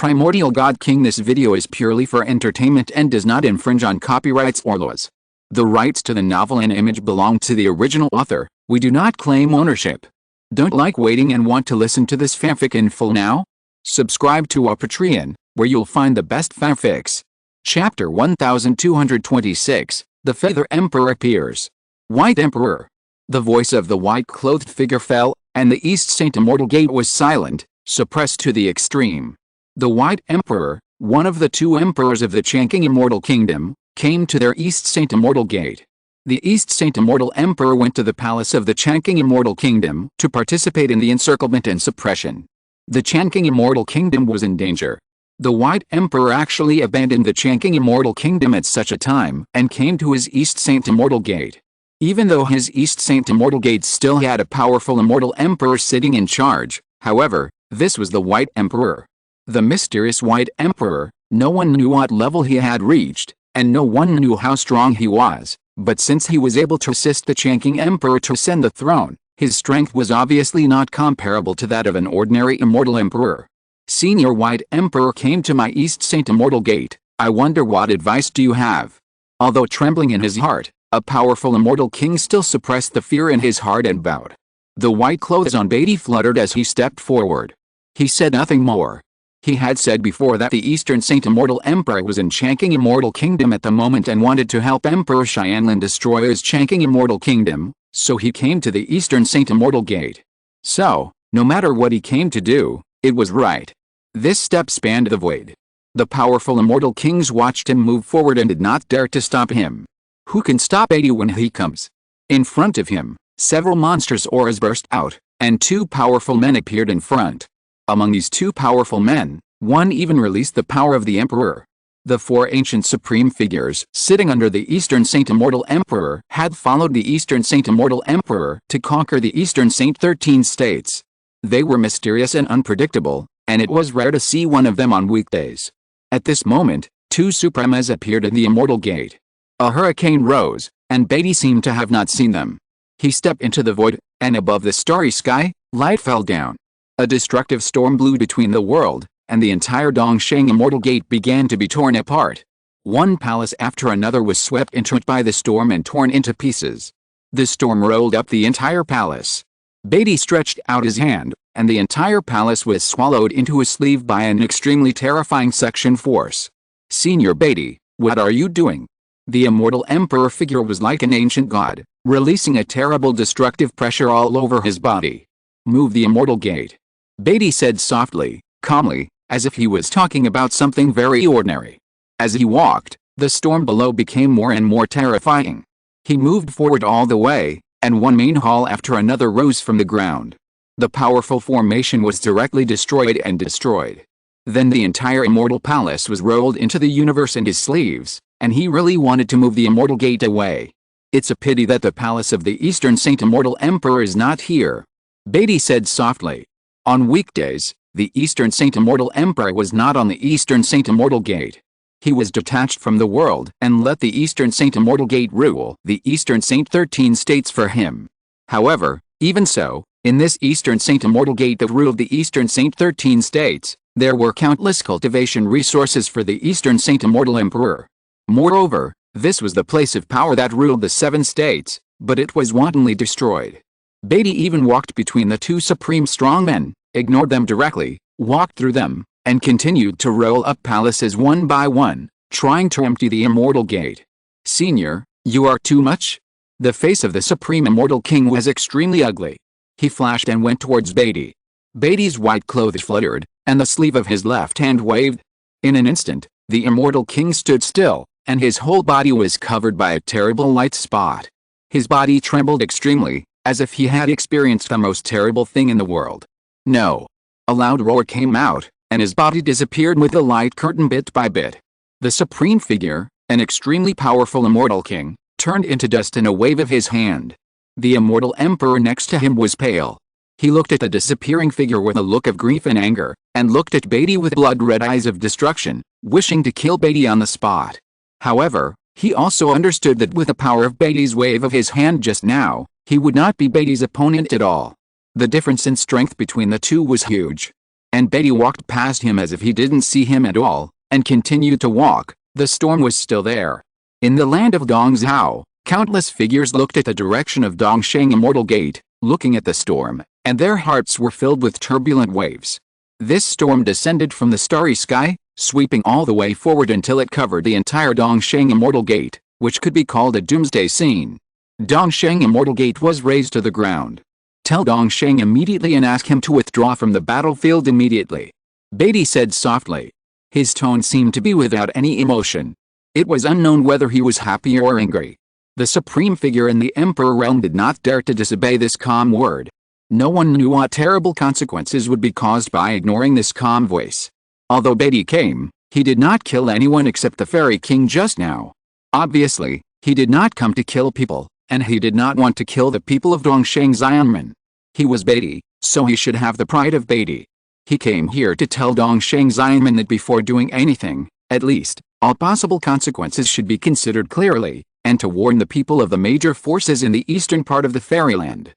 Primordial God-King. This video is purely for entertainment and does not infringe on copyrights or laws. The rights to the novel and image belong to the original author. We do not claim ownership. Don't like waiting and want to listen to this fanfic in full now? Subscribe to our Patreon, where you'll find the best fanfics. Chapter 1226, The Feather Emperor appears. White Emperor. The voice of the white-clothed figure fell, and the East Saint Immortal Gate was silent, suppressed to the extreme. The White Emperor, one of the two emperors of the Qin Immortal Kingdom, came to their East Saint Immortal Gate. The East Saint Immortal Emperor went to the palace of the Qin Immortal Kingdom to participate in the encirclement and suppression. The Qin Immortal Kingdom was in danger. The White Emperor actually abandoned the Qin Immortal Kingdom at such a time and came to his East Saint Immortal Gate. Even though his East Saint Immortal Gate still had a powerful Immortal Emperor sitting in charge, however, this was the White Emperor. The mysterious White Emperor, no one knew what level he had reached, and no one knew how strong he was, but since he was able to assist the Qin Emperor to ascend the throne, his strength was obviously not comparable to that of an ordinary Immortal Emperor. Senior White Emperor came to my East Saint Immortal Gate. I wonder what advice do you have? Although trembling in his heart, a powerful Immortal King still suppressed the fear in his heart and bowed. The white clothes on Beatty fluttered as he stepped forward. He said nothing more. He had said before that the Eastern Saint Immortal Emperor was in Qin Immortal Kingdom at the moment and wanted to help Emperor Xianlin destroy his Qin Immortal Kingdom, so he came to the Eastern Saint Immortal Gate. So, no matter what he came to do, it was right. This step spanned the void. The powerful Immortal Kings watched him move forward and did not dare to stop him. Who can stop 80 when he comes? In front of him, several monstrous auras burst out, and two powerful men appeared in front. Among these two powerful men, one even released the power of the Emperor. The four ancient supreme figures sitting under the Eastern Saint Immortal Emperor had followed the Eastern Saint Immortal Emperor to conquer the Eastern Saint 13 states. They were mysterious and unpredictable, and it was rare to see one of them on weekdays. At this moment, two Supremas appeared in the Immortal Gate. A hurricane rose, and Beatty seemed to have not seen them. He stepped into the void, and above the starry sky, light fell down. A destructive storm blew between the world, and the entire Dongsheng Immortal Gate began to be torn apart. One palace after another was swept into it by the storm and torn into pieces. The storm rolled up the entire palace. Beatty stretched out his hand, and the entire palace was swallowed into his sleeve by an extremely terrifying suction force. Senior Beatty, what are you doing? The Immortal Emperor figure was like an ancient god, releasing a terrible destructive pressure all over his body. Move the Immortal Gate. Beatty said softly, calmly, as if he was talking about something very ordinary. As he walked, the storm below became more and more terrifying. He moved forward all the way, and one main hall after another rose from the ground. The powerful formation was directly destroyed and destroyed. Then the entire Immortal Palace was rolled into the universe in his sleeves, and he really wanted to move the Immortal Gate away. It's a pity that the palace of the Eastern Saint Immortal Emperor is not here. Beatty said softly. On weekdays, the Eastern Saint Immortal Emperor was not on the Eastern Saint Immortal Gate. He was detached from the world and let the Eastern Saint Immortal Gate rule the Eastern Saint 13 states for him. However, even so, in this Eastern Saint Immortal Gate that ruled the Eastern Saint 13 states, there were countless cultivation resources for the Eastern Saint Immortal Emperor. Moreover, this was the place of power that ruled the 7 states, but it was wantonly destroyed. Beatty even walked between the two supreme strongmen, ignored them directly, walked through them, and continued to roll up palaces one by one, trying to empty the Immortal Gate. Senior, you are too much? The face of the Supreme Immortal King was extremely ugly. He flashed and went towards Beatty. Beatty's white clothes fluttered, and the sleeve of his left hand waved. In an instant, the Immortal King stood still, and his whole body was covered by a terrible light spot. His body trembled extremely, as if he had experienced the most terrible thing in the world. No. A loud roar came out, and his body disappeared with the light curtain bit by bit. The supreme figure, an extremely powerful Immortal King, turned into dust in a wave of his hand. The Immortal Emperor next to him was pale. He looked at the disappearing figure with a look of grief and anger, and looked at Beatty with blood-red eyes of destruction, wishing to kill Beatty on the spot. However, he also understood that with the power of Beatty's wave of his hand just now, he would not be Beatty's opponent at all. The difference in strength between the two was huge. and Beatty walked past him as if he didn't see him at all, and continued to walk. The storm was still there. In the land of Dongzhao, countless figures looked at the direction of Dongsheng Immortal Gate, looking at the storm, and their hearts were filled with turbulent waves. This storm descended from the starry sky, sweeping all the way forward until it covered the entire Dongsheng Immortal Gate, which could be called a doomsday scene. Dongsheng Immortal Gate was razed to the ground. Tell Dongsheng immediately and ask him to withdraw from the battlefield immediately, Beatty said softly. His tone seemed to be without any emotion. It was unknown whether he was happy or angry. The supreme figure in the Emperor realm did not dare to disobey this calm word. No one knew what terrible consequences would be caused by ignoring this calm voice. Although Beatty came, he did not kill anyone except the Fairy King just now. Obviously, he did not come to kill people, and he did not want to kill the people of Dongsheng Xianmen. He was Beatty, so he should have the pride of Beatty. He came here to tell Dongsheng Xianmen that before doing anything, at least, all possible consequences should be considered clearly, and to warn the people of the major forces in the eastern part of the fairyland.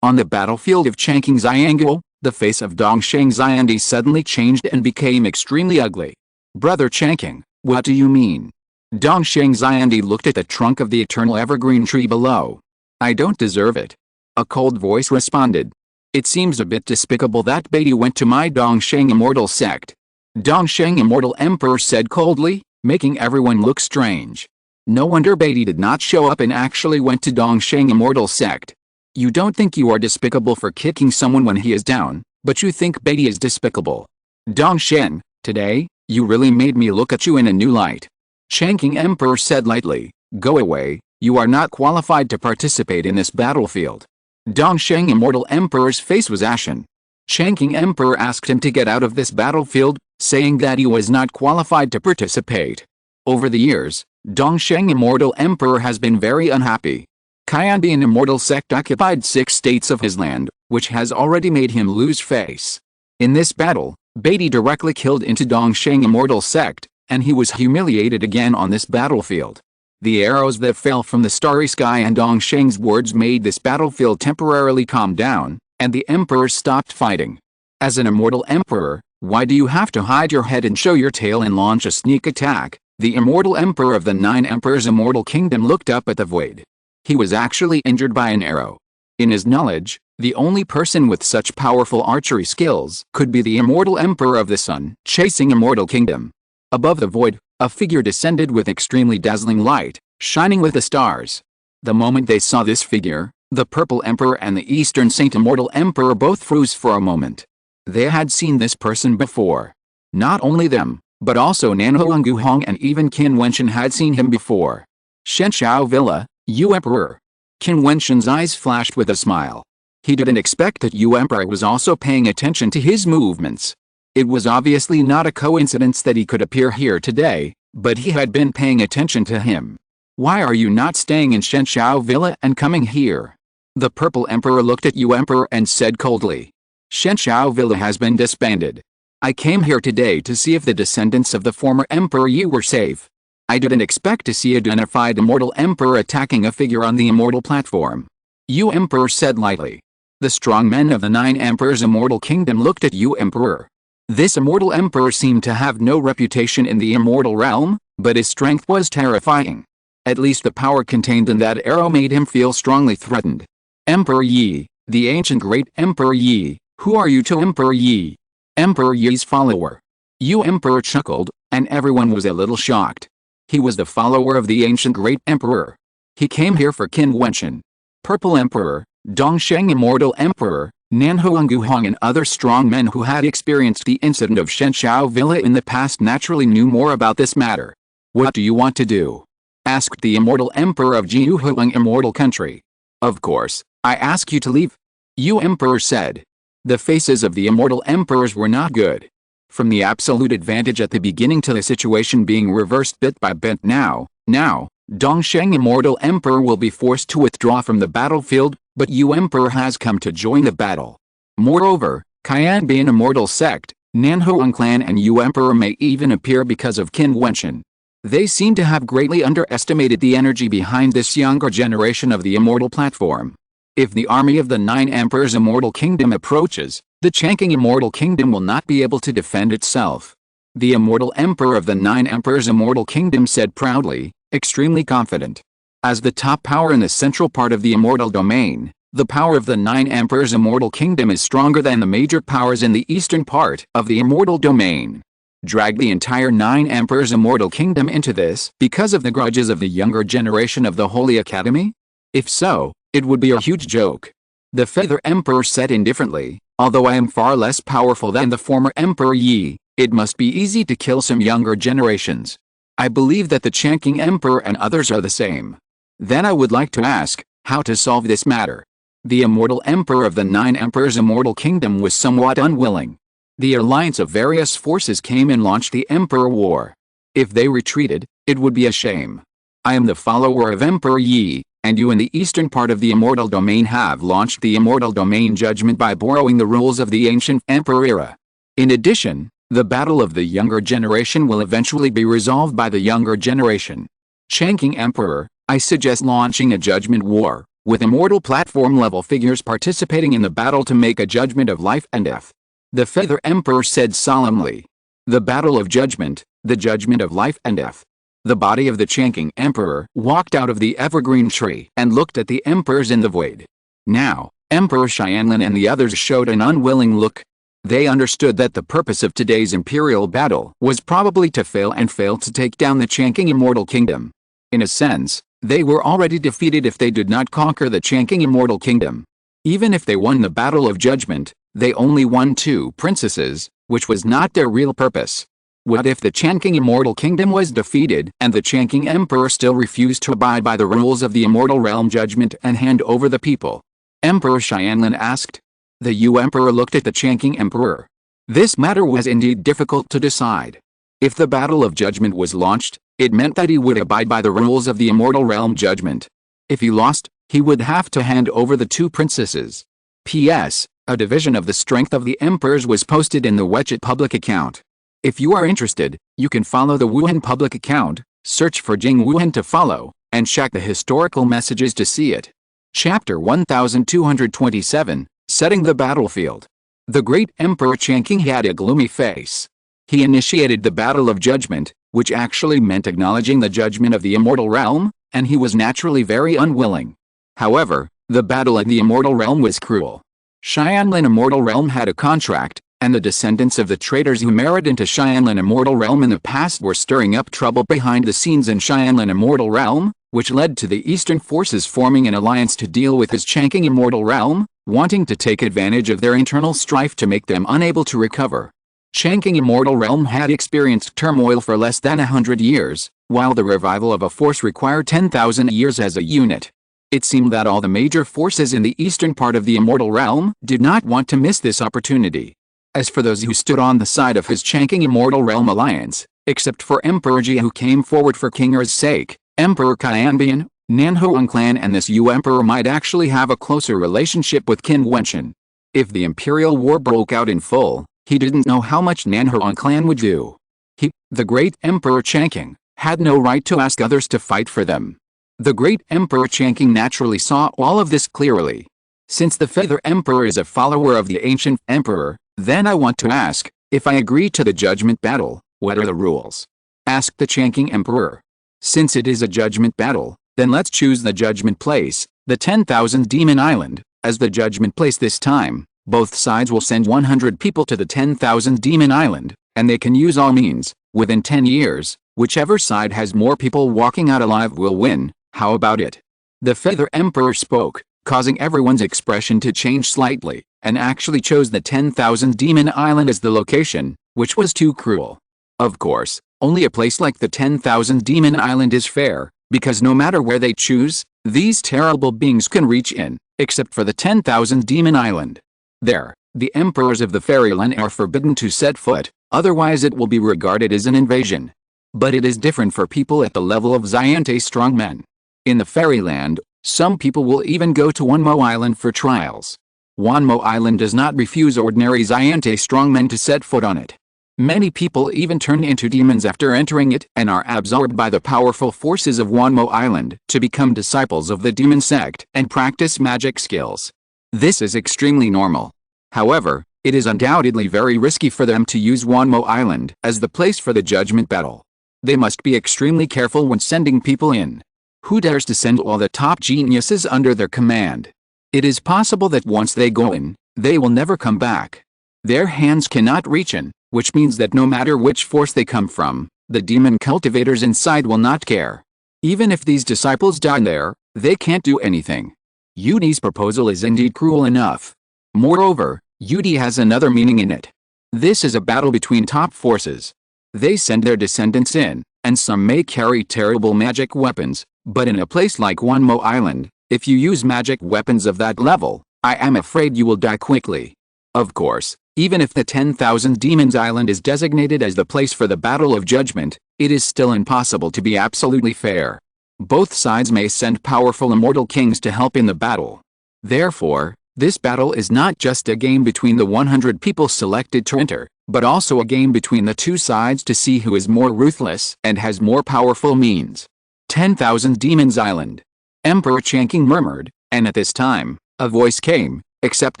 On the battlefield of Changqing Xiangguo, the face of Dongsheng Xiandi suddenly changed and became extremely ugly. Brother Changqing, what do you mean? Dongsheng Xiandi looked at the trunk of the eternal evergreen tree below. I don't deserve it. A cold voice responded. It seems a bit despicable that Beatty went to my Dongsheng Immortal sect. Dongsheng Immortal Emperor said coldly, making everyone look strange. No wonder Beatty did not show up and actually went to Dongsheng Immortal sect. You don't think you are despicable for kicking someone when he is down, but you think Beatty is despicable. Dongsheng, today, you really made me look at you in a new light. Changqing Emperor said lightly, go away, you are not qualified to participate in this battlefield. Dongsheng Immortal Emperor's face was ashen. Changqing Emperor asked him to get out of this battlefield, saying that he was not qualified to participate. Over the years, Dongsheng Immortal Emperor has been very unhappy. Qianbian Immortal Sect occupied 6 states of his land, which has already made him lose face. In this battle, Beatty directly killed into Dongsheng Immortal Sect, and he was humiliated again on this battlefield. The arrows that fell from the starry sky and Dongsheng's words made this battlefield temporarily calm down, and the emperor stopped fighting. As an immortal emperor, why do you have to hide your head and show your tail and launch a sneak attack? The immortal emperor of the 9 emperors' immortal kingdom looked up at the void. He was actually injured by an arrow. In his knowledge, the only person with such powerful archery skills could be the immortal emperor of the sun, chasing immortal kingdom. Above the void, a figure descended with extremely dazzling light, shining with the stars. The moment they saw this figure, the Purple Emperor and the Eastern Saint Immortal Emperor both froze for a moment. They had seen this person before. Not only them, but also Nanhuang Guhong and even Qin Wentian had seen him before. Shenshao Villa, Yu Emperor. Qin Wentian's eyes flashed with a smile. He didn't expect that Yu Emperor was also paying attention to his movements. It was obviously not a coincidence that he could appear here today, but he had been paying attention to him. Why are you not staying in Shenshao Villa and coming here? The Purple Emperor looked at Yu Emperor and said coldly. Shenshao Villa has been disbanded. I came here today to see if the descendants of the former Emperor Yi were safe. I didn't expect to see a dignified immortal emperor attacking a figure on the immortal platform. Yu Emperor said lightly. The strong men of the 9 emperors' immortal kingdom looked at Yu Emperor. This immortal emperor seemed to have no reputation in the immortal realm, but his strength was terrifying. At least the power contained in that arrow made him feel strongly threatened. Emperor Yi, the ancient great Emperor Yi, who are you to Emperor Yi? Emperor Yi's follower. Yu Emperor chuckled, and everyone was a little shocked. He was the follower of the ancient great emperor. He came here for Qin Wentian. Purple Emperor, Dongsheng Immortal Emperor, Nanhuang Guhong and other strong men who had experienced the incident of Shenshao Villa in the past naturally knew more about this matter. What do you want to do? Asked the immortal emperor of Jiuhuang Immortal Country. Of course, I ask you to leave. Yu Emperor said. The faces of the immortal emperors were not good. From the absolute advantage at the beginning to the situation being reversed bit by bit now, Dongsheng Immortal Emperor will be forced to withdraw from the battlefield, but Yu Emperor has come to join the battle. Moreover, Qianbian Immortal Sect, Nanhuang Clan and Yu Emperor may even appear because of Qin Wentian. They seem to have greatly underestimated the energy behind this younger generation of the immortal platform. If the army of the 9 emperors' immortal kingdom approaches, the Changqing Immortal Kingdom will not be able to defend itself. The Immortal Emperor of the Nine Emperors Immortal Kingdom said proudly, extremely confident. As the top power in the central part of the Immortal Domain, the power of the Nine Emperors Immortal Kingdom is stronger than the major powers in the eastern part of the Immortal Domain. Drag the entire Nine Emperors Immortal Kingdom into this because of the grudges of the younger generation of the Holy Academy? If so, it would be a huge joke. The Feather Emperor said indifferently, although I am far less powerful than the former Emperor Yi, it must be easy to kill some younger generations. I believe that the Changqing Emperor and others are the same. Then I would like to ask, how to solve this matter? The Immortal Emperor of the Nine Emperors Immortal Kingdom was somewhat unwilling. The alliance of various forces came and launched the Emperor War. If they retreated, it would be a shame. I am the follower of Emperor Yi, and you in the eastern part of the Immortal Domain have launched the Immortal Domain Judgment by borrowing the rules of the ancient Emperor era. In addition, the battle of the younger generation will eventually be resolved by the younger generation. Changqing Emperor, I suggest launching a judgment war, with immortal platform-level figures participating in the battle to make a judgment of life and death. The Feather Emperor said solemnly. The battle of judgment, the judgment of life and death. The body of the Changqing Emperor walked out of the evergreen tree and looked at the emperors in the void. Now, Emperor Xianlin and the others showed an unwilling look. They understood that the purpose of today's imperial battle was probably to fail to take down the Changqing Immortal Kingdom. In a sense, they were already defeated if they did not conquer the Changqing Immortal Kingdom. Even if they won the Battle of Judgment, they only won 2 princesses, which was not their real purpose. What if the Changqing Immortal Kingdom was defeated and the Changqing Emperor still refused to abide by the rules of the Immortal Realm Judgment and hand over the people? Emperor Xianlin asked. The Yu Emperor looked at the Changqing Emperor. This matter was indeed difficult to decide. If the Battle of Judgment was launched, it meant that he would abide by the rules of the Immortal Realm Judgment. If he lost, he would have to hand over the 2 princesses. P.S. A division of the strength of the emperors was posted in the WeChat public account. If you are interested, you can follow the Wuhan public account, search for Jing Wuhan to follow, and check the historical messages to see it. Chapter 1227, Setting the Battlefield. The great Emperor Changqing had a gloomy face. He initiated the Battle of Judgment, which actually meant acknowledging the judgment of the Immortal Realm, and he was naturally very unwilling. However, the battle in the Immortal Realm was cruel. Xianlin Immortal Realm had a contract, and the descendants of the traitors who married into Xianlin Immortal Realm in the past were stirring up trouble behind the scenes in Xianlin Immortal Realm, which led to the Eastern forces forming an alliance to deal with his Changqing Immortal Realm, wanting to take advantage of their internal strife to make them unable to recover. Changqing Immortal Realm had experienced turmoil for less than 100 years, while the revival of a force required 10,000 years as a unit. It seemed that all the major forces in the eastern part of the Immortal Realm did not want to miss this opportunity. As for those who stood on the side of his Changqing Immortal Realm alliance, except for Emperor Jia who came forward for King Er's sake, Emperor Qianbian, Nanhuang clan and this Yu Emperor might actually have a closer relationship with Qin Wentian. If the Imperial War broke out in full, he didn't know how much Nanhuang clan would do. He, the great Emperor Changqing, had no right to ask others to fight for them. The great Emperor Changqing naturally saw all of this clearly. Since the Feather Emperor is a follower of the ancient Emperor, then I want to ask, if I agree to the judgment battle, what are the rules? Asked the Changqing Emperor. Since it is a judgment battle, then let's choose the judgment place, the 10,000 Demon Island, as the judgment place this time. Both sides will send 100 people to the 10,000 Demon Island, and they can use all means. Within 10 years, whichever side has more people walking out alive will win. How about it? The Feather Emperor spoke, causing everyone's expression to change slightly, and actually chose the 10,000 Demon Island as the location, which was too cruel. Of course, only a place like the 10,000 Demon Island is fair, because no matter where they choose, these terrible beings can reach in, except for the 10,000 Demon Island. There, the emperors of the fairyland are forbidden to set foot, otherwise it will be regarded as an invasion. But it is different for people at the level of Xiante strongmen. In the fairyland, some people will even go to Wanmo Island for trials. Wanmo Island does not refuse ordinary Xiante strongmen to set foot on it. Many people even turn into demons after entering it and are absorbed by the powerful forces of Wanmo Island to become disciples of the demon sect and practice magic skills. This is extremely normal. However, It is undoubtedly very risky for them to use Wanmo Island as the place for the judgment battle. They must be extremely careful when sending people in. Who dares to send all the top geniuses under their command? It is possible that once they go in, they will never come back. Their hands cannot reach in, which means that no matter which force they come from, the demon cultivators inside will not care. Even if these disciples die there, they can't do anything. Yudi's proposal is indeed cruel enough. Moreover, Yudi has another meaning in it. This is a battle between top forces. They send their descendants in, and some may carry terrible magic weapons, but in a place like Wanmo Island, if you use magic weapons of that level, I am afraid you will die quickly. Of course, even if the 10,000 Demons Island is designated as the place for the Battle of Judgment, it is still impossible to be absolutely fair. Both sides may send powerful immortal kings to help in the battle. Therefore, this battle is not just a game between the 100 people selected to enter, but also a game between the two sides to see who is more ruthless and has more powerful means. 10,000 Demons Island. Emperor Changqing murmured, and at this time, a voice came, "Accept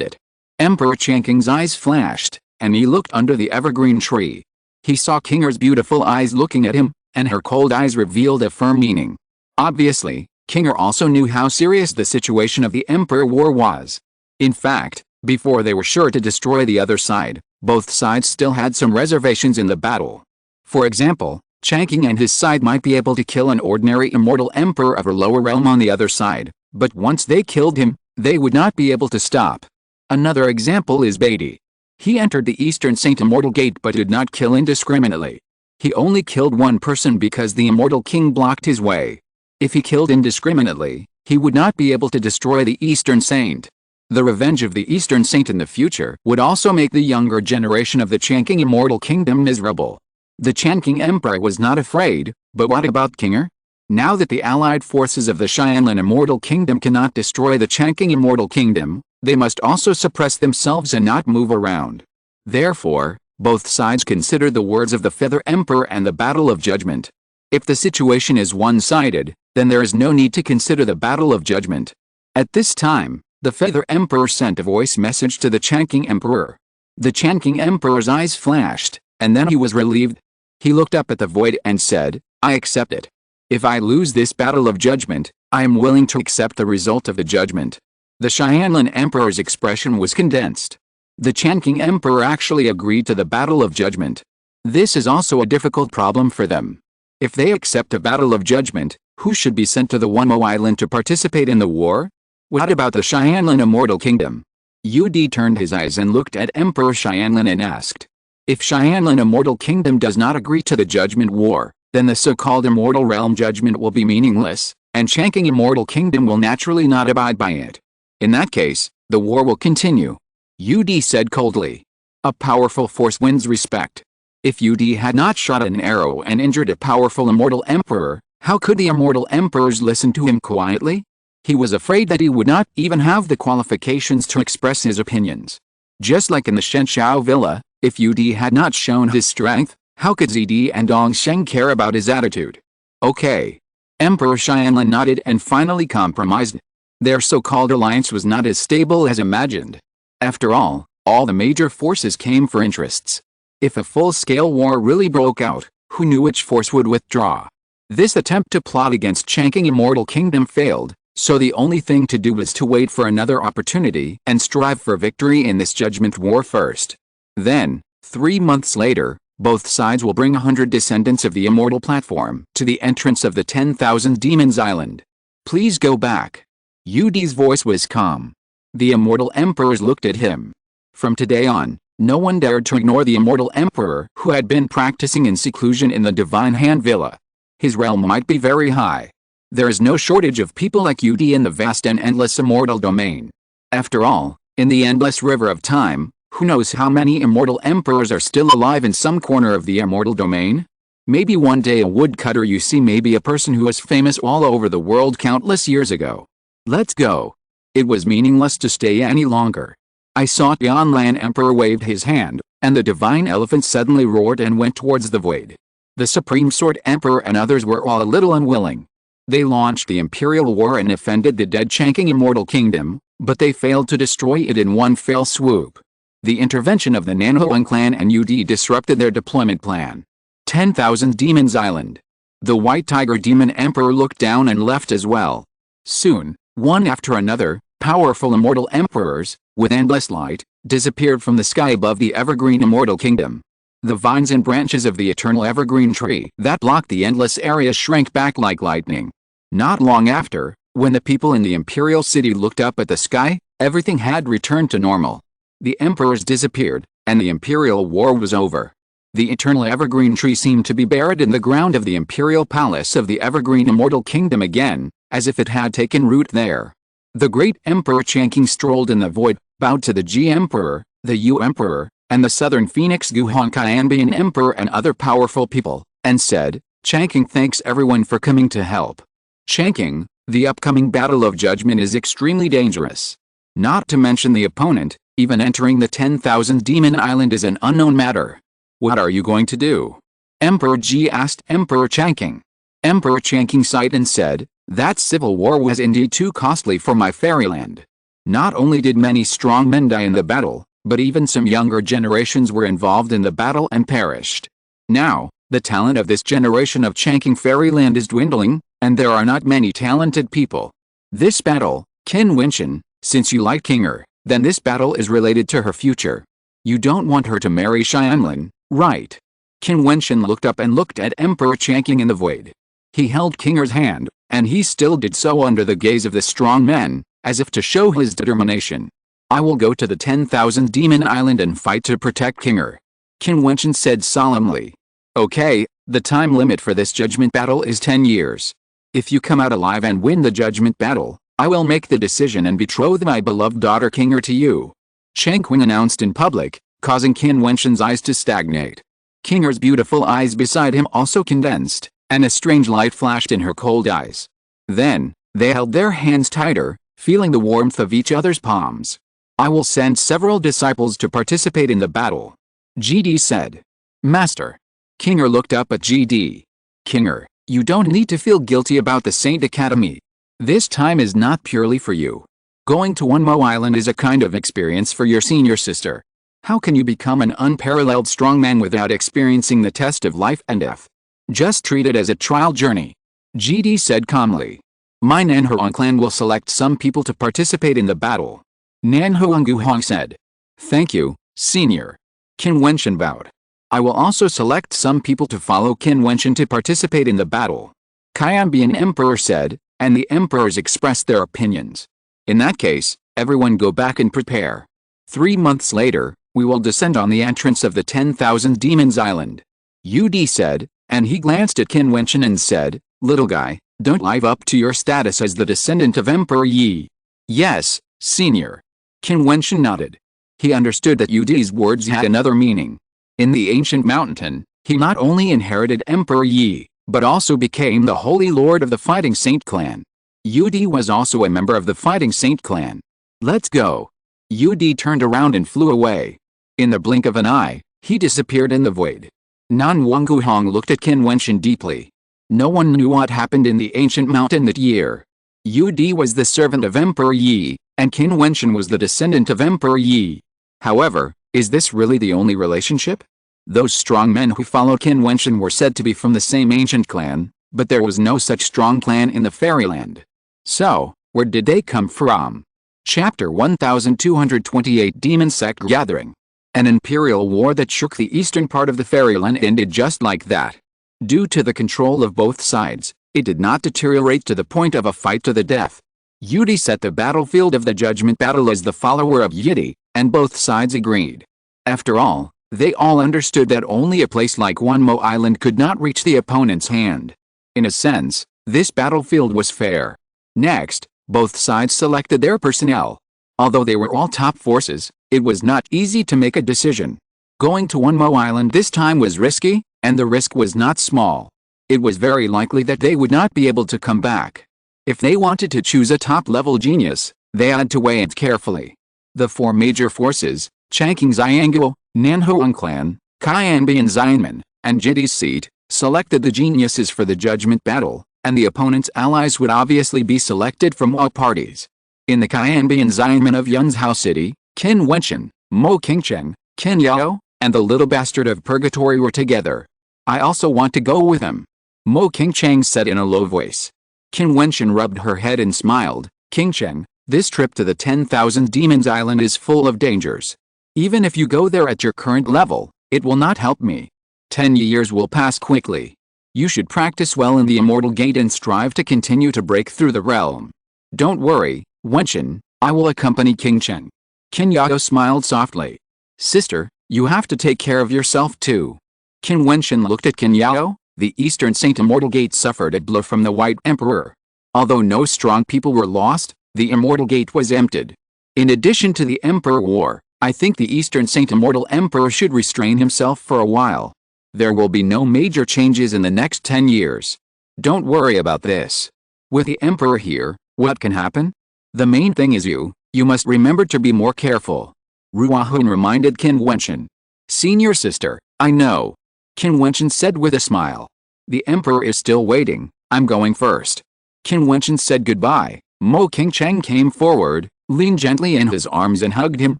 it." Emperor Changqing's eyes flashed, and he looked under the evergreen tree. He saw Kinger's beautiful eyes looking at him, and her cold eyes revealed a firm meaning. Obviously, Kinger also knew how serious the situation of the Emperor War was. In fact, before they were sure to destroy the other side, both sides still had some reservations in the battle. For example, Changqing and his side might be able to kill an ordinary immortal emperor of a lower realm on the other side, but once they killed him, they would not be able to stop. Another example is Beatty. He entered the Eastern Saint Immortal Gate but did not kill indiscriminately. He only killed one person because the Immortal King blocked his way. If he killed indiscriminately, he would not be able to destroy the Eastern Saint. The revenge of the Eastern Saint in the future would also make the younger generation of the Changqing Immortal Kingdom miserable. The Changqing Emperor was not afraid, but what about Kinger? Now that the allied forces of the Xianlin Immortal Kingdom cannot destroy the Changqing Immortal Kingdom, they must also suppress themselves and not move around. Therefore, both sides consider the words of the Feather Emperor and the Battle of Judgment. If the situation is one-sided, then there is no need to consider the Battle of Judgment. At this time, the Feather Emperor sent a voice message to the Changqing Emperor. The Changqing Emperor's eyes flashed, and then he was relieved. He looked up at the void and said, "I accept it. If I lose this Battle of Judgment, I am willing to accept the result of the judgment." The Xianlin Emperor's expression was condensed. The Changqing Emperor actually agreed to the Battle of Judgment. This is also a difficult problem for them. If they accept a Battle of Judgment, who should be sent to the Wanmo Island to participate in the war? What about the Xianlin Immortal Kingdom? Yudi turned his eyes and looked at Emperor Xianlin and asked, "If Xianlin Immortal Kingdom does not agree to the Judgment War, then the so-called Immortal Realm Judgment will be meaningless, and Changqing Immortal Kingdom will naturally not abide by it. In that case, the war will continue." Yudi said coldly. A powerful force wins respect. If Yudi had not shot an arrow and injured a powerful immortal emperor, how could the immortal emperors listen to him quietly? He was afraid that he would not even have the qualifications to express his opinions. Just like in the Shenshao Villa, if Yudi had not shown his strength, how could Zidi and Dongsheng care about his attitude? Okay. Emperor Xianlin nodded and finally compromised. Their so-called alliance was not as stable as imagined. After all the major forces came for interests. If a full-scale war really broke out, who knew which force would withdraw? This attempt to plot against Changqing Immortal Kingdom failed, so the only thing to do was to wait for another opportunity and strive for victory in this judgment war first. Then, 3 months later, both sides will bring 100 descendants of the immortal platform to the entrance of the 10,000 Demons Island. Please go back. Yudi's voice was calm. The immortal emperors looked at him. From today on, no one dared to ignore the immortal emperor who had been practicing in seclusion in the Divine Hand Villa. His realm might be very high. There is no shortage of people like Yudi in the vast and endless immortal domain. After all, in the endless river of time, who knows how many immortal emperors are still alive in some corner of the immortal domain? Maybe one day a woodcutter you see may be a person who was famous all over the world countless years ago. Let's go. It was meaningless to stay any longer. I saw Tianlan Emperor waved his hand, and the divine elephant suddenly roared and went towards the void. The Supreme Sword Emperor and others were all a little unwilling. They launched the Imperial War and offended the dead Changqing Immortal Kingdom, but they failed to destroy it in one fell swoop. The intervention of the Nanhuang clan and UD disrupted their deployment plan. 10,000 Demons Island. The White Tiger Demon Emperor looked down and left as well. Soon, one after another, powerful immortal emperors, with endless light, disappeared from the sky above the evergreen immortal kingdom. The vines and branches of the eternal evergreen tree that blocked the endless area shrank back like lightning. Not long after, when the people in the imperial city looked up at the sky, everything had returned to normal. The emperors disappeared, and the imperial war was over. The eternal evergreen tree seemed to be buried in the ground of the imperial palace of the evergreen immortal kingdom again, as if it had taken root there. The great Emperor Changqing strolled in the void, bowed to the Ji Emperor, the Yu Emperor, and the Southern Phoenix Guhong Qianbian Emperor and other powerful people, and said, "Changqing thanks everyone for coming to help. Changqing, the upcoming battle of judgment is extremely dangerous. Not to mention the opponent, even entering the 10,000 Demon Island is an unknown matter. What are you going to do?" Emperor Ji asked Emperor Changqing. Emperor Changqing sighed and said, "That civil war was indeed too costly for my fairyland. Not only did many strong men die in the battle, but even some younger generations were involved in the battle and perished. Now, the talent of this generation of Changqing fairyland is dwindling, and there are not many talented people. This battle, Qin Wentian, since you like Kinger, then this battle is related to her future. You don't want her to marry Xianlin, right?" Qin Wentian looked up and looked at Emperor Changqing in the void. He held Kinger's hand, and he still did so under the gaze of the strong men, as if to show his determination. "I will go to the 10,000 Demon Island and fight to protect Kinger," Qin Wentian said solemnly. "Okay, the time limit for this judgment battle is 10 years. If you come out alive and win the judgment battle, I will make the decision and betroth my beloved daughter Kinger to you," Changqing announced in public, causing Qin Wentian's eyes to stagnate. Kinger's beautiful eyes beside him also condensed, and a strange light flashed in her cold eyes. Then, they held their hands tighter, feeling the warmth of each other's palms. "I will send several disciples to participate in the battle," GD said. "Master." Kinger looked up at GD. "Kinger, you don't need to feel guilty about the Saint Academy. This time is not purely for you. Going to One Mo Island is a kind of experience for your senior sister. How can you become an unparalleled strongman without experiencing the test of life and death? Just treat it as a trial journey," GD said calmly. "My Nanhuang clan will select some people to participate in the battle," Nanhuang Guhong said. "Thank you, senior." Qin Wentian bowed. "I will also select some people to follow Qin Wentian to participate in the battle," Qianbian Emperor said, and the emperors expressed their opinions. "In that case, everyone go back and prepare. 3 months later, we will descend on the entrance of the 10,000 Demons Island," UD said, and he glanced at Qin Wentian and said, "Little guy, don't live up to your status as the descendant of Emperor Yi." "Yes, senior." Qin Wentian nodded. He understood that UD's words had another meaning. In the ancient mountain, he not only inherited Emperor Yi, but also became the Holy Lord of the Fighting Saint clan. UD was also a member of the Fighting Saint clan. "Let's go." UD turned around and flew away. In the blink of an eye, he disappeared in the void. Nanhuang Guhong looked at Qin Wentian deeply. No one knew what happened in the ancient mountain that year. UD was the servant of Emperor Yi, and Qin Wentian was the descendant of Emperor Yi. However, is this really the only relationship? Those strong men who followed Qin Wentian were said to be from the same ancient clan, but there was no such strong clan in the fairyland. So, where did they come from? Chapter 1228 Demon Sect Gathering. An imperial war that shook the eastern part of the fairyland ended just like that. Due to the control of both sides, it did not deteriorate to the point of a fight to the death. Yudi set the battlefield of the judgment battle as the follower of Yidi, and both sides agreed. After all, they all understood that only a place like One Mo Island could not reach the opponent's hand. In a sense, this battlefield was fair. Next, both sides selected their personnel. Although they were all top forces, it was not easy to make a decision. Going to One Mo Island this time was risky, and the risk was not small. It was very likely that they would not be able to come back. If they wanted to choose a top-level genius, they had to weigh it carefully. The 4 major forces, Changqing Xianguo, Nanhuang Clan, Qianbian Xianmen, and Jidi's seat, selected the geniuses for the judgment battle, and the opponent's allies would obviously be selected from all parties. In the Qianbian Xianmen of Yunzhou City, Qin Wentian, Mo Qingchen, Qin Yao, and the little bastard of purgatory were together. I also want to go with him. Mo Qingchen said in a low voice. Qin Wentian rubbed her head and smiled. Qingchen, this trip to the 10,000 Demons Island is full of dangers. Even if you go there at your current level, it will not help me. 10 years will pass quickly. You should practice well in the Immortal Gate and strive to continue to break through the realm. Don't worry, Wentian, I will accompany Qingchen. Qin Yao smiled softly. Sister, you have to take care of yourself too. Qin Wentian looked at Qin Yao. The Eastern Saint Immortal Gate suffered a blow from the White Emperor. Although no strong people were lost, the Immortal Gate was emptied. In addition to the Emperor War, I think the Eastern Saint Immortal Emperor should restrain himself for a while. There will be no major changes in the next 10 years. Don't worry about this. With the Emperor here, what can happen? The main thing is you must remember to be more careful. Ruahun reminded Qin Wentian. Senior sister, I know. Qin Wentian said with a smile. The Emperor is still waiting, I'm going first. Qin Wentian said goodbye. Mo Qingchen came forward, leaned gently in his arms and hugged him,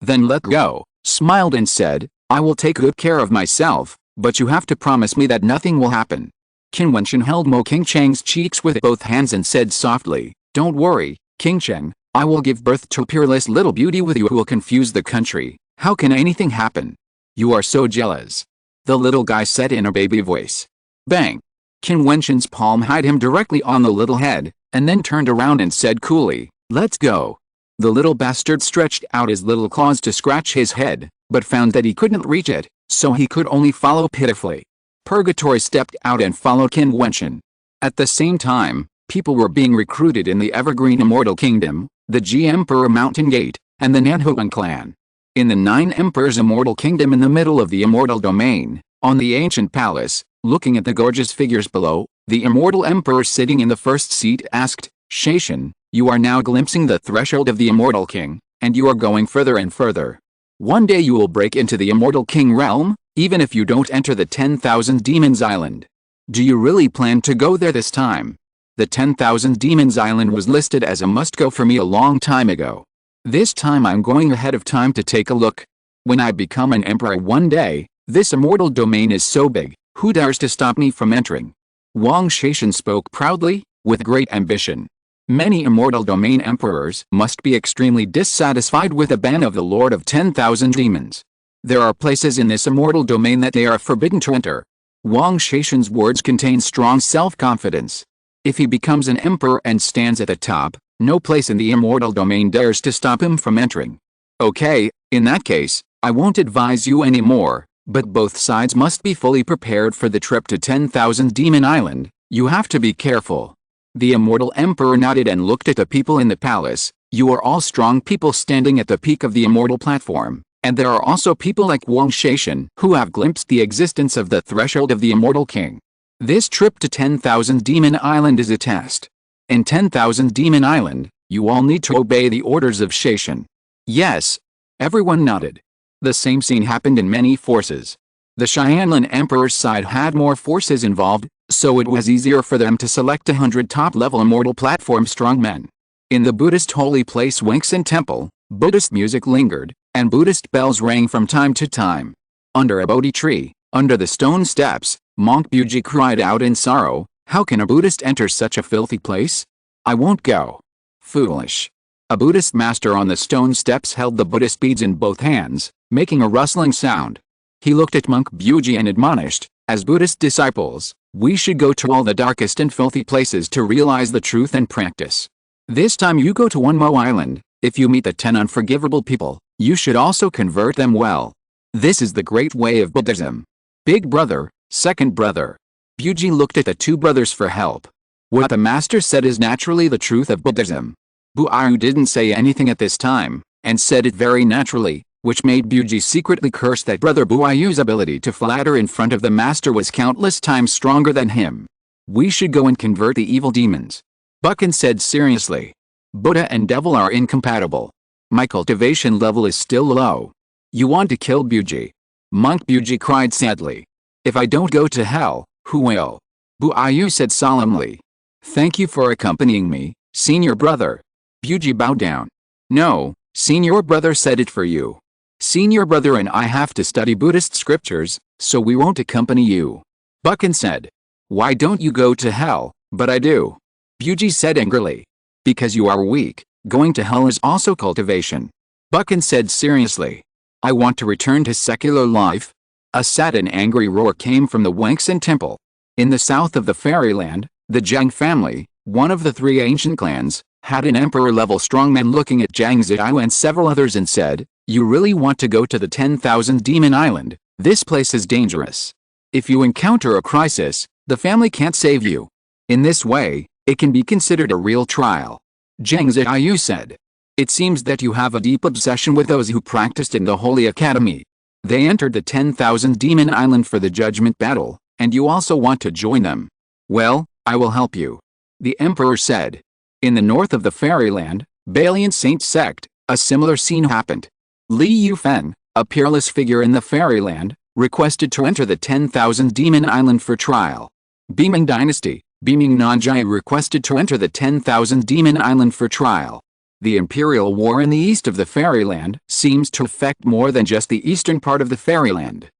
then let go, smiled and said, I will take good care of myself, but you have to promise me that nothing will happen. Qin Wentian held Mo Qingchen's cheeks with both hands and said softly, Don't worry, Qingchen, I will give birth to a peerless little beauty with you who will confuse the country. How can anything happen? You are so jealous. The little guy said in a baby voice. Bang! Qin Wentian's palm hit him directly on the little head, and then turned around and said coolly, Let's go. The little bastard stretched out his little claws to scratch his head, but found that he couldn't reach it, so he could only follow pitifully. Purgatory stepped out and followed Qin Wentian. At the same time, people were being recruited in the Evergreen Immortal Kingdom, the G Emperor Mountain Gate, and the Nanhuan clan. In the Nine Emperors Immortal Kingdom in the middle of the Immortal Domain, on the ancient palace, looking at the gorgeous figures below, the Immortal Emperor sitting in the first seat asked, Shaishan, you are now glimpsing the threshold of the Immortal King, and you are going further and further. One day you will break into the Immortal King realm, even if you don't enter the 10,000 Demons Island. Do you really plan to go there this time? The 10,000 Demons Island was listed as a must-go for me a long time ago. This time I'm going ahead of time to take a look. When I become an emperor one day, this immortal domain is so big, who dares to stop me from entering? Wang Shaishan spoke proudly, with great ambition. Many immortal domain emperors must be extremely dissatisfied with the ban of the Lord of 10,000 Demons. There are places in this immortal domain that they are forbidden to enter. Wang Shaishan's words contain strong self-confidence. If he becomes an emperor and stands at the top, no place in the immortal domain dares to stop him from entering. Okay, in that case, I won't advise you anymore, but both sides must be fully prepared for the trip to 10,000 Demon Island. You have to be careful. The immortal emperor nodded and looked at the people in the palace. You are all strong people standing at the peak of the immortal platform, and there are also people like Wang Shaishan who have glimpsed the existence of the threshold of the Immortal King. This trip to 10,000 Demon Island is a test. In 10,000 Demon Island, you all need to obey the orders of Shaishan. Yes. Everyone nodded. The same scene happened in many forces. The Xianlin Emperor's side had more forces involved, so it was easier for them to select 100 top-level immortal platform strongmen. In the Buddhist holy place Wengsan Temple, Buddhist music lingered, and Buddhist bells rang from time to time. Under a Bodhi tree, under the stone steps, Monk Buji cried out in sorrow, How can a Buddhist enter such a filthy place? I won't go. Foolish. A Buddhist master on the stone steps held the Buddhist beads in both hands, making a rustling sound. He looked at Monk Buji and admonished, As Buddhist disciples, we should go to all the darkest and filthy places to realize the truth and practice. This time you go to One Mo Island, if you meet the 10 unforgivable people, you should also convert them well. This is the great way of Buddhism. Big brother, second brother. Buji looked at the two brothers for help. What the master said is naturally the truth of Buddhism. Buayu didn't say anything at this time, and said it very naturally, which made Buji secretly curse that brother Buayu's ability to flatter in front of the master was countless times stronger than him. We should go and convert the evil demons. Buchan said seriously. Buddha and devil are incompatible. My cultivation level is still low. You want to kill Buji? Monk Buji cried sadly. If I don't go to hell, who will? Buayu said solemnly. Thank you for accompanying me, senior brother. Buji bowed down. No, senior brother said it for you. Senior brother and I have to study Buddhist scriptures, so we won't accompany you. Buchan said. Why don't you go to hell? But I do. Buji said angrily. Because you are weak. Going to hell is also cultivation. Buchan said seriously. I want to return to secular life. A sad and angry roar came from the Wentian temple. In the south of the fairyland, the Zhang family, one of the 3 ancient clans, had an emperor-level strongman looking at Zhang Ziyu and several others and said, You really want to go to the 10,000 Demon Island? This place is dangerous. If you encounter a crisis, the family can't save you. In this way, it can be considered a real trial. Zhang Ziyu said. It seems that you have a deep obsession with those who practiced in the Holy Academy. They entered the 10,000 Demon Island for the judgment battle, and you also want to join them. Well, I will help you. The emperor said. In the north of the fairyland, Balian Saint sect, a similar scene happened. Li Yufen, a peerless figure in the fairyland, requested to enter the 10,000 Demon Island for trial. Beiming Dynasty, Beiming Nanjai requested to enter the 10,000 Demon Island for trial. The imperial war in the east of the fairyland seems to affect more than just the eastern part of the fairyland.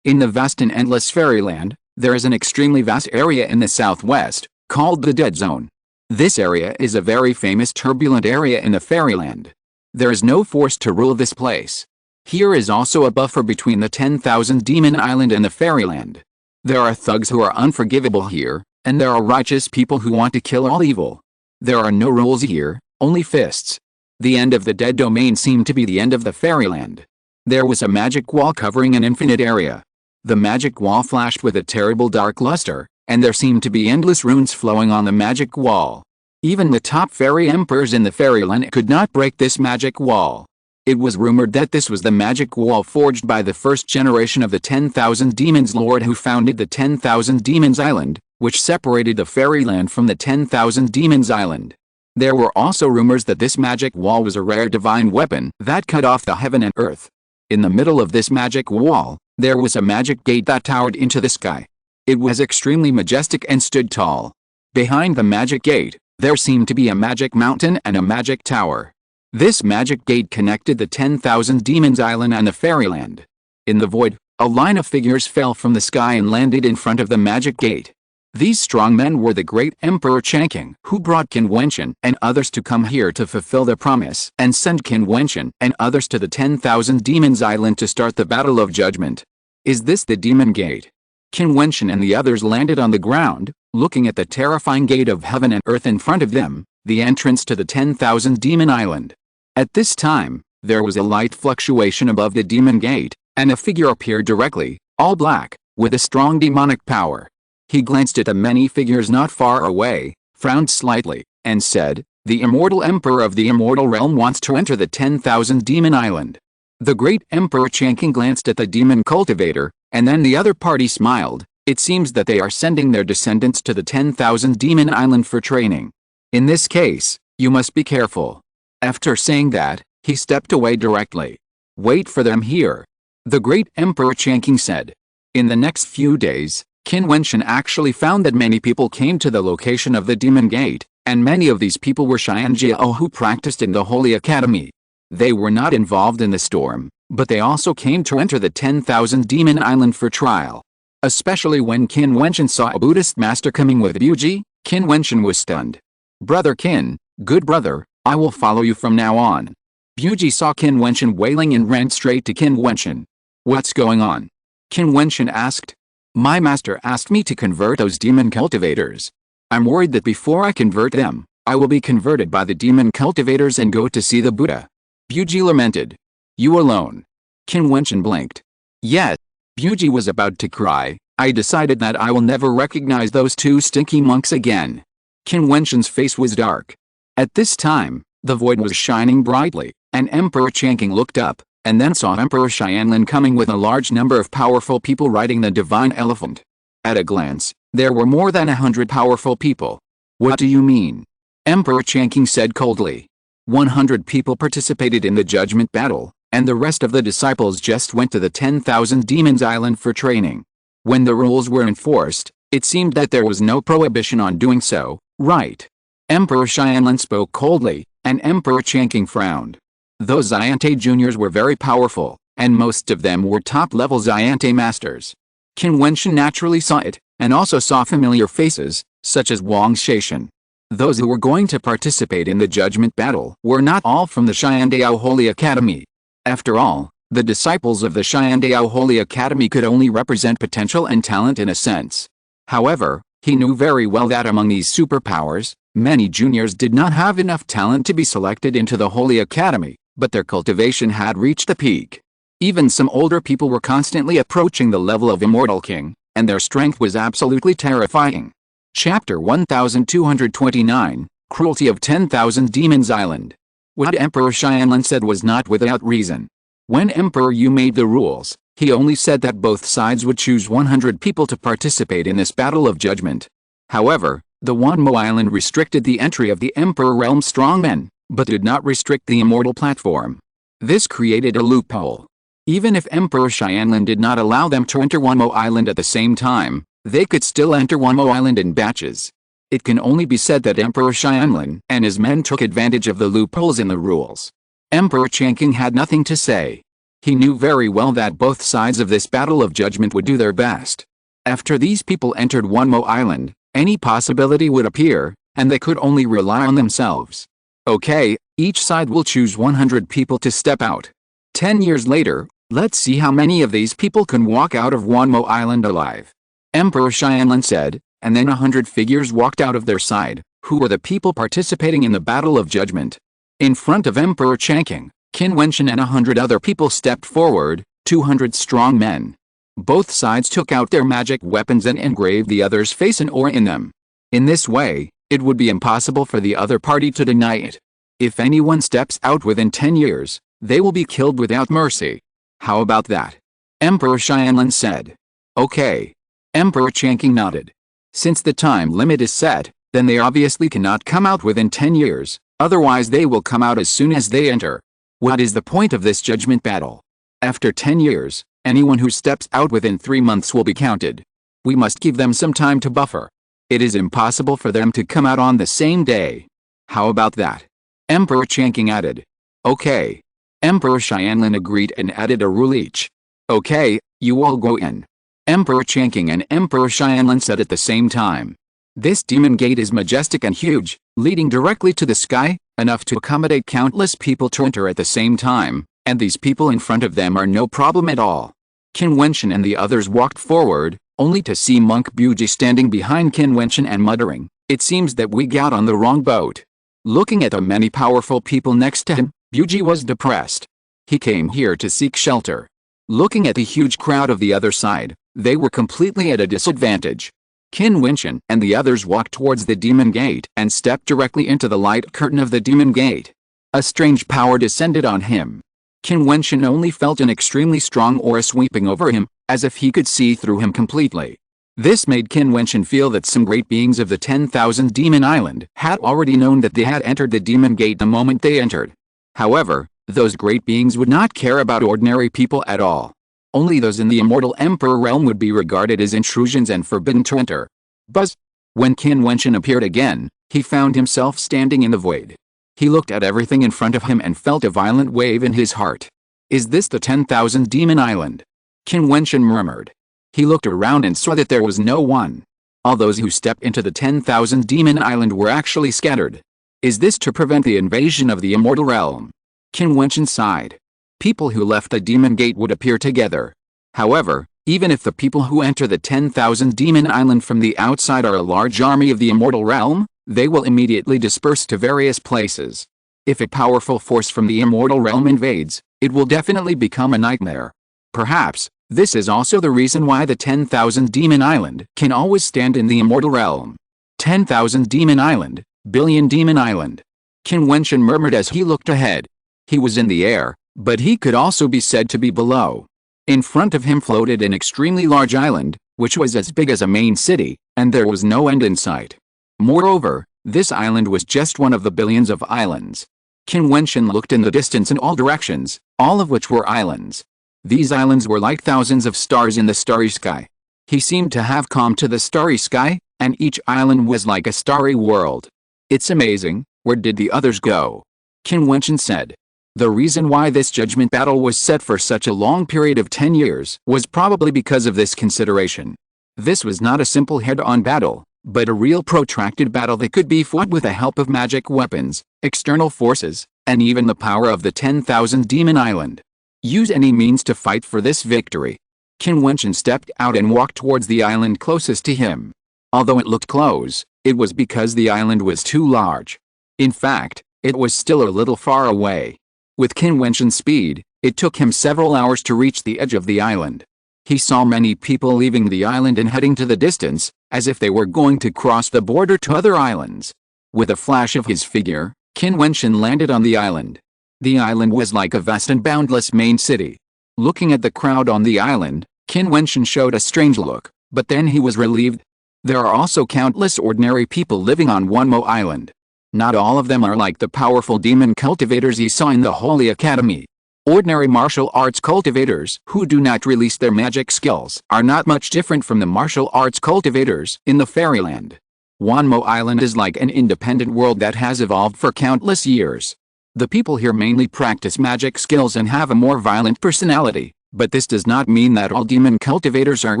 In the vast and endless fairyland, there is an extremely vast area in the southwest, called the Dead Zone. This area is a very famous turbulent area in the fairyland. There is no force to rule this place. Here is also a buffer between the 10,000 Demon Island and the fairyland. There are thugs who are unforgivable here, and there are righteous people who want to kill all evil. There are no rules here, only fists. The end of the dead domain seemed to be the end of the fairyland. There was a magic wall covering an infinite area. The magic wall flashed with a terrible dark luster, and there seemed to be endless runes flowing on the magic wall. Even the top fairy emperors in the fairyland could not break this magic wall. It was rumored that this was the magic wall forged by the first generation of the 10,000 Demons Lord who founded the 10,000 Demons Island, which separated the fairyland from the 10,000 Demons Island. There were also rumors that this magic wall was a rare divine weapon that cut off the heaven and earth. In the middle of this magic wall, there was a magic gate that towered into the sky. It was extremely majestic and stood tall. Behind the magic gate, there seemed to be a magic mountain and a magic tower. This magic gate connected the 10,000 Demons Island and the fairyland. In the void, a line of figures fell from the sky and landed in front of the magic gate. These strong men were the great Emperor Changqing, who brought Qin Wentian and others to come here to fulfill their promise and send Qin Wentian and others to the 10,000 Demons Island to start the Battle of Judgment. Is this the Demon Gate? Qin Wentian and the others landed on the ground, looking at the terrifying gate of heaven and earth in front of them, the entrance to the 10,000 Demon Island. At this time, there was a light fluctuation above the Demon Gate, and a figure appeared directly, all black, with a strong demonic power. He glanced at the many figures not far away, frowned slightly, and said, The immortal emperor of the immortal realm wants to enter the 10,000 Demon Island. The great Emperor Changqing glanced at the demon cultivator, and then the other party smiled. It seems that they are sending their descendants to the 10,000 Demon Island for training. In this case, you must be careful. After saying that, he stepped away directly. Wait for them here. The great Emperor Changqing said. In the next few days, Qin Wentian actually found that many people came to the location of the Demon Gate, and many of these people were Xianjiao who practiced in the Holy Academy. They were not involved in the storm, but they also came to enter the 10,000 Demon Island for trial. Especially when Qin Wentian saw a Buddhist master coming with Buji, Qin Wentian was stunned. Brother Qin, good brother, I will follow you from now on. Buji saw Qin Wentian wailing and ran straight to Qin Wentian. What's going on? Qin Wentian asked. My master asked me to convert those demon cultivators. I'm worried that before I convert them, I will be converted by the demon cultivators and go to see the Buddha. Buji lamented. You alone? Qin Wentian blinked. Yes. Buji was about to cry. I decided that I will never recognize those two stinky monks again. Qin Wentian's face was dark. At this time, the void was shining brightly, and Emperor Changqing looked up, and then saw Emperor Xianlin coming with a large number of powerful people riding the divine elephant. At a glance, there were more than 100 powerful people. What do you mean? Emperor Changqing said coldly. 100 people participated in the judgment battle, and the rest of the disciples just went to the 10,000 Demons Island for training. When the rules were enforced, it seemed that there was no prohibition on doing so, right? Emperor Xianlin spoke coldly, and Emperor Changqing frowned. Those Xiante juniors were very powerful, and most of them were top-level Xiante masters. Qin Wentian naturally saw it, and also saw familiar faces, such as Wang Shaishan. Those who were going to participate in the judgment battle were not all from the Xiandao Holy Academy. After all, the disciples of the Xiandao Holy Academy could only represent potential and talent in a sense. However, he knew very well that among these superpowers, many juniors did not have enough talent to be selected into the Holy Academy, but their cultivation had reached the peak. Even some older people were constantly approaching the level of Immortal King, and their strength was absolutely terrifying. Chapter 1229, Cruelty of 10,000 Demons Island. What Emperor Xianlin said was not without reason. When Emperor Yu made the rules, he only said that both sides would choose 100 people to participate in this battle of judgment. However, the Wanmo Island restricted the entry of the Emperor Realm strongmen, but did not restrict the Immortal platform. This created a loophole. Even if Emperor Xianlin did not allow them to enter Wanmo Island at the same time, they could still enter Wanmo Island in batches. It can only be said that Emperor Xianlin and his men took advantage of the loopholes in the rules. Emperor Changqing had nothing to say. He knew very well that both sides of this battle of judgment would do their best. After these people entered Wanmo Island, any possibility would appear, and they could only rely on themselves. Okay, each side will choose 100 people to step out. 10 years later, let's see how many of these people can walk out of Wanmo Island alive. Emperor Xianlin said, and then 100 figures walked out of their side, who were the people participating in the Battle of Judgment. In front of Emperor Changqing, Qin Wentian and 100 other people stepped forward, 200 strong men. Both sides took out their magic weapons and engraved the other's face and aura in them. In this way, it would be impossible for the other party to deny it. If anyone steps out within 10 years, they will be killed without mercy. How about that? Emperor Xianlin said. Okay. Emperor Changqing nodded. Since the time limit is set, then they obviously cannot come out within 10 years, otherwise they will come out as soon as they enter. What is the point of this judgment battle? After 10 years, anyone who steps out within 3 months will be counted. We must give them some time to buffer. It is impossible for them to come out on the same day. How about that? Emperor Changqing added. Okay. Emperor Xianlin agreed and added a rule each. Okay, you all go in. Emperor Changqing and Emperor Xianlin said at the same time. This demon gate is majestic and huge, leading directly to the sky, enough to accommodate countless people to enter at the same time, and these people in front of them are no problem at all. Qin Wentian and the others walked forward, only to see Monk Buji standing behind Qin Wentian and muttering, "It seems that we got on the wrong boat." Looking at the many powerful people next to him, Buji was depressed. He came here to seek shelter. Looking at the huge crowd of the other side, they were completely at a disadvantage. Qin Wentian and the others walked towards the demon gate and stepped directly into the light curtain of the demon gate. A strange power descended on him. Qin Wentian only felt an extremely strong aura sweeping over him, as if he could see through him completely. This made Qin Wentian feel that some great beings of the 10,000 Demon Island had already known that they had entered the demon gate the moment they entered. However, those great beings would not care about ordinary people at all. Only those in the Immortal Emperor realm would be regarded as intrusions and forbidden to enter. Buzz! When Qin Wentian appeared again, he found himself standing in the void. He looked at everything in front of him and felt a violent wave in his heart. Is this the 10,000 Demon Island? Qin Wentian murmured. He looked around and saw that there was no one. All those who stepped into the 10,000 Demon Island were actually scattered. Is this to prevent the invasion of the Immortal Realm? Qin Wentian sighed. People who left the Demon Gate would appear together. However, even if the people who enter the 10,000 Demon Island from the outside are a large army of the Immortal Realm, they will immediately disperse to various places. If a powerful force from the Immortal Realm invades, it will definitely become a nightmare. Perhaps, this is also the reason why the 10,000 Demon Island can always stand in the Immortal Realm. 10,000 Demon Island, Billion Demon Island. Qin Wentian murmured as he looked ahead. He was in the air, but he could also be said to be below. In front of him floated an extremely large island, which was as big as a main city, and there was no end in sight. Moreover, this island was just one of the billions of islands. Qin Wentian looked in the distance in all directions, all of which were islands. These islands were like thousands of stars in the starry sky. He seemed to have come to the starry sky, and each island was like a starry world. It's amazing, where did the others go? Qin Wentian said. The reason why this judgment battle was set for such a long period of 10 years was probably because of this consideration. This was not a simple head-on battle, but a real protracted battle that could be fought with the help of magic weapons, external forces, and even the power of the 10,000 Demon Island. Use any means to fight for this victory. Qin Wentian stepped out and walked towards the island closest to him. Although it looked close, it was because the island was too large. In fact, it was still a little far away. With Qin Wentian's speed, it took him several hours to reach the edge of the island. He saw many people leaving the island and heading to the distance, as if they were going to cross the border to other islands. With a flash of his figure, Qin Wentian landed on the island. The island was like a vast and boundless main city. Looking at the crowd on the island, Qin Wentian showed a strange look, but then he was relieved. There are also countless ordinary people living on Wanmo Island. Not all of them are like the powerful demon cultivators he saw in the Holy Academy. Ordinary martial arts cultivators who do not release their magic skills are not much different from the martial arts cultivators in the fairyland. Wanmo Island is like an independent world that has evolved for countless years. The people here mainly practice magic skills and have a more violent personality, but this does not mean that all demon cultivators are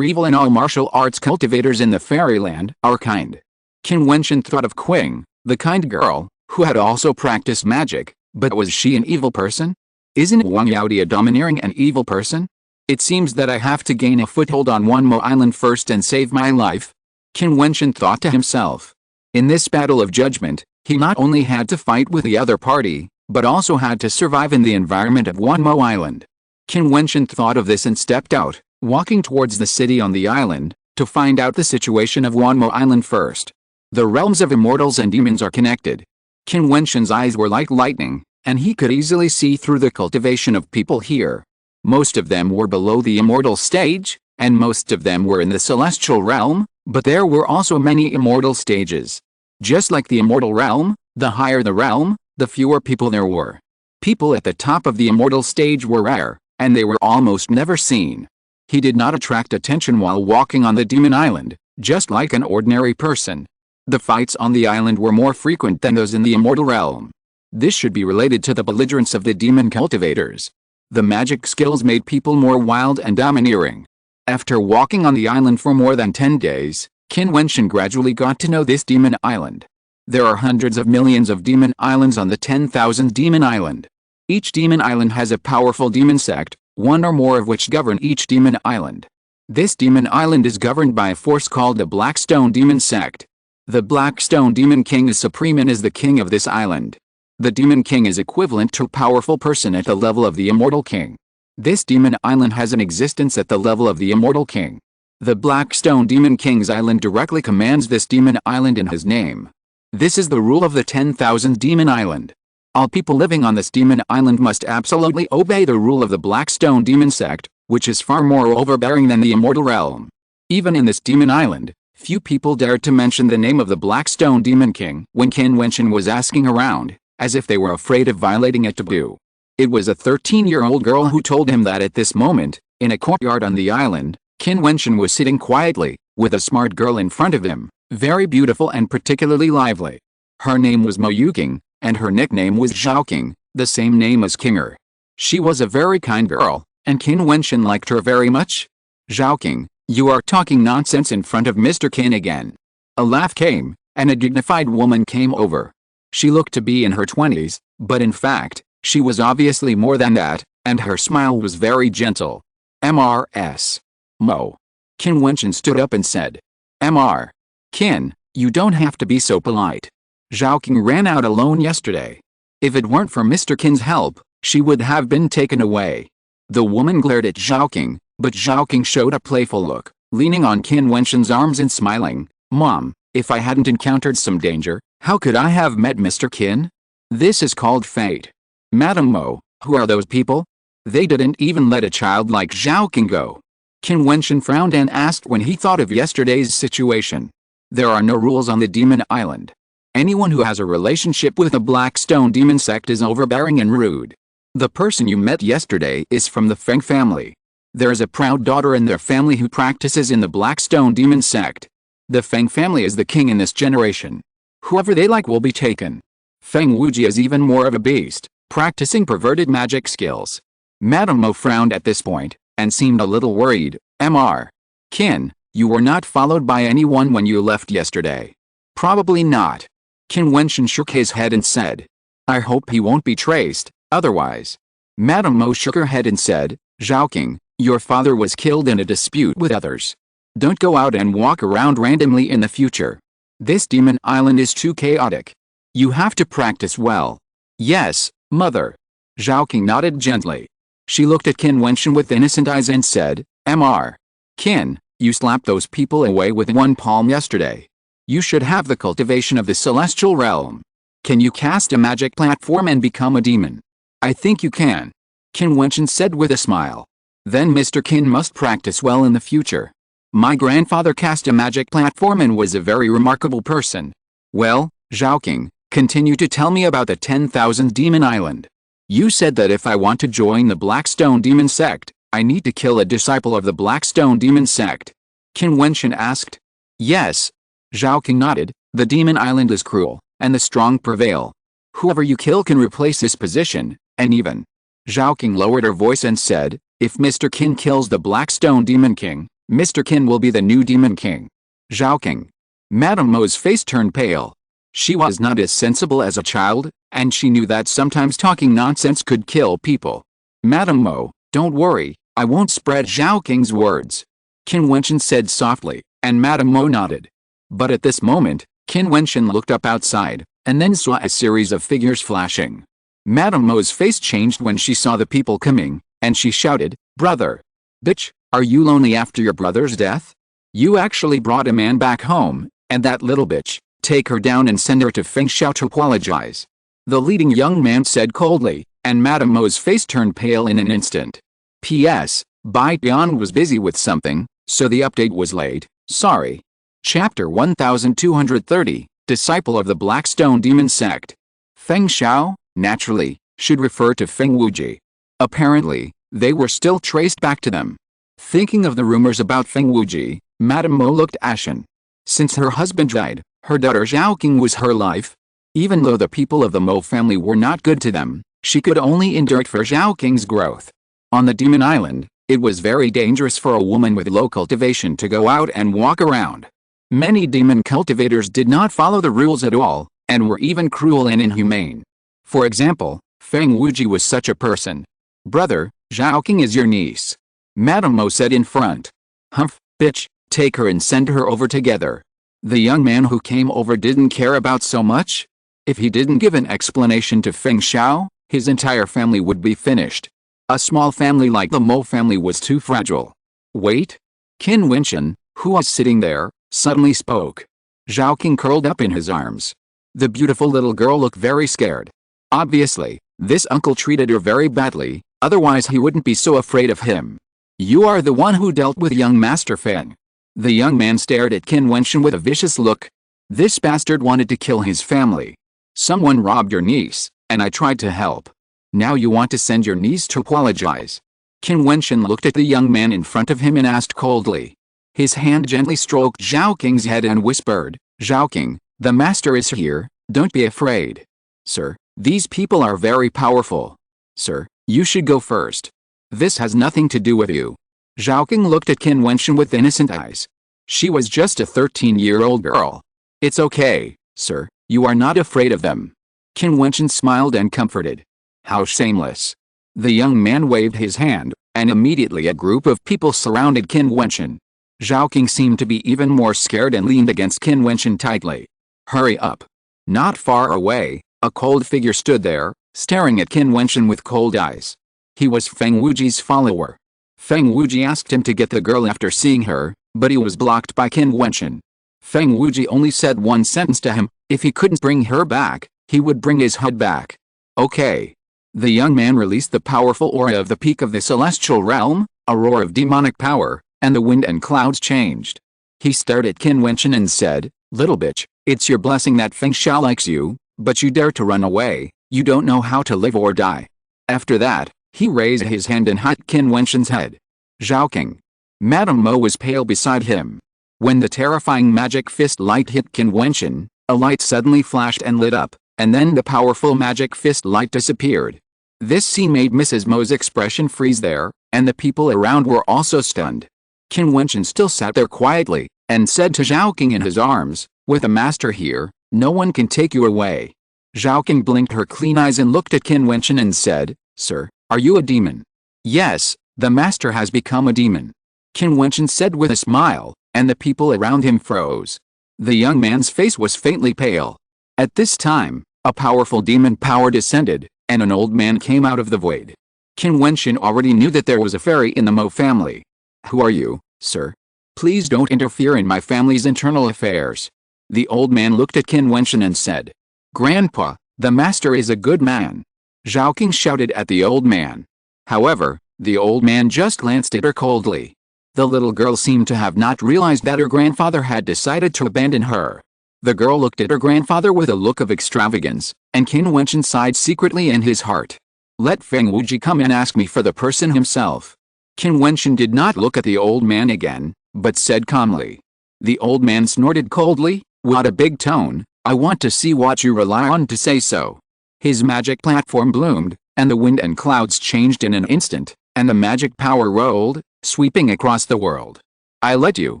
evil and all martial arts cultivators in the fairyland are kind. Qin Wentian thought of Qing, the kind girl, who had also practiced magic, but was she an evil person? Isn't Wang Yaodi a domineering and evil person? It seems that I have to gain a foothold on Wanmo Island first and save my life. Qin Wentian thought to himself. In this battle of judgment, he not only had to fight with the other party, but also had to survive in the environment of Wanmo Island. Qin Wentian thought of this and stepped out, walking towards the city on the island, to find out the situation of Wanmo Island first. The realms of immortals and demons are connected. Qin Wentian's eyes were like lightning, and he could easily see through the cultivation of people here. Most of them were below the immortal stage, and most of them were in the celestial realm, but there were also many immortal stages. Just like the immortal realm, the higher the realm, the fewer people there were. People at the top of the immortal stage were rare, and they were almost never seen. He did not attract attention while walking on the demon island, just like an ordinary person. The fights on the island were more frequent than those in the immortal realm. This should be related to the belligerence of the demon cultivators. The magic skills made people more wild and domineering. After walking on the island for more than 10 days, Qin Wentian gradually got to know this demon island. There are hundreds of millions of demon islands on the 10,000 demon island. Each demon island has a powerful demon sect, one or more of which govern each demon island. This demon island is governed by a force called the Blackstone Demon Sect. The Blackstone Demon King is supreme and is the king of this island. The Demon King is equivalent to a powerful person at the level of the Immortal King. This demon island has an existence at the level of the Immortal King. The Blackstone Demon King's island directly commands this demon island in his name. This is the rule of the 10,000 demon island. All people living on this demon island must absolutely obey the rule of the Blackstone Demon Sect, which is far more overbearing than the immortal realm. Even in this demon island, few people dared to mention the name of the Blackstone Demon King when Qin Wentian was asking around, as if they were afraid of violating a taboo. It was a 13-year-old girl who told him that at this moment, in a courtyard on the island, Qin Wentian was sitting quietly, with a smart girl in front of him, very beautiful and particularly lively. Her name was Mo Yuking, and her nickname was Zhaoqing, the same name as Kinger. She was a very kind girl, and Qin Wentian liked her very much. Zhaoqing, you are talking nonsense in front of Mr. Qin again. A laugh came, and a dignified woman came over. She looked to be in her 20s, but in fact, she was obviously more than that, and her smile was very gentle. Mrs. Mo. Qin Wentian stood up and said, Mr. Qin, you don't have to be so polite. Zhaoqing ran out alone yesterday. If it weren't for Mr. Qin's help, she would have been taken away. The woman glared at Zhaoqing, but Zhaoqing showed a playful look, leaning on Qin Wentian's arms and smiling. Mom, if I hadn't encountered some danger, how could I have met Mr. Qin? This is called fate. Madam Mo, who are those people? They didn't even let a child like Zhaoqing go. Qin Wentian frowned and asked when he thought of yesterday's situation. There are no rules on the demon island. Anyone who has a relationship with the Blackstone Demon Sect is overbearing and rude. The person you met yesterday is from the Feng family. There is a proud daughter in their family who practices in the Blackstone Demon Sect. The Feng family is the king in this generation. Whoever they like will be taken. Feng Wuji is even more of a beast, practicing perverted magic skills. Madame Mo frowned at this point, and seemed a little worried. Mr. Qin, you were not followed by anyone when you left yesterday. Probably not. Qin Wentian shook his head and said. I hope he won't be traced, otherwise. Madame Mo shook her head and said, Jiutian, your father was killed in a dispute with others. Don't go out and walk around randomly in the future. This demon island is too chaotic. You have to practice well. Yes, mother. Jiutian nodded gently. She looked at Qin Wentian with innocent eyes and said, Mr. Qin, you slapped those people away with one palm yesterday. You should have the cultivation of the celestial realm. Can you cast a magic platform and become a demon? I think you can. Qin Wentian said with a smile. Then Mr. Qin must practice well in the future. My grandfather cast a magic platform and was a very remarkable person. Well, Jiutian, continue to tell me about the 10,000 Demon Island. You said that if I want to join the Blackstone Demon Sect, I need to kill a disciple of the Blackstone Demon Sect. Qin Wentian asked. Yes. Jiutian nodded. The Demon Island is cruel, and the strong prevail. Whoever you kill can replace his position, and even. Jiutian lowered her voice and said, if Mr. Qin kills the Blackstone Demon King, Mr. Qin will be the new Demon King. Jiutian. Madame Mo's face turned pale. She was not as sensible as a child, and she knew that sometimes talking nonsense could kill people. Madame Mo, don't worry, I won't spread Jiutian's words. Qin Wentian said softly, and Madame Mo nodded. But at this moment, Qin Wentian looked up outside, and then saw a series of figures flashing. Madame Mo's face changed when she saw the people coming, and she shouted, Brother! Bitch, are you lonely after your brother's death? You actually brought a man back home, and that little bitch, take her down and send her to Feng Xiao to apologize. The leading young man said coldly, and Madame Mo's face turned pale in an instant. P.S. Bai Tian was busy with something, so the update was late, sorry. Chapter 1230, Disciple of the Blackstone Demon Sect. Feng Xiao, naturally, should refer to Feng Wuji. Apparently, they were still traced back to them. Thinking of the rumors about Feng Wuji, Madame Mo looked ashen. Since her husband died, her daughter Jiutian was her life. Even though the people of the Mo family were not good to them, she could only endure it for Jiutian's growth. On the Demon Island, it was very dangerous for a woman with low cultivation to go out and walk around. Many demon cultivators did not follow the rules at all, and were even cruel and inhumane. For example, Feng Wuji was such a person. Brother, Jiutian is your niece. Madame Mo said in front. Humph, bitch, take her and send her over together. The young man who came over didn't care about so much. If he didn't give an explanation to Feng Xiao, his entire family would be finished. A small family like the Mo family was too fragile. Wait. Qin Wentian, who was sitting there, suddenly spoke. Jiutian curled up in his arms. The beautiful little girl looked very scared. Obviously, this uncle treated her very badly, otherwise he wouldn't be so afraid of him. You are the one who dealt with young Master Feng. The young man stared at Qin Wentian with a vicious look. This bastard wanted to kill his family. Someone robbed your niece, and I tried to help. Now you want to send your niece to apologize. Qin Wentian looked at the young man in front of him and asked coldly. His hand gently stroked Jiutian's head and whispered, Jiutian, the master is here, don't be afraid. Sir, these people are very powerful. Sir, you should go first. This has nothing to do with you. Jiutian looked at Qin Wentian with innocent eyes. She was just a 13-year-old girl. It's okay, sir, you are not afraid of them. Qin Wentian smiled and comforted. How shameless. The young man waved his hand, and immediately a group of people surrounded Qin Wentian. Jiutian seemed to be even more scared and leaned against Qin Wentian tightly. Hurry up. Not far away, a cold figure stood there, staring at Qin Wentian with cold eyes. He was Feng Wuji's follower. Feng Wuji asked him to get the girl after seeing her, but he was blocked by Qin Wentian. Feng Wuji only said one sentence to him, if he couldn't bring her back, he would bring his HUD back. Okay. The young man released the powerful aura of the peak of the celestial realm, a roar of demonic power, and the wind and clouds changed. He stared at Qin Wentian and said, Little bitch, it's your blessing that Feng Xiao likes you, but you dare to run away, you don't know how to live or die. After that, he raised his hand and hit Qin Wentian's head. Jiutian. Madame Mo was pale beside him. When the terrifying magic fist light hit Qin Wentian, a light suddenly flashed and lit up, and then the powerful magic fist light disappeared. This scene made Mrs. Mo's expression freeze there, and the people around were also stunned. Qin Wentian still sat there quietly, and said to Zhao King in his arms, "With a master here, no one can take you away." Zhao King blinked her clean eyes and looked at Qin Wentian and said, "Sir, are you a demon?" "Yes, the master has become a demon," Qin Wentian said with a smile, and the people around him froze. The young man's face was faintly pale. At this time, a powerful demon power descended, and an old man came out of the void. Qin Wentian already knew that there was a fairy in the Mo family. "Who are you, sir? Please don't interfere in my family's internal affairs." The old man looked at Qin Wentian and said, "Grandpa, the master is a good man," Zhao King shouted at the old man. However, the old man just glanced at her coldly. The little girl seemed to have not realized that her grandfather had decided to abandon her. The girl looked at her grandfather with a look of extravagance, and Qin Wentian sighed secretly in his heart. "Let Feng Wuji come and ask me for the person himself." Qin Wentian did not look at the old man again, but said calmly. The old man snorted coldly, "What a big tone, I want to see what you rely on to say so." His magic platform bloomed, and the wind and clouds changed in an instant, and the magic power rolled, sweeping across the world. "I let you,"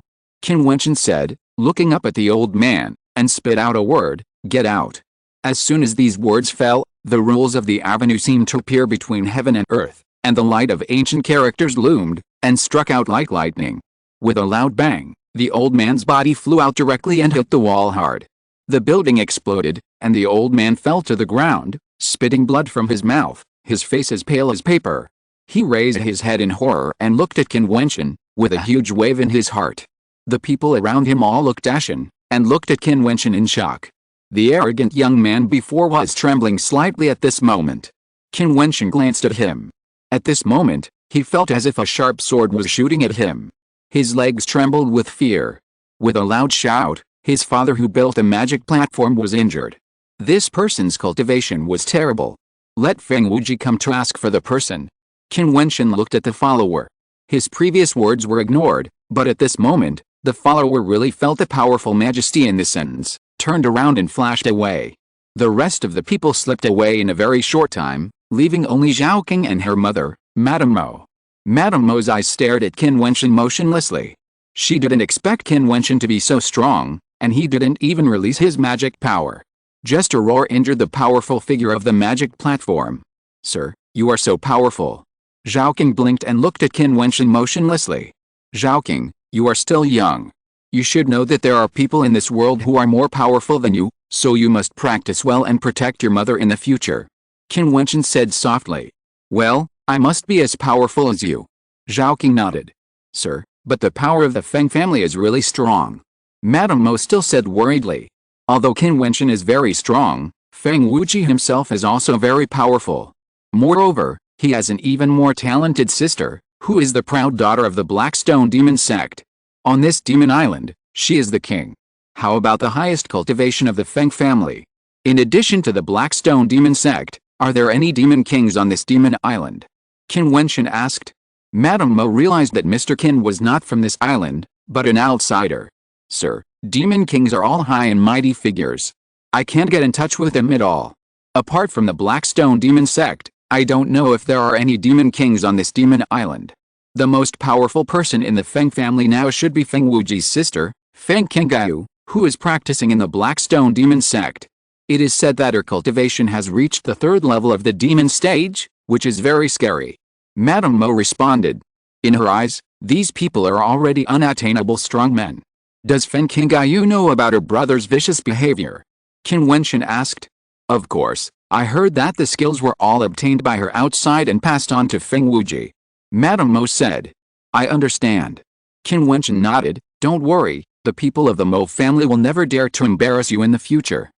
Qin Wentian said, looking up at the old man, and spit out a word, "Get out." As soon as these words fell, the rules of the avenue seemed to appear between heaven and earth, and the light of ancient characters loomed, and struck out like lightning. With a loud bang, the old man's body flew out directly and hit the wall hard. The building exploded, and the old man fell to the ground, spitting blood from his mouth, his face as pale as paper. He raised his head in horror and looked at Qin Wentian, with a huge wave in his heart. The people around him all looked ashen, and looked at Qin Wentian in shock. The arrogant young man before was trembling slightly at this moment. Qin Wentian glanced at him. At this moment, he felt as if a sharp sword was shooting at him. His legs trembled with fear. With a loud shout, his father who built a magic platform was injured. This person's cultivation was terrible. "Let Feng Wuji come to ask for the person." Qin Wentian looked at the follower. His previous words were ignored, but at this moment, the follower really felt the powerful majesty in the sentence, turned around and flashed away. The rest of the people slipped away in a very short time, leaving only Zhao King and her mother, Madame Mo. Madame Mo's eyes stared at Qin Wentian motionlessly. She didn't expect Qin Wentian to be so strong, and he didn't even release his magic power. Just a roar injured the powerful figure of the magic platform. "Sir, you are so powerful." Zhao King blinked and looked at Qin Wentian motionlessly. "Zhao King, you are still young. You should know that there are people in this world who are more powerful than you, so you must practice well and protect your mother in the future." Qin Wentian said softly. "Well, I must be as powerful as you." Zhao King nodded. "Sir, but the power of the Feng family is really strong," Madame Mo still said worriedly. "Although Qin Wentian is very strong, Feng Wuji himself is also very powerful. Moreover, he has an even more talented sister, who is the proud daughter of the Blackstone demon sect. On this demon island, she is the king. How about the highest cultivation of the Feng family? In addition to the Blackstone demon sect, are there any demon kings on this demon island?" Qin Wentian asked. Madame Mo realized that Mr. Qin was not from this island, but an outsider. "Sir, demon kings are all high and mighty figures. I can't get in touch with them at all. Apart from the Blackstone demon sect, I don't know if there are any demon kings on this demon island. The most powerful person in the Feng family now should be Feng Wuji's sister, Feng Qingyu, who is practicing in the Blackstone demon sect. It is said that her cultivation has reached the 3rd level of the demon stage, which is very scary." Madame Mo responded. In her eyes, these people are already unattainable strong men. "Does Feng Qingyu know about her brother's vicious behavior?" Qin Wentian asked. "Of course, I heard that the skills were all obtained by her outside and passed on to Feng Wuji," Madame Mo said. "I understand." Qin Wentian nodded. "Don't worry, the people of the Mo family will never dare to embarrass you in the future.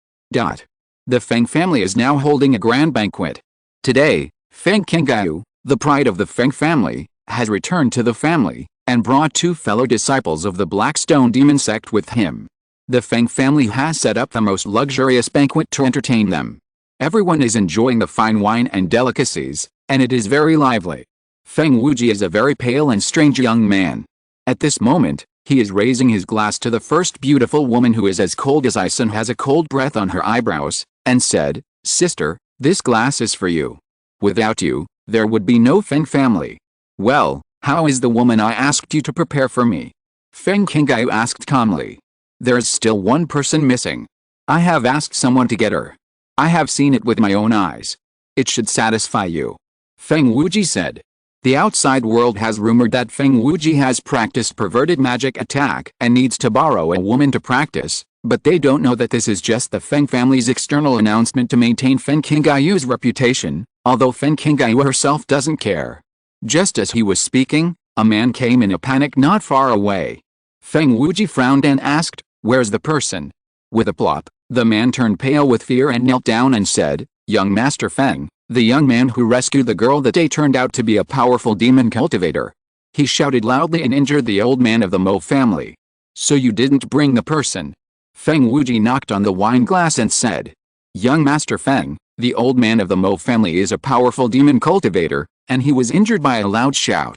The Feng family is now holding a grand banquet. Today, Feng Qingyu, the pride of the Feng family, has returned to the family, and brought 2 fellow disciples of the Blackstone demon sect with him. The Feng family has set up the most luxurious banquet to entertain them. Everyone is enjoying the fine wine and delicacies, and it is very lively. Feng Wuji is a very pale and strange young man. At this moment, he is raising his glass to the first beautiful woman who is as cold as ice and has a cold breath on her eyebrows, and said, "Sister, this glass is for you." Without you, there would be no Feng family. Well, how is the woman I asked you to prepare for me? Feng Qingyu asked calmly. There's still one person missing. I have asked someone to get her. I have seen it with my own eyes. It should satisfy you. Feng Wuji said. The outside world has rumored that Feng Wuji has practiced perverted magic attack and needs to borrow a woman to practice, but they don't know that this is just the Feng family's external announcement to maintain Feng Qingyu's reputation, although Feng Qingyu herself doesn't care. Just as he was speaking, a man came in a panic not far away. Feng Wuji frowned and asked, "Where's the person?" With a plop, the man turned pale with fear and knelt down and said, "Young Master Feng, the young man who rescued the girl that day turned out to be a powerful demon cultivator." He shouted loudly and injured the old man of the Mo family. "So you didn't bring the person?" Feng Wuji knocked on the wine glass and said, "Young Master Feng, the old man of the Mo family is a powerful demon cultivator, and he was injured by a loud shout."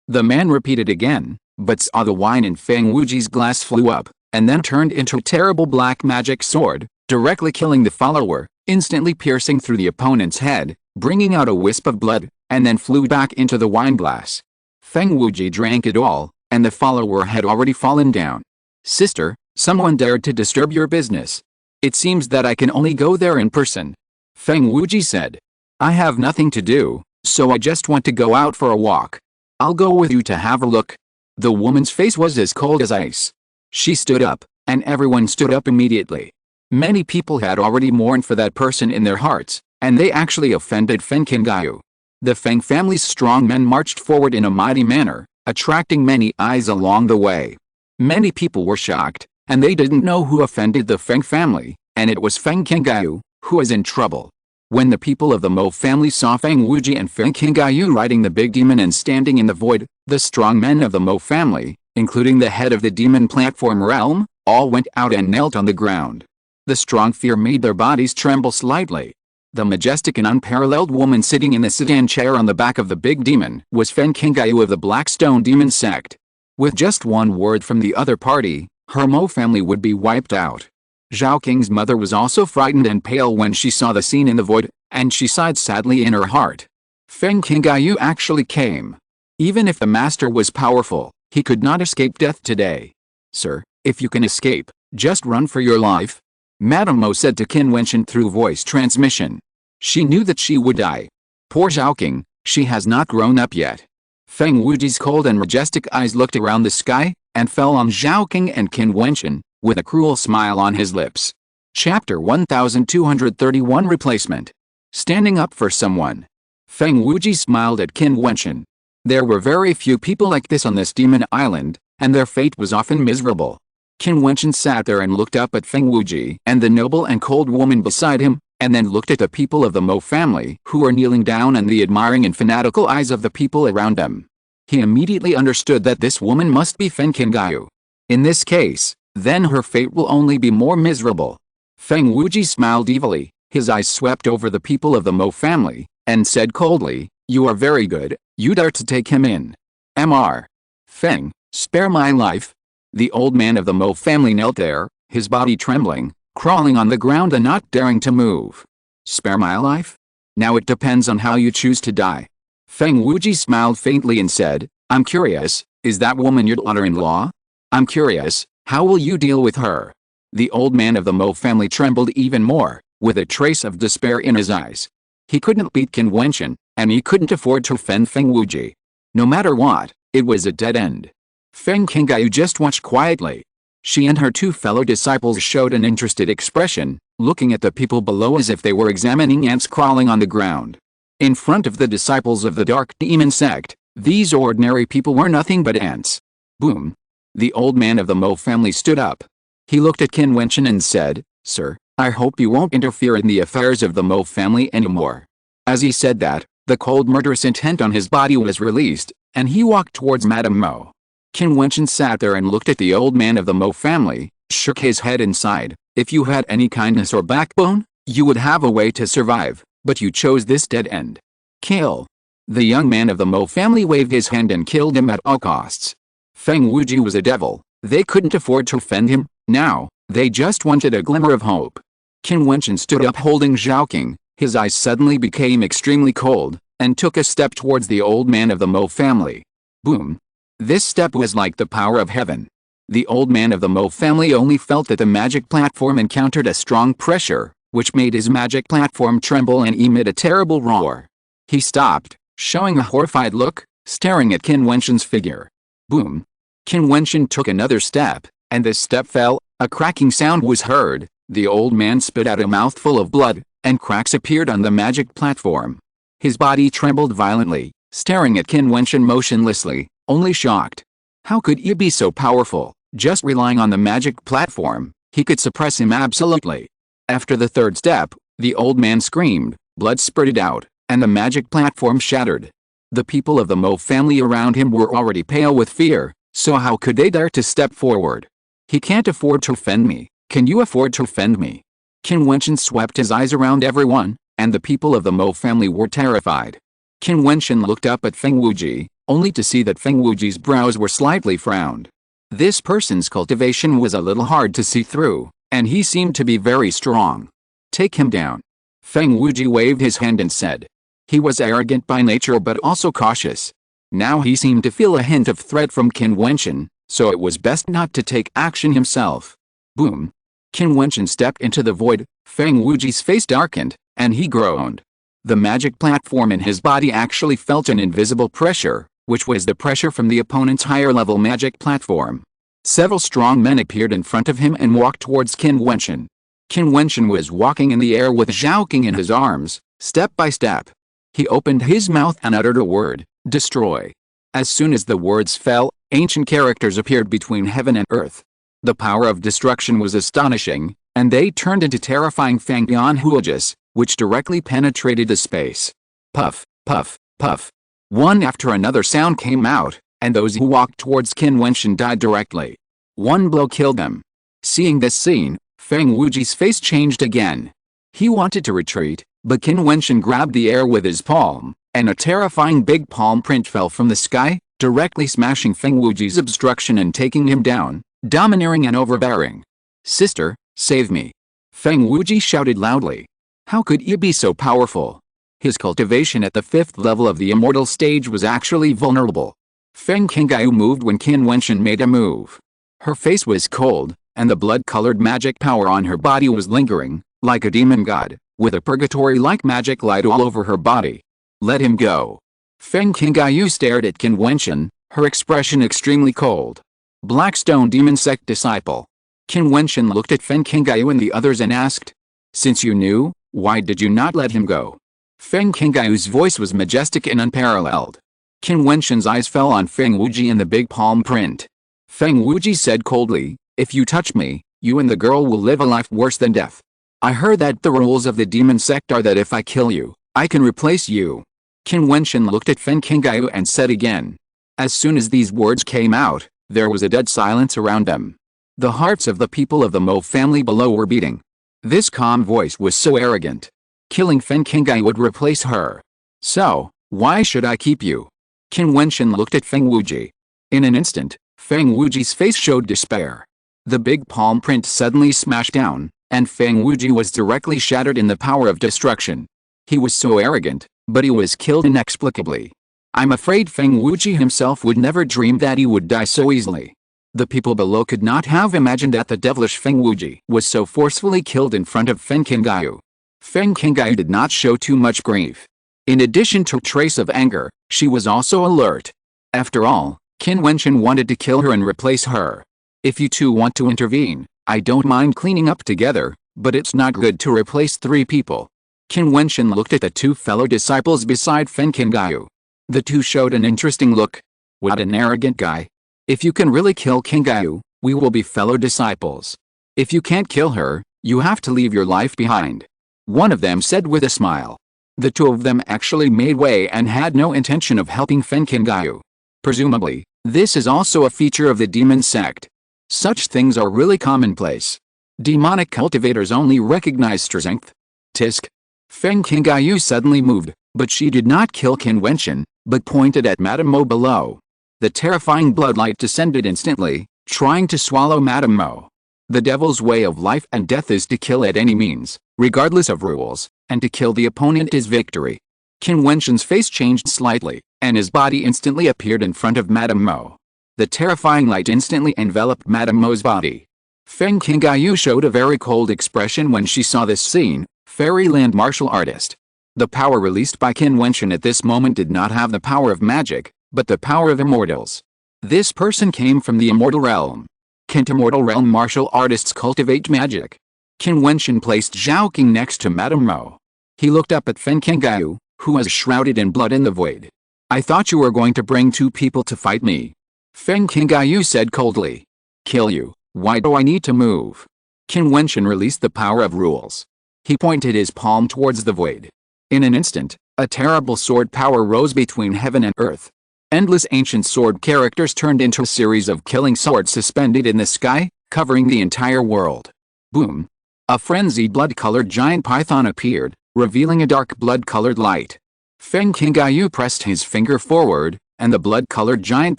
The man repeated again, but saw the wine in Feng Wuji's glass flew up, and then turned into a terrible black magic sword, directly killing the follower, instantly piercing through the opponent's head, bringing out a wisp of blood, and then flew back into the wine glass. Feng Wuji drank it all, and the follower had already fallen down. "Sister, someone dared to disturb your business. It seems that I can only go there in person." Feng Wuji said. "I have nothing to do, so I just want to go out for a walk. I'll go with you to have a look." The woman's face was as cold as ice. She stood up, and everyone stood up immediately. Many people had already mourned for that person in their hearts, and they actually offended Feng Qingyu. The Feng family's strong men marched forward in a mighty manner, attracting many eyes along the way. Many people were shocked, and they didn't know who offended the Feng family, and it was Feng Qingyu, who was in trouble. When the people of the Mo family saw Feng Wuji and Feng Qingyu riding the big demon and standing in the void, the strong men of the Mo family, including the head of the demon platform realm, all went out and knelt on the ground. The strong fear made their bodies tremble slightly. The majestic and unparalleled woman sitting in the sedan chair on the back of the big demon was Feng Qingyu of the Blackstone Demon sect. With just one word from the other party, her Mo family would be wiped out. Zhao Qing's mother was also frightened and pale when she saw the scene in the void, and she sighed sadly in her heart. Feng Qingyu actually came. Even if the master was powerful, he could not escape death today. "Sir, if you can escape, just run for your life," Madame Mo said to Qin Wentian through voice transmission. She knew that she would die. Poor Zhao Qing, she has not grown up yet. Feng Wuji's cold and majestic eyes looked around the sky, and fell on Zhao Qing and Qin Wentian, with a cruel smile on his lips. Chapter 1231 Replacement. Standing up for someone. Feng Wuji smiled at Qin Wentian. There were very few people like this on this demon island, and their fate was often miserable. Qin Wentian sat there and looked up at Feng Wuji and the noble and cold woman beside him, and then looked at the people of the Mo family who were kneeling down and the admiring and fanatical eyes of the people around them. He immediately understood that this woman must be Feng Qingyu. In this case, then her fate will only be more miserable. Feng Wuji smiled evilly, his eyes swept over the people of the Mo family, and said coldly, "You are very good, you dare to take him in. Mr. Feng, spare my life." The old man of the Mo family knelt there, his body trembling, crawling on the ground and not daring to move. "Spare my life? Now it depends on how you choose to die." Feng Wuji smiled faintly and said, "I'm curious, is that woman your daughter-in-law? I'm curious, how will you deal with her?" The old man of the Mo family trembled even more, with a trace of despair in his eyes. He couldn't beat Qin Wentian, and he couldn't afford to offend Feng Wuji. No matter what, it was a dead end. Feng Qingyu just watched quietly. She and her two fellow disciples showed an interested expression, looking at the people below as if they were examining ants crawling on the ground. In front of the disciples of the Dark Demon sect, these ordinary people were nothing but ants. Boom! The old man of the Mo family stood up. He looked at Qin Wentian and said, "Sir, I hope you won't interfere in the affairs of the Mo family anymore." As he said that, the cold murderous intent on his body was released, and he walked towards Madame Mo. Qin Wentian sat there and looked at the old man of the Mo family, shook his head and sighed. "If you had any kindness or backbone, you would have a way to survive, but you chose this dead end. Kill." The young man of the Mo family waved his hand and killed him at all costs. Feng Wuji was a devil, they couldn't afford to offend him, now, they just wanted a glimmer of hope. Qin Wentian stood up holding Zhao Qing, His eyes suddenly became extremely cold, and took a step towards the old man of the Mo family. Boom! This step was like the power of heaven. The old man of the Mo family only felt that the magic platform encountered a strong pressure, which made his magic platform tremble and emit a terrible roar. He stopped, showing a horrified look, staring at Qin Wentian's figure. Boom! Qin Wentian took another step, and this step fell. A cracking sound was heard. The old man spit out a mouthful of blood, and cracks appeared on the magic platform. His body trembled violently, staring at Qin Wentian motionlessly, only shocked. How could he be so powerful? Just relying on the magic platform, he could suppress him absolutely. After the third step, the old man screamed, blood spurted out, and the magic platform shattered. The people of the Mo family around him were already pale with fear, so how could they dare to step forward? He can't afford to offend me. Can you afford to offend me? Qin Wentian swept his eyes around everyone, and the people of the Mo family were terrified. Qin Wentian looked up at Feng Wuji, only to see that Feng Wuji's brows were slightly frowned. This person's cultivation was a little hard to see through, and he seemed to be very strong. Take him down. Feng Wuji waved his hand and said. He was arrogant by nature but also cautious. Now he seemed to feel a hint of threat from Qin Wentian, so it was best not to take action himself. Boom! Qin Wentian stepped into the void. Feng Wuji's face darkened, and he groaned. The magic platform in his body actually felt an invisible pressure, which was the pressure from the opponent's higher-level magic platform. Several strong men appeared in front of him and walked towards Qin Wentian. Qin Wentian was walking in the air with Zhaoqing in his arms, step by step. He opened his mouth and uttered a word, destroy. As soon as the words fell, ancient characters appeared between heaven and earth. The power of destruction was astonishing, and they turned into terrifying Fangyan Huojis, which directly penetrated the space. Puff, puff, puff. One after another sound came out, and those who walked towards Qin Wentian died directly. One blow killed them. Seeing this scene, Feng Wuji's face changed again. He wanted to retreat, but Qin Wentian grabbed the air with his palm, and a terrifying big palm print fell from the sky, directly smashing Feng Wuji's obstruction and taking him down, domineering and overbearing. Sister, save me! Feng Wuji shouted loudly. How could he be so powerful? His cultivation at the 5th level of the immortal stage was actually vulnerable. Feng Qingyu moved when Qin Wentian made a move. Her face was cold, and the blood-colored magic power on her body was lingering, like a demon god, with a purgatory-like magic light all over her body. Let him go. Feng Qingyu stared at Qin Wentian, her expression extremely cold. Blackstone Demon Sect Disciple. Qin Wentian looked at Feng Qingyu and the others and asked, since you knew, why did you not let him go? Feng Qingyu's voice was majestic and unparalleled. Qin Wentian's eyes fell on Feng Wuji and the big palm print. Feng Wuji said coldly, if you touch me, you and the girl will live a life worse than death. I heard that the rules of the demon sect are that if I kill you, I can replace you. Qin Wentian looked at Feng Qingyu and said again. As soon as these words came out, there was a dead silence around them. The hearts of the people of the Mo family below were beating. This calm voice was so arrogant. Killing Feng Qingyu would replace her. So, why should I keep you? Qin Wentian looked at Feng Wuji. In an instant, Feng Wuji's face showed despair. The big palm print suddenly smashed down, and Feng Wuji was directly shattered in the power of destruction. He was so arrogant, but he was killed inexplicably. I'm afraid Feng Wuji himself would never dream that he would die so easily. The people below could not have imagined that the devilish Feng Wuji was so forcefully killed in front of Feng Qingyu. Feng Qingyu did not show too much grief. In addition to a trace of anger, she was also alert. After all, Qin Wentian wanted to kill her and replace her. If you two want to intervene, I don't mind cleaning up together, but it's not good to replace 3 people. Qin Wentian looked at the 2 fellow disciples beside Feng Qingyu. The 2 showed an interesting look. What an arrogant guy. If you can really kill Qingyu, we will be fellow disciples. If you can't kill her, you have to leave your life behind. One of them said with a smile. The 2 of them actually made way and had no intention of helping Feng Qingyu. Presumably, this is also a feature of the demon sect. Such things are really commonplace. Demonic cultivators only recognize strength. Tisk. Feng Qingyu suddenly moved, but she did not kill Qin Wentian, but pointed at Madame Mo below. The terrifying bloodlight descended instantly, trying to swallow Madame Mo. The devil's way of life and death is to kill at any means, regardless of rules, and to kill the opponent is victory. Qin Wentian's face changed slightly, and his body instantly appeared in front of Madame Mo. The terrifying light instantly enveloped Madame Mo's body. Feng Qingyu showed a very cold expression when she saw this scene, fairyland martial artist. The power released by Qin Wentian at this moment did not have the power of magic, but the power of immortals. This person came from the immortal realm. Can't immortal realm martial artists cultivate magic? Qin Wentian placed Zhao King next to Madame Mo. He looked up at Feng Qingyu, who was shrouded in blood in the void. I thought you were going to bring two people to fight me. Feng Qingyu said coldly. Kill you? Why do I need to move? Qin Wentian released the power of rules. He pointed his palm towards the void. In an instant, a terrible sword power rose between heaven and earth. Endless ancient sword characters turned into a series of killing swords suspended in the sky, covering the entire world. Boom! A frenzied blood-colored giant python appeared, revealing a dark blood-colored light. Feng Qingyu pressed his finger forward, and the blood-colored giant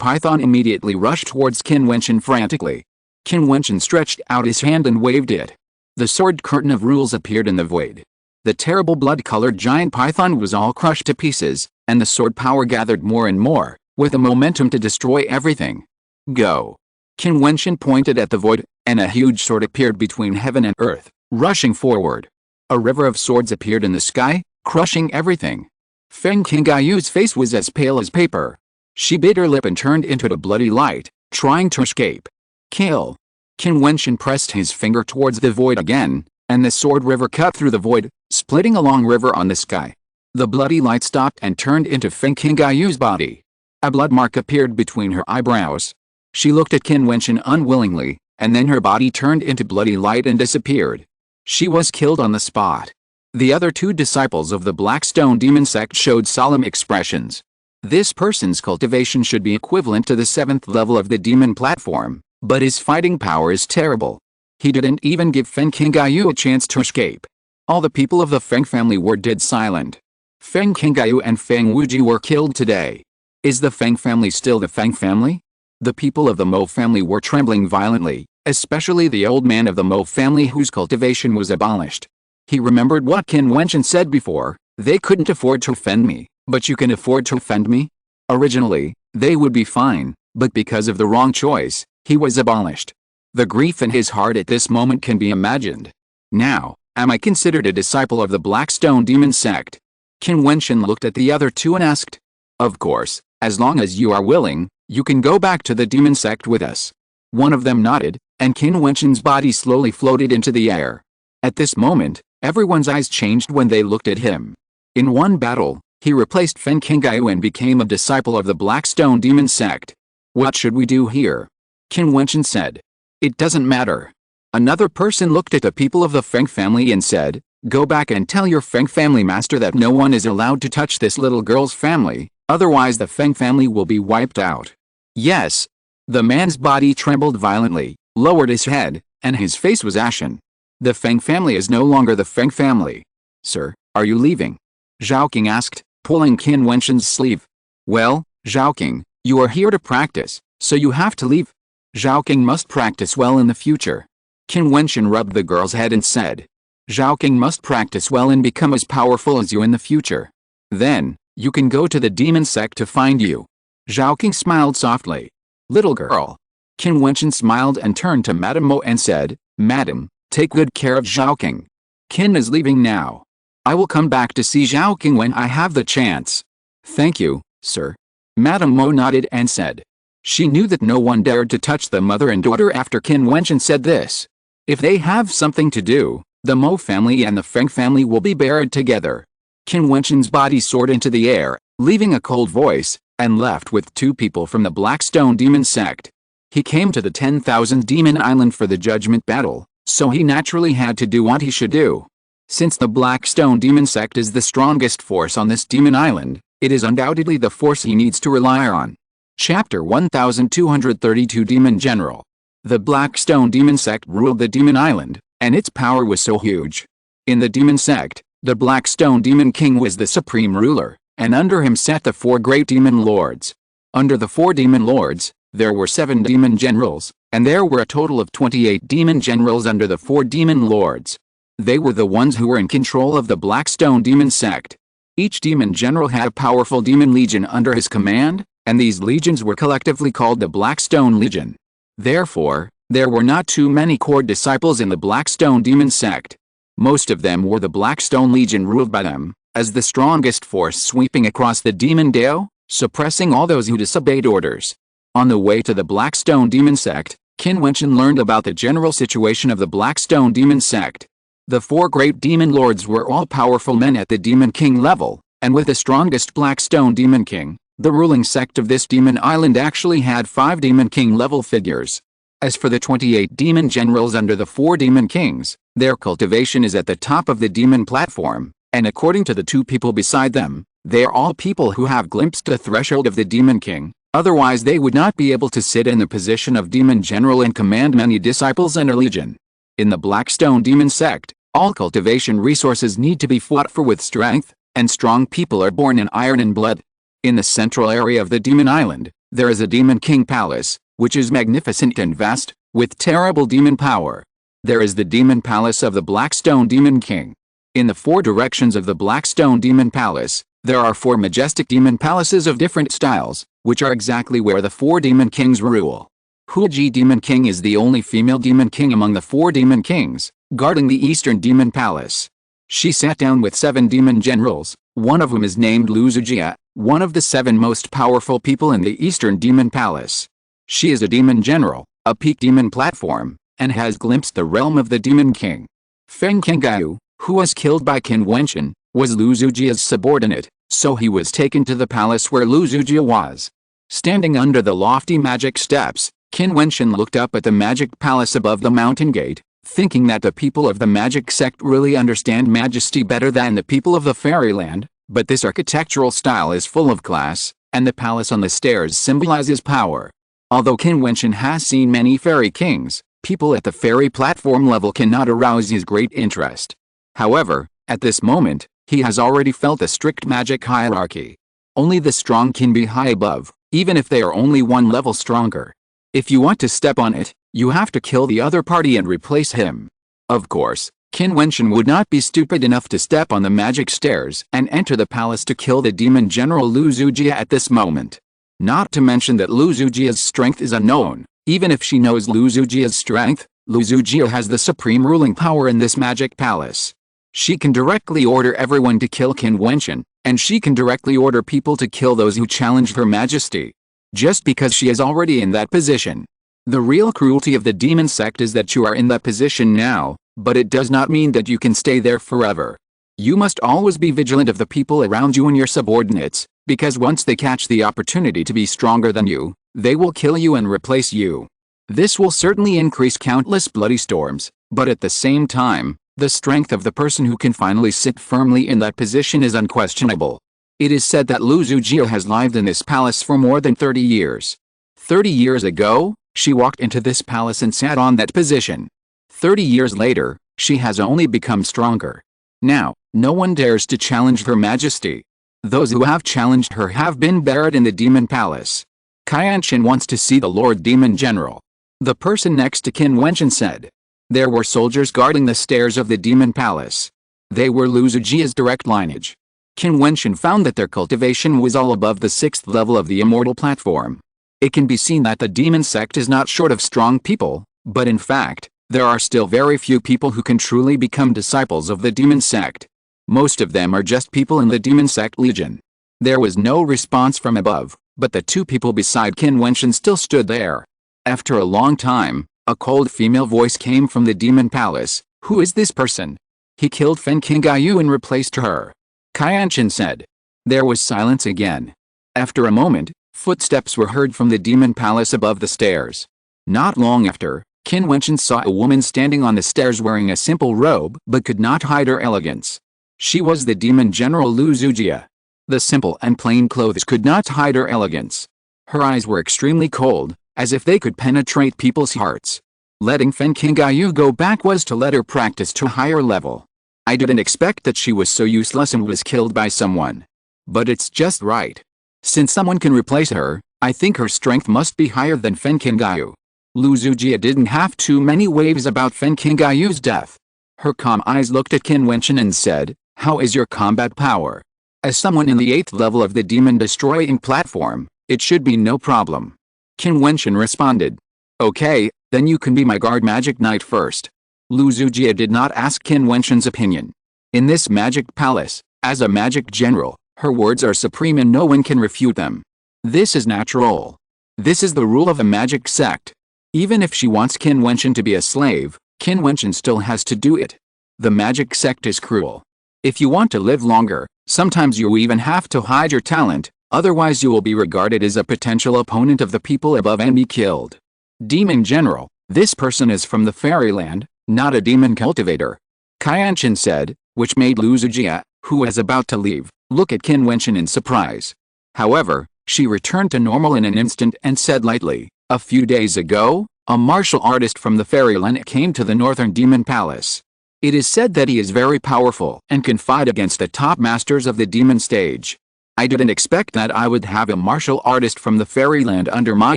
python immediately rushed towards Qin Wentian frantically. Qin Wentian stretched out his hand and waved it. The sword curtain of rules appeared in the void. The terrible blood-colored giant python was all crushed to pieces, and the sword power gathered more and more, with a momentum to destroy everything. Go! Qin Wentian pointed at the void, and a huge sword appeared between heaven and earth, rushing forward. A river of swords appeared in the sky, crushing everything. Feng Qingyu's face was as pale as paper. She bit her lip and turned into a bloody light, trying to escape. Kill! Qin Wentian pressed his finger towards the void again, and the sword river cut through the void, splitting a long river on the sky. The bloody light stopped and turned into Feng Qingyu's body. A blood mark appeared between her eyebrows. She looked at Qin Wentian unwillingly, and then her body turned into bloody light and disappeared. She was killed on the spot. The other two disciples of the Blackstone Demon sect showed solemn expressions. This person's cultivation should be equivalent to the 7th level of the demon platform, but his fighting power is terrible. He didn't even give Feng Qingyu a chance to escape. All the people of the Feng family were dead silent. Feng Qingyu and Feng Wuji were killed today. Is the Feng family still the Feng family? The people of the Mo family were trembling violently, especially the old man of the Mo family whose cultivation was abolished. He remembered what Qin Wentian said before, they couldn't afford to offend me, but you can afford to offend me? Originally, they would be fine, but because of the wrong choice, he was abolished. The grief in his heart at this moment can be imagined. Now, am I considered a disciple of the Blackstone Demon sect? Qin Wentian looked at the other two and asked. Of course, as long as you are willing, you can go back to the demon sect with us. One of them nodded, and Qin Wentian's body slowly floated into the air. At this moment, everyone's eyes changed when they looked at him. In one battle, he replaced Feng Qingyu and became a disciple of the Blackstone Demon sect. What should we do here? Qin Wentian said. It doesn't matter. Another person looked at the people of the Feng family and said, go back and tell your Feng family master that no one is allowed to touch this little girl's family, otherwise the Feng family will be wiped out. Yes. The man's body trembled violently, lowered his head, and his face was ashen. The Feng family is no longer the Feng family. Sir, are you leaving? Zhao King asked, pulling Qin Wentian's sleeve. Well, Zhao King, you are here to practice, so you have to leave. Zhao King must practice well in the future. Qin Wentian rubbed the girl's head and said. Zhao King must practice well and become as powerful as you in the future. Then, you can go to the demon sect to find you. Zhao King smiled softly. Little girl. Qin Wentian smiled and turned to Madame Mo and said, Madam, take good care of Zhao King. Qin is leaving now. I will come back to see Zhao King when I have the chance. Thank you, sir. Madame Mo nodded and said. She knew that no one dared to touch the mother and daughter after Qin Wentian said this. If they have something to do, the Mo family and the Feng family will be buried together. Qin Wentian's body soared into the air, leaving a cold voice, and left with two people from the Blackstone Demon sect. He came to the 10,000 Demon Island for the judgment battle, so he naturally had to do what he should do. Since the Blackstone Demon sect is the strongest force on this demon island, it is undoubtedly the force he needs to rely on. Chapter 1232 Demon General. The Blackstone Demon sect ruled the demon island, and its power was so huge. In the demon sect, the Blackstone Demon King was the supreme ruler, and under him sat the 4 great demon lords. Under the 4 demon lords, There were 7 demon generals, and there were a total of 28 demon generals under the 4 demon lords. They were the ones who were in control of the Blackstone demon sect. Each demon general had a powerful demon legion under his command, and these legions were collectively called the Blackstone Legion. Therefore, there were not too many core disciples in the Blackstone demon sect. Most of them were the Blackstone Legion ruled by them, as the strongest force sweeping across the demon Dao, suppressing all those who disobeyed orders. On the way to the Blackstone demon sect, Qin Wentian learned about the general situation of the Blackstone demon sect. The 4 great demon lords were all powerful men at the demon king level, and with the strongest Blackstone demon king, the ruling sect of this demon island actually had 5 demon king level figures. As for the 28 demon generals under the 4 demon kings, their cultivation is at the top of the demon platform, and according to the 2 people beside them, they are all people who have glimpsed the threshold of the demon king. Otherwise they would not be able to sit in the position of demon general and command many disciples and a legion. In the Blackstone demon sect, all cultivation resources need to be fought for with strength, and strong people are born in iron and blood. In the central area of the demon island, there is a demon king palace, which is magnificent and vast, with terrible demon power. There is the demon palace of the Blackstone demon king. In the 4 directions of the Blackstone demon palace, there are 4 majestic demon palaces of different styles, which are exactly where the 4 demon kings rule. Huji demon king is the only female demon king among the 4 demon kings, guarding the eastern demon palace. She sat down with 7 demon generals, one of whom is named Luzujia, one of the 7 most powerful people in the eastern demon palace. She is a demon general, a peak demon platform, and has glimpsed the realm of the demon king. Feng Qingyu, who was killed by Qin Wentian, was Luzujia's subordinate, so he was taken to the palace where Luzujia was. Standing under the lofty magic steps, Qin Wentian looked up at the magic palace above the mountain gate, thinking that the people of the magic sect really understand majesty better than the people of the fairyland, but this architectural style is full of class, and the palace on the stairs symbolizes power. Although Qin Wentian has seen many fairy kings, people at the fairy platform level cannot arouse his great interest. However, at this moment, he has already felt a strict magic hierarchy. Only the strong can be high above, even if they are only 1 level stronger. If you want to step on it, you have to kill the other party and replace him. Of course, Qin Wentian would not be stupid enough to step on the magic stairs and enter the palace to kill the demon general Luzujia at this moment. Not to mention that Luzujia's strength is unknown. Even if she knows Luzujia's strength, Luzujia has the supreme ruling power in this magic palace. She can directly order everyone to kill Qin Wentian, and she can directly order people to kill those who challenge her majesty. Just because she is already in that position. The real cruelty of the demon sect is that you are in that position now, but it does not mean that you can stay there forever. You must always be vigilant of the people around you and your subordinates, because once they catch the opportunity to be stronger than you, they will kill you and replace you. This will certainly increase countless bloody storms, but at the same time, the strength of the person who can finally sit firmly in that position is unquestionable. It is said that Luzujia has lived in this palace for more than 30 years. 30 years ago, she walked into this palace and sat on that position. 30 years later, she has only become stronger. Now, no one dares to challenge her majesty. Those who have challenged her have been buried in the demon palace. Qianqian wants to see the Lord Demon General. The person next to Qin Wentian said. There were soldiers guarding the stairs of the demon palace. They were Luzujia's direct lineage. Qin Wentian found that their cultivation was all above the 6th level of the immortal platform. It can be seen that the demon sect is not short of strong people, but in fact, there are still very few people who can truly become disciples of the demon sect. Most of them are just people in the demon sect legion. There was no response from above, but the 2 people beside Qin Wentian still stood there. After a long time, a cold female voice came from the demon palace. Who is this person? He killed Feng Qingyu and replaced her. Qianqian said. There was silence again. After a moment, footsteps were heard from the demon palace above the stairs. Not long after, Qin Wentian saw a woman standing on the stairs wearing a simple robe but could not hide her elegance. She was the demon general Luzujia. The simple and plain clothes could not hide her elegance. Her eyes were extremely cold, as if they could penetrate people's hearts. Letting Feng Qingyu go back was to let her practice to a higher level. I didn't expect that she was so useless and was killed by someone. But it's just right. Since someone can replace her, I think her strength must be higher than Fen Qingyu. Lu Zujia didn't have too many waves about Fen Qingyu's death. Her calm eyes looked at Qin Wentian and said, "How is your combat power?" As someone in the 8th level of the demon destroying platform, it should be no problem. Qin Wentian responded. "Okay, then you can be my guard magic knight first." Lu Zujia did not ask Qin Wentian's opinion. In this magic palace, as a magic general, her words are supreme and no one can refute them. This is natural. This is the rule of a magic sect. Even if she wants Qin Wentian to be a slave, Qin Wentian still has to do it. The magic sect is cruel. If you want to live longer, sometimes you even have to hide your talent, otherwise you will be regarded as a potential opponent of the people above and be killed. Demon General, this person is from the fairyland, not a demon cultivator. Qianqian said, which made Lu Zujia, who was about to leave, look at Qin Wentian in surprise. However, she returned to normal in an instant and said lightly, "A few days ago, a martial artist from the fairyland came to the Northern Demon Palace. It is said that he is very powerful and can fight against the top masters of the demon stage. I didn't expect that I would have a martial artist from the fairyland under my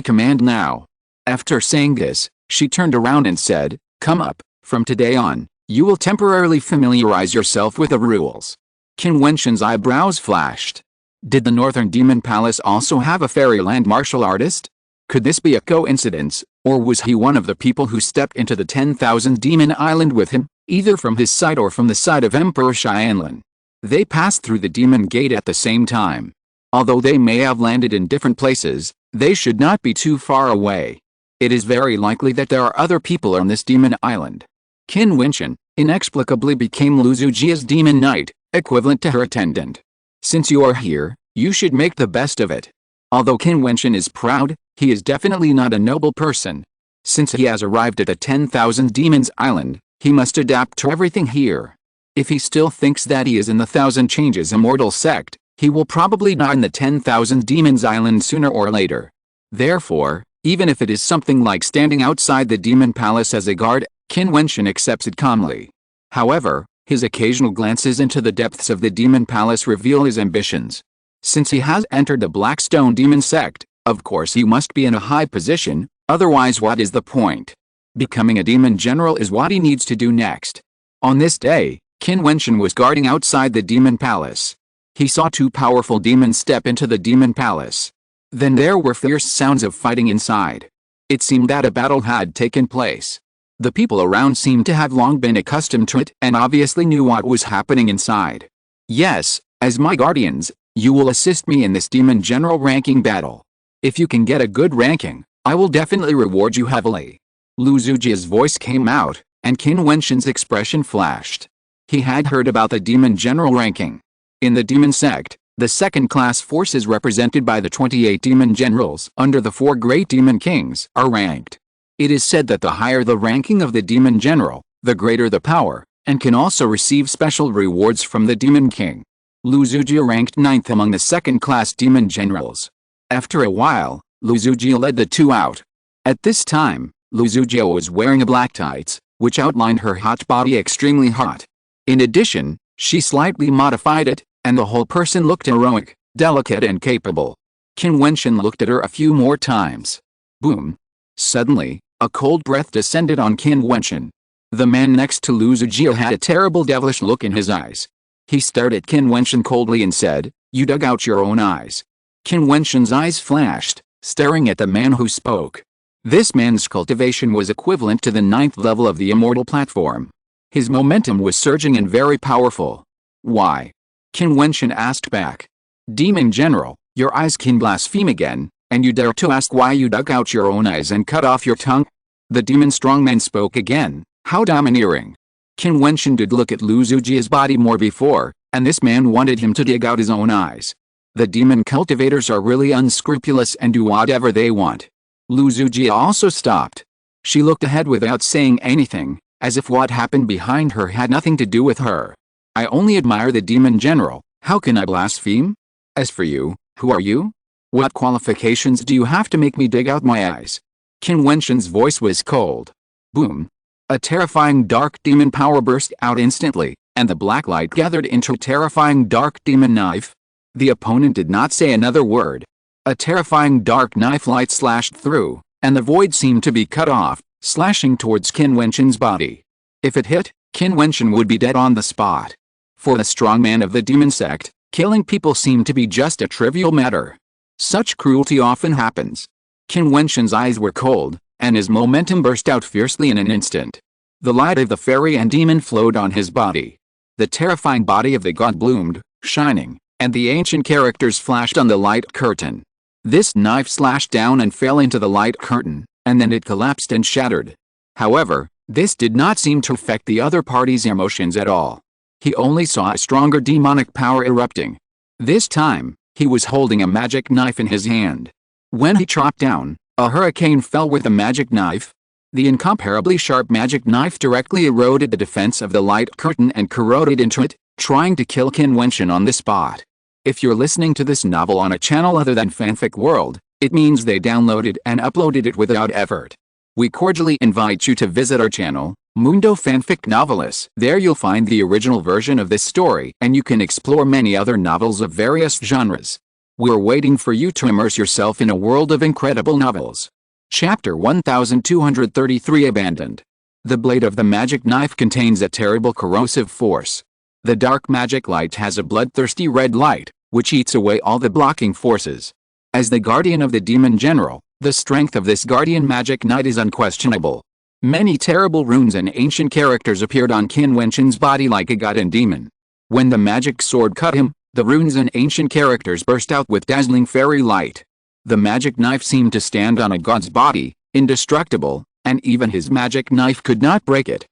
command now." After saying this, she turned around and said, "Come up, from today on, you will temporarily familiarize yourself with the rules." Qin Wentian's eyebrows flashed. Did the Northern Demon Palace also have a fairyland martial artist? Could this be a coincidence, or was he one of the people who stepped into the 10,000 Demon Island with him, either from his side or from the side of Emperor Xianlin? They passed through the Demon Gate at the same time. Although they may have landed in different places, they should not be too far away. It is very likely that there are other people on this Demon Island. Qin Wentian inexplicably became Lu Zujia's demon knight, equivalent to her attendant. Since you are here, you should make the best of it. Although Qin Wentian is proud, he is definitely not a noble person. Since he has arrived at the 10,000 Demons Island, he must adapt to everything here. If he still thinks that he is in the Thousand Changes Immortal sect, he will probably die in the 10,000 Demons Island sooner or later. Therefore, even if it is something like standing outside the Demon Palace as a guard, Qin Wentian accepts it calmly. However, his occasional glances into the depths of the Demon Palace reveal his ambitions. Since he has entered the Blackstone Demon sect, of course he must be in a high position, otherwise what is the point? Becoming a demon general is what he needs to do next. On this day, Qin Wentian was guarding outside the Demon Palace. He saw two powerful demons step into the Demon Palace. Then there were fierce sounds of fighting inside. It seemed that a battle had taken place. The people around seemed to have long been accustomed to it and obviously knew what was happening inside. "Yes, as my guardians, you will assist me in this demon general ranking battle. If you can get a good ranking, I will definitely reward you heavily." Lu Zujia's voice came out, and Qin Wentian's expression flashed. He had heard about the demon general ranking. In the demon sect, the second-class forces represented by the 28 demon generals under the 4 great demon kings are ranked. It is said that the higher the ranking of the demon general, the greater the power, and can also receive special rewards from the demon king. Lu Zujia ranked 9th among the second-class demon generals. After a while, Lu Zujia led the two out. At this time, Lu Zujia was wearing a black tights, which outlined her hot body extremely hot. In addition, she slightly modified it, and the whole person looked heroic, delicate and capable. Qin Wentian looked at her a few more times. Boom! Suddenly, a cold breath descended on Qin Wentian. The man next to Lu Zujia had a terrible devilish look in his eyes. He stared at Qin Wentian coldly and said, "You dug out your own eyes." Qin Wentian's eyes flashed, staring at the man who spoke. This man's cultivation was equivalent to the 9th level of the immortal platform. His momentum was surging and very powerful. "Why?" Qin Wentian asked back. "Demon General, your eyes can blaspheme again, and you dare to ask why you dug out your own eyes and cut off your tongue?" The demon strongman spoke again. How domineering. Qin Wentian did look at Lu Zujia's body more before, and this man wanted him to dig out his own eyes. The demon cultivators are really unscrupulous and do whatever they want. Lu Zujia also stopped. She looked ahead without saying anything, as if what happened behind her had nothing to do with her. "I only admire the demon general, how can I blaspheme? As for you, who are you? What qualifications do you have to make me dig out my eyes?" Qin Wentian's voice was cold. Boom! A terrifying dark demon power burst out instantly, and the black light gathered into a terrifying dark demon knife. The opponent did not say another word. A terrifying dark knife light slashed through, and the void seemed to be cut off, slashing towards Qin Wentian's body. If it hit, Qin Wentian would be dead on the spot. For the strongman of the demon sect, killing people seemed to be just a trivial matter. Such cruelty often happens. Qin Wentian's eyes were cold, and his momentum burst out fiercely in an instant. The light of the fairy and demon flowed on his body. The terrifying body of the god bloomed, shining, and the ancient characters flashed on the light curtain. This knife slashed down and fell into the light curtain, and then it collapsed and shattered. However, this did not seem to affect the other party's emotions at all. He only saw a stronger demonic power erupting. This time, he was holding a magic knife in his hand. When he chopped down, a hurricane fell with the magic knife. The incomparably sharp magic knife directly eroded the defense of the light curtain and corroded into it, trying to kill Qin Wentian on the spot. If you're listening to this novel on a channel other than Fanfic World, it means they downloaded and uploaded it without effort. We cordially invite you to visit our channel, Mundo Fanfic Novelis. There you'll find the original version of this story, and you can explore many other novels of various genres. We're waiting for you to immerse yourself in a world of incredible novels. Chapter 1233 Abandoned. The blade of the magic knife contains a terrible corrosive force. The dark magic light has a bloodthirsty red light, which eats away all the blocking forces. As the guardian of the demon general, the strength of this guardian magic knight is unquestionable. Many terrible runes and ancient characters appeared on Qin Wentian's body like a god and demon. When the magic sword cut him, the runes and ancient characters burst out with dazzling fairy light. The magic knife seemed to stand on a god's body, indestructible, and even his magic knife could not break it.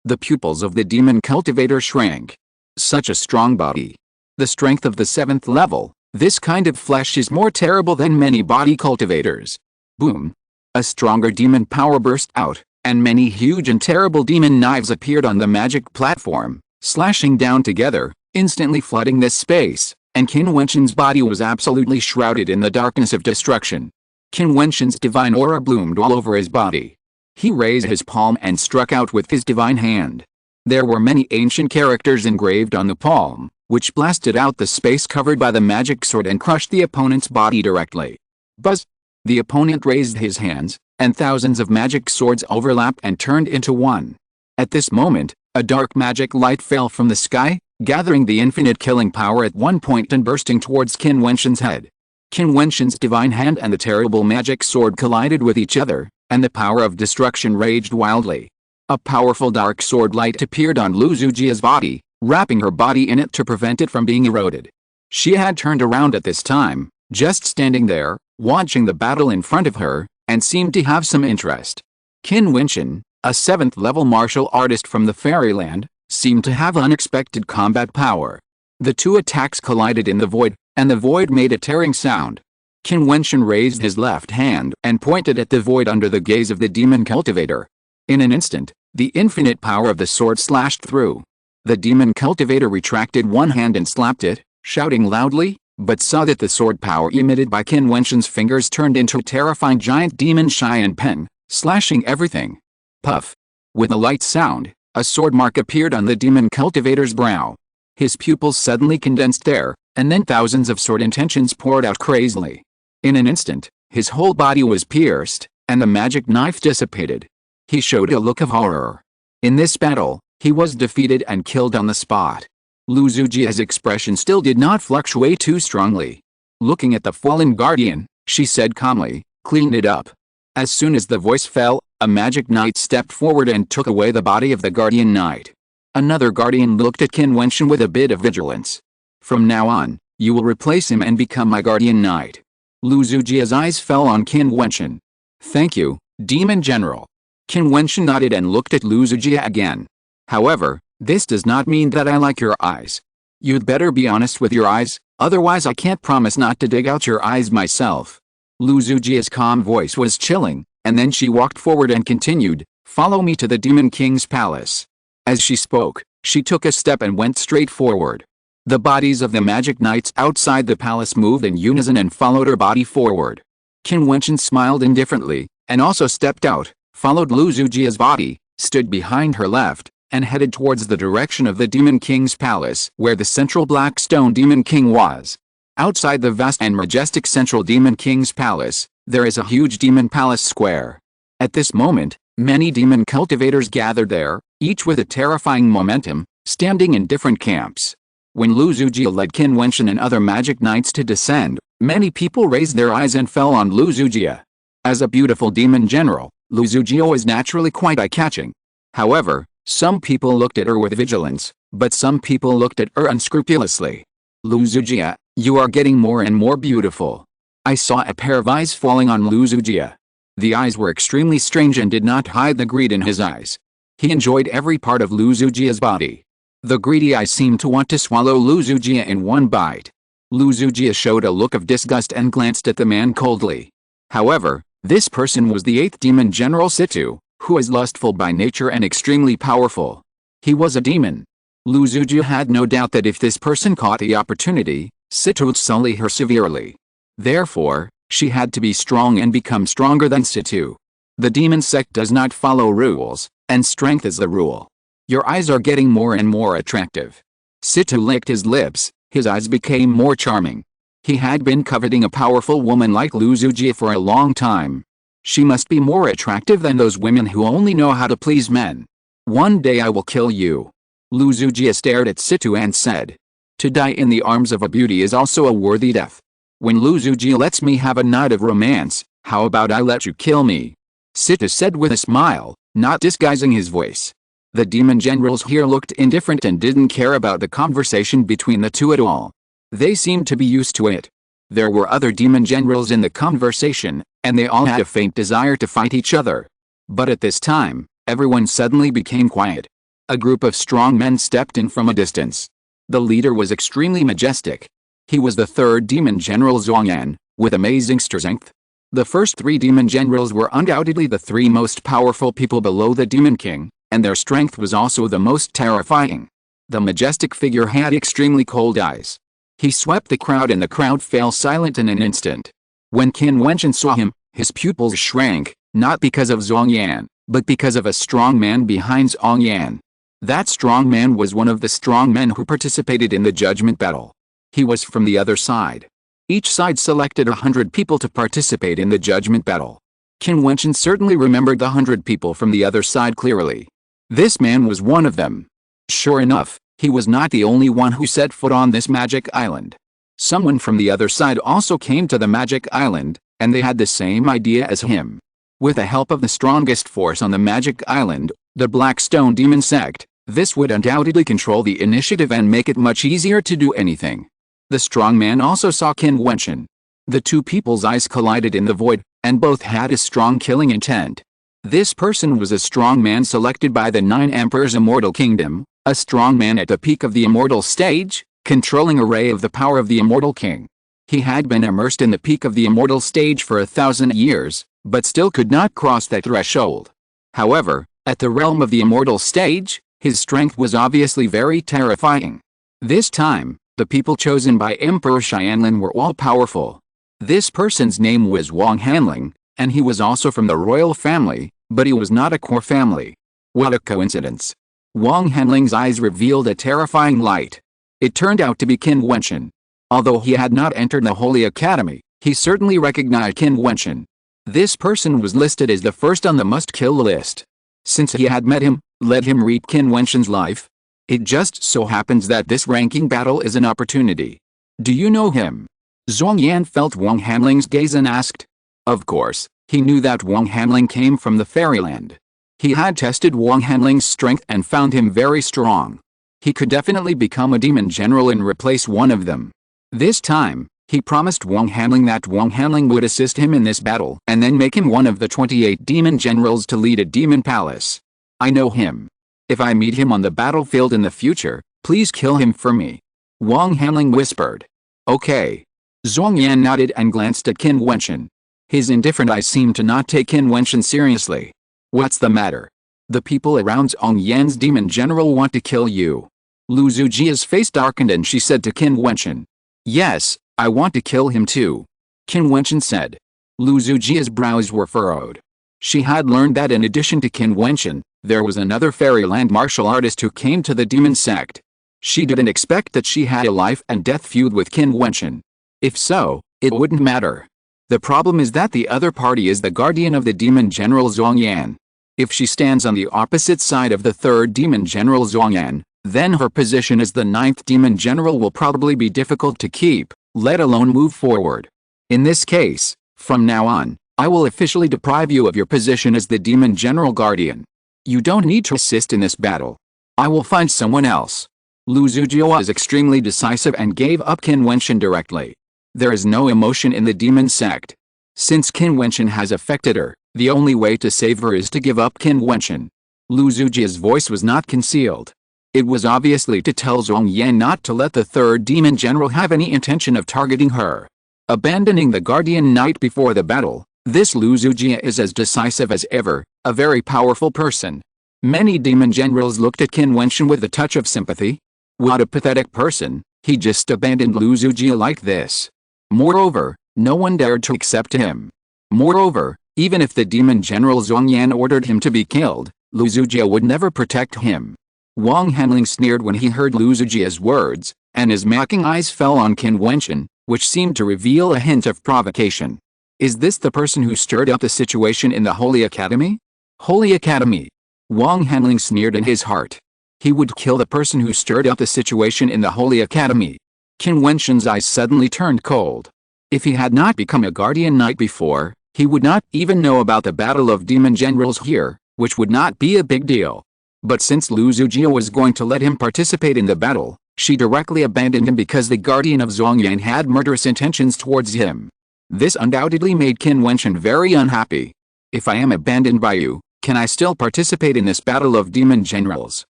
The pupils of the demon cultivator shrank. Such a strong body. The strength of the 7th level, this kind of flesh is more terrible than many body cultivators. Boom. A stronger demon power burst out, and many huge and terrible demon knives appeared on the magic platform, slashing down together, instantly flooding this space, and Qin Wentian's body was absolutely shrouded in the darkness of destruction. Qin Wentian's divine aura bloomed all over his body. He raised his palm and struck out with his divine hand. There were many ancient characters engraved on the palm, which blasted out the space covered by the magic sword and crushed the opponent's body directly. Buzz! The opponent raised his hands, and thousands of magic swords overlapped and turned into one. At this moment, a dark magic light fell from the sky, gathering the infinite killing power at one point and bursting towards Qin Wentian's head. Qin Wentian's divine hand and the terrible magic sword collided with each other, and the power of destruction raged wildly. A powerful dark sword light appeared on Lu Zujia's body, wrapping her body in it to prevent it from being eroded. She had turned around at this time, just standing there, watching the battle in front of her, and seemed to have some interest. Qin Wentian, a 7th-level martial artist from the fairyland, seemed to have unexpected combat power. The two attacks collided in the void, and the void made a tearing sound. Qin Wentian raised his left hand and pointed at the void under the gaze of the demon cultivator. In an instant, the infinite power of the sword slashed through. The demon cultivator retracted one hand and slapped it, shouting loudly, but saw that the sword power emitted by Qin Wentian's fingers turned into a terrifying giant demon Xian Pen, slashing everything. Puff! With a light sound, a sword mark appeared on the demon cultivator's brow. His pupils suddenly condensed there, and then thousands of sword intentions poured out crazily. In an instant, his whole body was pierced, and the magic knife dissipated. He showed a look of horror. In this battle, he was defeated and killed on the spot. Lu Zujia's expression still did not fluctuate too strongly. Looking at the fallen guardian, she said calmly, "Clean it up." As soon as the voice fell, a magic knight stepped forward and took away the body of the guardian knight. Another guardian looked at Qin Wentian with a bit of vigilance. "From now on, you will replace him and become my guardian knight." Lu Zujia's eyes fell on Qin Wentian. "Thank you, Demon General." Qin Wentian nodded and looked at Lu Zujia again. "However, this does not mean that I like your eyes. You'd better be honest with your eyes, otherwise I can't promise not to dig out your eyes myself." Lu Zujia's calm voice was chilling, and then she walked forward and continued, "Follow me to the Demon King's palace." As she spoke, she took a step and went straight forward. The bodies of the magic knights outside the palace moved in unison and followed her body forward. Qin Wentian smiled indifferently, and also stepped out, followed Lu Zujia's body, stood behind her left, and headed towards the direction of the Demon King's palace where the central black stone Demon King was. Outside the vast and majestic central Demon King's palace, there is a huge demon palace square. At this moment, many demon cultivators gathered there, each with a terrifying momentum, standing in different camps. When Lu Zujia led Qin Wentian and other magic knights to descend, many people raised their eyes and fell on Lu Zujia. As a beautiful demon general, Lu Zujia was naturally quite eye-catching. However, some people looked at her with vigilance, but some people looked at her unscrupulously. Lu Zujia, you are getting more and more beautiful. I saw a pair of eyes falling on Lu Zujia. The eyes were extremely strange and did not hide the greed in his eyes. He enjoyed every part of Lu Zujia's body. The greedy eyes seemed to want to swallow Lu Zujia in one bite. Lu Zujia showed a look of disgust and glanced at the man coldly. However, this person was the 8th demon general Situ, who was lustful by nature and extremely powerful. He was a demon. Lu Zujia had no doubt that if this person caught the opportunity, Situ would sully her severely. Therefore, she had to be strong and become stronger than Situ. The demon sect does not follow rules, and strength is the rule. Your eyes are getting more and more attractive. Situ licked his lips, his eyes became more charming. He had been coveting a powerful woman like Lu Zujia for a long time. She must be more attractive than those women who only know how to please men. One day I will kill you. Lu Zujia stared at Situ and said. To die in the arms of a beauty is also a worthy death. When Lu Zujia lets me have a night of romance, how about I let you kill me? Situ said with a smile, not disguising his voice. The demon generals here looked indifferent and didn't care about the conversation between the two at all. They seemed to be used to it. There were other demon generals in the conversation, and they all had a faint desire to fight each other. But at this time, everyone suddenly became quiet. A group of strong men stepped in from a distance. The leader was extremely majestic. He was the 3rd demon general Zhuangyan, with amazing strength. The first 3 demon generals were undoubtedly the 3 most powerful people below the Demon King, and their strength was also the most terrifying. The majestic figure had extremely cold eyes. He swept the crowd and the crowd fell silent in an instant. When Qin Wentian saw him, his pupils shrank, not because of Zhuangyan, but because of a strong man behind Zhuangyan. That strong man was one of the strong men who participated in the judgment battle. He was from the other side. Each side selected 100 people to participate in the judgment battle. Qin Wentian certainly remembered the 100 people from the other side clearly. This man was one of them. Sure enough, he was not the only one who set foot on this magic island. Someone from the other side also came to the magic island, and they had the same idea as him. With the help of the strongest force on the magic island, the Blackstone Demon Sect, this would undoubtedly control the initiative and make it much easier to do anything. The strong man also saw Qin Wentian. The 2 people's eyes collided in the void, and both had a strong killing intent. This person was a strong man selected by the 9 Emperors' Immortal Kingdom, a strong man at the peak of the immortal stage, controlling a ray of the power of the Immortal King. He had been immersed in the peak of the immortal stage for 1,000 years, but still could not cross that threshold. However, at the realm of the immortal stage, his strength was obviously very terrifying. This time, the people chosen by Emperor Xianlin were all powerful. This person's name was Wang Hanling, and he was also from the royal family, but he was not a core family. What a coincidence. Wang Hanling's eyes revealed a terrifying light. It turned out to be Qin Wentian. Although he had not entered the Holy Academy, he certainly recognized Qin Wentian. This person was listed as the first on the must-kill list. Since he had met him, let him read Qin Wentian's life. It just so happens that this ranking battle is an opportunity. Do you know him? Zhuangyan felt Wang Hanling's gaze and asked. Of course, he knew that Wang Hanling came from the fairyland. He had tested Wang Hanling's strength and found him very strong. He could definitely become a demon general and replace one of them. This time, he promised Wang Hanling that Wang Hanling would assist him in this battle and then make him one of the 28 demon generals to lead a demon palace. I know him. If I meet him on the battlefield in the future, please kill him for me. Wang Hanling whispered. Okay. Zhuangyan nodded and glanced at Qin Wentian. His indifferent eyes seemed to not take Qin Wentian seriously. What's the matter? The people around Zhuangyan's demon general want to kill you. Lu Zujia's face darkened and she said to Qin Wentian. Yes, I want to kill him too. Qin Wentian said. Lu Zujia's brows were furrowed. She had learned that in addition to Qin Wentian, there was another fairyland martial artist who came to the demon sect. She didn't expect that she had a life and death feud with Qin Wentian. If so, it wouldn't matter. The problem is that the other party is the guardian of the demon general Zhuangyan. If she stands on the opposite side of the third demon general Zhuangyan, then her position as the ninth demon general will probably be difficult to keep, let alone move forward. In this case, from now on, I will officially deprive you of your position as the demon general guardian. You don't need to assist in this battle. I will find someone else. Lu Zujia was extremely decisive and gave up Qin Wentian directly. There is no emotion in the demon sect. Since Qin Wentian has affected her, the only way to save her is to give up Qin Wentian. Lu Zujia's voice was not concealed. It was obviously to tell Zhuang Yan not to let the third demon general have any intention of targeting her. Abandoning the guardian knight before the battle, this Lu Zujia is as decisive as ever, a very powerful person. Many demon generals looked at Qin Wentian with a touch of sympathy. What a pathetic person, he just abandoned Lu Zujia like this. Moreover, no one dared to accept him. Moreover, even if the demon general Zhuang Yan ordered him to be killed, Lu Zujia would never protect him. Wang Hanling sneered when he heard Lu Zujia's words, and his mocking eyes fell on Qin Wentian, which seemed to reveal a hint of provocation. Is this the person who stirred up the situation in the Holy Academy? Holy Academy? Wang Hanling sneered in his heart. He would kill the person who stirred up the situation in the Holy Academy. Qin Wentian's eyes suddenly turned cold. If he had not become a guardian knight before, he would not even know about the battle of demon generals here, which would not be a big deal. But since Lu Zujia was going to let him participate in the battle, she directly abandoned him because the guardian of Zhuangyan had murderous intentions towards him. This undoubtedly made Qin Wentian very unhappy. If I am abandoned by you, can I still participate in this battle of demon generals?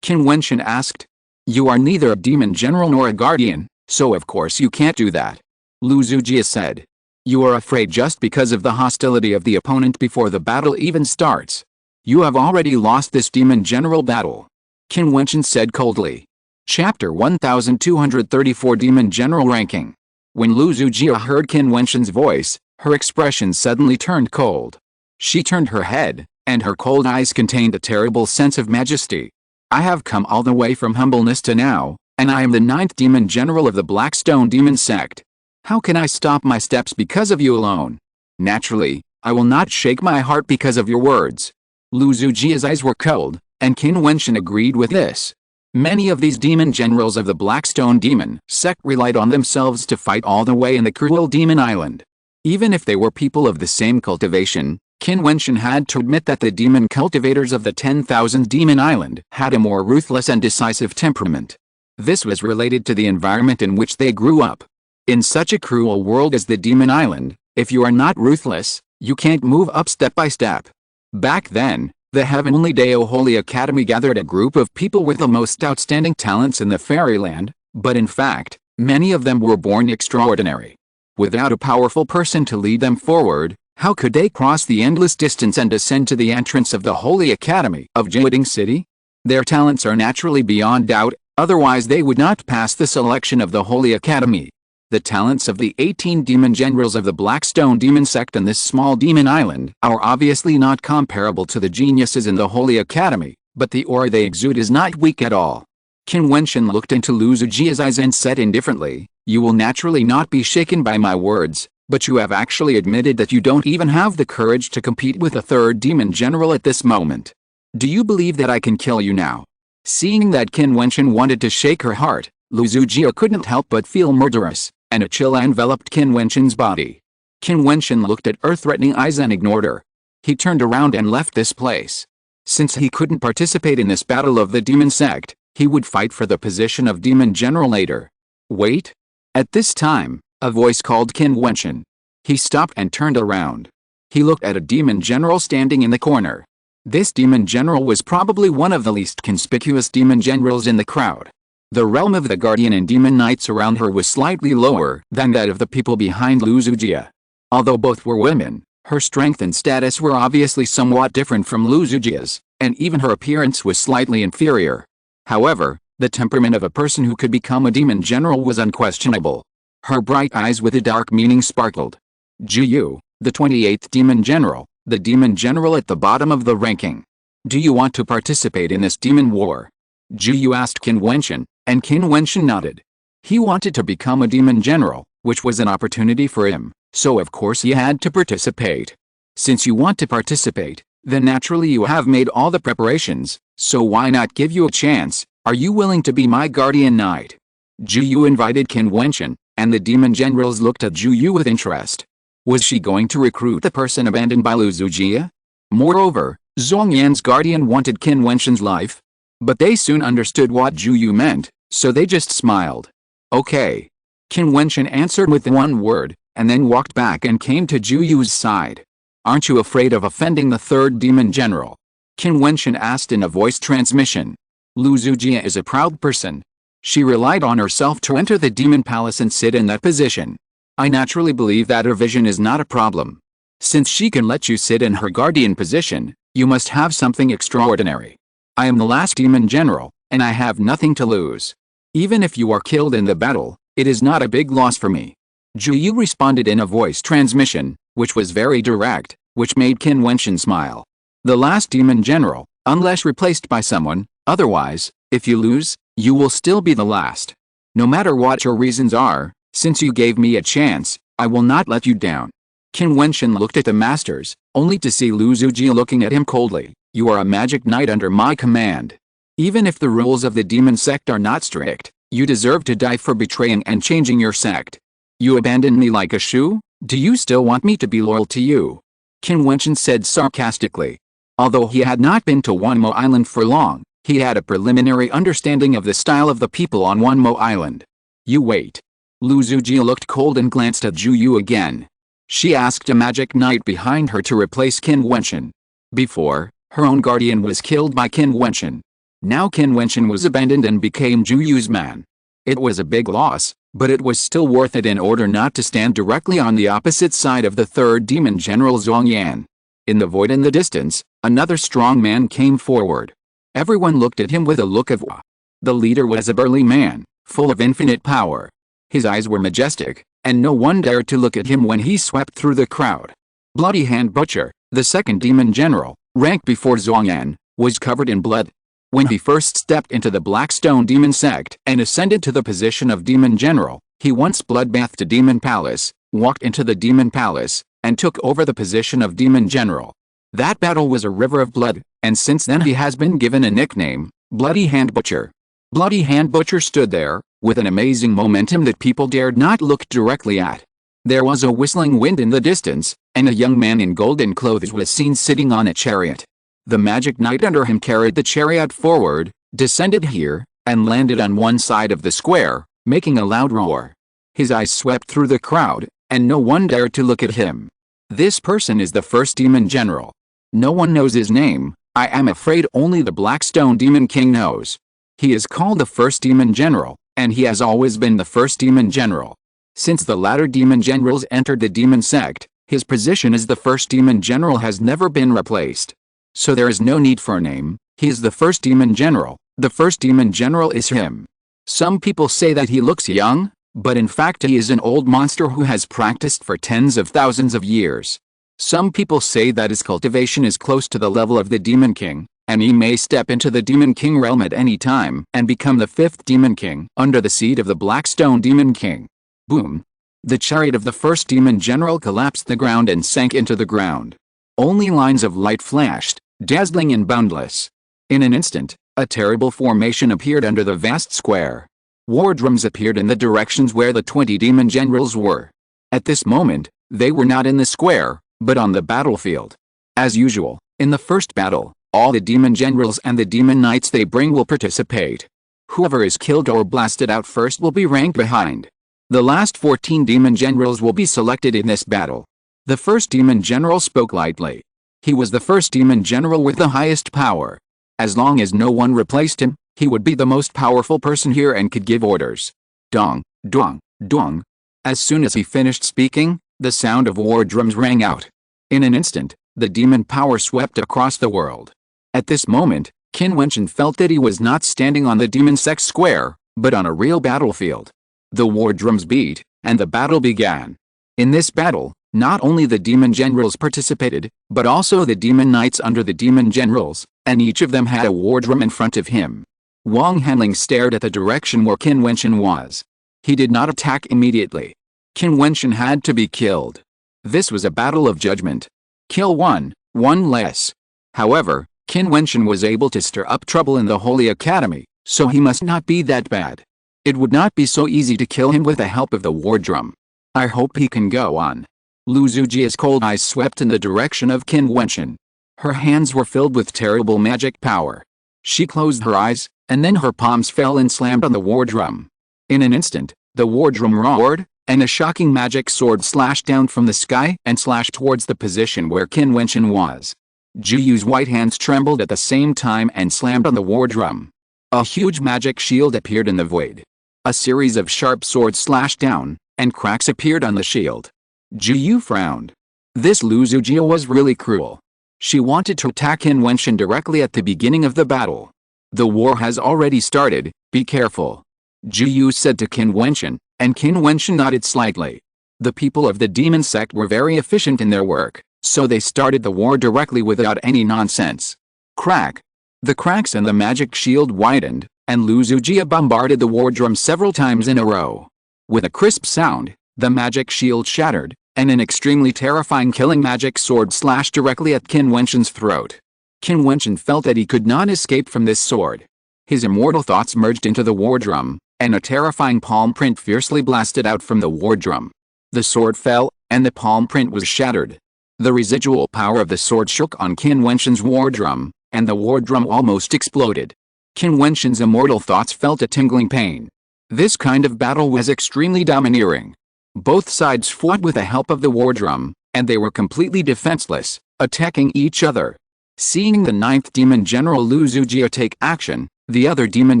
Qin Wentian asked. You are neither a demon general nor a guardian, so of course you can't do that. Lu Zujia said. You are afraid just because of the hostility of the opponent before the battle even starts. You have already lost this demon general battle. Qin Wentian said coldly. Chapter 1234 Demon General Ranking. When Lu Zujia heard Qin Wentian's voice, her expression suddenly turned cold. She turned her head, and her cold eyes contained a terrible sense of majesty. I have come all the way from humbleness to now, and I am the ninth demon general of the Blackstone demon sect. How can I stop my steps because of you alone? Naturally, I will not shake my heart because of your words. Lu Zujia's eyes were cold, and Qin Wentian agreed with this. Many of these demon generals of the Blackstone demon sect relied on themselves to fight all the way in the cruel demon island. Even if they were people of the same cultivation, Qin Wentian had to admit that the demon cultivators of the 10,000 demon island had a more ruthless and decisive temperament. This was related to the environment in which they grew up. In such a cruel world as the demon island, if you are not ruthless, you can't move up step by step. Back then, the Heavenly Dao Holy Academy gathered a group of people with the most outstanding talents in the fairyland, but in fact, many of them were born extraordinary. Without a powerful person to lead them forward, how could they cross the endless distance and ascend to the entrance of the Holy Academy of Jiutian City? Their talents are naturally beyond doubt, otherwise they would not pass the selection of the Holy Academy. The talents of the 18 demon generals of the Blackstone demon sect and this small demon island are obviously not comparable to the geniuses in the Holy Academy, but the aura they exude is not weak at all. Qin Wentian looked into Lu Zujia's eyes and said indifferently, you will naturally not be shaken by my words, but you have actually admitted that you don't even have the courage to compete with a third demon general at this moment. Do you believe that I can kill you now? Seeing that Qin Wentian wanted to shake her heart, Lu Zujia couldn't help but feel murderous, and a chill enveloped Qin Wentian's body. Qin Wentian looked at her threatening eyes and ignored her. He turned around and left this place. Since he couldn't participate in this battle of the demon sect, he would fight for the position of demon general later. Wait! At this time, a voice called Qin Wentian. He stopped and turned around. He looked at a demon general standing in the corner. This demon general was probably one of the least conspicuous demon generals in the crowd. The realm of the guardian and demon knights around her was slightly lower than that of the people behind Lu Zujia. Although both were women, her strength and status were obviously somewhat different from Lu Zujia's, and even her appearance was slightly inferior. However, the temperament of a person who could become a demon general was unquestionable. Her bright eyes with a dark meaning sparkled. Jiu, the 28th demon general, the demon general at the bottom of the ranking. Do you want to participate in this demon war? Jiu asked Qin Wentian, and Qin Wentian nodded. He wanted to become a demon general, which was an opportunity for him, so of course he had to participate. Since you want to participate, then naturally you have made all the preparations, so why not give you a chance? Are you willing to be my guardian knight? Jiu invited Qin Wentian, and the demon generals looked at Jiu with interest. Was she going to recruit the person abandoned by Lu Zujie? Moreover, Zhongyan's guardian wanted Qin Wentian's life. But they soon understood what Jiu meant, so they just smiled. Okay. Qin Wentian answered with one word, and then walked back and came to Jiu's side. Aren't you afraid of offending the third demon general? Qin Wentian asked in a voice transmission. Lu Zujie is a proud person. She relied on herself to enter the demon palace and sit in that position. I naturally believe that her vision is not a problem. Since she can let you sit in her guardian position, you must have something extraordinary. I am the last demon general, and I have nothing to lose. Even if you are killed in the battle, it is not a big loss for me. Jiu responded in a voice transmission, which was very direct, which made Qin Wentian smile. The last demon general, unless replaced by someone, otherwise, if you lose, you will still be the last. No matter what your reasons are, since you gave me a chance, I will not let you down. Qin Wentian looked at the masters, only to see Lu Zujie looking at him coldly. You are a magic knight under my command. Even if the rules of the demon sect are not strict, you deserve to die for betraying and changing your sect. You abandoned me like a shoe? Do you still want me to be loyal to you? Qin Wentian said sarcastically. Although he had not been to Wanmo Island for long, he had a preliminary understanding of the style of the people on Wanmo Island. You wait. Lu Zujie looked cold and glanced at Jiu again. She asked a magic knight behind her to replace Qin Wentian. Before, her own guardian was killed by Qin Wentian. Now Qin Wentian was abandoned and became Jiu's man. It was a big loss, but it was still worth it in order not to stand directly on the opposite side of the third demon general Zhongyan. In the void in the distance, another strong man came forward. Everyone looked at him with a look of awe. The leader was a burly man, full of infinite power. His eyes were majestic, and no one dared to look at him when he swept through the crowd. Bloody Hand Butcher, the second demon general, ranked before Zhongyan, was covered in blood. When he first stepped into the Blackstone demon sect and ascended to the position of demon general, he once bloodbathed a demon palace, walked into the demon palace, and took over the position of demon general. That battle was a river of blood, and since then he has been given a nickname, Bloody Hand Butcher. Bloody Hand Butcher stood there, with an amazing momentum that people dared not look directly at. There was a whistling wind in the distance, and a young man in golden clothes was seen sitting on a chariot. The magic knight under him carried the chariot forward, descended here, and landed on one side of the square, making a loud roar. His eyes swept through the crowd, and no one dared to look at him. This person is the first demon general. No one knows his name. I am afraid only the Blackstone Demon King knows. He is called the first demon general, and he has always been the first demon general. Since the latter demon generals entered the demon sect, his position as the first demon general has never been replaced. So there is no need for a name. He is the first demon general. The first demon general is him. Some people say that he looks young, but in fact he is an old monster who has practiced for tens of thousands of years. Some people say that his cultivation is close to the level of the Demon King, and he may step into the Demon King realm at any time and become the fifth Demon King under the seat of the Blackstone Demon King. Boom! The chariot of the first demon general collapsed the ground and sank into the ground. Only lines of light flashed, dazzling and boundless. In an instant, a terrible formation appeared under the vast square. War drums appeared in the directions where the 20 demon generals were. At this moment, they were not in the square, but on the battlefield. As usual, in the first battle, all the demon generals and the demon knights they bring will participate. Whoever is killed or blasted out first will be ranked behind. The last 14 demon generals will be selected in this battle. The first demon general spoke lightly. He was the first demon general with the highest power. As long as no one replaced him, he would be the most powerful person here and could give orders. Dong, dong, dong. As soon as he finished speaking, the sound of war drums rang out. In an instant, the demon power swept across the world. At this moment, Qin Wentian felt that he was not standing on the demon sect square, but on a real battlefield. The war drums beat, and the battle began. In this battle, not only the demon generals participated, but also the demon knights under the demon generals, and each of them had a war drum in front of him. Wang Hanling stared at the direction where Qin Wentian was. He did not attack immediately. Qin Wentian had to be killed. This was a battle of judgment. Kill one, one less. However, Qin Wentian was able to stir up trouble in the Holy Academy, so he must not be that bad. It would not be so easy to kill him with the help of the war drum. I hope he can go on. Lu Zujia's cold eyes swept in the direction of Qin Wentian. Her hands were filled with terrible magic power. She closed her eyes, and then her palms fell and slammed on the war drum. In an instant, the war drum roared, and a shocking magic sword slashed down from the sky and slashed towards the position where Qin Wentian was. Jiu's white hands trembled at the same time and slammed on the war drum. A huge magic shield appeared in the void. A series of sharp swords slashed down, and cracks appeared on the shield. Jiu frowned. This Lu Zujia was really cruel. She wanted to attack Qin Wentian directly at the beginning of the battle. The war has already started, be careful. Jiu said to Qin Wentian, and Qin Wentian nodded slightly. The people of the demon sect were very efficient in their work, so they started the war directly without any nonsense. Crack. The cracks in the magic shield widened, and Lu Zujia bombarded the war drum several times in a row. With a crisp sound, the magic shield shattered, and an extremely terrifying killing magic sword slashed directly at Qin Wentian's throat. Qin Wentian felt that he could not escape from this sword. His immortal thoughts merged into the war drum, and a terrifying palm print fiercely blasted out from the war drum. The sword fell, and the palm print was shattered. The residual power of the sword shook on Qin Wentian's war drum, and the war drum almost exploded. Qin Wentian's immortal thoughts felt a tingling pain. This kind of battle was extremely domineering. Both sides fought with the help of the war drum, and they were completely defenseless, attacking each other. Seeing the 9th Demon General Lu Zujia take action, the other demon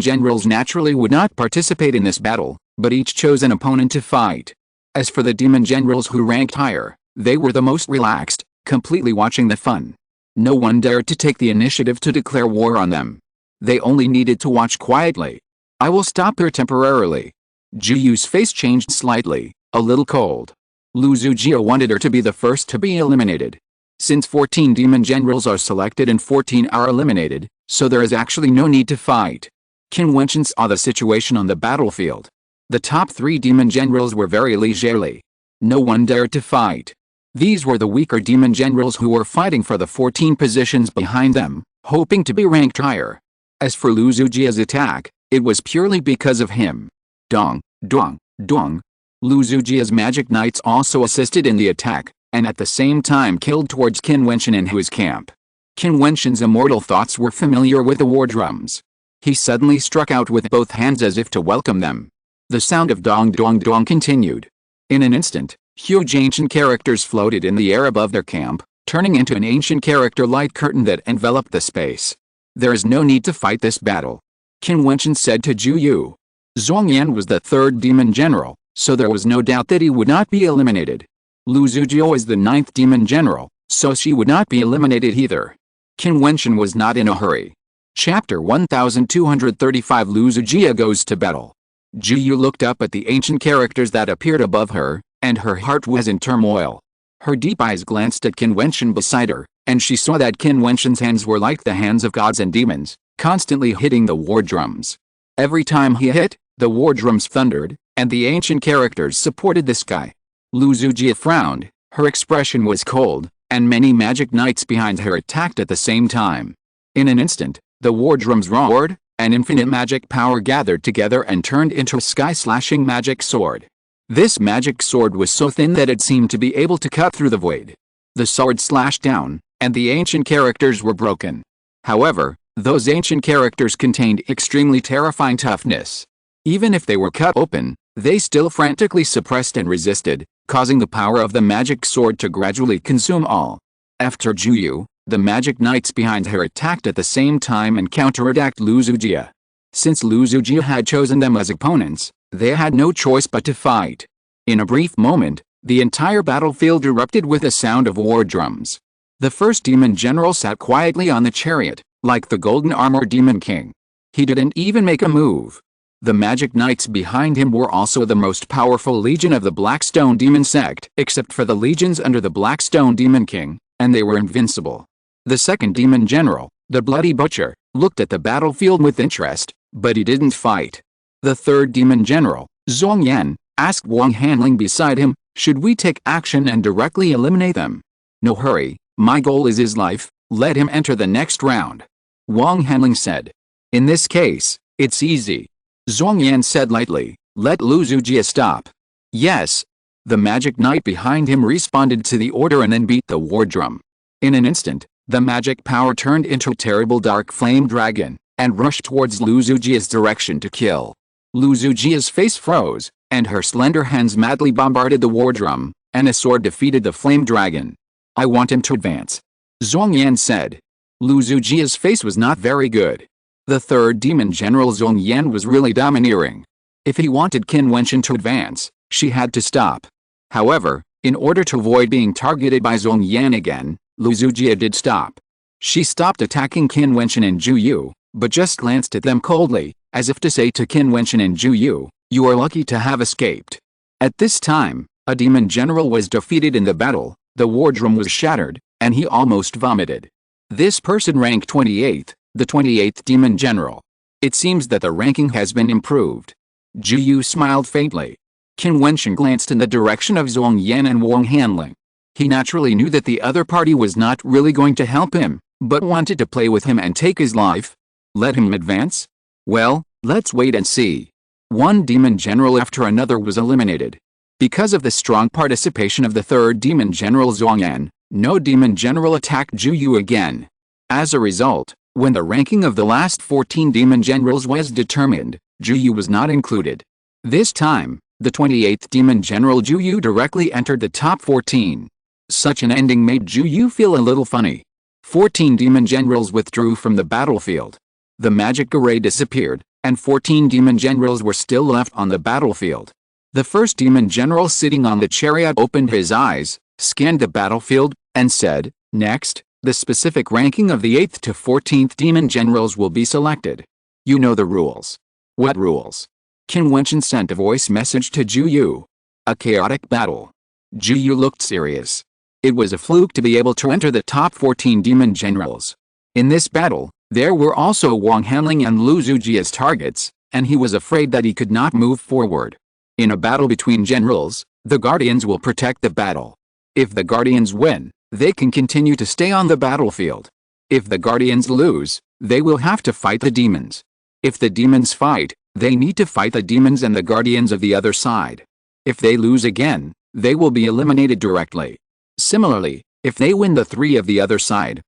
generals naturally would not participate in this battle, but each chose an opponent to fight. As for the demon generals who ranked higher, they were the most relaxed, completely watching the fun. No one dared to take the initiative to declare war on them. They only needed to watch quietly. I will stop here temporarily. Jiu's face changed slightly, a little cold. Lu Zujia wanted her to be the first to be eliminated. Since 14 demon generals are selected and 14 are eliminated, so there is actually no need to fight. Qin Wentian saw the situation on the battlefield. The top 3 demon generals were very leisurely. No one dared to fight. These were the weaker demon generals who were fighting for the 14 positions behind them, hoping to be ranked higher. As for Lu Zujia's attack, it was purely because of him. Dong, dong, dong. Lu Zujia's magic knights also assisted in the attack, and at the same time killed towards Qin Wentian and his camp. Qin Wentian's immortal thoughts were familiar with the war drums. He suddenly struck out with both hands as if to welcome them. The sound of dong dong dong continued. In an instant, huge ancient characters floated in the air above their camp, turning into an ancient character light curtain that enveloped the space. There is no need to fight this battle. Qin Wentian said to Jiu. Zhongyan was the 3rd demon general, so there was no doubt that he would not be eliminated. Lu Zujia is the 9th demon general, so she would not be eliminated either. Qin Wentian was not in a hurry. Chapter 1235 Lu Zujia goes to battle. Jiu looked up at the ancient characters that appeared above her, and her heart was in turmoil. Her deep eyes glanced at Qin Wentian beside her, and she saw that Qin Wentian's hands were like the hands of gods and demons, constantly hitting the war drums. Every time he hit, the war drums thundered, and the ancient characters supported the sky. Lu Zujia frowned, her expression was cold, and many magic knights behind her attacked at the same time. In an instant, the war drums roared, and infinite magic power gathered together and turned into a sky-slashing magic sword. This magic sword was so thin that it seemed to be able to cut through the void. The sword slashed down, and the ancient characters were broken. However, those ancient characters contained extremely terrifying toughness. Even if they were cut open, they still frantically suppressed and resisted, causing the power of the magic sword to gradually consume all. After Jiu, the magic knights behind her attacked at the same time and counterattacked Lu Zujia. Since Lu Zujia had chosen them as opponents, they had no choice but to fight. In a brief moment, the entire battlefield erupted with a sound of war drums. The 1st demon general sat quietly on the chariot, like the golden armor demon king. He didn't even make a move. The magic knights behind him were also the most powerful legion of the Blackstone demon sect, except for the legions under the Blackstone demon king, and they were invincible. The 2nd demon general, the bloody butcher, looked at the battlefield with interest, but he didn't fight. The 3rd demon general, Zhongyan, Asked Wang Hanling beside him, should we take action and directly eliminate them? No hurry, my goal is his life, let him enter the next round. Wang Hanling said. In this case, it's easy. Zhuang Yan said lightly, let Lu Zujia stop. Yes. The magic knight behind him responded to the order and then beat the war drum. In an instant, the magic power turned into a terrible dark flame dragon, and rushed towards Lu Zujia's direction to kill. Lu Zujia's face froze, and her slender hands madly bombarded the war drum, and a sword defeated the flame dragon. I want him to advance. Zhuang Yan said. Lu Zujia's face was not very good. The third demon general Zhuang Yan was really domineering. If he wanted Qin Wentian to advance, she had to stop. However, in order to avoid being targeted by Zhuang Yan again, Lu Zujia did stop. She stopped attacking Qin Wentian and Zhu Yu, but just glanced at them coldly, as if to say to Qin Wentian and Zhu Yu, you are lucky to have escaped. At this time, a demon general was defeated in the battle, the war drum was shattered, and he almost vomited. This person ranked 28th, the 28th demon general. It seems that the ranking has been improved. Zhu Yu smiled faintly. Qin Wentian glanced in the direction of Zhuang Yan and Wang Hanling. He naturally knew that the other party was not really going to help him, but wanted to play with him and take his life. Let him advance? Well, let's wait and see. One demon general after another was eliminated. Because of the strong participation of the third demon general Zhuang Yan, no demon general attacked Zhu Yu again. As a result, when the ranking of the last 14 demon generals was determined, Zhu Yu was not included. This time, the 28th demon general Zhu Yu directly entered the top 14. Such an ending made Zhu Yu feel a little funny. 14 demon generals withdrew from the battlefield. The magic array disappeared, and 14 demon generals were still left on the battlefield. The first demon general sitting on the chariot opened his eyes, scanned the battlefield, and said, next, the specific ranking of the 8th to 14th demon generals will be selected. You know the rules. What rules? Qin Wentian sent a voice message to Zhu Yu. A chaotic battle. Zhu Yu looked serious. It was a fluke to be able to enter the top 14 demon generals. In this battle, there were also Wang Hanling and Lu Zujia's targets, and he was afraid that he could not move forward. In a battle between generals, the guardians will protect the battle. If the guardians win, they can continue to stay on the battlefield. If the guardians lose, they will have to fight the demons. If the demons fight, they need to fight the demons and the guardians of the other side. If they lose again, they will be eliminated directly. Similarly, if they win the three of the other side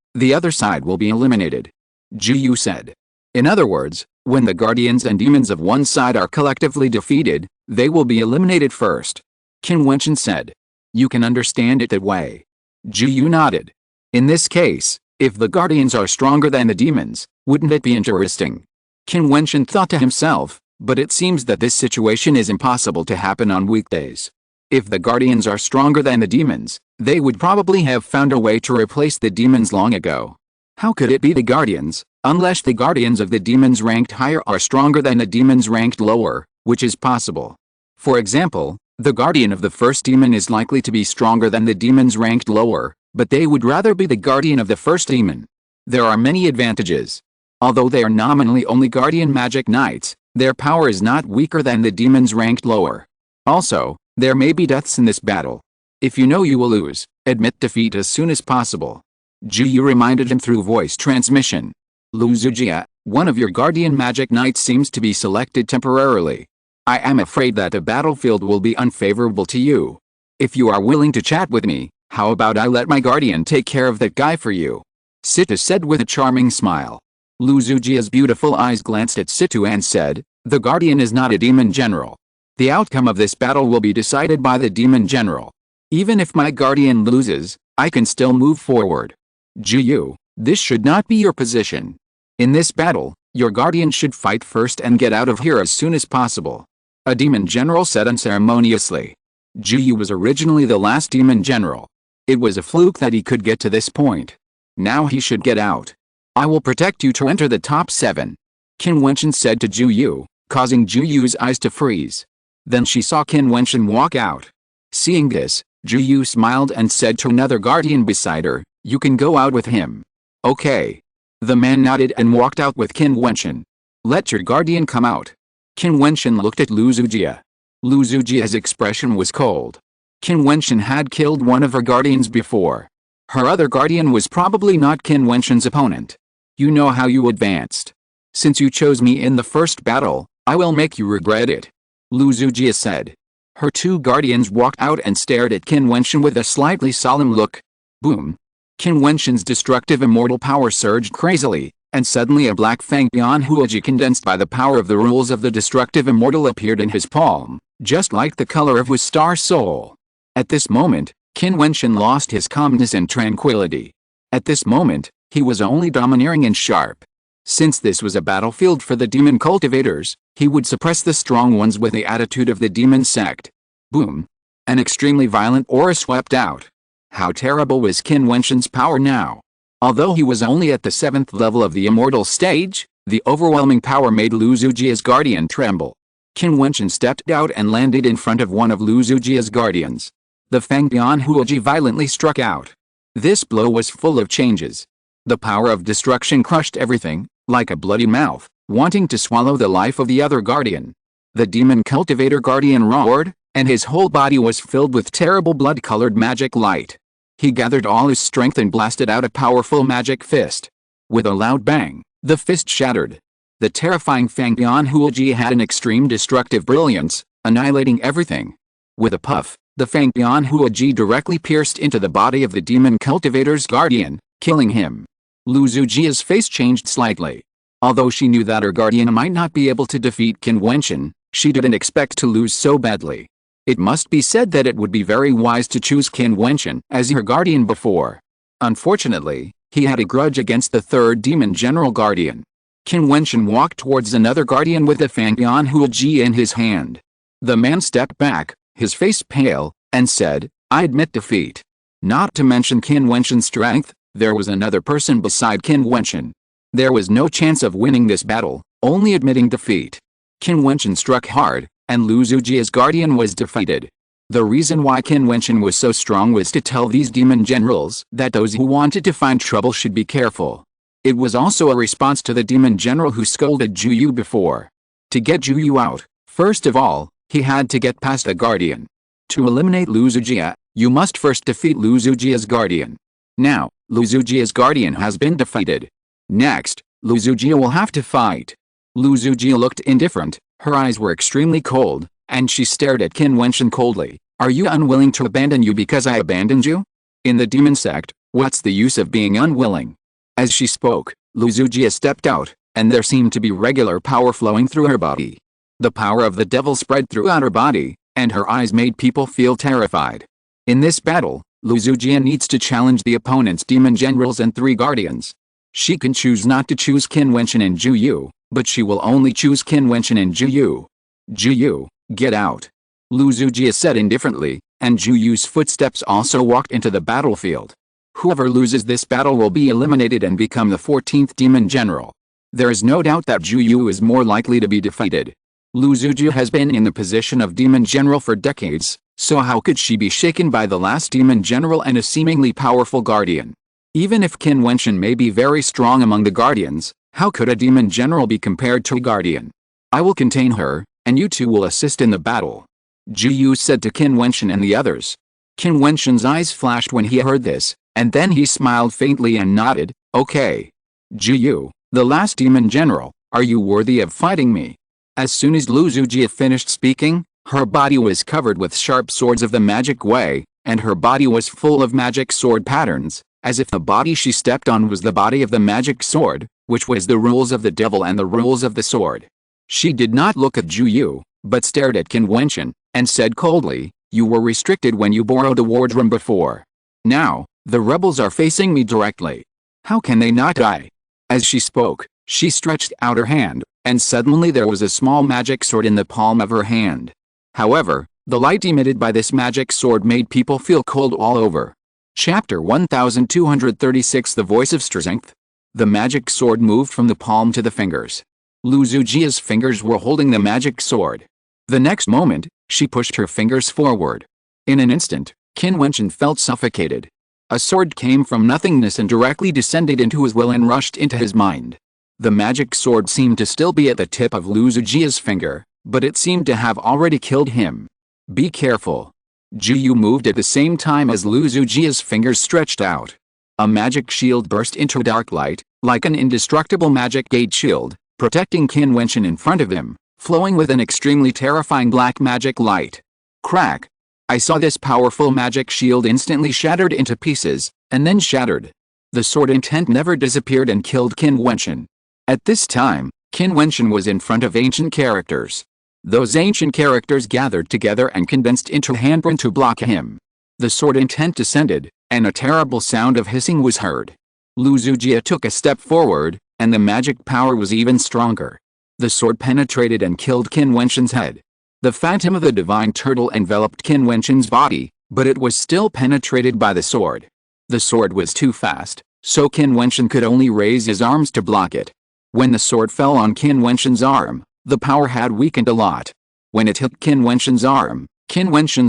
will be eliminated. Zhu Yu said. In other words, when the guardians and demons of one side are collectively defeated, they will be eliminated first. Qin Wentian said. You can understand it that way. Zhu Yu nodded. In this case, if the guardians are stronger than the demons, wouldn't it be interesting? Qin Wentian thought to himself, but it seems that this situation is impossible to happen on weekdays. If the guardians are stronger than the demons, they would probably have found a way to replace the demons long ago. How could it be the guardians, unless the guardians of the demons ranked higher are stronger than the demons ranked lower, which is possible. For example, the guardian of the first demon is likely to be stronger than the demons ranked lower, but they would rather be the guardian of the first demon. There are many advantages. Although they are nominally only guardian magic knights, their power is not weaker than the demons ranked lower. Also, there may be deaths in this battle. If you know you will lose, admit defeat as soon as possible. Zhu Yu reminded him through voice transmission. Lu Zujia, one of your guardian magic knights seems to be selected temporarily. I am afraid that the battlefield will be unfavorable to you. If you are willing to chat with me, how about I let my guardian take care of that guy for you? Situ said with a charming smile. Lu Zujia's beautiful eyes glanced at Situ and said, the guardian is not a demon general. The outcome of this battle will be decided by the demon general. Even if my guardian loses, I can still move forward. Zhu Yu, this should not be your position. In this battle, your guardian should fight first and get out of here as soon as possible. A demon general said unceremoniously. Zhu Yu was originally the last demon general. It was a fluke that he could get to this point. Now he should get out. I will protect you to enter the top 7. Qin Wentian said to Zhu Yu, causing Zhu Yu's eyes to freeze. Then she saw Qin Wentian walk out. Seeing this, Zhu Yu smiled and said to another guardian beside her, you can go out with him. Okay. The man nodded and walked out with Qin Wentian. Let your guardian come out. Qin Wentian looked at Lu Zujia. Lu Zujia's expression was cold. Qin Wentian had killed one of her guardians before. Her other guardian was probably not Qin Wentian's opponent. You know how you advanced. Since you chose me in the first battle, I will make you regret it, Lu Zujia said. Her two guardians walked out and stared at Qin Wentian with a slightly solemn look. Boom. Qin Wentian's destructive immortal power surged crazily, and suddenly a black fang beyond Huoji condensed by the power of the rules of the destructive immortal appeared in his palm, just like the color of his star soul. At this moment, Qin Wentian lost his calmness and tranquility. At this moment, he was only domineering and sharp. Since this was a battlefield for the demon cultivators, he would suppress the strong ones with the attitude of the demon sect. Boom. An extremely violent aura swept out. How terrible was Qin Wentian's power now? Although he was only at the 7th level of the immortal stage, the overwhelming power made Lu Zujia's guardian tremble. Qin Wentian stepped out and landed in front of one of Lu Zujia's guardians. The Fang Bian Huoji violently struck out. This blow was full of changes. The power of destruction crushed everything, like a bloody mouth, wanting to swallow the life of the other guardian. The demon cultivator guardian roared, and his whole body was filled with terrible blood-colored magic light. He gathered all his strength and blasted out a powerful magic fist. With a loud bang, the fist shattered. The terrifying Fang Bian Huoji had an extreme destructive brilliance, annihilating everything. With a puff, the Fang Bian Huoji directly pierced into the body of the demon cultivator's guardian, killing him. Lu Zujia's face changed slightly. Although she knew that her guardian might not be able to defeat Qin Wentian, she didn't expect to lose so badly. It must be said that it would be very wise to choose Qin Wentian as her guardian before. Unfortunately, he had a grudge against the third demon general guardian. Qin Wentian walked towards another guardian with the Fang Bian Huoji in his hand. The man stepped back, his face pale, and said, "I admit defeat." Not to mention Qin Wentian's strength, there was another person beside Qin Wentian. There was no chance of winning this battle, only admitting defeat. Qin Wentian struck hard, and Lu Zujia's guardian was defeated. The reason why Qin Wentian was so strong was to tell these demon generals that those who wanted to find trouble should be careful. It was also a response to the demon general who scolded Jiu before. To get Jiu out, first of all, he had to get past the guardian. To eliminate Lu Zujia, you must first defeat Lu Zujia's guardian. Now, Lu Zujia's guardian has been defeated. Next, Lu Zujia will have to fight. Lu Zujia looked indifferent, her eyes were extremely cold, and she stared at Qin Wentian coldly. "Are you unwilling to abandon you because I abandoned you? In the demon sect, what's the use of being unwilling?" As she spoke, Lu Zujia stepped out, and there seemed to be regular power flowing through her body. The power of the devil spread throughout her body, and her eyes made people feel terrified. In this battle, Lu Zujia needs to challenge the opponent's demon generals and 3 guardians. She can choose not to choose Qin Wentian and Jiu, but she will only choose Qin Wentian and Jiu. "Jiu, get out," Lu Zujia said indifferently, and Jiu's footsteps also walked into the battlefield. Whoever loses this battle will be eliminated and become the 14th demon general. There is no doubt that Jiu is more likely to be defeated. Lu Zujia has been in the position of demon general for decades, so how could she be shaken by the last demon general and a seemingly powerful guardian? Even if Qin Wentian may be very strong among the guardians, how could a demon general be compared to a guardian? "I will contain her, and you two will assist in the battle," Jiu said to Qin Wentian and the others. Qin Wentian's eyes flashed when he heard this, and then he smiled faintly and nodded, "Okay. Jiu, the last demon general, are you worthy of fighting me?" As soon as Lu Zujia finished speaking, her body was covered with sharp swords of the magic way, and her body was full of magic sword patterns, as if the body she stepped on was the body of the magic sword, which was the rules of the devil and the rules of the sword. She did not look at Jiu, but stared at Qin Wentian, and said coldly, "You were restricted when you borrowed a wardroom before. Now, the rebels are facing me directly. How can they not die?" As she spoke, she stretched out her hand, and suddenly there was a small magic sword in the palm of her hand. However, the light emitted by this magic sword made people feel cold all over. Chapter 1236 The Voice of Strength. The magic sword moved from the palm to the fingers. Lu Zujia's fingers were holding the magic sword. The next moment, she pushed her fingers forward. In an instant, Qin Wentian felt suffocated. A sword came from nothingness and directly descended into his will and rushed into his mind. The magic sword seemed to still be at the tip of Lu Zujia's finger, but it seemed to have already killed him. Be careful. Jiu moved at the same time as Lu Zujia's fingers stretched out. A magic shield burst into dark light, like an indestructible magic gate shield, protecting Qin Wentian in front of him, flowing with an extremely terrifying black magic light. Crack! I saw this powerful magic shield instantly shattered into pieces, and then shattered. The sword intent never disappeared and killed Qin Wentian. At this time, Qin Wentian was in front of ancient characters. Those ancient characters gathered together and condensed into a handprint to block him. The sword intent descended, and a terrible sound of hissing was heard. Lu Zujia took a step forward, and the magic power was even stronger. The sword penetrated and killed Qin Wentian's head. The phantom of the divine turtle enveloped Qin Wentian's body, but it was still penetrated by the sword. The sword was too fast, so Qin Wentian could only raise his arms to block it. When the sword fell on Qin Wentian's arm, the power had weakened a lot. When it hit Qin Wentian's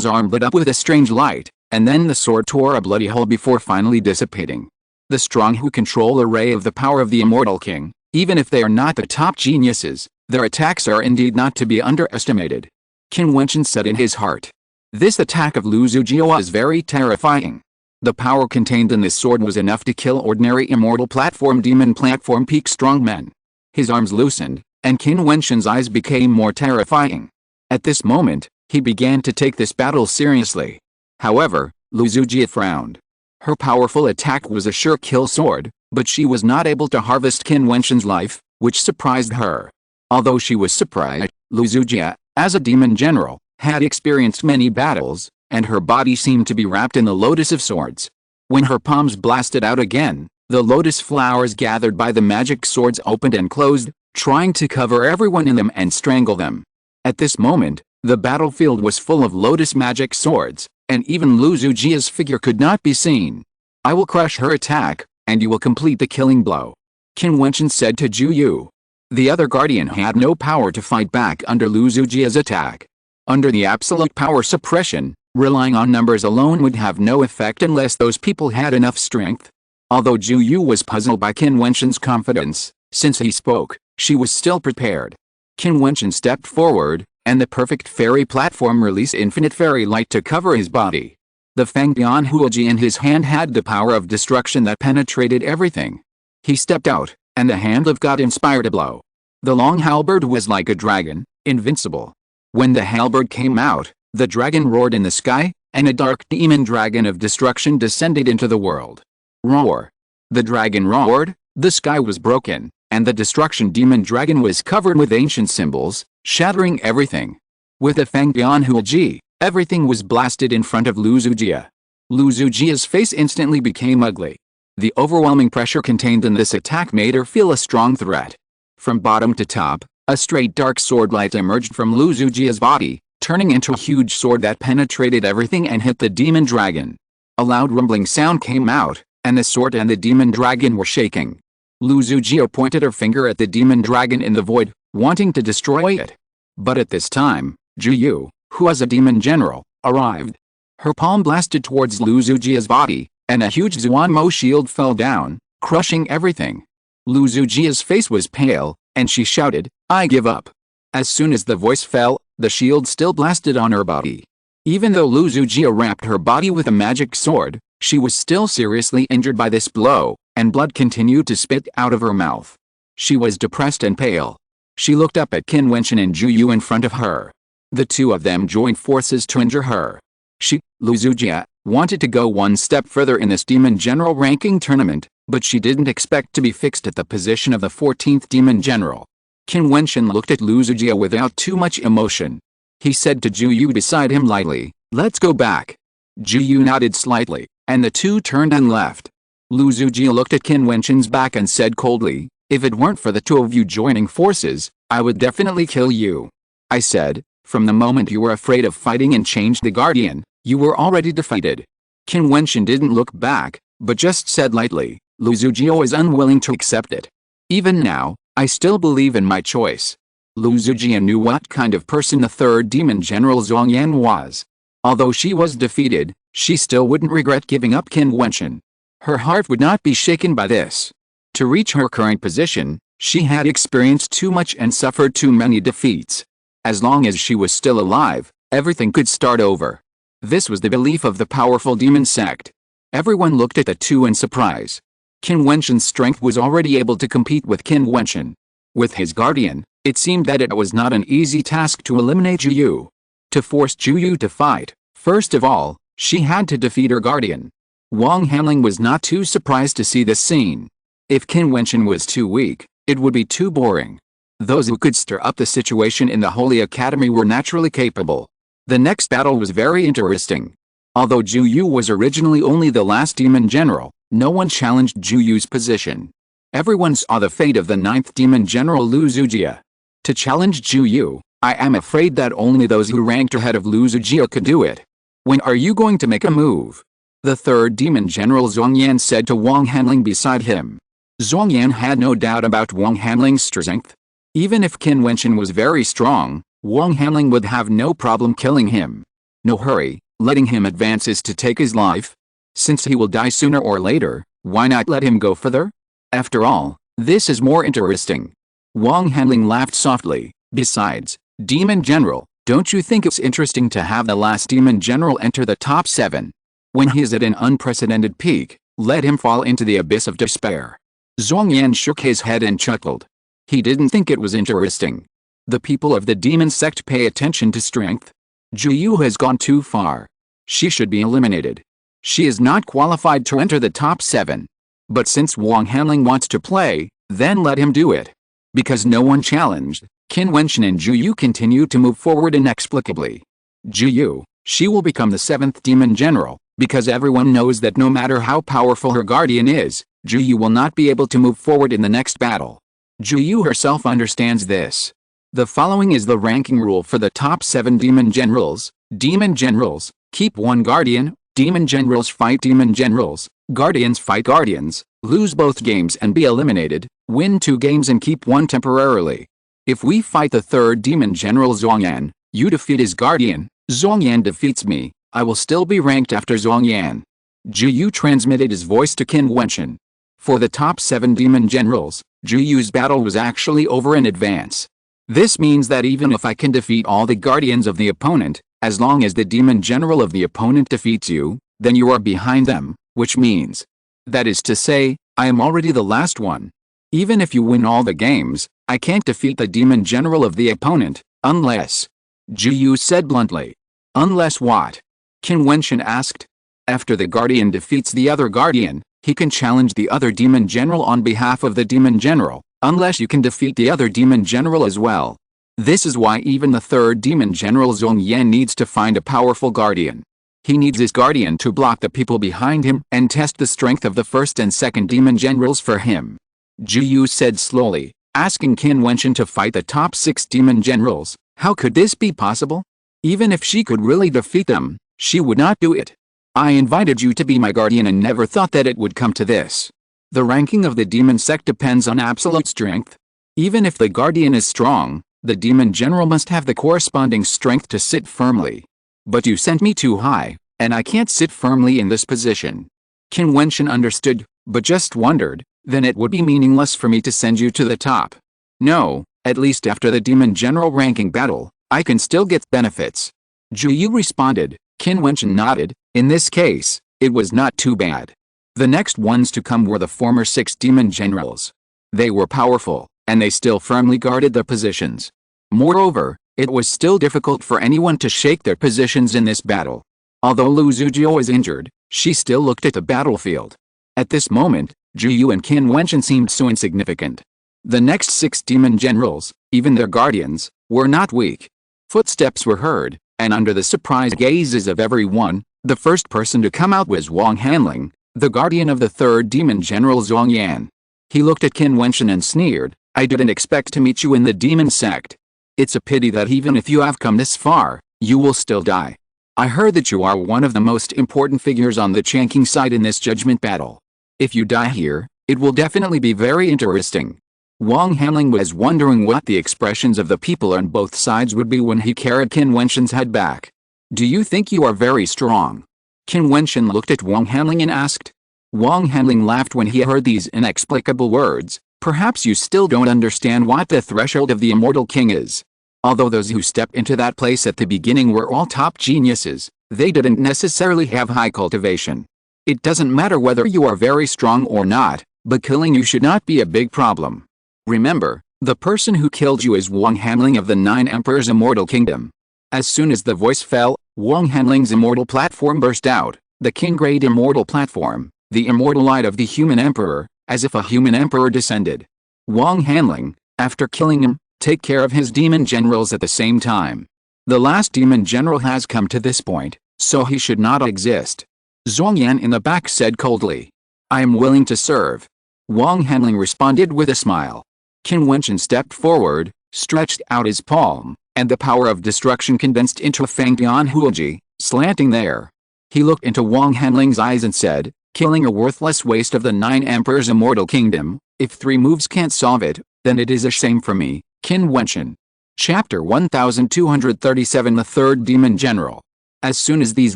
arm lit up with a strange light, and then the sword tore a bloody hole before finally dissipating. The strong who control a ray of the power of the immortal king, even if they are not the top geniuses, their attacks are indeed not to be underestimated. Qin Wentian said in his heart. This attack of Lu Zujia was very terrifying. The power contained in this sword was enough to kill ordinary immortal demon platform peak strongmen. His arms loosened, and Qin Wentian's eyes became more terrifying. At this moment, he began to take this battle seriously. However, Lu Zujia frowned. Her powerful attack was a sure kill sword, but she was not able to harvest Qin Wentian's life, which surprised her. Although she was surprised, Lu Zujia, as a demon general, had experienced many battles, and her body seemed to be wrapped in the lotus of swords. When her palms blasted out again, the lotus flowers gathered by the magic swords opened and closed, trying to cover everyone in them and strangle them. At this moment, the battlefield was full of lotus magic swords, and even Lu Zujia's figure could not be seen. I will crush her attack, and you will complete the killing blow. Qin Wentian said to Jiu. The other guardian had no power to fight back under Lu Zujia's attack. Under the absolute power suppression, relying on numbers alone would have no effect unless those people had enough strength. Although Jiu was puzzled by Qin Wentian's confidence, since he spoke, she was still prepared. Qin Wentian stepped forward, and the perfect fairy platform released infinite fairy light to cover his body. The Fangbian Huoji in his hand had the power of destruction that penetrated everything. He stepped out, and the hand of God inspired a blow. The long halberd was like a dragon, invincible. When the halberd came out, the dragon roared in the sky, and a dark demon dragon of destruction descended into the world. Roar! The dragon roared, the sky was broken, and the destruction demon dragon was covered with ancient symbols, shattering everything. With the Fangbian Huoji, everything was blasted in front of Lu Zujia. Lu Zujia's face instantly became ugly. The overwhelming pressure contained in this attack made her feel a strong threat. From bottom to top, a straight dark sword light emerged from Lu Zujia's body, turning into a huge sword that penetrated everything and hit the demon dragon. A loud rumbling sound came out, and the sword and the demon dragon were shaking. Lu Zujia pointed her finger at the demon dragon in the void, wanting to destroy it. But at this time, Jiu, who was a demon general, arrived. Her palm blasted towards Lu Zujia's body, and a huge Zuanmo shield fell down, crushing everything. Lu Zujia's face was pale, and she shouted, "I give up." As soon as the voice fell, the shield still blasted on her body. Even though Lu Zujia wrapped her body with a magic sword, she was still seriously injured by this blow, and blood continued to spit out of her mouth. She was depressed and pale. She looked up at Qin Wentian and Jiu in front of her. The two of them joined forces to injure her. She, Lu Zujia, wanted to go one step further in this demon general ranking tournament, but she didn't expect to be fixed at the position of the 14th demon general. Qin Wentian looked at Lu Zujia without too much emotion. He said to Jiu beside him lightly, "Let's go back." Jiu nodded slightly, and the two turned and left. Lu Zujia looked at Qin Wentian's back and said coldly, "If it weren't for the two of you joining forces, I would definitely kill you." I said, "From the moment you were afraid of fighting and changed the guardian, you were already defeated." Qin Wentian didn't look back, but just said lightly, "Lu Zujia was unwilling to accept it. Even now, I still believe in my choice." Lu Zujia knew what kind of person the third demon general Zhongyan was. Although she was defeated, she still wouldn't regret giving up Qin Wentian. Her heart would not be shaken by this. To reach her current position, she had experienced too much and suffered too many defeats. As long as she was still alive, everything could start over. This was the belief of the powerful demon sect. Everyone looked at the two in surprise. Qin Wentian's strength was already able to compete with Qin Wentian. With his guardian, it seemed that it was not an easy task to eliminate Jiu. To force Jiu to fight, first of all, she had to defeat her guardian. Wang Hanling was not too surprised to see this scene. If Qin Wentian was too weak, it would be too boring. Those who could stir up the situation in the Holy Academy were naturally capable. The next battle was very interesting. Although Jiu was originally only the last demon general, no one challenged Jiu's position. Everyone saw the fate of the 9th demon general Lu Zujia. To challenge Jiu, I am afraid that only those who ranked ahead of Lu Zujia could do it. When are you going to make a move? The 3rd demon general Zhongyan said to Wang Hanling beside him. Zhongyan had no doubt about Wang Hanling's strength. Even if Qin Wentian was very strong, Wang Hanling would have no problem killing him. No hurry, letting him advance is to take his life. Since he will die sooner or later, why not let him go further? After all, this is more interesting. Wang Hanling laughed softly. Besides, Demon General, don't you think it's interesting to have the last Demon General enter the top 7? When he is at an unprecedented peak, let him fall into the abyss of despair. Zhongyan shook his head and chuckled. He didn't think it was interesting. The people of the demon sect pay attention to strength. Jiu has gone too far. She should be eliminated. She is not qualified to enter the top 7. But since Wang Hanling wants to play, then let him do it. Because no one challenged, Qin Wentian and Jiu continue to move forward inexplicably. Jiu, she will become the 7th demon general, because everyone knows that no matter how powerful her guardian is, Jiu will not be able to move forward in the next battle. Jiu herself understands this. The following is the ranking rule for the top 7 demon generals. Demon generals, keep 1 guardian. Demon generals fight demon generals. Guardians fight guardians. Lose both games and be eliminated. Win 2 games and keep 1 temporarily. If we fight the 3rd demon general Zhongyan, you defeat his guardian. Zhongyan defeats me, I will still be ranked after Zhongyan. Jiu transmitted his voice to Qin Wentian. For the top 7 demon generals, Jiu's battle was actually over in advance. This means that even if I can defeat all the guardians of the opponent, as long as the demon general of the opponent defeats you, then you are behind them, which means, that is to say, I am already the last one. Even if you win all the games, I can't defeat the demon general of the opponent, unless... Jiu said bluntly. Unless what? Qin Wentian asked. After the guardian defeats the other guardian, he can challenge the other demon general on behalf of the demon general, unless you can defeat the other demon general as well. This is why even the 3rd demon general Zhongyan needs to find a powerful guardian. He needs his guardian to block the people behind him and test the strength of the 1st and 2nd demon generals for him. Jiu said slowly, asking Qin Wentian to fight the top 6 demon generals. How could this be possible? Even if she could really defeat them, she would not do it. I invited you to be my guardian and never thought that it would come to this. The ranking of the demon sect depends on absolute strength. Even if the guardian is strong, the demon general must have the corresponding strength to sit firmly. But you sent me too high, and I can't sit firmly in this position. Qin Wentian understood, but just wondered, then it would be meaningless for me to send you to the top. No, at least after the demon general ranking battle, I can still get benefits. Jiu responded. Qin Wentian nodded. In this case, it was not too bad. The next ones to come were the former 6 demon generals. They were powerful, and they still firmly guarded their positions. Moreover, it was still difficult for anyone to shake their positions in this battle. Although Lu Zujia was injured, she still looked at the battlefield. At this moment, Jiu and Qin Wentian seemed so insignificant. The next 6 demon generals, even their guardians, were not weak. Footsteps were heard, and under the surprised gazes of everyone, the first person to come out was Wang Hanling, the guardian of the 3rd demon general Zhongyan. He looked at Qin Wentian and sneered, I didn't expect to meet you in the demon sect. It's a pity that even if you have come this far, you will still die. I heard that you are one of the most important figures on the Changqing side in this judgment battle. If you die here, it will definitely be very interesting. Wang Hanling was wondering what the expressions of the people on both sides would be when he carried Qin Wentian's head back. Do you think you are very strong? Qin Wentian looked at Wang Hanling and asked. Wang Hanling laughed when he heard these inexplicable words. Perhaps you still don't understand what the threshold of the immortal king is. Although those who stepped into that place at the beginning were all top geniuses, they didn't necessarily have high cultivation. It doesn't matter whether you are very strong or not, but killing you should not be a big problem. Remember, the person who killed you is Wang Hanling of the Nine Emperors' Immortal Kingdom. As soon as the voice fell, Wang Hanling's immortal platform burst out, the King-grade immortal platform, the immortal light of the human emperor, as if a human emperor descended. Wang Hanling, after killing him, take care of his demon generals at the same time. The last demon general has come to this point, so he should not exist. Zhongyan in the back said coldly. I am willing to serve. Wang Hanling responded with a smile. Qin Wentian stepped forward, stretched out his palm, and the power of destruction condensed into a Fangdian Huoji, slanting there. He looked into Wang Hanling's eyes and said, killing a worthless waste of the Nine Emperors' Immortal Kingdom, if 3 moves can't solve it, then it is a shame for me, Qin Wentian. Chapter 1237 The Third Demon General. As soon as these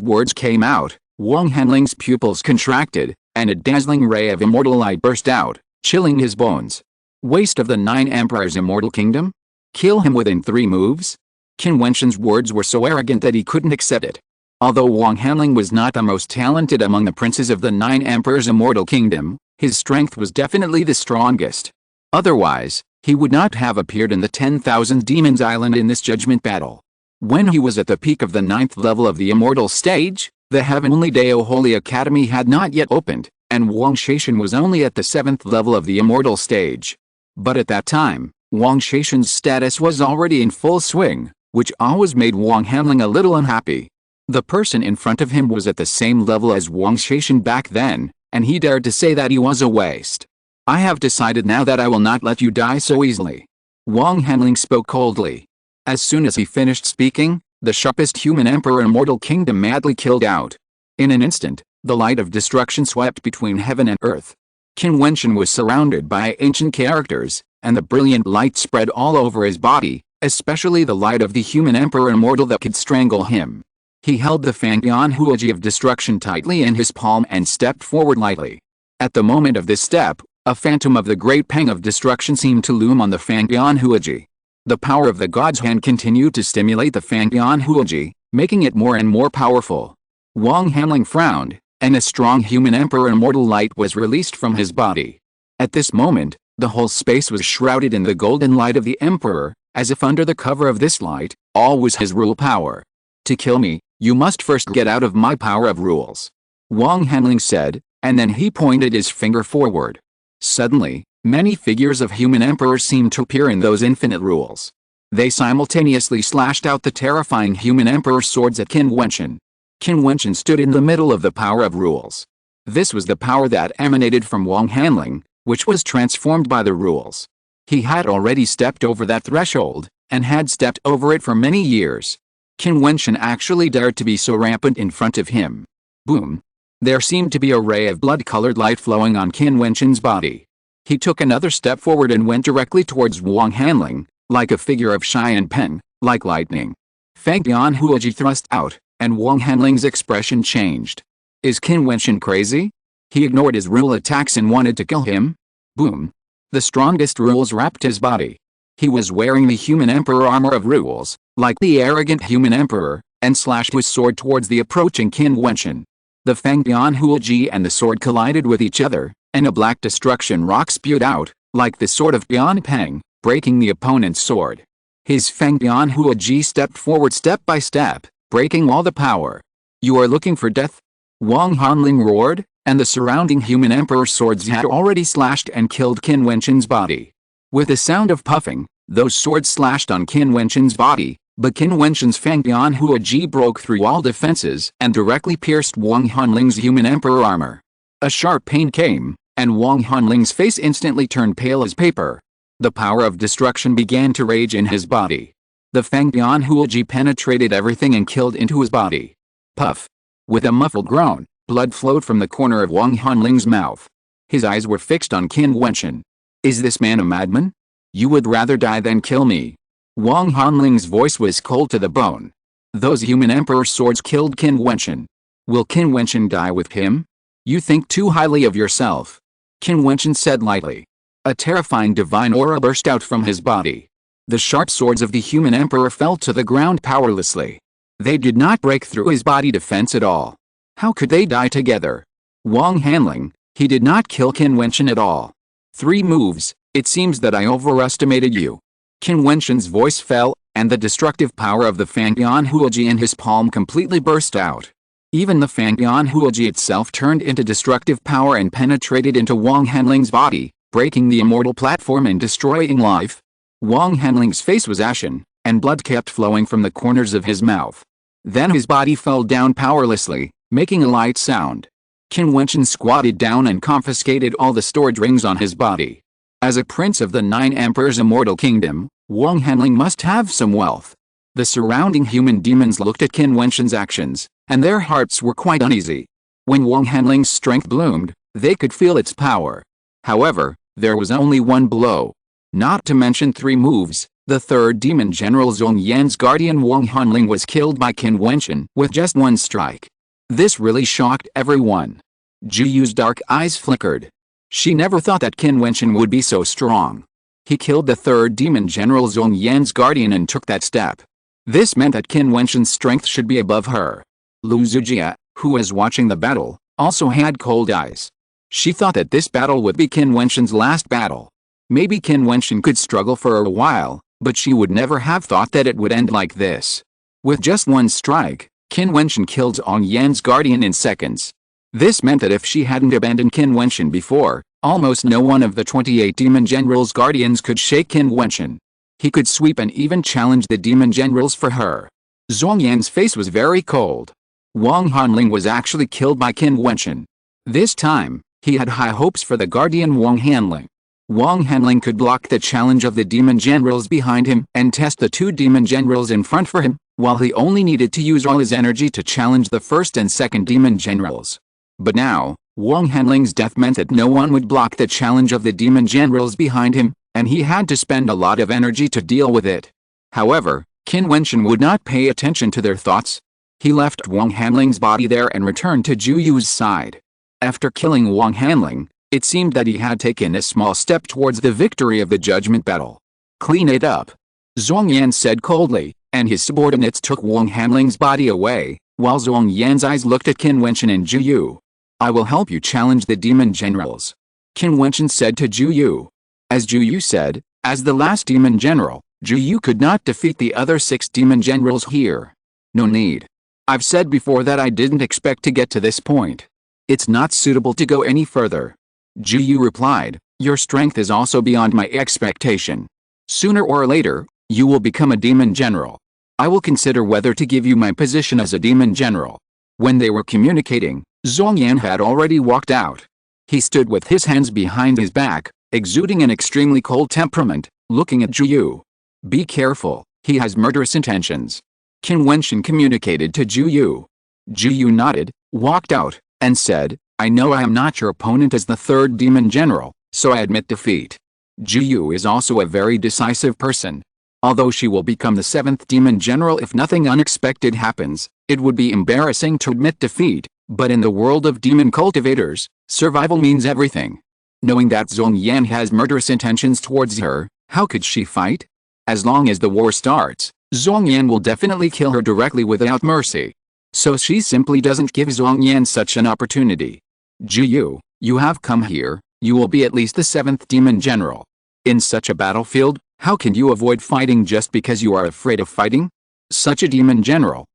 words came out, Wang Hanling's pupils contracted, and a dazzling ray of immortal light burst out, chilling his bones. Waste of the Nine Emperors' Immortal Kingdom? Kill him within 3 moves? Qin Wentian's words were so arrogant that he couldn't accept it. Although Wang Hanling was not the most talented among the princes of the Nine Emperors' Immortal Kingdom, his strength was definitely the strongest. Otherwise, he would not have appeared in the 10,000 Demons Island in this judgment battle. When he was at the peak of the 9th level of the Immortal Stage, the Heavenly Dao Holy Academy had not yet opened, and Wang Shaishan was only at the 7th level of the Immortal Stage. But at that time, Wang Shaishan's status was already in full swing, which always made Wang Hanling a little unhappy. The person in front of him was at the same level as Wang Shaishan back then, and he dared to say that he was a waste. I have decided now that I will not let you die so easily. Wang Hanling spoke coldly. As soon as he finished speaking, the sharpest human emperor Immortal Kingdom madly killed out. In an instant, the light of destruction swept between heaven and earth. Qin Wentian was surrounded by ancient characters, and the brilliant light spread all over his body, especially the light of the human emperor immortal that could strangle him. He held the Fangdian Huoji of destruction tightly in his palm and stepped forward lightly. At the moment of this step, a phantom of the great pang of destruction seemed to loom on the Fangdian Huoji. The power of the god's hand continued to stimulate the Fangdian Huoji, making it more and more powerful. Wang Hanling frowned, and a strong human emperor immortal light was released from his body. At this moment, the whole space was shrouded in the golden light of the emperor, as if under the cover of this light, all was his rule power. To kill me, you must first get out of my power of rules. Wang Hanling said, and then he pointed his finger forward. Suddenly, many figures of human emperors seemed to appear in those infinite rules. They simultaneously slashed out the terrifying human emperor swords at Qin Wentian. Qin Wentian stood in the middle of the power of rules. This was the power that emanated from Wang Hanling, which was transformed by the rules. He had already stepped over that threshold, and had stepped over it for many years. Qin Wentian actually dared to be so rampant in front of him. Boom! There seemed to be a ray of blood-colored light flowing on Qin Wentian's body. He took another step forward and went directly towards Wang Hanling, like a figure of Xian Pen, like lightning. Fangdian Huoji thrust out, and Wang Hanling's expression changed. Is Qin Wentian crazy? He ignored his rule attacks and wanted to kill him? Boom! The strongest rules wrapped his body. He was wearing the human emperor armor of rules, like the arrogant human emperor, and slashed his sword towards the approaching Qin Wentian. The Fangdian Huoji and the sword collided with each other, and a black destruction rock spewed out, like the sword of Bian Peng, breaking the opponent's sword. His Fangdian Huoji stepped forward step by step, breaking all the power. You are looking for death? Wang Hanling roared, and the surrounding human emperor swords had already slashed and killed Qin Wentian's body. With a sound of puffing, those swords slashed on Qin Wentian's body, but Qin Wentian's Fangdian Huoji broke through all defenses and directly pierced Wang Hanling's human emperor armor. A sharp pain came, and Wang Hanling's face instantly turned pale as paper. The power of destruction began to rage in his body. The Fangdian Huoji penetrated everything and killed into his body. Puff! With a muffled groan, blood flowed from the corner of Wang Hanling's mouth. His eyes were fixed on Qin Wentian. Is this man a madman? You would rather die than kill me. Wang Hanling's voice was cold to the bone. Those human emperor swords killed Qin Wentian. Will Qin Wentian die with him? You think too highly of yourself. Qin Wentian said lightly. A terrifying divine aura burst out from his body. The sharp swords of the human emperor fell to the ground powerlessly. They did not break through his body defense at all. How could they die together? Wang Hanling, he did not kill Qin Wentian at all. 3 moves, it seems that I overestimated you. Qin Wentian's voice fell, and the destructive power of the Fangyan Huoji in his palm completely burst out. Even the Fangyan Huoji itself turned into destructive power and penetrated into Wang Hanling's body, breaking the immortal platform and destroying life. Wang Hanling's face was ashen, and blood kept flowing from the corners of his mouth. Then his body fell down powerlessly, making a light sound. Qin Wentian squatted down and confiscated all the stored rings on his body. As a prince of the 9 emperors' immortal kingdom, Wang Hanling must have some wealth. The surrounding human demons looked at Qin Wentian's actions, and their hearts were quite uneasy. When Wang Hanling's strength bloomed, they could feel its power. However, there was only 1 blow. Not to mention 3 moves, the 3rd demon general Zhongyan's guardian Wang Hanling was killed by Qin Wentian with just 1 strike. This really shocked everyone. Jiu's dark eyes flickered. She never thought that Qin Wentian would be so strong. He killed the 3rd demon general Zhongyan's guardian and took that step. This meant that Qin Wentian's strength should be above her. Lu Zijia, who was watching the battle, also had cold eyes. She thought that this battle would be Qin Wentian's last battle. Maybe Qin Wentian could struggle for a while, but she would never have thought that it would end like this. With just 1 strike, Qin Wentian killed Zhongyan's guardian in seconds. This meant that if she hadn't abandoned Qin Wentian before, almost no one of the 28 demon generals' guardians could shake Qin Wentian. He could sweep and even challenge the demon generals for her. Zhongyan's face was very cold. Wang Hanling was actually killed by Qin Wentian. This time, he had high hopes for the guardian Wang Hanling. Wang Hanling could block the challenge of the demon generals behind him and test the 2 demon generals in front for him, while he only needed to use all his energy to challenge the 1st and 2nd demon generals. But now, Wang Hanling's death meant that no one would block the challenge of the demon generals behind him, and he had to spend a lot of energy to deal with it. However, Qin Wentian would not pay attention to their thoughts. He left Wang Hanling's body there and returned to Jiu's side. After killing Wang Hanling, it seemed that he had taken a small step towards the victory of the judgment battle. Clean it up, Zhongyan said coldly, and his subordinates took Wang Hanling's body away, while Zhongyan's eyes looked at Qin Wentian and Jiu. I will help you challenge the demon generals, Qin Wentian said to Jiu. As Jiu said, as the last demon general, Jiu could not defeat the other 6 demon generals here. No need. I've said before that I didn't expect to get to this point. It's not suitable to go any further. Jiu replied, your strength is also beyond my expectation. Sooner or later, you will become a demon general. I will consider whether to give you my position as a demon general. When they were communicating, Zhongyan had already walked out. He stood with his hands behind his back, exuding an extremely cold temperament, looking at Jiu. Be careful, he has murderous intentions. Qin Wentian communicated to Jiu. Jiu nodded, walked out, and said, I know I am not your opponent as the 3rd demon general, so I admit defeat. Jiu is also a very decisive person. Although she will become the 7th demon general if nothing unexpected happens, it would be embarrassing to admit defeat, but in the world of demon cultivators, survival means everything. Knowing that Zhongyan has murderous intentions towards her, how could she fight? As long as the war starts, Zhongyan will definitely kill her directly without mercy. So she simply doesn't give Zhongyan such an opportunity. Jiu, you have come here, you will be at least the 7th demon general. In such a battlefield, how can you avoid fighting just because you are afraid of fighting? Such a demon general,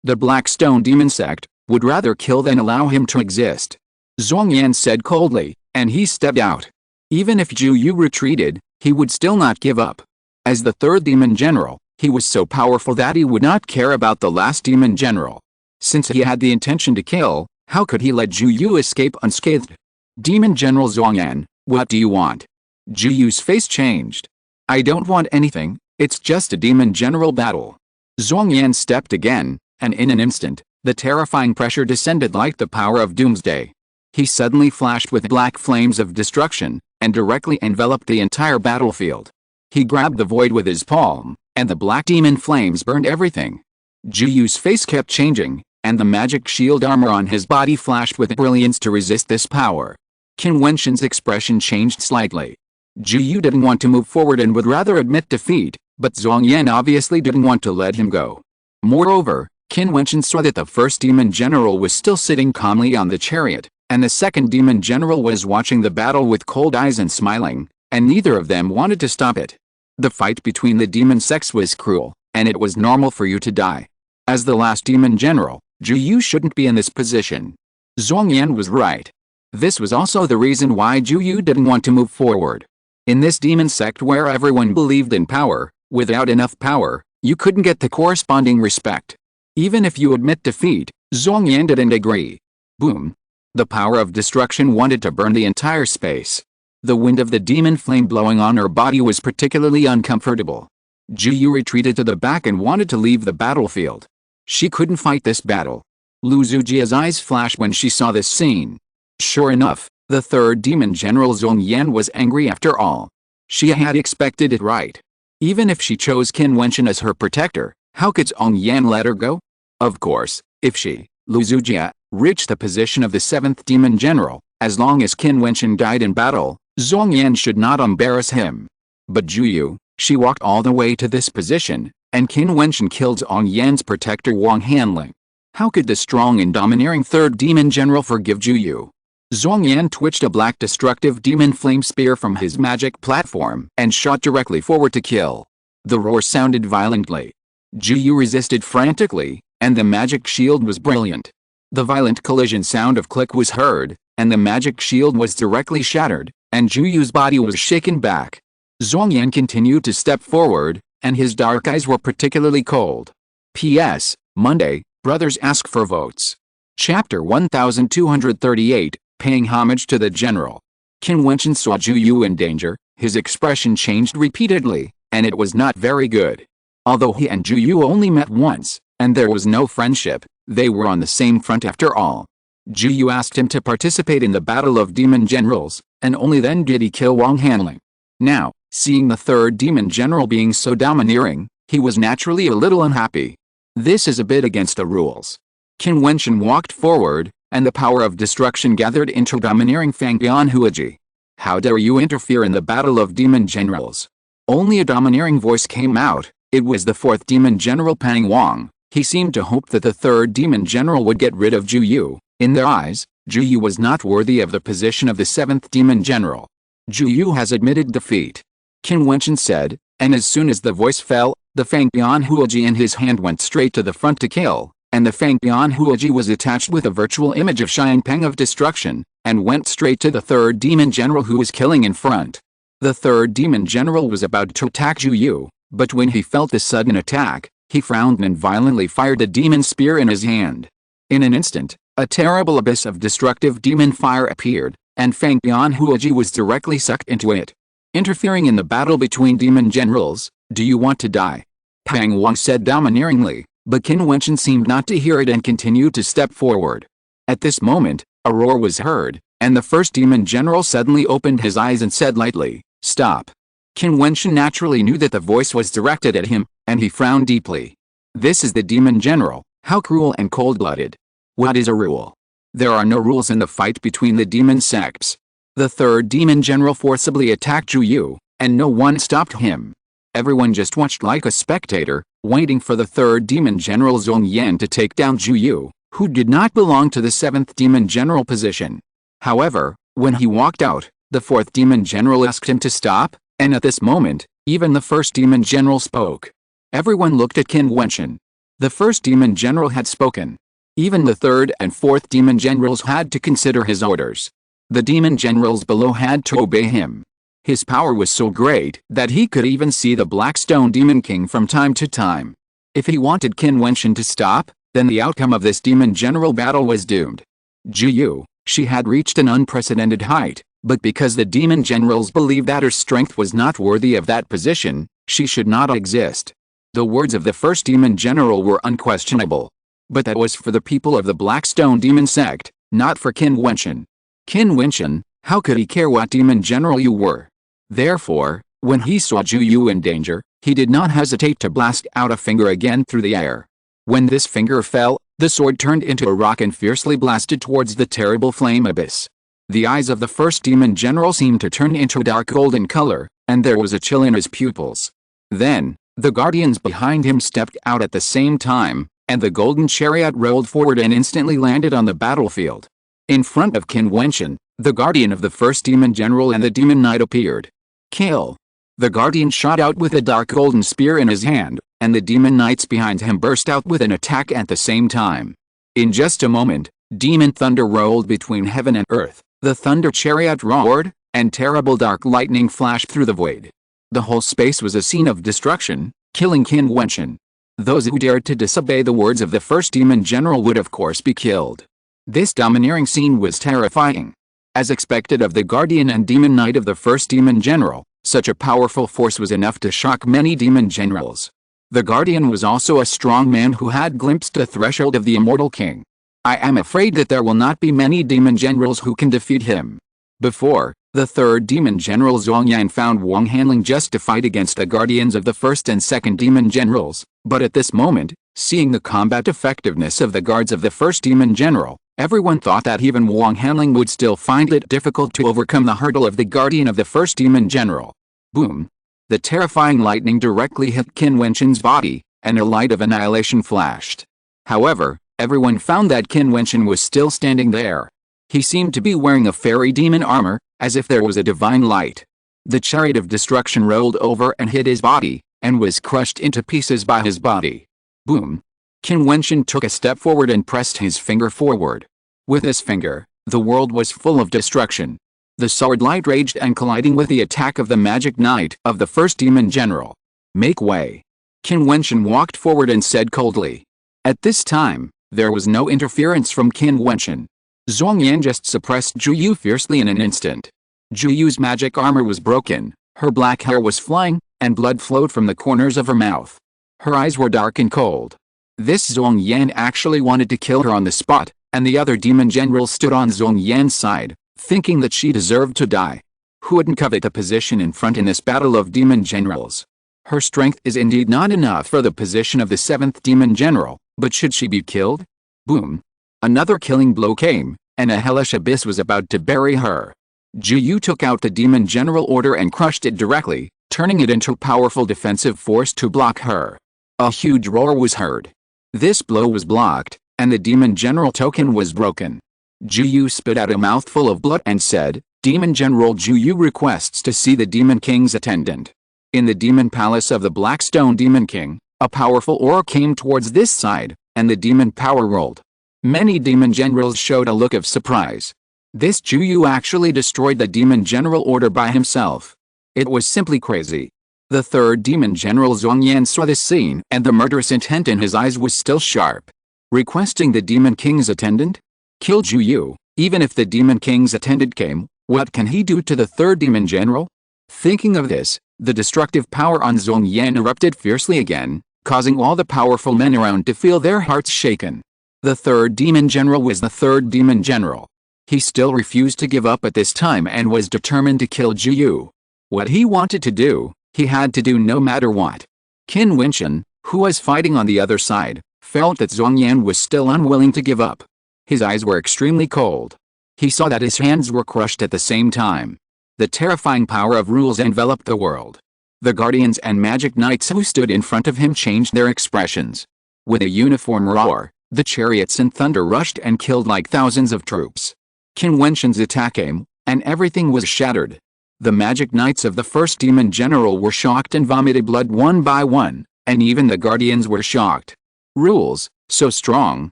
the Blackstone demon sect, would rather kill than allow him to exist. Zhongyan said coldly, and he stepped out. Even if Jiu retreated, he would still not give up. As the 3rd demon general, he was so powerful that he would not care about the last demon general. Since he had the intention to kill, how could he let Jiu escape unscathed? Demon General Zhongyan, what do you want? Jiu's face changed. I don't want anything, it's just a demon general battle. Zhongyan stepped again, and in an instant, the terrifying pressure descended like the power of doomsday. He suddenly flashed with black flames of destruction, and directly enveloped the entire battlefield. He grabbed the void with his palm, and the black demon flames burned everything. Jiu's face kept changing, and the magic shield armor on his body flashed with brilliance to resist this power. Qin Wentian's expression changed slightly. Jiu didn't want to move forward and would rather admit defeat, But Zhong Yan obviously didn't want to let him go. Moreover, Qin Wentian saw that the first demon general was still sitting calmly on the chariot, and the second demon general was watching the battle with cold eyes and smiling, and neither of them wanted to stop it. The fight between the demon sects was cruel, and it was normal for you to die. As the last demon general, Jiu shouldn't be in this position. Zhong Yan was right. This was also the reason why Jiu didn't want to move forward. In this demon sect where everyone believed in power, without enough power, you couldn't get the corresponding respect. Even if you admit defeat, Zhong Yan didn't agree. Boom. The power of destruction wanted to burn the entire space. The wind of the demon flame blowing on her body was particularly uncomfortable. Jiu retreated to the back and wanted to leave the battlefield. She couldn't fight this battle. Lu Zujia's eyes flashed when she saw this scene. Sure enough, the third demon general Zhong Yan was angry after all. She had expected it right. Even if she chose Qin Wentian as her protector, how could Zhong Yan let her go? Of course, if she, Lu Zujia, reached the position of the seventh demon general, as long as Qin Wentian died in battle, Zhong Yan should not embarrass him. But Jiu, she walked all the way to this position, and Qin Wentian killed Zhong Yan's protector Wang Hanling. How could the strong and domineering third demon general forgive Jiu? Zhong Yan twitched a black destructive demon flame spear from his magic platform and shot directly forward to kill. The roar sounded violently. Jiu resisted frantically, and the magic shield was brilliant. The violent collision sound of click was heard, and the magic shield was directly shattered, and Jiu's body was shaken back. Zhong Yan continued to step forward, and his dark eyes were particularly cold. P.S. Monday, brothers ask for votes. Chapter 1238, Paying Homage to the General. Qin Wentian saw Jiu in danger, his expression changed repeatedly, and it was not very good. Although he and Jiu only met once, and there was no friendship, they were on the same front after all. Jiu asked him to participate in the Battle of Demon Generals, and only then did he kill Wang Hanling. Now, seeing the third demon general being so domineering, he was naturally a little unhappy. This is a bit against the rules. Qin Wentian walked forward, and the power of destruction gathered into domineering Fangbian Huaji. How dare you interfere in the Battle of Demon Generals? Only a domineering voice came out. It was the fourth demon general Pang Wang. He seemed to hope that the third demon general would get rid of Jiu. In their eyes, Jiu was not worthy of the position of the seventh demon general. Jiu has admitted defeat, Qin Wentian said, and as soon as the voice fell, the Fangbian Huaji in his hand went straight to the front to kill, and the Fangbian Huaji was attached with a virtual image of Xiangpeng of destruction, and went straight to the third demon general who was killing in front. The third demon general was about to attack Jiu, but when he felt the sudden attack, he frowned and violently fired the demon spear in his hand. In an instant, a terrible abyss of destructive demon fire appeared, and Fangbian Huaji was directly sucked into it. Interfering in the battle between demon generals, do you want to die? Pang Wang said domineeringly, but Qin Wentian seemed not to hear it and continued to step forward. At this moment, a roar was heard, and the first demon general suddenly opened his eyes and said lightly, "Stop." Qin Wentian naturally knew that the voice was directed at him, and he frowned deeply. This is the demon general, how cruel and cold-blooded. What is a rule? There are no rules in the fight between the demon sects. The third demon general forcibly attacked Jiu, and no one stopped him. Everyone just watched like a spectator, waiting for the third demon general Zhong Yan to take down Jiu, who did not belong to the seventh demon general position. However, when he walked out, the fourth demon general asked him to stop, and at this moment, even the first demon general spoke. Everyone looked at Qin Wentian. The first demon general had spoken. Even the third and fourth demon generals had to consider his orders. The demon generals below had to obey him. His power was so great that he could even see the Blackstone Demon King from time to time. If he wanted Qin Wentian to stop, then the outcome of this demon general battle was doomed. Jiu, she had reached an unprecedented height, but because the demon generals believed that her strength was not worthy of that position, she should not exist. The words of the first demon general were unquestionable. But that was for the people of the Blackstone demon sect, not for Qin Wentian. Qin Wentian, how could he care what demon general you were? Therefore, when he saw Jiu in danger, he did not hesitate to blast out a finger again through the air. When this finger fell, the sword turned into a rock and fiercely blasted towards the terrible flame abyss. The eyes of the first demon general seemed to turn into a dark golden color, and there was a chill in his pupils. Then, The guardians behind him stepped out at the same time, and the golden chariot rolled forward and instantly landed on the battlefield. In front of Qin Wentian, the guardian of the first demon general and the demon knight appeared. Kill! The guardian shot out with a dark golden spear in his hand, and the demon knights behind him burst out with an attack at the same time. In just a moment, demon thunder rolled between heaven and earth, the thunder chariot roared, and terrible dark lightning flashed through the void. The whole space was a scene of destruction, killing Qin Wentian. Those who dared to disobey the words of the first demon general would of course be killed. This domineering scene was terrifying. As expected of the guardian and demon knight of the first demon general, such a powerful force was enough to shock many demon generals. The guardian was also a strong man who had glimpsed the threshold of the immortal king. I am afraid that there will not be many demon generals who can defeat him. Before, the third demon general Zhongyan found Wang Hanling just to fight against the guardians of the first and second demon generals, but at this moment, seeing the combat effectiveness of the guards of the first demon general, everyone thought that even Wang Hanling would still find it difficult to overcome the hurdle of the guardian of the first demon general. Boom! The terrifying lightning directly hit Qin Wentian's body, and a light of annihilation flashed. However, everyone found that Qin Wentian was still standing there. He seemed to be wearing a fairy demon armor, as if there was a divine light. The chariot of destruction rolled over and hit his body, and was crushed into pieces by his body. Boom! Qin Wentian took a step forward and pressed his finger forward. With his finger, the world was full of destruction. The sword light raged and colliding with the attack of the magic knight of the first demon general. Make way! Qin Wentian walked forward and said coldly. At this time, there was no interference from Qin Wentian. Zhongyan just suppressed Jiu fiercely in an instant. Jiu's magic armor was broken, her black hair was flying, and blood flowed from the corners of her mouth. Her eyes were dark and cold. This Zhongyan actually wanted to kill her on the spot, and the other demon generals stood on Zhongyan's side, thinking that she deserved to die. Who wouldn't covet the position in front in this battle of demon generals? Her strength is indeed not enough for the position of the seventh demon general, but should she be killed? Boom! Another killing blow came, and a hellish abyss was about to bury her. Jiu took out the demon general order and crushed it directly, turning it into a powerful defensive force to block her. A huge roar was heard. This blow was blocked, and the demon general token was broken. Jiu spit out a mouthful of blood and said, Demon General Jiu requests to see the Demon King's attendant. In the demon palace of the Blackstone Demon King, a powerful aura came towards this side, and the demon power rolled. Many demon generals showed a look of surprise. This Jiu actually destroyed the demon general order by himself. It was simply crazy. The third demon general Zhongyan saw this scene, and the murderous intent in his eyes was still sharp. Requesting the demon king's attendant? Kill Jiu. Even if the demon king's attendant came, what can he do to the third demon general? Thinking of this, the destructive power on Zhongyan erupted fiercely again, causing all the powerful men around to feel their hearts shaken. The third demon general was the third demon general. He still refused to give up at this time and was determined to kill Jiu. What he wanted to do, he had to do no matter what. Qin Wentian, who was fighting on the other side, felt that Zhongyan was still unwilling to give up. His eyes were extremely cold. He saw that his hands were crushed at the same time. The terrifying power of rules enveloped the world. The guardians and magic knights who stood in front of him changed their expressions. With a uniform roar, the chariots and thunder rushed and killed like thousands of troops. Qin Wentian's attack came, and everything was shattered. The magic knights of the first demon general were shocked and vomited blood one by one, and even the guardians were shocked. Rules, so strong,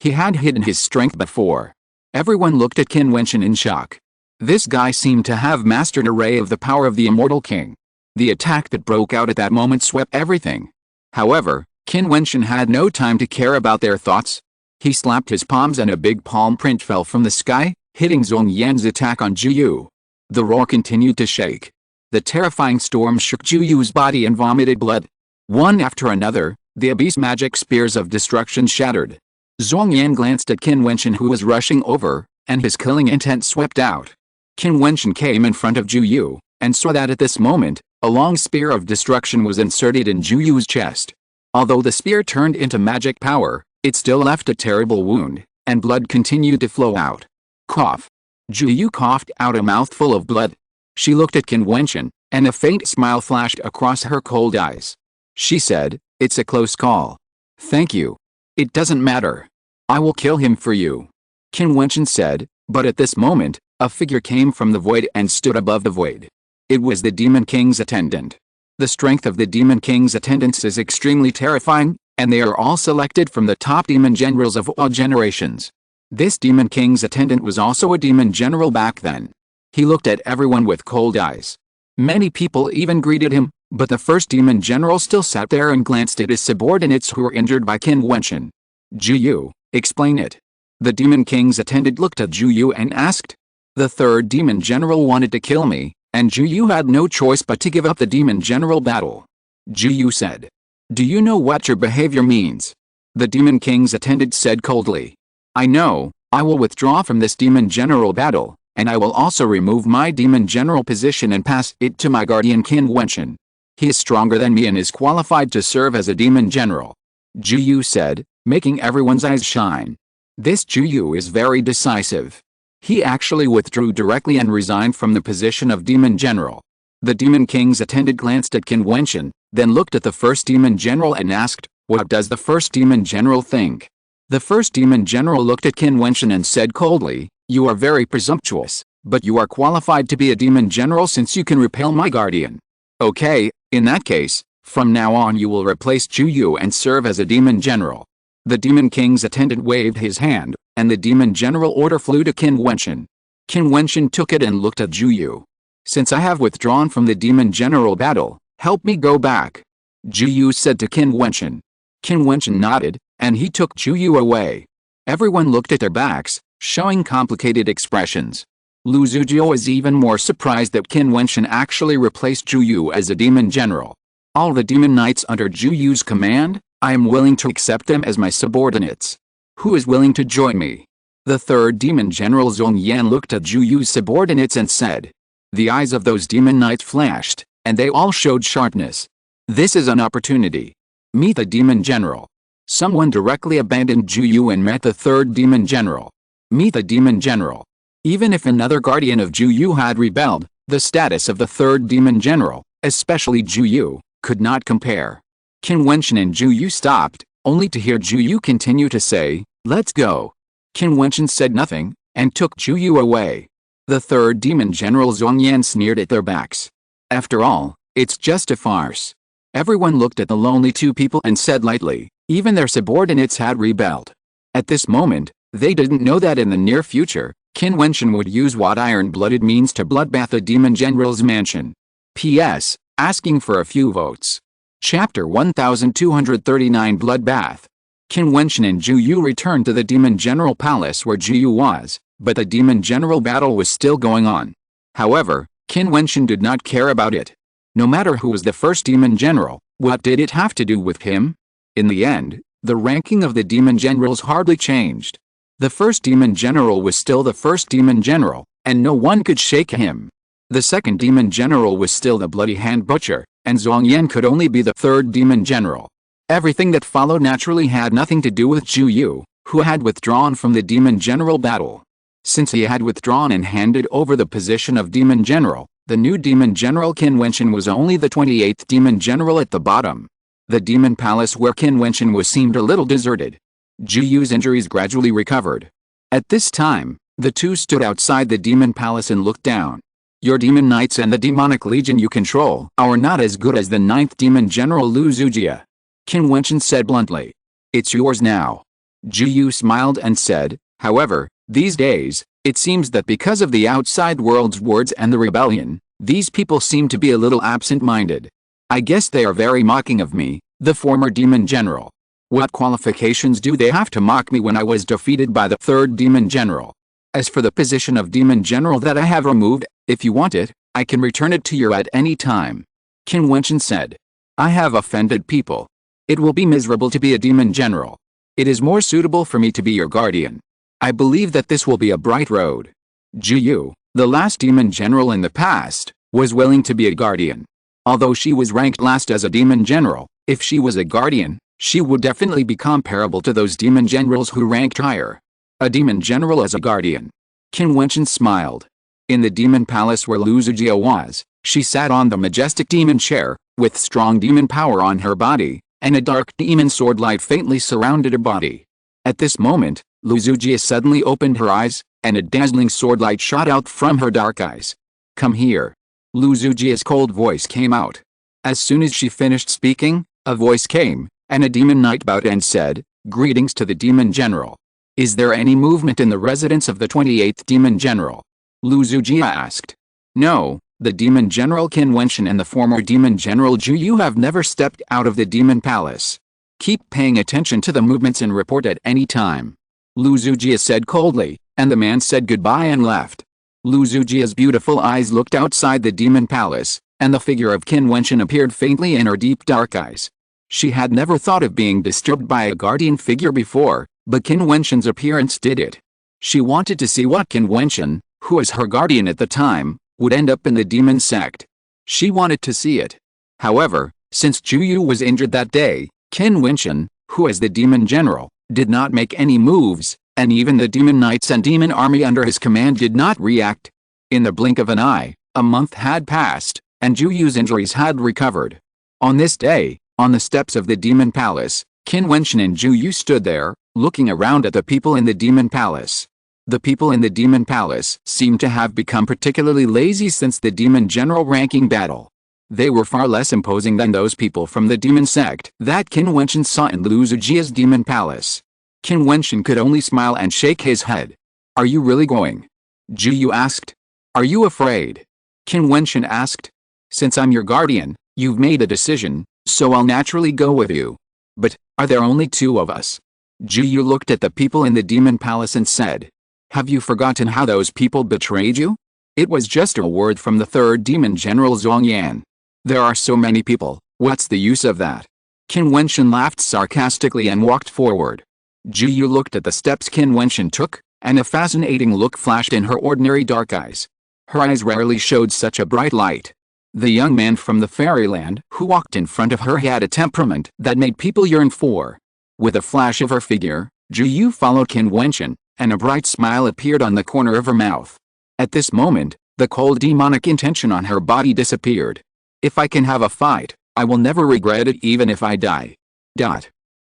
he had hidden his strength before. Everyone looked at Qin Wentian in shock. This guy seemed to have mastered a ray of the power of the immortal king. The attack that broke out at that moment swept everything. However, Qin Wentian had no time to care about their thoughts. He slapped his palms and a big palm print fell from the sky, hitting Zhongyan's attack on Jiu. The roar continued to shake. The terrifying storm shook Jiu's body and vomited blood. One after another, the abyss magic spears of destruction shattered. Zhongyan glanced at Qin Wentian who was rushing over, and his killing intent swept out. Qin Wentian came in front of Jiu, and saw that at this moment, a long spear of destruction was inserted in Jiu's chest. Although the spear turned into magic power, it still left a terrible wound, and blood continued to flow out. Cough. Jiu coughed out a mouthful of blood. She looked at Qin Wentian, and a faint smile flashed across her cold eyes. She said, "It's a close call." "Thank you. It doesn't matter. I will kill him for you," Qin Wentian said, but at this moment, a figure came from the void and stood above the void. It was the Demon King's attendant. The strength of the Demon King's attendants is extremely terrifying, and they are all selected from the top demon generals of all generations. This Demon King's attendant was also a demon general back then. He looked at everyone with cold eyes. Many people even greeted him, but the first demon general still sat there and glanced at his subordinates who were injured by Qin Wentian. "Jiu, explain it." The Demon King's attendant looked at Jiu and asked. "The third demon general wanted to kill me, and Jiu had no choice but to give up the demon general battle." Jiu said. "Do you know what your behavior means?" The Demon King's attendant said coldly. "I know. I will withdraw from this demon general battle, and I will also remove my demon general position and pass it to my guardian Qin Wentian. He is stronger than me and is qualified to serve as a demon general," Jiu said, making everyone's eyes shine. This Jiu is very decisive. He actually withdrew directly and resigned from the position of demon general. The Demon King's attendant glanced at Qin Wentian, then looked at the first demon general and asked, "What does the first demon general think?" The first demon general looked at Qin Wentian and said coldly, "You are very presumptuous, but you are qualified to be a demon general since you can repel my guardian. Okay, in that case, from now on you will replace Jiu and serve as a demon general." The Demon King's attendant waved his hand, and the demon general order flew to Qin Wentian. Qin Wentian took it and looked at Jiu. "Since I have withdrawn from the demon general battle, help me go back," Jiu said to Qin Wentian. Qin Wentian nodded, and he took Jiu away. Everyone looked at their backs, showing complicated expressions. Lu Zujie was even more surprised that Qin Wentian actually replaced Jiu as a demon general. "All the demon knights under Jiu's command, I am willing to accept them as my subordinates. Who is willing to join me?" The third demon general Zhong Yan looked at Jiu's subordinates and said. The eyes of those demon knights flashed, and they all showed sharpness. "This is an opportunity. Meet the demon general." Someone directly abandoned Jiu and met the third demon general. Meet the demon general. Even if another guardian of Jiu had rebelled, the status of the third demon general, especially Jiu, could not compare. Qin Wentian and Jiu stopped, only to hear Jiu continue to say, "Let's go." Qin Wentian said nothing, and took Jiu away. The third demon general Zhong Yan sneered at their backs. "After all, it's just a farce." Everyone looked at the lonely two people and said lightly, even their subordinates had rebelled. At this moment, they didn't know that in the near future, Qin Wentian would use what iron-blooded means to bloodbath the demon general's mansion. P.S. Asking for a few votes. Chapter 1239 Bloodbath. Qin Wentian and Jiu returned to the demon general palace where Jiu was, but the demon general battle was still going on. However, Qin Wentian did not care about it. No matter who was the first demon general, what did it have to do with him? In the end, the ranking of the demon generals hardly changed. The first demon general was still the first demon general, and no one could shake him. The second demon general was still the Bloody Hand Butcher, and Zhong Yan could only be the third demon general. Everything that followed naturally had nothing to do with Jiu, who had withdrawn from the demon general battle. Since he had withdrawn and handed over the position of demon general, the new demon general Qin Wentian was only the 28th demon general at the bottom. The demon palace where Qin Wentian was seemed a little deserted. Jiu's injuries gradually recovered. At this time, the two stood outside the demon palace and looked down. "Your demon knights and the demonic legion you control are not as good as the 9th demon general Lu Zujie," Qin Wentian said bluntly. "It's yours now." Jiu smiled and said, "However, these days, it seems that because of the outside world's words and the rebellion, these people seem to be a little absent-minded. I guess they are very mocking of me, the former demon general. What qualifications do they have to mock me when I was defeated by the third demon general? As for the position of demon general that I have removed, if you want it, I can return it to you at any time," Qin Wentian said. "I have offended people. It will be miserable to be a demon general. It is more suitable for me to be your guardian. I believe that this will be a bright road." Jiu, the last demon general in the past, was willing to be a guardian. Although she was ranked last as a demon general, if she was a guardian, she would definitely be comparable to those demon generals who ranked higher. A demon general as a guardian. Qin Wentian smiled. In the demon palace where Lu Zujie was, she sat on the majestic demon chair, with strong demon power on her body, and a dark demon sword light faintly surrounded her body. At this moment, Lu Zujia suddenly opened her eyes, and a dazzling sword light shot out from her dark eyes. "Come here." Lu Zujia's cold voice came out. As soon as she finished speaking, a voice came, and a demon knight bowed and said, "Greetings to the demon general. Is there any movement in the residence of the 28th demon general?" Lu Zujia asked. "No, the demon general Qin Wentian and the former demon general Jiu have never stepped out of the demon palace. Keep paying attention to the movements and report at any time." Lu Zujia said coldly, and the man said goodbye and left. Lu Zujia's beautiful eyes looked outside the demon palace, and the figure of Qin Wentian appeared faintly in her deep dark eyes. She had never thought of being disturbed by a guardian figure before, but Qin Wentian's appearance did it. She wanted to see what Qin Wentian, who was her guardian at the time, would end up in the demon sect. She wanted to see it. However, since Jiu was injured that day, Qin Wentian, who was the demon general, did not make any moves, and even the demon knights and demon army under his command did not react. In the blink of an eye, a month had passed, and Jiu's injuries had recovered. On this day, on the steps of the demon palace, Qin Wentian and Jiu stood there, looking around at the people in the demon palace. The people in the demon palace seemed to have become particularly lazy since the demon general ranking battle. They were far less imposing than those people from the demon sect that Qin Wentian saw in Lu Zujia's demon palace. Qin Wentian could only smile and shake his head. "Are you really going?" Jiu asked. "Are you afraid?" Qin Wentian asked. "Since I'm your guardian, you've made a decision, so I'll naturally go with you. But, are there only two of us?" Jiu looked at the people in the demon palace and said, "Have you forgotten how those people betrayed you? It was just a word from the third demon general Zhongyan. There are so many people, what's the use of that?" Qin Wentian laughed sarcastically and walked forward. Jiu looked at the steps Qin Wentian took, and a fascinating look flashed in her ordinary dark eyes. Her eyes rarely showed such a bright light. The young man from the fairyland who walked in front of her had a temperament that made people yearn for. With a flash of her figure, Jiu followed Qin Wentian, and a bright smile appeared on the corner of her mouth. At this moment, the cold demonic intention on her body disappeared. "If I can have a fight, I will never regret it even if I die."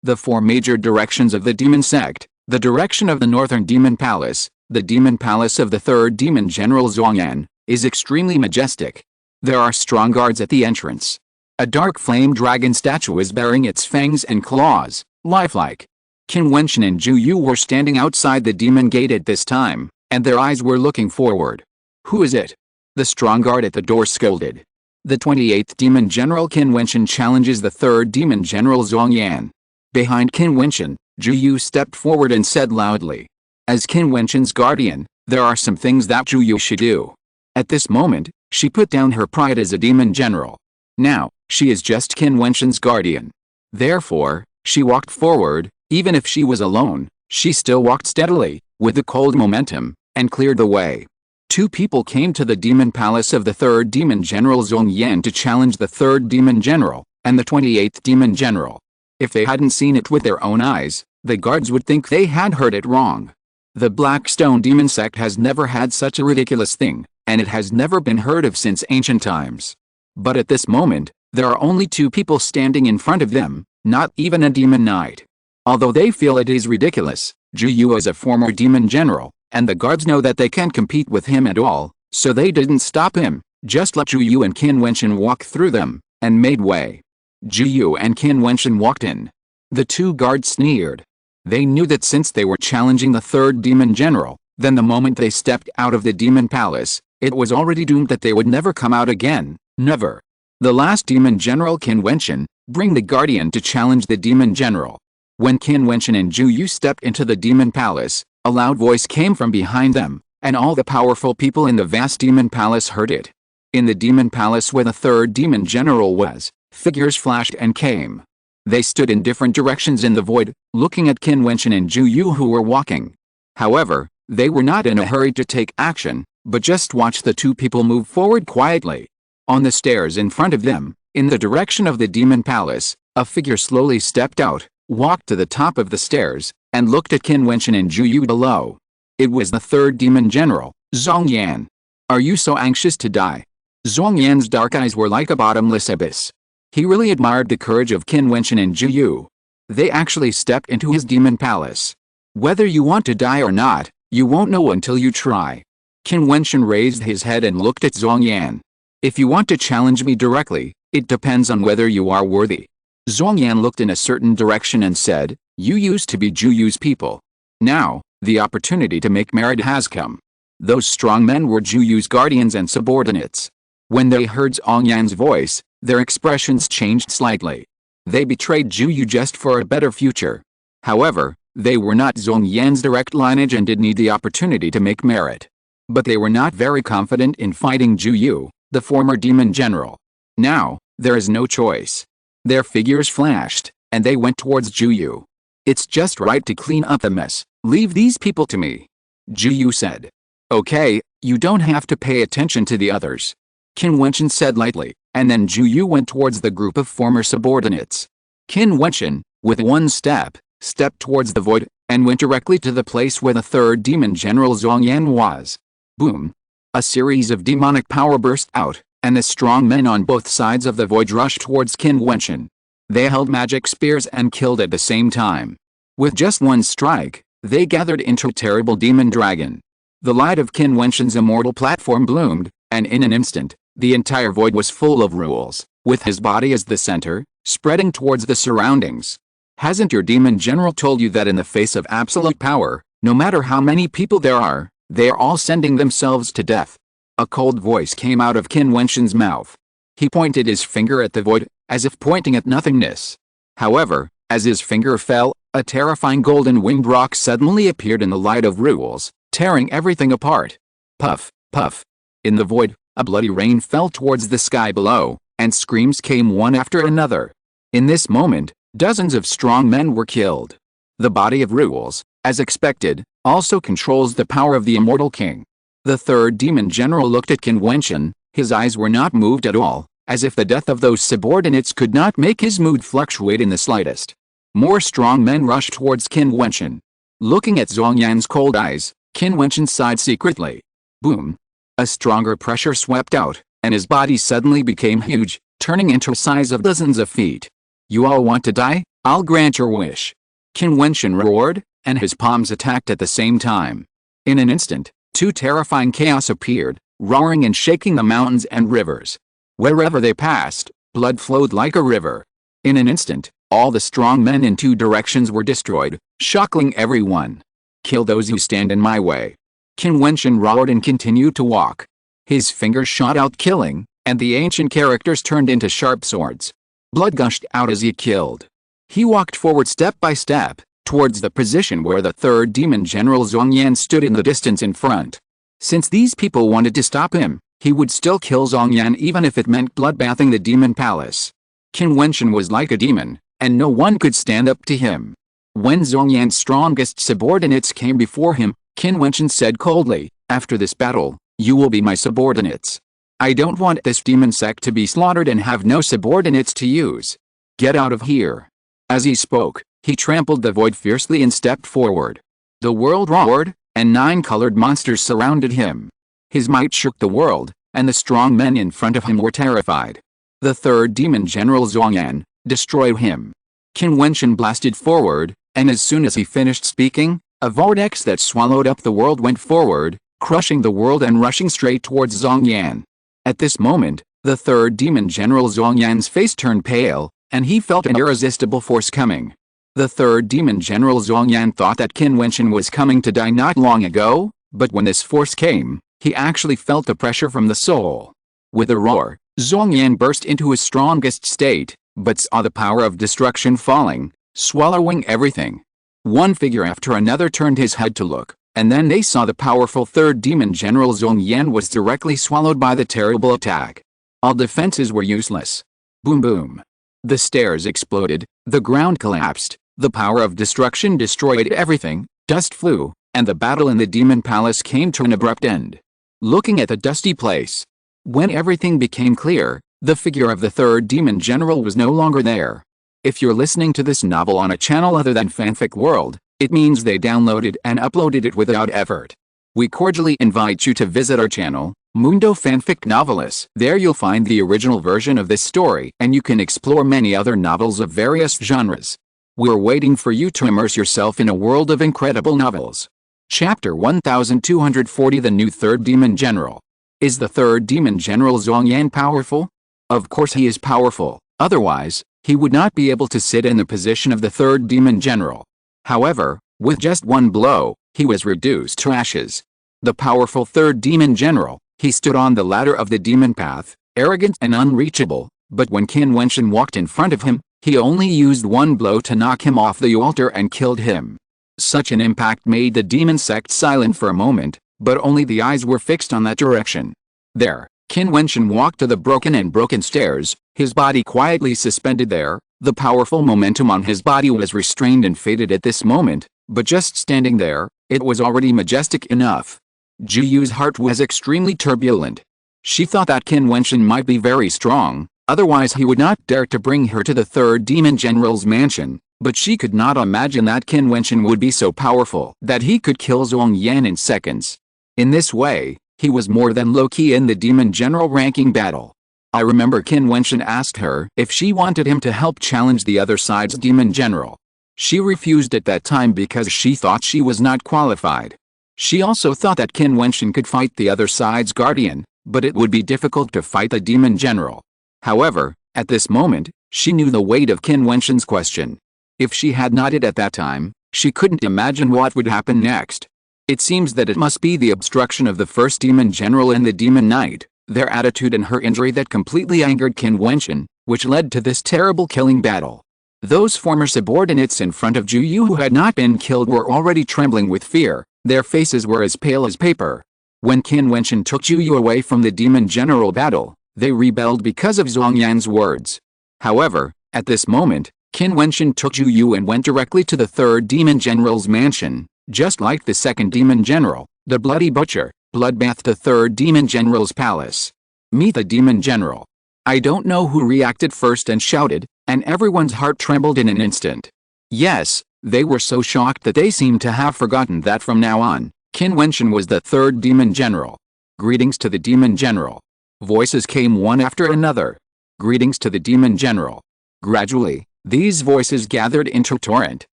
The four major directions of the demon sect, the direction of the northern demon palace, the demon palace of the third demon general Zhongyan, is extremely majestic. There are strong guards at the entrance. A dark flame dragon statue is bearing its fangs and claws, lifelike. Qin Wentian and Jiu were standing outside the demon gate at this time, and their eyes were looking forward. "Who is it?" the strong guard at the door scolded. "The 28th demon general Qin Wentian challenges the third demon general Zhongyan." Behind Qin Wentian, Jiu stepped forward and said loudly, "As Qin Wentian's guardian, there are some things that Jiu should do." At this moment, she put down her pride as a demon general. Now, she is just Qin Wentian's guardian. Therefore, she walked forward. Even if she was alone, she still walked steadily, with a cold momentum, and cleared the way. Two people came to the demon palace of the third demon general Zhongyan to challenge the third demon general, and the 28th demon general. If they hadn't seen it with their own eyes, the guards would think they had heard it wrong. The Blackstone demon sect has never had such a ridiculous thing, and it has never been heard of since ancient times. But at this moment, there are only two people standing in front of them, not even a demon knight. Although they feel it is ridiculous, Jiu is a former demon general, and the guards know that they can't compete with him at all, so they didn't stop him, just let Jiu and Qin Wentian walk through them, and made way. Jiu and Qin Wentian walked in. The two guards sneered. They knew that since they were challenging the third demon general, then the moment they stepped out of the demon palace, it was already doomed that they would never come out again, never. The last demon general Qin Wentian, bring the guardian to challenge the demon general. When Qin Wentian and Jiu stepped into the demon palace, a loud voice came from behind them, and all the powerful people in the vast demon palace heard it. In the demon palace where the third demon general was, figures flashed and came. They stood in different directions in the void, looking at Qin Wentian and Jiu who were walking. However, they were not in a hurry to take action, but just watched the two people move forward quietly. On the stairs in front of them, in the direction of the demon palace, a figure slowly stepped out, walked to the top of the stairs, and looked at Qin Wentian and Jiu below. It was the third demon general, Zhongyan. "Are you so anxious to die?" Zhongyan's dark eyes were like a bottomless abyss. He really admired the courage of Qin Wentian and Jiu. They actually stepped into his demon palace. Whether you want to die or not, you won't know until you try. Qin Wentian raised his head and looked at Zhongyan. If you want to challenge me directly, it depends on whether you are worthy. Zhongyan looked in a certain direction and said, you used to be Jiu's people. Now, the opportunity to make merit has come. Those strong men were Jiu's guardians and subordinates. When they heard Zhongyan's voice, their expressions changed slightly. They betrayed Jiu just for a better future. However, they were not Zhongyan's direct lineage and did need the opportunity to make merit. But they were not very confident in fighting Jiu, the former demon general. Now, there is no choice. Their figures flashed, and they went towards Jiu. It's just right to clean up the mess. Leave these people to me. Jiu said. Okay, you don't have to pay attention to the others. Qin Wentian said lightly, and then Jiu went towards the group of former subordinates. Qin Wentian, with one step, stepped towards the void, and went directly to the place where the third demon general Zhongyan was. Boom! A series of demonic power burst out, and the strong men on both sides of the void rushed towards Qin Wentian. They held magic spears and killed at the same time. With just one strike, they gathered into a terrible demon dragon. The light of Qin Wentian's immortal platform bloomed, and in an instant, the entire void was full of rules, with his body as the center, spreading towards the surroundings. Hasn't your demon general told you that in the face of absolute power, no matter how many people there are, they are all sending themselves to death? A cold voice came out of Qin Wentian's mouth. He pointed his finger at the void, as if pointing at nothingness. However, as his finger fell, a terrifying golden winged rock suddenly appeared in the light of rules, tearing everything apart. Puff, puff. In the void, a bloody rain fell towards the sky below, and screams came one after another. In this moment, dozens of strong men were killed. The body of rules, as expected, also controls the power of the immortal king. The third demon general looked at Qin Wentian. His eyes were not moved at all, as if the death of those subordinates could not make his mood fluctuate in the slightest. More strong men rushed towards Qin Wentian. Looking at Zhongyan's cold eyes, Qin Wentian sighed secretly. Boom! A stronger pressure swept out, and his body suddenly became huge, turning into a size of dozens of feet. You all want to die? I'll grant your wish. Qin Wentian roared, and his palms attacked at the same time. In an instant, two terrifying chaos appeared, roaring and shaking the mountains and rivers. Wherever they passed, blood flowed like a river. In an instant, all the strong men in two directions were destroyed, shocking everyone. Kill those who stand in my way. Qin Wentian roared and continued to walk. His fingers shot out killing, and the ancient characters turned into sharp swords. Blood gushed out as he killed. He walked forward step by step, towards the position where the third demon general Zhongyan stood in the distance in front. Since these people wanted to stop him, he would still kill Zhongyan even if it meant bloodbathing the demon palace. Qin Wentian was like a demon, and no one could stand up to him. When Zhongyan's strongest subordinates came before him, Qin Wentian said coldly, after this battle, you will be my subordinates. I don't want this demon sect to be slaughtered and have no subordinates to use. Get out of here. As he spoke, he trampled the void fiercely and stepped forward. The world roared, and 9 colored monsters surrounded him. His might shook the world, and the strong men in front of him were terrified. The third demon general Zhongyan destroyed him. Qin Wentian blasted forward, and as soon as he finished speaking, a vortex that swallowed up the world went forward, crushing the world and rushing straight towards Zhongyan. At this moment, the third demon general Zhongyan's face turned pale, and he felt an irresistible force coming. The third demon general Zhongyan thought that Qin Wentian was coming to die not long ago, but when this force came, he actually felt the pressure from the soul. With a roar, Zhongyan burst into his strongest state, but saw the power of destruction falling, swallowing everything. One figure after another turned his head to look, and then they saw the powerful third demon general Zhongyan was directly swallowed by the terrible attack. All defenses were useless. Boom boom. The stairs exploded, the ground collapsed, the power of destruction destroyed everything, dust flew, and the battle in the demon palace came to an abrupt end. Looking at the dusty place, when everything became clear, the figure of the third demon general was no longer there. If you're listening to this novel on a channel other than Fanfic World, it means they downloaded and uploaded it without effort. We cordially invite you to visit our channel, Mundo Fanfic Novelis. There you'll find the original version of this story, and you can explore many other novels of various genres. We're waiting for you to immerse yourself in a world of incredible novels. Chapter 1240. The New Third Demon General. Is the Third Demon General Xuangyan powerful? Of course he is powerful, otherwise, he would not be able to sit in the position of the Third Demon General. However, with just one blow, he was reduced to ashes. The powerful Third Demon General, he stood on the ladder of the demon path, arrogant and unreachable, but when Qin Wentian walked in front of him, he only used one blow to knock him off the altar and killed him. Such an impact made the demon sect silent for a moment, but only the eyes were fixed on that direction. There, Qin Wentian walked to the broken stairs, his body quietly suspended there. The powerful momentum on his body was restrained and faded at this moment, but just standing there, it was already majestic enough. Zhu Yu's heart was extremely turbulent. She thought that Qin Wentian might be very strong, otherwise he would not dare to bring her to the Third Demon General's mansion, but she could not imagine that Qin Wentian would be so powerful that he could kill Xuangyan in seconds. In this way, he was more than low-key in the Demon General ranking battle. I remember Qin Wentian asked her if she wanted him to help challenge the other side's Demon General. She refused at that time because she thought she was not qualified. She also thought that Qin Wentian could fight the other side's guardian, but it would be difficult to fight the Demon General. However, at this moment, she knew the weight of Qin Wentian's question. If she had nodded at that time, she couldn't imagine what would happen next. It seems that it must be the obstruction of the first Demon General and the Demon Knight, their attitude and her injury that completely angered Qin Wentian, which led to this terrible killing battle. Those former subordinates in front of Zhu Yu who had not been killed were already trembling with fear, their faces were as pale as paper. When Qin Wentian took Zhu Yu away from the Demon General battle, they rebelled because of Xuangyan's words. However, at this moment, Qin Wentian took Zhu Yu and went directly to the Third Demon General's mansion. Just like the Second Demon General, the Bloody Butcher, bloodbathed the Third Demon General's palace. Meet the Demon General. I don't know who reacted first and shouted, and everyone's heart trembled in an instant. Yes, they were so shocked that they seemed to have forgotten that from now on, Qin Wentian was the Third Demon General. Greetings to the Demon General. Voices came one after another. Greetings to the Demon General. Gradually, these voices gathered into torrent,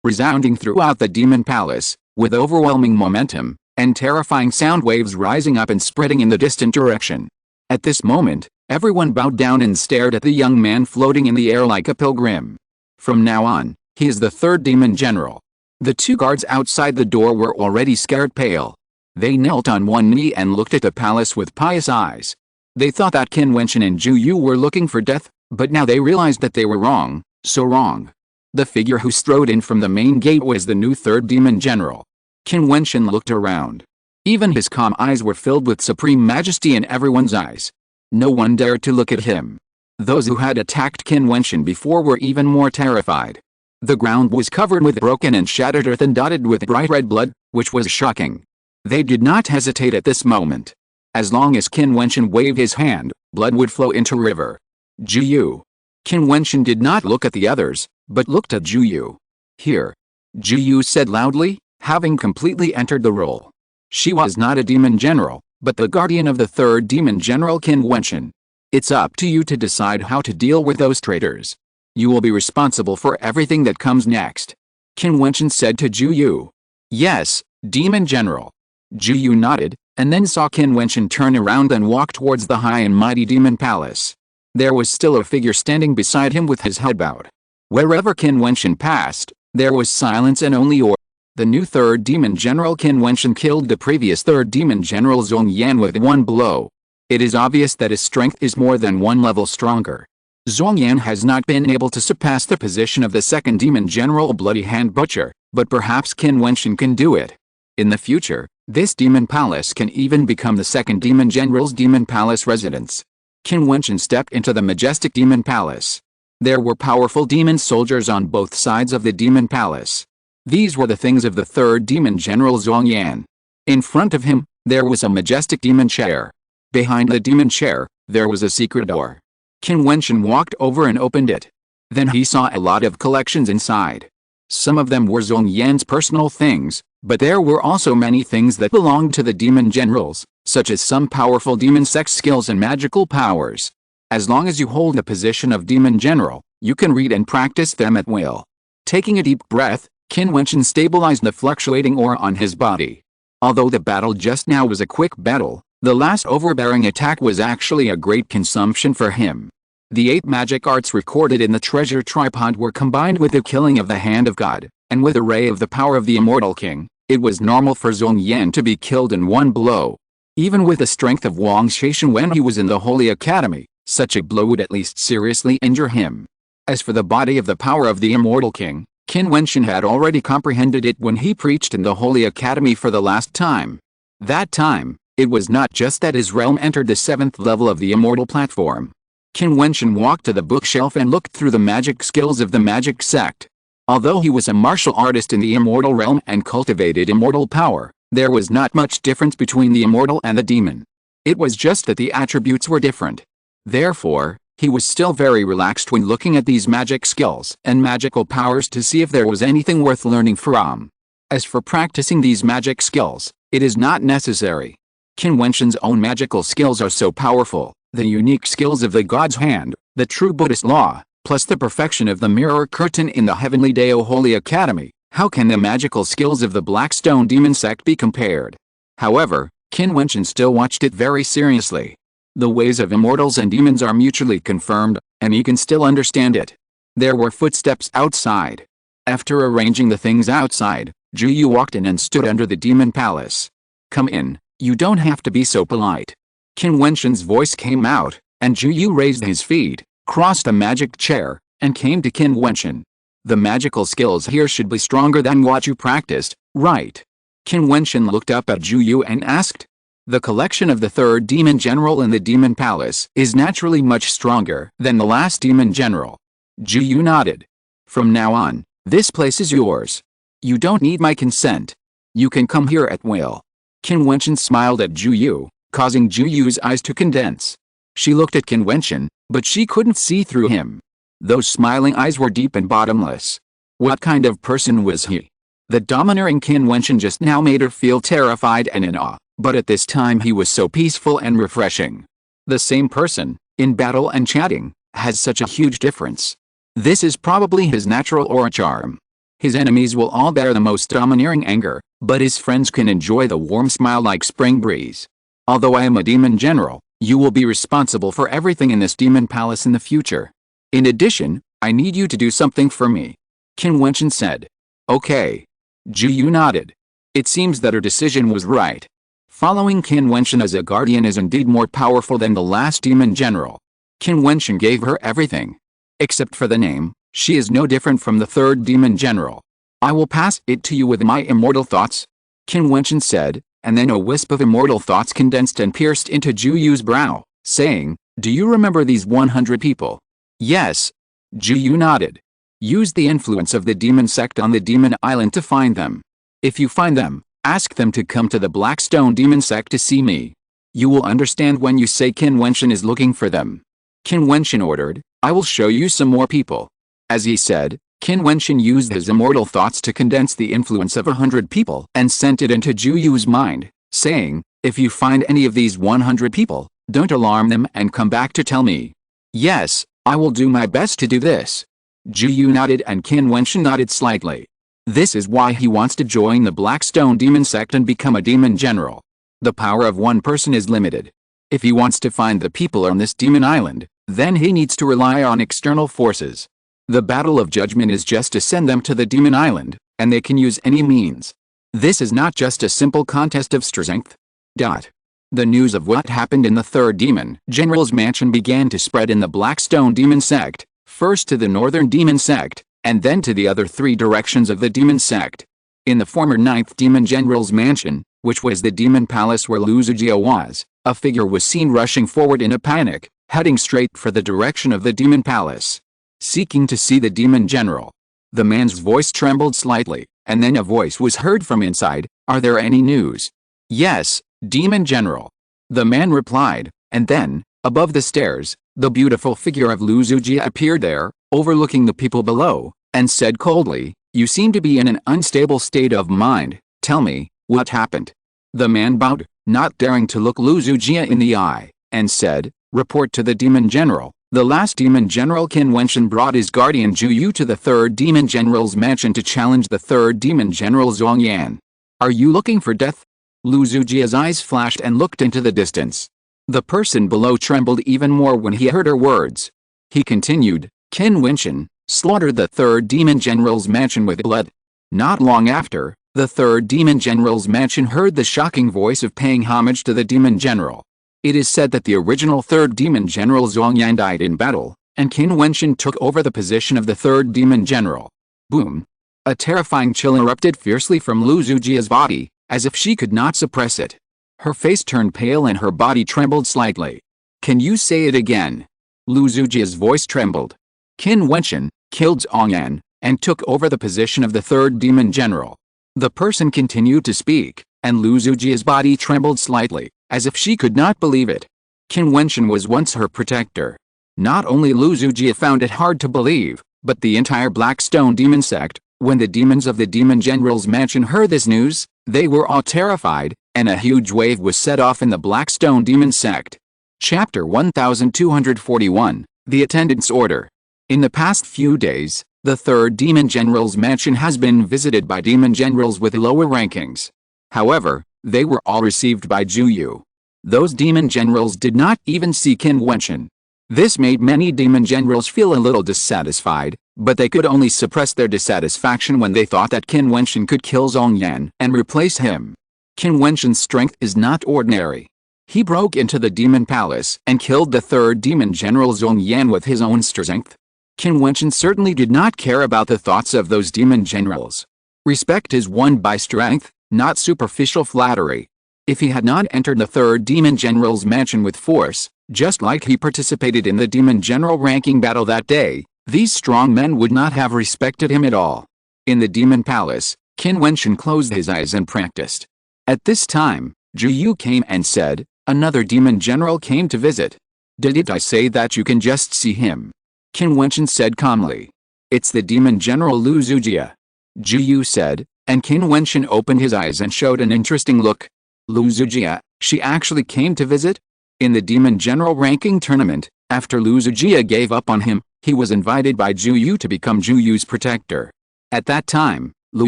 resounding throughout the Demon Palace, with overwhelming momentum, and terrifying sound waves rising up and spreading in the distant direction. At this moment, everyone bowed down and stared at the young man floating in the air like a pilgrim. From now on, he is the Third Demon General. The two guards outside the door were already scared pale. They knelt on one knee and looked at the palace with pious eyes. They thought that Qin Wentian and Zhu Yu were looking for death, but now they realized that they were wrong, so wrong. The figure who strode in from the main gate was the new Third Demon General. Qin Wentian looked around. Even his calm eyes were filled with supreme majesty in everyone's eyes. No one dared to look at him. Those who had attacked Qin Wentian before were even more terrified. The ground was covered with broken and shattered earth and dotted with bright red blood, which was shocking. They did not hesitate at this moment. As long as Qin Wentian waved his hand, blood would flow into river. Zhu Yu. Qin Wentian did not look at the others, but looked at Zhu Yu. Here. Zhu Yu said loudly, having completely entered the role. She was not a demon general, but the guardian of the Third Demon General Qin Wentian. It's up to you to decide how to deal with those traitors. You will be responsible for everything that comes next. Qin Wentian said to Zhu Yu. Yes, Demon General. Zhu Yu nodded, and then saw Qin Wentian turn around and walk towards the high and mighty Demon Palace. There was still a figure standing beside him with his head bowed. Wherever Qin Wentian passed, there was silence and only order. The new Third Demon General Qin Wentian killed the previous Third Demon General Xuangyan with one blow. It is obvious that his strength is more than one level stronger. Xuangyan has not been able to surpass the position of the Second Demon General Bloody Hand Butcher, but perhaps Qin Wentian can do it. In the future, this Demon Palace can even become the Second Demon General's Demon Palace residence. Qin Wentian stepped into the majestic Demon Palace. There were powerful demon soldiers on both sides of the Demon Palace. These were the things of the Third Demon General Xuangyan. In front of him, there was a majestic demon chair. Behind the demon chair, there was a secret door. Qin Wentian walked over and opened it. Then he saw a lot of collections inside. Some of them were Zhong Yan's personal things, but there were also many things that belonged to the demon generals, such as some powerful demon sect skills and magical powers. As long as you hold the position of demon general, you can read and practice them at will. Taking a deep breath, Qin Wentian stabilized the fluctuating aura on his body. Although the battle just now was a quick battle, the last overbearing attack was actually a great consumption for him. The 8 magic arts recorded in the treasure tripod were combined with the killing of the Hand of God, and with a ray of the power of the Immortal King. It was normal for Zhong Yan to be killed in one blow. Even with the strength of Wang Shaishan when he was in the Holy Academy, such a blow would at least seriously injure him. As for the body of the power of the Immortal King, Qin Wentian had already comprehended it when he preached in the Holy Academy for the last time. That time, it was not just that his realm entered the 7th level of the immortal platform. Qin Wentian walked to the bookshelf and looked through the magic skills of the magic sect. Although he was a martial artist in the immortal realm and cultivated immortal power, there was not much difference between the immortal and the demon. It was just that the attributes were different. Therefore, he was still very relaxed when looking at these magic skills and magical powers to see if there was anything worth learning from. As for practicing these magic skills, it is not necessary. Qin Wentian's own magical skills are so powerful, the unique skills of the God's Hand, the true Buddhist law, plus the perfection of the mirror curtain in the Heavenly Dao Holy Academy. How can the magical skills of the Blackstone Demon Sect be compared? However, Qin Wentian still watched it very seriously. The ways of immortals and demons are mutually confirmed, and he can still understand it. There were footsteps outside. After arranging the things outside, Jiu walked in and stood under the demon palace. "Come in, you don't have to be so polite." Qin Wentian's voice came out, and Jiu raised his feet, crossed a magic chair, and came to Qin Wentian. "The magical skills here should be stronger than what you practiced, right?" Qin Wentian looked up at Jiu and asked. "The collection of the 3rd demon general in the demon palace is naturally much stronger than the last demon general." Jiu nodded. "From now on, this place is yours. You don't need my consent. You can come here at will." Qin Wentian smiled at Jiu, causing Jiu's eyes to condense. She looked at Qin Wentian, but she couldn't see through him. Those smiling eyes were deep and bottomless. What kind of person was he? The domineering Qin Wentian just now made her feel terrified and in awe, but at this time he was so peaceful and refreshing. The same person, in battle and chatting, has such a huge difference. This is probably his natural aura charm. His enemies will all bear the most domineering anger, but his friends can enjoy the warm smile like spring breeze. Although I am a demon general, you will be responsible for everything in this demon palace in the future. In addition, I need you to do something for me." Qin Wentian said. "Okay." Jiu nodded. It seems that her decision was right. Following Qin Wentian as a guardian is indeed more powerful than the last demon general. Qin Wentian gave her everything. Except for the name, she is no different from the 3rd demon general. "I will pass it to you with my immortal thoughts," Qin Wentian said, and then a wisp of immortal thoughts condensed and pierced into Jiu's brow, saying, "Do you remember these 100 people?" "Yes." Jiu nodded. "Use the influence of the demon sect on the demon island to find them. If you find them, ask them to come to the Blackstone Demon Sect to see me. You will understand when you say Qin Wentian is looking for them." Qin Wentian ordered, "I will show you some more people." As he said, Qin Wentian used his immortal thoughts to condense the influence of 100 people and sent it into Jiu's mind, saying, "If you find any of these 100 people, don't alarm them and come back to tell me." "Yes, I will do my best to do this." Jiu nodded and Qin Wentian nodded slightly. This is why he wants to join the Blackstone Demon Sect and become a demon general. The power of one person is limited. If he wants to find the people on this demon island, then he needs to rely on external forces. The battle of judgment is just to send them to the demon island, and they can use any means. This is not just a simple contest of strength. The news of what happened in the 3rd demon general's mansion began to spread in the Blackstone Demon Sect, first to the Northern Demon Sect, and then to the other 3 directions of the demon sect. In the former 9th demon general's mansion, which was the demon palace where Lu Zujia was, a figure was seen rushing forward in a panic, heading straight for the direction of the demon palace, seeking to see the demon general. The man's voice trembled slightly, and then a voice was heard from inside, "Are there any news?" "Yes, demon general," the man replied, and then, above the stairs, the beautiful figure of Lu Zujia appeared there, overlooking the people below, and said coldly, You seem to be in an unstable state of mind. Tell me, what happened? The man bowed, not daring to look Lu Zujia in the eye, and said, report to the demon general. The last demon general Qin Wentian brought his guardian Jiu to the third demon general's mansion to challenge the third demon general Zhongyan. Are you looking for death? Lu Zujia's eyes flashed and looked into the distance. The person below trembled even more when he heard her words. He continued, Qin Wentian slaughtered the third demon general's mansion with blood. Not long after, the third demon general's mansion heard the shocking voice of paying homage to the demon general. It is said that the original third demon general Zhongyan died in battle, and Qin Wentian took over the position of the third demon general. Boom! A terrifying chill erupted fiercely from Lu Zujia's body, as if she could not suppress it. Her face turned pale and her body trembled slightly. Can you say it again? Lu Zujia's voice trembled. Qin Wentian killed Zhongyan, and took over the position of the third demon general. The person continued to speak, and Lu Zujia's body trembled slightly, as if she could not believe it. Qin Wentian was once her protector. Not only Lu Zujia found it hard to believe, but the entire Blackstone demon sect. When the demons of the demon general's mansion heard this news, they were all terrified, and a huge wave was set off in the Blackstone demon sect. Chapter 1241, The Attendance Order. In the past few days, the third demon general's mansion has been visited by demon generals with lower rankings. However, they were all received by Jiu. Those demon generals did not even see Qin Wentian. This made many demon generals feel a little dissatisfied, but they could only suppress their dissatisfaction when they thought that Qin Wentian could kill Zhongyan and replace him. Qin Wentian's strength is not ordinary. He broke into the demon palace and killed the third demon general Zhongyan with his own strength. Qin Wentian certainly did not care about the thoughts of those demon generals. Respect is won by strength, not superficial flattery. If he had not entered the third demon general's mansion with force, just like he participated in the demon general ranking battle that day, these strong men would not have respected him at all. In the demon palace, Qin Wentian closed his eyes and practiced. At this time, Jiu came and said, another demon general came to visit. Did I say that you can just see him? Qin Wentian said calmly. It's the demon general Lu Zujia. Jiu said, and Qin Wentian opened his eyes and showed an interesting look. Lu Zujia, she actually came to visit? In the demon general ranking tournament, after Lu Zujia gave up on him, he was invited by Jiu to become Jiu's protector. At that time, Lu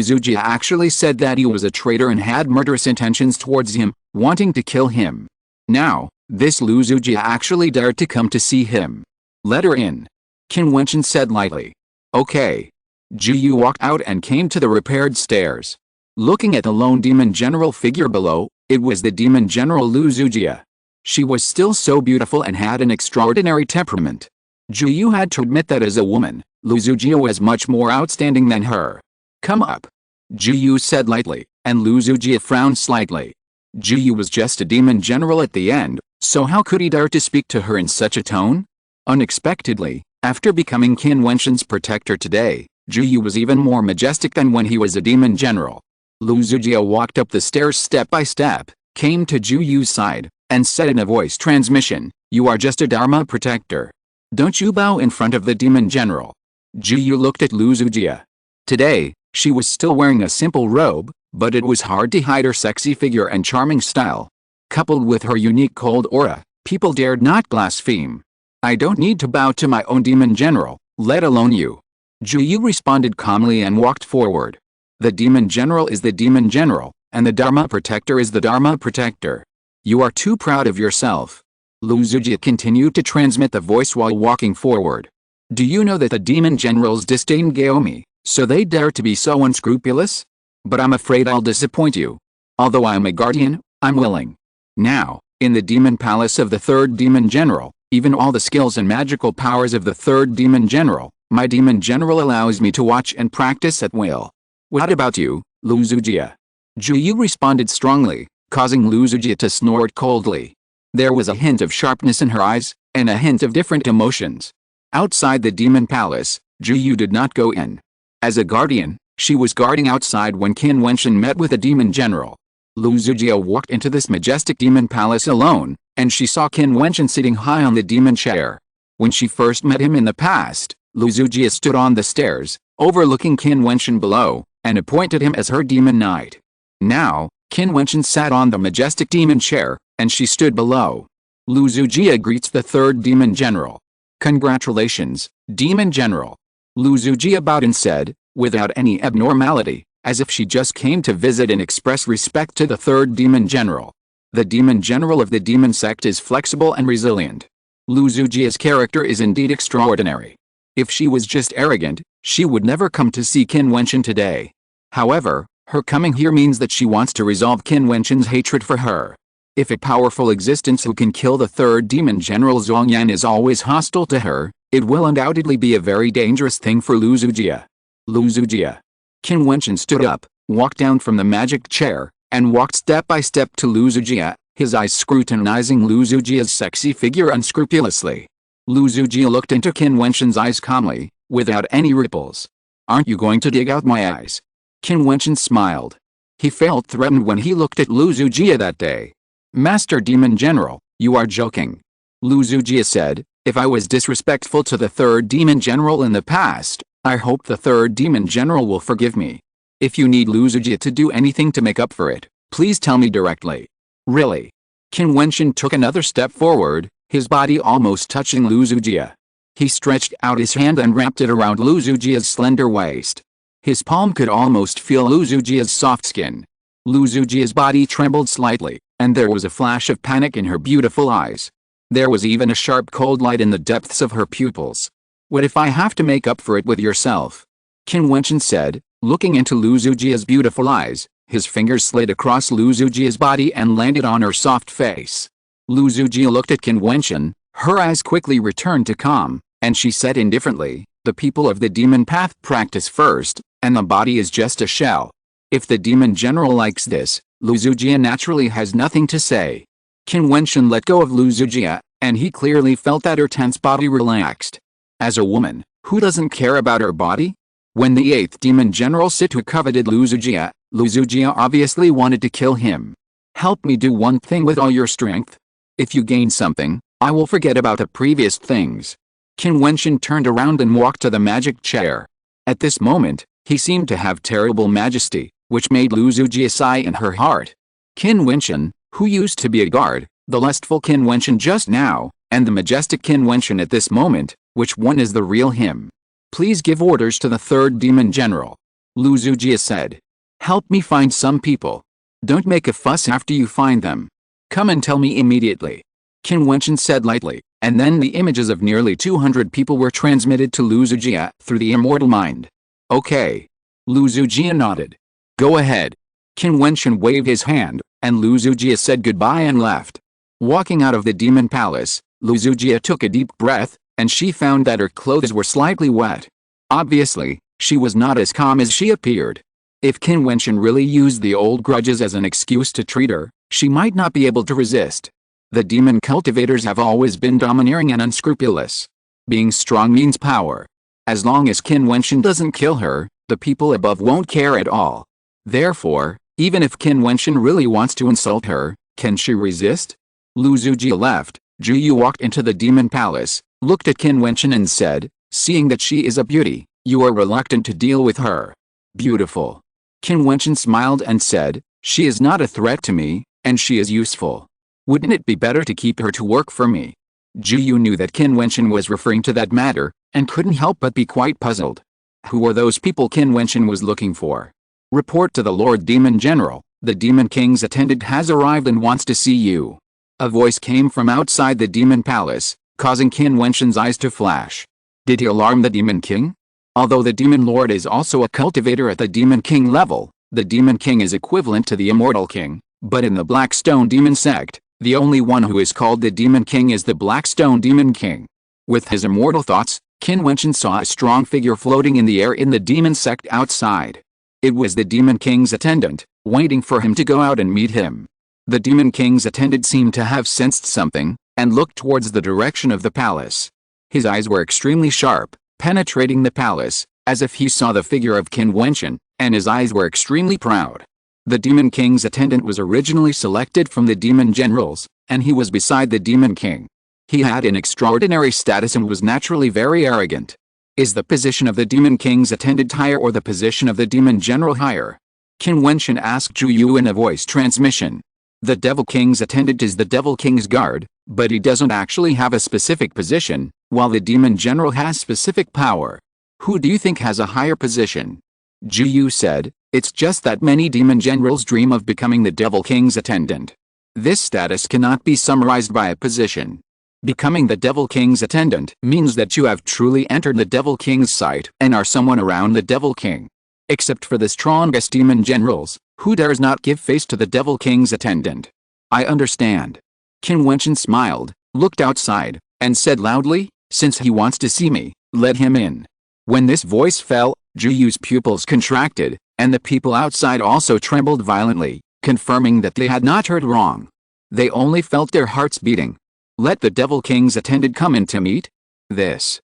Zujia actually said that he was a traitor and had murderous intentions towards him, wanting to kill him. Now, this Lu Zujia actually dared to come to see him. Let her in. Qin Wentian said lightly. Okay. Jiu walked out and came to the repaired stairs. Looking at the lone demon general figure below, it was the demon general Lu Zujia. She was still so beautiful and had an extraordinary temperament. Jiu had to admit that as a woman, Lu Zujia was much more outstanding than her. Come up. Jiu said lightly, and Lu Zujia frowned slightly. Jiu was just a demon general at the end, so how could he dare to speak to her in such a tone? Unexpectedly, after becoming Qin Wentian's protector today, Jiu was even more majestic than when he was a demon general. Lu Zujia walked up the stairs step by step, came to Jiu's side, and said in a voice transmission, you are just a Dharma protector. Don't you bow in front of the demon general. Jiu looked at Lu Zujia. Today, she was still wearing a simple robe, but it was hard to hide her sexy figure and charming style. Coupled with her unique cold aura, people dared not blaspheme. I don't need to bow to my own demon general, let alone you. Jiu responded calmly and walked forward. The demon general is the demon general, and the Dharma protector is the Dharma protector. You are too proud of yourself. Lu Zujia continued to transmit the voice while walking forward. Do you know that the demon generals disdain Gaomi, so they dare to be so unscrupulous? But I'm afraid I'll disappoint you. Although I'm a guardian, I'm willing. Now, in the demon palace of the third demon general, even all the skills and magical powers of the third demon general, my demon general allows me to watch and practice at will. What about you, Lu Zujia? Jiu responded strongly, causing Lu Zujia to snort coldly. There was a hint of sharpness in her eyes, and a hint of different emotions. Outside the demon palace, Jiu did not go in. As a guardian, she was guarding outside when Qin Wentian met with the demon general. Lu Zujia walked into this majestic demon palace alone, and she saw Qin Wentian sitting high on the demon chair. When she first met him in the past, Lu Zujia stood on the stairs, overlooking Qin Wentian below, and appointed him as her demon knight. Now, Qin Wentian sat on the majestic demon chair, and she stood below. Lu Zujia greets the third demon general. Congratulations, demon general. Lu Zujia bowed and said, without any abnormality, as if she just came to visit and express respect to the third demon general. The demon general of the demon sect is flexible and resilient. Lu Zujia's character is indeed extraordinary. If she was just arrogant, she would never come to see Qin Wentian today. However, her coming here means that she wants to resolve Qin Wentian's hatred for her. If a powerful existence who can kill the third demon general Zhongyan is always hostile to her, it will undoubtedly be a very dangerous thing for Lu Zujia. Lu Zujia. Qin Wentian stood up, walked down from the magic chair, and walked step by step to Lu Zujia, his eyes scrutinizing Lu Zujia's sexy figure unscrupulously. Lu Zujia looked into Qin Wentian's eyes calmly, without any ripples. Aren't you going to dig out my eyes? Qin Wentian smiled. He felt threatened when he looked at Lu Zujia that day. Master Demon General, you are joking. Lu Zujia said, if I was disrespectful to the third demon general in the past, I hope the third demon general will forgive me. If you need Lu Zujia to do anything to make up for it, please tell me directly. Really? Qin Wentian took another step forward, his body almost touching Lu Zujia. He stretched out his hand and wrapped it around Lu Zujia's slender waist. His palm could almost feel Lu Zujia's soft skin. Lu Zujia's body trembled slightly, and there was a flash of panic in her beautiful eyes. There was even a sharp cold light in the depths of her pupils. What if I have to make up for it with yourself? Qin Wentian said, looking into Lu Zujia's beautiful eyes. His fingers slid across Lu Zujia's body and landed on her soft face. Lu Zujia looked at Qin Wentian, her eyes quickly returned to calm, and she said indifferently, the people of the demon path practice first, and the body is just a shell. If the demon general likes this, Lu Zujia naturally has nothing to say. Qin Wentian let go of Lu Zujia, and he clearly felt that her tense body relaxed. As a woman, who doesn't care about her body? When the eighth demon general Situ coveted Lu Zujia obviously wanted to kill him. Help me do one thing with all your strength. If you gain something, I will forget about the previous things. Qin Wentian turned around and walked to the magic chair. At this moment, he seemed to have terrible majesty, which made Lu Zujia sigh in her heart. Qin Wentian, who used to be a guard, the lustful Qin Wentian just now, and the majestic Qin Wentian at this moment, which one is the real him? Please give orders to the third demon general. Lu Zujia said. Help me find some people. Don't make a fuss after you find them. Come and tell me immediately. Qin Wentian said lightly, and then the images of nearly 200 people were transmitted to Lu Zujia through the immortal mind. Okay. Lu Zujia nodded. Go ahead. Qin Wentian waved his hand, and Lu Zujia said goodbye and left. Walking out of the demon palace, Lu Zujia took a deep breath, and she found that her clothes were slightly wet. Obviously, she was not as calm as she appeared. If Qin Wentian really used the old grudges as an excuse to treat her, she might not be able to resist. The demon cultivators have always been domineering and unscrupulous. Being strong means power. As long as Qin Wentian doesn't kill her, the people above won't care at all. Therefore, even if Qin Wentian really wants to insult her, can she resist? Lu Zujia left. Jiu walked into the demon palace, looked at Qin Wentian and said, seeing that she is a beauty, you are reluctant to deal with her. Beautiful. Qin Wentian smiled and said, she is not a threat to me, and she is useful. Wouldn't it be better to keep her to work for me? Jiu knew that Qin Wentian was referring to that matter, and couldn't help but be quite puzzled. Who were those people Qin Wentian was looking for? Report to the Lord Demon General, the Demon King's attendant has arrived and wants to see you. A voice came from outside the Demon Palace, causing Qin Wentian's eyes to flash. Did he alarm the Demon King? Although the Demon Lord is also a cultivator at the Demon King level, the Demon King is equivalent to the Immortal King, but in the Blackstone Demon sect, the only one who is called the Demon King is the Blackstone Demon King. With his immortal thoughts, Qin Wentian saw a strong figure floating in the air in the Demon sect outside. It was the Demon King's attendant, waiting for him to go out and meet him. The Demon King's attendant seemed to have sensed something, and looked towards the direction of the palace. His eyes were extremely sharp, penetrating the palace, as if he saw the figure of Qin Wentian, and his eyes were extremely proud. The Demon King's attendant was originally selected from the Demon Generals, and he was beside the Demon King. He had an extraordinary status and was naturally very arrogant. Is the position of the Demon King's attendant higher or the position of the Demon General higher? Qin Wentian asked Zhu Yu in a voice transmission. The Devil King's attendant is the Devil King's guard, but he doesn't actually have a specific position, while the Demon General has specific power. Who do you think has a higher position? Zhu Yu said, it's just that many Demon Generals dream of becoming the Devil King's attendant. This status cannot be summarized by a position. Becoming the Devil King's attendant means that you have truly entered the Devil King's sight and are someone around the Devil King. Except for the strongest Demon Generals, who dares not give face to the Devil King's attendant. I understand. Qin Wentian smiled, looked outside, and said loudly, since he wants to see me, let him in. When this voice fell, Zhu Yu's pupils contracted, and the people outside also trembled violently, confirming that they had not heard wrong. They only felt their hearts beating. Let the Devil King's attendant come in to meet? This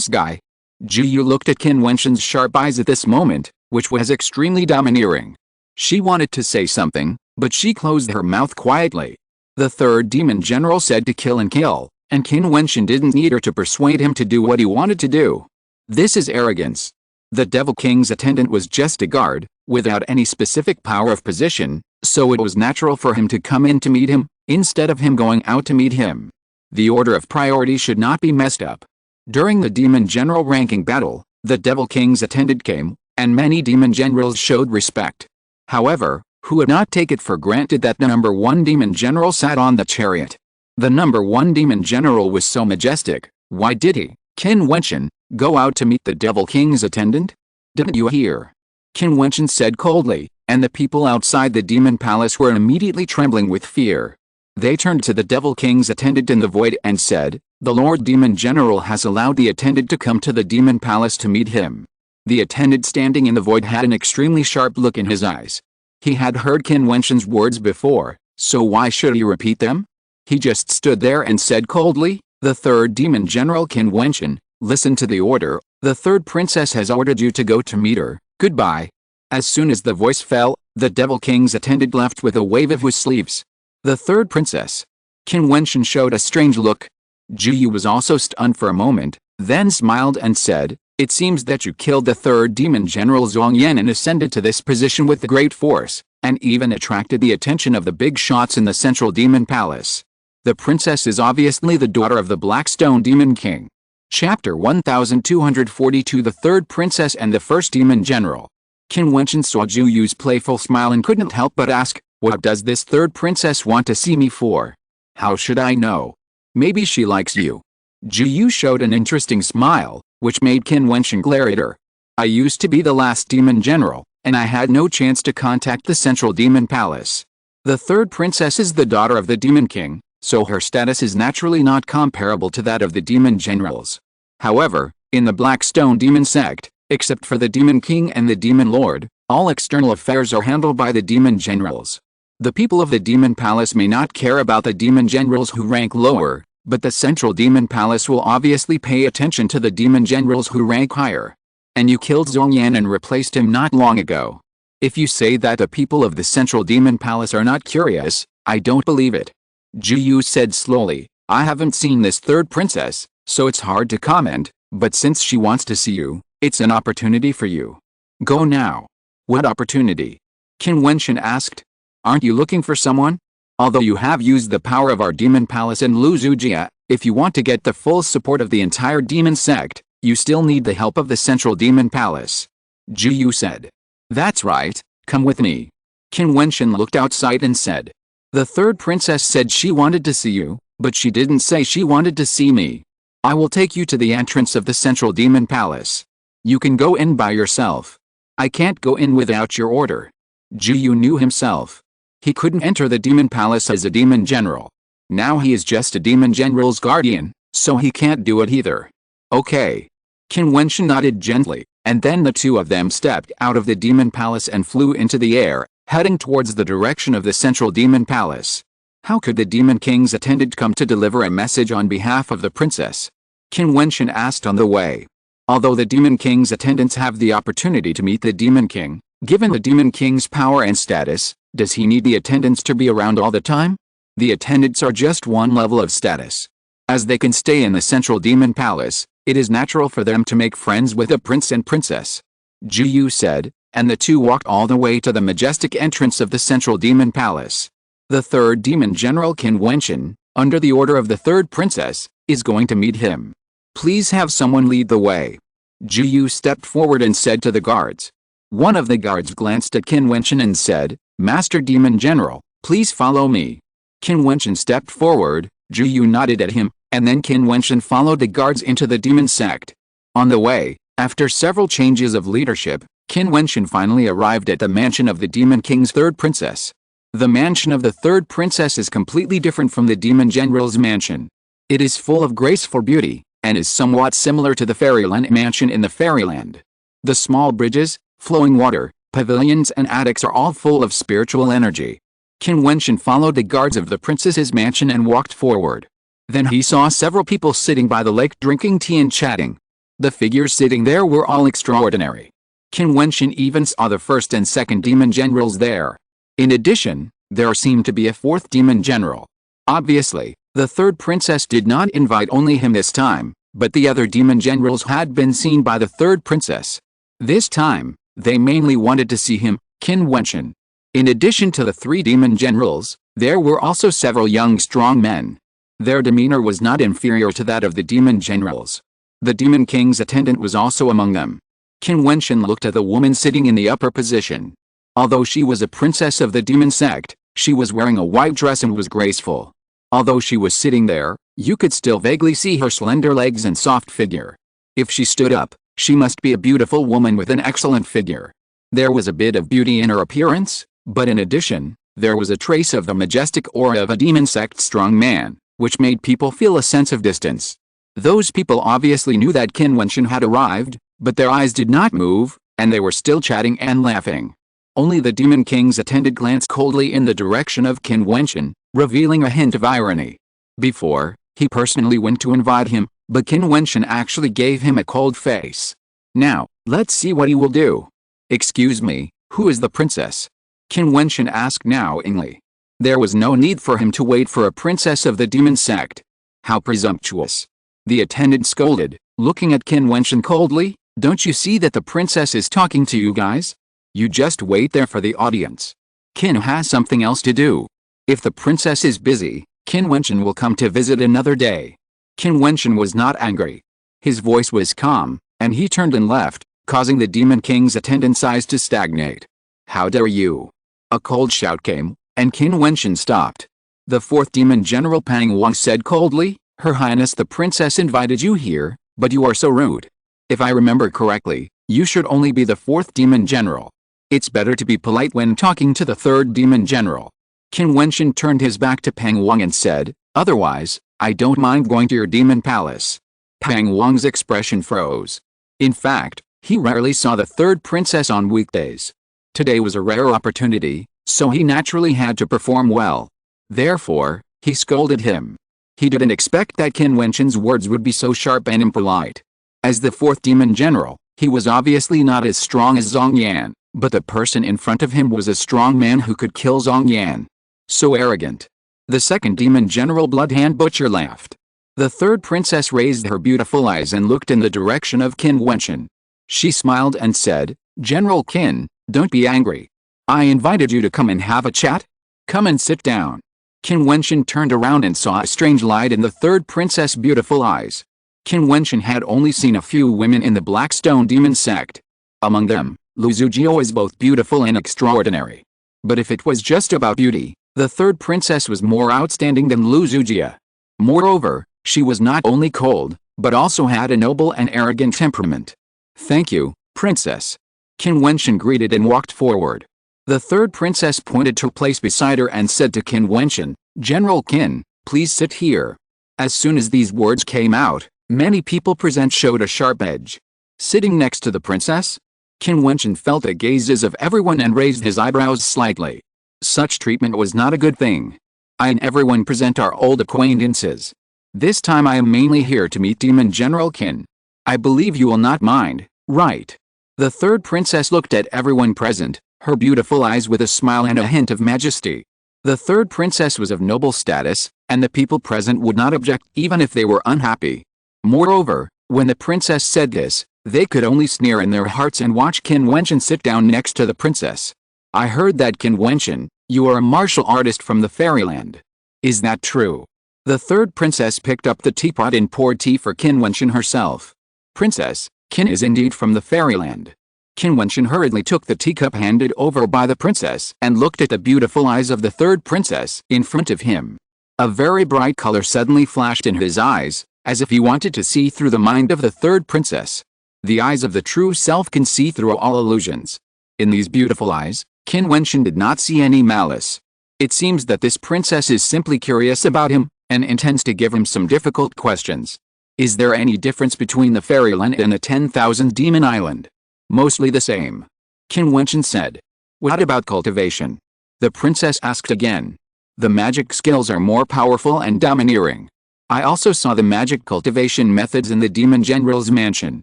guy? Zhu Yu looked at Qin Wentian's sharp eyes at this moment, which was extremely domineering. She wanted to say something, but she closed her mouth quietly. The third Demon General said to kill, and Qin Wentian didn't need her to persuade him to do what he wanted to do. This is arrogance. The Devil King's attendant was just a guard, without any specific power of position, so it was natural for him to come in to meet him, instead of him going out to meet him. The order of priority should not be messed up. During the Demon General ranking battle, the Devil King's attendant came, and many Demon Generals showed respect. However, who would not take it for granted that the number 1 Demon General sat on the chariot? The number 1 Demon General was so majestic, why did he, Qin Wentian, go out to meet the Devil King's attendant? Didn't you hear? Qin Wentian said coldly, and the people outside the Demon Palace were immediately trembling with fear. They turned to the Devil King's attendant in the void and said, the Lord Demon General has allowed the attendant to come to the Demon Palace to meet him. The attendant standing in the void had an extremely sharp look in his eyes. He had heard Qin Wentian's words before, so why should he repeat them? He just stood there and said coldly, the third Demon General Qin Wentian, listen to the order, the third princess has ordered you to go to meet her, goodbye. As soon as the voice fell, the Devil King's attendant left with a wave of his sleeves. The third princess. Qin Wentian showed a strange look. Zhu Yu was also stunned for a moment, then smiled and said, it seems that you killed the third Demon General Zhongyan and ascended to this position with great force, and even attracted the attention of the big shots in the Central Demon Palace. The princess is obviously the daughter of the Blackstone Demon King. Chapter 1242. The third princess and the first Demon General. Qin Wentian saw Zhu Yu's playful smile and couldn't help but ask, what does this third princess want to see me for? How should I know? Maybe she likes you. Zhu Yu showed an interesting smile, which made Qin Wentian glare at her. I used to be the last Demon General, and I had no chance to contact the Central Demon Palace. The third princess is the daughter of the Demon King, so her status is naturally not comparable to that of the Demon Generals. However, in the Blackstone Demon Sect, except for the Demon King and the Demon Lord, all external affairs are handled by the Demon Generals. The people of the Demon Palace may not care about the Demon Generals who rank lower, but the Central Demon Palace will obviously pay attention to the Demon Generals who rank higher. And you killed Zhongyan and replaced him not long ago. If you say that the people of the Central Demon Palace are not curious, I don't believe it. Zhu Yu said slowly, I haven't seen this third princess, so it's hard to comment, but since she wants to see you, it's an opportunity for you. Go now. What opportunity? Qin Wentian asked. Aren't you looking for someone? Although you have used the power of our Demon Palace and Lu Zujia, if you want to get the full support of the entire Demon Sect, you still need the help of the Central Demon Palace. Zhu Yu said. That's right, come with me. Qin Wentian looked outside and said. The third princess said she wanted to see you, but she didn't say she wanted to see me. I will take you to the entrance of the Central Demon Palace. You can go in by yourself. I can't go in without your order. Zhu Yu knew himself. He couldn't enter the Demon Palace as a Demon General. Now he is just a Demon General's guardian, so he can't do it either. Okay. Qin Wentian nodded gently, and then the two of them stepped out of the Demon Palace and flew into the air, heading towards the direction of the Central Demon Palace. How could the Demon King's attendant come to deliver a message on behalf of the princess? Qin Wentian asked on the way. Although the Demon King's attendants have the opportunity to meet the Demon King, given the Demon King's power and status, does he need the attendants to be around all the time? The attendants are just one level of status. As they can stay in the Central Demon Palace, It is natural for them to make friends with a prince and princess. Jiu said, and the two walked all the way to the majestic entrance of the central demon palace. The third demon general Qin Wentian, under the order of the third princess, is going to meet him. Please have someone lead the way. Jiu stepped forward and said to the guards. One of the guards glanced at Qin Wentian and said, Master Demon General, please follow me. Qin Wentian stepped forward, Jiu nodded at him, and then Qin Wentian followed the guards into the demon sect. On the way, after several changes of leadership, Qin Wentian finally arrived at the mansion of the Demon King's third princess. The mansion of the third princess is completely different from the Demon General's mansion. It is full of graceful beauty, and is somewhat similar to the Fairyland mansion in the Fairyland. The small bridges, flowing water, pavilions and attics are all full of spiritual energy. Qin Wentian followed the guards of the princess's mansion and walked forward. Then he saw several people sitting by the lake drinking tea and chatting. The figures sitting there were all extraordinary. Qin Wentian even saw the first and second demon generals there. In addition, there seemed to be a fourth demon general. Obviously, the third princess did not invite only him this time, but the other demon generals had been seen by the third princess. This time, they mainly wanted to see him, Qin Wentian. In addition to the three demon generals, there were also several young strong men. Their demeanor was not inferior to that of the demon generals. The Demon King's attendant was also among them. Qin Wentian looked at the woman sitting in the upper position. Although she was a princess of the demon sect, she was wearing a white dress and was graceful. Although she was sitting there, you could still vaguely see her slender legs and soft figure. If she stood up, she must be a beautiful woman with an excellent figure. There was a bit of beauty in her appearance, but in addition, there was a trace of the majestic aura of a demon sect strong man, which made people feel a sense of distance. Those people obviously knew that Qin Wentian had arrived, but their eyes did not move, and they were still chatting and laughing. Only the Demon King's attendant glanced coldly in the direction of Qin Wentian, revealing a hint of irony. Before, he personally went to invite him, but Qin Wentian actually gave him a cold face. Now, let's see what he will do. Excuse me, who is the princess? Qin Wentian asked knowingly. There was no need for him to wait for a princess of the demon sect. How presumptuous. The attendant scolded, looking at Qin Wentian coldly. Don't you see that the princess is talking to you guys? You just wait there for the audience. Qin has something else to do. If the princess is busy, Qin Wentian will come to visit another day. Qin Wentian was not angry. His voice was calm, and he turned and left, causing the Demon King's attendant's eyes to stagnate. How dare you? A cold shout came, and Qin Wentian stopped. The fourth demon general Pang Wang said coldly, Her Highness the princess invited you here, but you are so rude. If I remember correctly, you should only be the fourth demon general. It's better to be polite when talking to the third demon general. Qin Wentian turned his back to Pang Wang and said, Otherwise, I don't mind going to your demon palace. Pang Wang's expression froze. In fact, he rarely saw the third princess on weekdays. Today was a rare opportunity, so he naturally had to perform well. Therefore, he scolded him. He didn't expect that Qin Wentian's words would be so sharp and impolite. As the fourth demon general, he was obviously not as strong as Zhong Yan, but the person in front of him was a strong man who could kill Zhong Yan. So arrogant. The second demon general Bloodhand Butcher laughed. The third princess raised her beautiful eyes and looked in the direction of Qin Wentian. She smiled and said, General Qin, don't be angry. I invited you to come and have a chat. Come and sit down. Qin Wentian turned around and saw a strange light in the third princess' beautiful eyes. Qin Wentian had only seen a few women in the Blackstone demon sect. Among them, Lu Zujio is both beautiful and extraordinary. But if it was just about beauty, the third princess was more outstanding than Lu Zujia. Moreover, she was not only cold, but also had a noble and arrogant temperament. Thank you, princess. Qin Wentian greeted and walked forward. The third princess pointed to a place beside her and said to Qin Wentian, General Qin, please sit here. As soon as these words came out, many people present showed a sharp edge. Sitting next to the princess, Qin Wentian felt the gazes of everyone and raised his eyebrows slightly. Such treatment was not a good thing. I and everyone present our old acquaintances. This time I am mainly here to meet Demon General Qin. I believe you will not mind, right? The third princess looked at everyone present, her beautiful eyes with a smile and a hint of majesty. The third princess was of noble status, and the people present would not object even if they were unhappy. Moreover, When the princess said this, they could only sneer in their hearts and watch Qin Wentian sit down next to the princess. I heard that, Qin Wentian, you are a martial artist from the fairyland. Is that true? The third princess picked up the teapot and poured tea for Qin Wentian herself. Princess, Qin is indeed from the fairyland. Qin Wentian hurriedly took the teacup handed over by the princess and looked at the beautiful eyes of the third princess in front of him. A very bright color suddenly flashed in his eyes, as if he wanted to see through the mind of the third princess. The eyes of the true self can see through all illusions. In these beautiful eyes, Qin Wentian did not see any malice. It seems that this princess is simply curious about him, and intends to give him some difficult questions. Is there any difference between the fairyland and the 10,000 Demon Island? Mostly the same. Qin Wentian said. What about cultivation? The princess asked again. The magic skills are more powerful and domineering. I also saw the magic cultivation methods in the Demon General's mansion.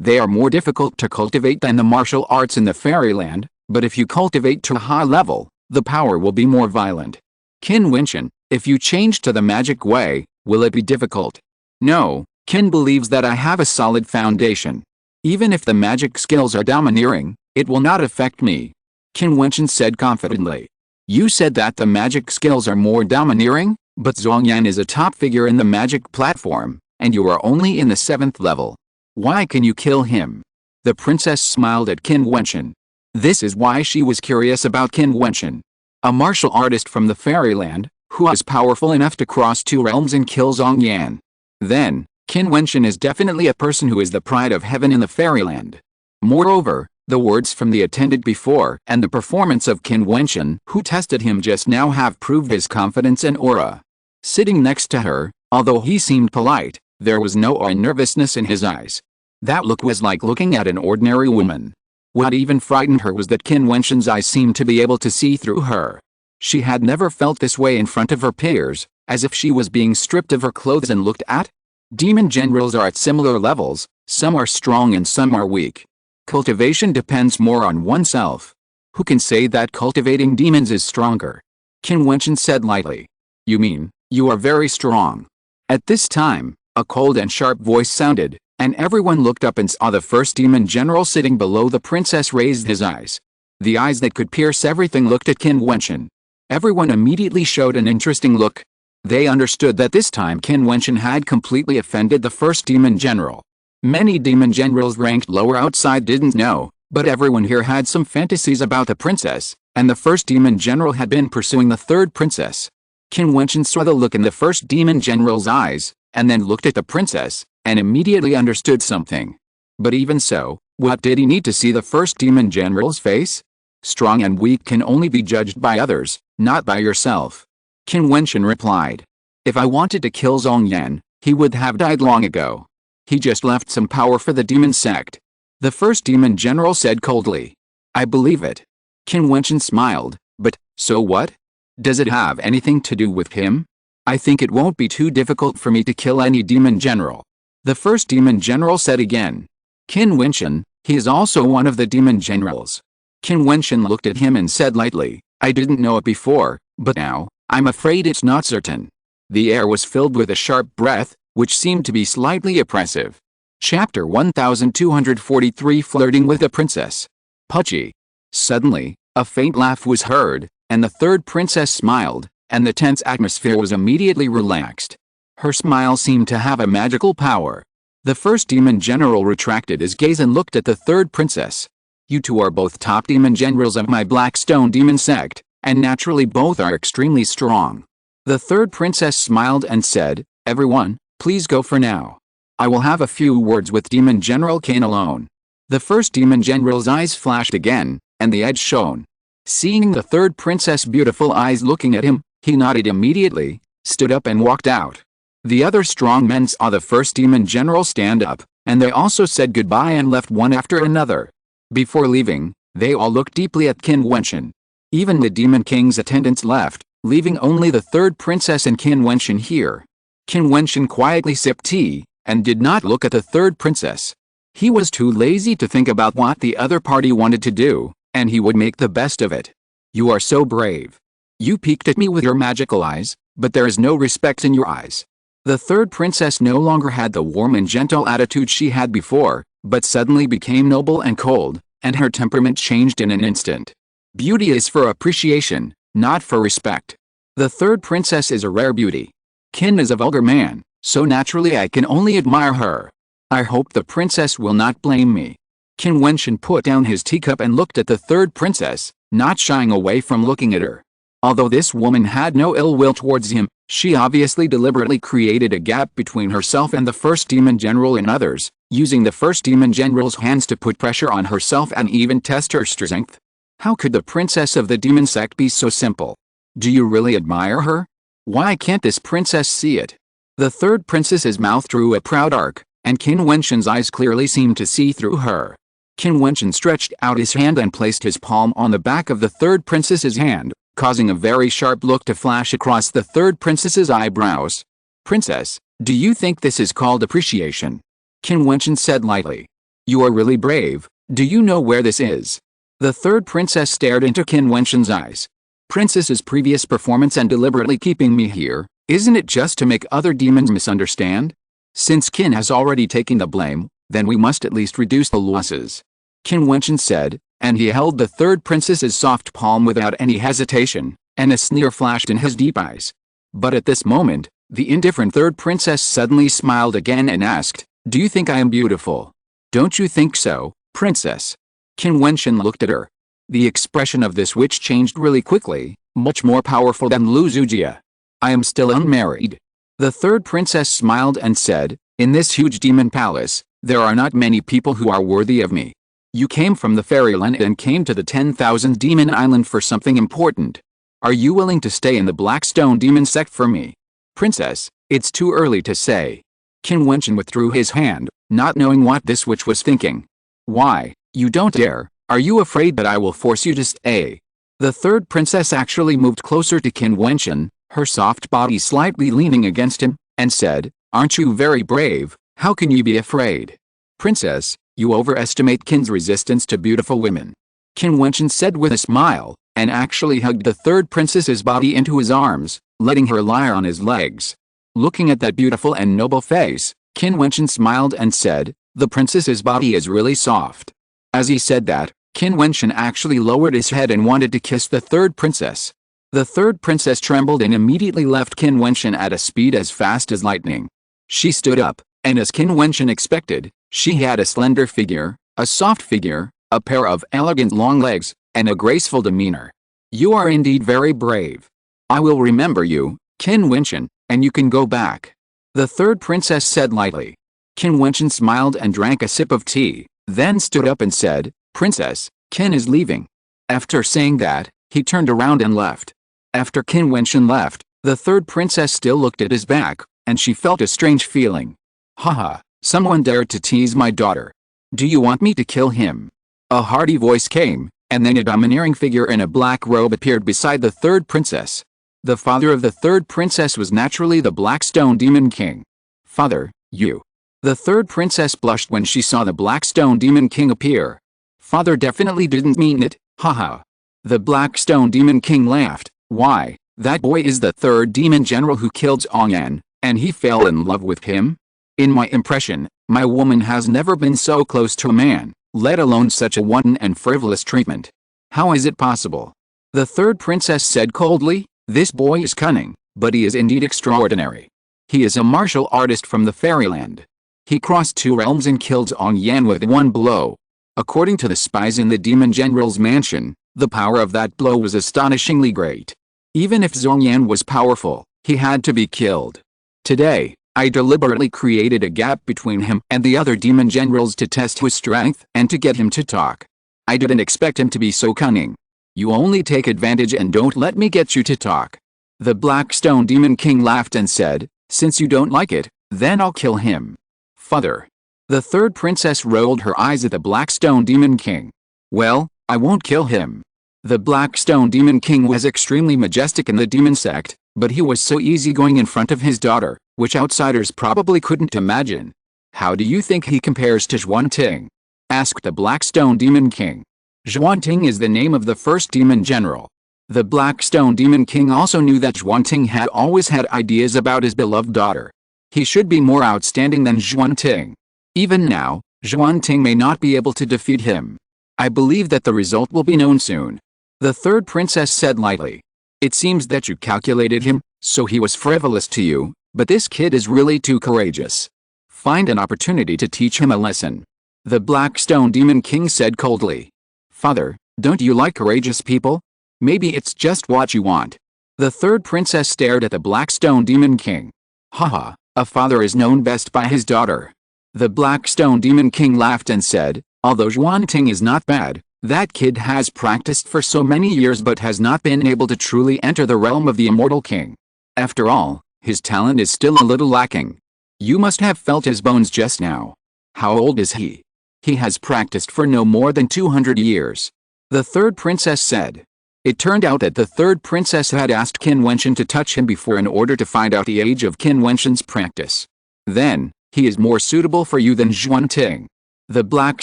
They are more difficult to cultivate than the martial arts in the fairyland, but if you cultivate to a high level, the power will be more violent. Qin Wentian, if you change to the magic way, will it be difficult? No, Qin believes that I have a solid foundation. Even if the magic skills are domineering, it will not affect me. Qin Wentian said confidently. You said that the magic skills are more domineering, but Zhongyan is a top figure in the magic platform, and you are only in the 7th level. Why can you kill him? The princess smiled at Qin Wentian. This is why she was curious about Qin Wentian. A martial artist from the fairyland, who is powerful enough to cross 2 realms and kill Zhongyan. Then, Qin Wentian is definitely a person who is the pride of heaven in the fairyland. Moreover, the words from the attendant before and the performance of Qin Wentian, who tested him just now, have proved his confidence and aura. Sitting next to her, although he seemed polite, there was no awe or nervousness in his eyes. That look was like looking at an ordinary woman. What even frightened her was that Qin Wentian's eyes seemed to be able to see through her. She had never felt this way in front of her peers, as if she was being stripped of her clothes and looked at. Demon generals are at similar levels, some are strong and some are weak. Cultivation depends more on oneself. Who can say that cultivating demons is stronger? Qin Wentian said lightly. You mean, you are very strong. At this time, a cold and sharp voice sounded, and everyone looked up and saw the first demon general sitting below the princess raised his eyes. The eyes that could pierce everything looked at Qin Wentian. Everyone immediately showed an interesting look. They understood that this time Qin Wentian had completely offended the first demon general. Many demon generals ranked lower outside didn't know, but everyone here had some fantasies about the princess, and the first demon general had been pursuing the third princess. Qin Wentian saw the look in the first demon general's eyes, and then looked at the princess, and immediately understood something. But even so, what did he need to see the first demon general's face? Strong and weak can only be judged by others, not by yourself. Qin Wentian replied. If I wanted to kill Zhongyan, he would have died long ago. He just left some power for the demon sect. The first demon general said coldly. I believe it. Qin Wentian smiled, but, so what? Does it have anything to do with him? I think it won't be too difficult for me to kill any demon general. The first demon general said again. Qin Wentian, he is also one of the demon generals. Qin Wentian looked at him and said lightly, I didn't know it before, but now, I'm afraid it's not certain. The air was filled with a sharp breath, which seemed to be slightly oppressive. Chapter 1243 Flirting with the Princess. Pucci. Suddenly, a faint laugh was heard, and the third princess smiled, and the tense atmosphere was immediately relaxed. Her smile seemed to have a magical power. The first demon general retracted his gaze and looked at the third princess. You two are both top demon generals of my Blackstone demon sect, and naturally both are extremely strong. The third princess smiled and said, Everyone, please go for now. I will have a few words with Demon General Qin alone. The first demon general's eyes flashed again, and the edge shone. Seeing the third princess' beautiful eyes looking at him, he nodded immediately, stood up and walked out. The other strong men saw the first demon general stand up, and they also said goodbye and left one after another. Before leaving, they all looked deeply at Qin Wentian. Even the Demon King's attendants left, leaving only the third princess and Qin Wentian here. Qin Wentian quietly sipped tea, and did not look at the third princess. He was too lazy to think about what the other party wanted to do, and he would make the best of it. You are so brave. You peeked at me with your magical eyes, but there is no respect in your eyes. The third princess no longer had the warm and gentle attitude she had before, but suddenly became noble and cold, and her temperament changed in an instant. Beauty is for appreciation, not for respect. The third princess is a rare beauty. Qin is a vulgar man, so naturally I can only admire her. I hope the princess will not blame me. Qin Wentian put down his teacup and looked at the third princess, not shying away from looking at her. Although this woman had no ill will towards him, she obviously deliberately created a gap between herself and the first demon general and others, using the first demon general's hands to put pressure on herself and even test her strength. How could the princess of the demon sect be so simple? Do you really admire her? Why can't this princess see it? The third princess's mouth drew a proud arc, and Qin Wentian's eyes clearly seemed to see through her. Qin Wentian stretched out his hand and placed his palm on the back of the third princess's hand, causing a very sharp look to flash across the third princess's eyebrows. Princess, do you think this is called appreciation? Qin Wentian said lightly. You are really brave. Do you know where this is? The third princess stared into Qin Wentian's eyes. Princess's previous performance and deliberately keeping me here, isn't it just to make other demons misunderstand? Since Qin has already taken the blame, then we must at least reduce the losses. Qin Wentian said, and he held the third princess's soft palm without any hesitation, and a sneer flashed in his deep eyes. But at this moment, the indifferent third princess suddenly smiled again and asked, Do you think I am beautiful? Don't you think so, princess? Qin Wentian looked at her. The expression of this witch changed really quickly, much more powerful than Lu Zujia. I am still unmarried. The third princess smiled and said, In this huge demon palace, there are not many people who are worthy of me. You came from the fairyland and came to the 10,000 demon island for something important. Are you willing to stay in the Blackstone demon sect for me? Princess, it's too early to say. Qin Wentian withdrew his hand, not knowing what this witch was thinking. Why, you don't dare, are you afraid that I will force you to stay? The third princess actually moved closer to Qin Wentian, her soft body slightly leaning against him, and said, Aren't you very brave? How can you be afraid? Princess, you overestimate Qin's resistance to beautiful women. Qin Wentian said with a smile, and actually hugged the third princess's body into his arms, letting her lie on his legs. Looking at that beautiful and noble face, Qin Wentian smiled and said, The princess's body is really soft. As he said that, Qin Wentian actually lowered his head and wanted to kiss the third princess. The third princess trembled and immediately left Qin Wentian at a speed as fast as lightning. She stood up, and as Qin Wentian expected, she had a slender figure, a soft figure, a pair of elegant long legs, and a graceful demeanor. You are indeed very brave. I will remember you, Qin Wentian, and you can go back. The third princess said lightly. Qin Wentian smiled and drank a sip of tea, then stood up and said, Princess, Qin is leaving. After saying that, he turned around and left. After Qin Wentian left, the third princess still looked at his back, and she felt a strange feeling. Haha, someone dared to tease my daughter. Do you want me to kill him? A hearty voice came, and then a domineering figure in a black robe appeared beside the third princess. The father of the third princess was naturally the Blackstone Demon King. Father, you. The third princess blushed when she saw the Blackstone Demon King appear. Father definitely didn't mean it, haha. The Blackstone Demon King laughed. Why, that boy is the third demon general who killed Zhongyan, and he fell in love with him? In my impression, my woman has never been so close to a man, let alone such a wanton and frivolous treatment. How is it possible? The third princess said coldly, This boy is cunning, but he is indeed extraordinary. He is a martial artist from the fairyland. He crossed 2 realms and killed Zhongyan with 1 blow. According to the spies in the demon general's mansion, the power of that blow was astonishingly great. Even if Zhongyan was powerful, he had to be killed. Today, I deliberately created a gap between him and the other demon generals to test his strength and to get him to talk. I didn't expect him to be so cunning. You only take advantage and don't let me get you to talk. The Blackstone Demon King laughed and said, Since you don't like it, then I'll kill him. Father. The third princess rolled her eyes at the Blackstone Demon King. Well, I won't kill him. The Blackstone Demon King was extremely majestic in the demon sect, but he was so easygoing in front of his daughter, which outsiders probably couldn't imagine. How do you think he compares to Jiutian? Asked the Blackstone Demon King. Jiutian is the name of the first demon general. The Blackstone Demon King also knew that Jiutian had always had ideas about his beloved daughter. He should be more outstanding than Jiutian. Even now, Jiutian may not be able to defeat him. I believe that the result will be known soon. The third princess said lightly. It seems that you calculated him, so he was frivolous to you, but this kid is really too courageous. Find an opportunity to teach him a lesson. The Black Stone Demon King said coldly. Father, don't you like courageous people? Maybe it's just what you want. The third princess stared at the Black Stone Demon King. Haha, a father is known best by his daughter. The Black Stone Demon King laughed and said, although Jiutian is not bad, that kid has practiced for so many years but has not been able to truly enter the realm of the immortal king. After all, his talent is still a little lacking. You must have felt his bones just now. How old is he? He has practiced for no more than 200 years. The third princess said. It turned out that the third princess had asked Qin Wentian to touch him before in order to find out the age of Qin Wentian's practice. Then, he is more suitable for you than Jiutian. The Black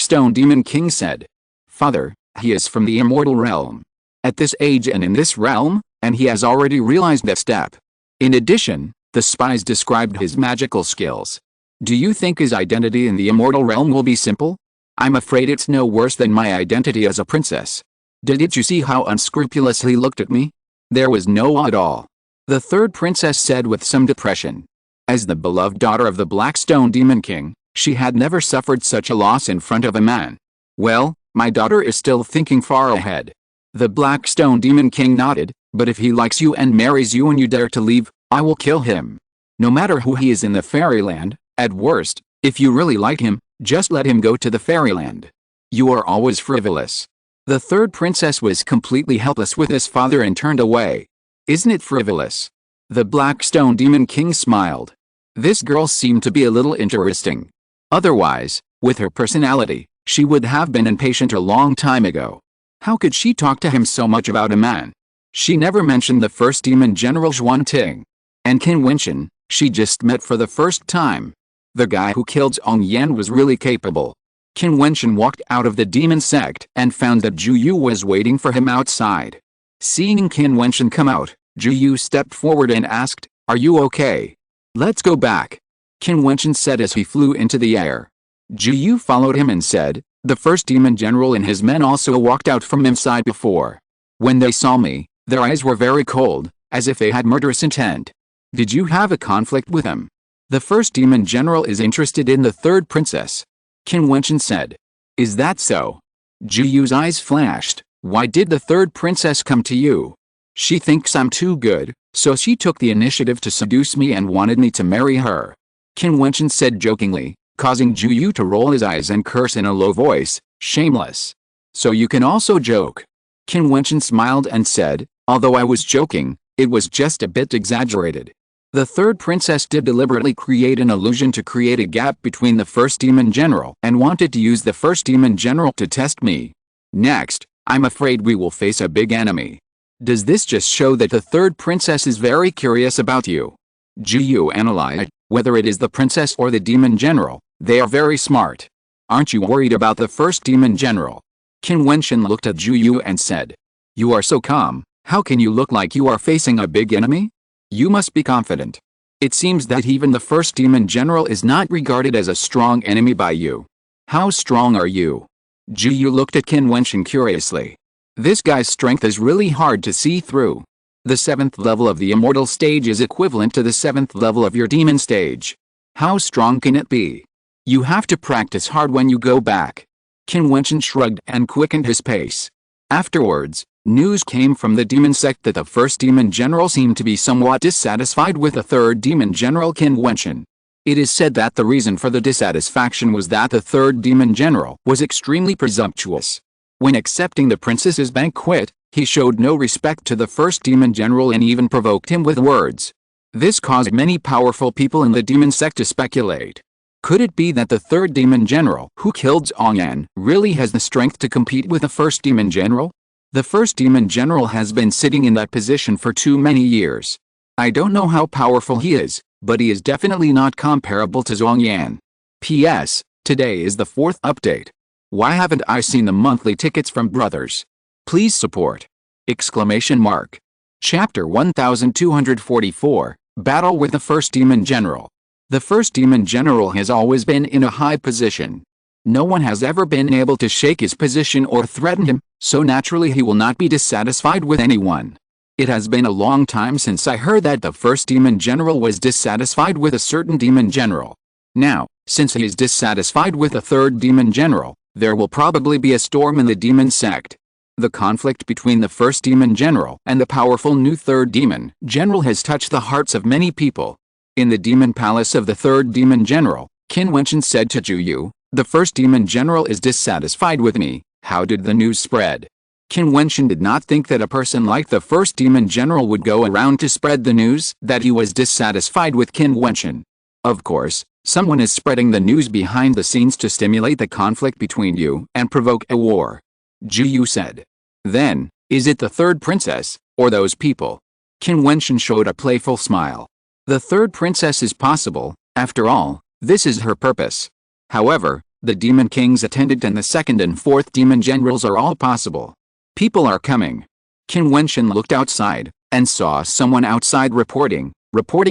Stone Demon King said. Father, he is from the immortal realm. At this age and in this realm, and he has already realized that step. In addition, the spies described his magical skills. Do you think his identity in the immortal realm will be simple? I'm afraid it's no worse than my identity as a princess. Didn't you see how unscrupulous he looked at me? There was no awe at all. The third princess said with some depression. As the beloved daughter of the Black Stone Demon King, she had never suffered such a loss in front of a man. Well, my daughter is still thinking far ahead. The Black Stone Demon King nodded, but if he likes you and marries you and you dare to leave, I will kill him. No matter who he is in the fairyland, at worst, if you really like him, just let him go to the fairyland. You are always frivolous. The third princess was completely helpless with his father and turned away. Isn't it frivolous? The Black Stone Demon King smiled. This girl seemed to be a little interesting. Otherwise, with her personality, she would have been impatient a long time ago. How could she talk to him so much about a man? She never mentioned the first demon general Jiutian. And Qin Wentian, she just met for the first time. The guy who killed Zhong Yan was really capable. Qin Wentian walked out of the demon sect and found that Zhu Yu was waiting for him outside. Seeing Qin Wentian come out, Zhu Yu stepped forward and asked, "Are you okay? Let's go back," Qin Wentian said as he flew into the air. Zhu Yu followed him and said, "The first demon general and his men also walked out from inside before. When they saw me, their eyes were very cold, as if they had murderous intent. Did you have a conflict with them?" "The first demon general is interested in the third princess," Qin Wentian said. "Is that so?" Zhu Yu's eyes flashed. "Why did the third princess come to you?" "She thinks I'm too good, so she took the initiative to seduce me and wanted me to marry her," Qin Wentian said jokingly, causing Zhu Yu to roll his eyes and curse in a low voice, "Shameless. So you can also joke." Qin Wentian smiled and said, "Although I was joking, it was just a bit exaggerated. The third princess did deliberately create an illusion to create a gap between the first demon general and wanted to use the first demon general to test me. Next, I'm afraid we will face a big enemy. Does this just show that the third princess is very curious about you?" Zhu Yu analyzed, "Whether it is the princess or the demon general, they are very smart. Aren't you worried about the first demon general?" Qin Wentian looked at Zhu Yu and said, "You are so calm, how can you look like you are facing a big enemy? You must be confident. It seems that even the first demon general is not regarded as a strong enemy by you. How strong are you?" Zhu Yu looked at Qin Wentian curiously. This guy's strength is really hard to see through. The 7th level of the immortal stage is equivalent to the 7th level of your demon stage. How strong can it be? You have to practice hard when you go back. Qin Wentian shrugged and quickened his pace. Afterwards, news came from the demon sect that the first demon general seemed to be somewhat dissatisfied with the third demon general Qin Wentian. It is said that the reason for the dissatisfaction was that the third demon general was extremely presumptuous. When accepting the princess's banquet, he showed no respect to the first demon general and even provoked him with words. This caused many powerful people in the demon sect to speculate. Could it be that the third demon general who killed Zhong Yan really has the strength to compete with the first demon general? The first demon general has been sitting in that position for too many years. I don't know how powerful he is, but he is definitely not comparable to Zhong Yan. P.S. Today is the 4th update. Why haven't I seen the monthly tickets from brothers? Please support! Exclamation mark. Chapter 1244, Battle with the First Demon General. The first demon general has always been in a high position. No one has ever been able to shake his position or threaten him, so naturally he will not be dissatisfied with anyone. It has been a long time since I heard that the first demon general was dissatisfied with a certain demon general. Now, since he is dissatisfied with a third demon general, there will probably be a storm in the demon sect. The conflict between the first demon general and the powerful new third demon general has touched the hearts of many people. In the demon palace of the third demon general, Qin Wentian said to Jiu, "The first demon general is dissatisfied with me. How did the news spread?" Qin Wentian did not think that a person like the first demon general would go around to spread the news that he was dissatisfied with Qin Wentian. Of course, someone is spreading the news behind the scenes to stimulate the conflict between you and provoke a war. Jiu said. Then, is it the third princess, or those people? Qin Wentian showed a playful smile. The third princess is possible, after all, this is her purpose. However, the demon king's attendant and the second and fourth demon generals are all possible. People are coming. Qin Wentian looked outside, and saw someone outside reporting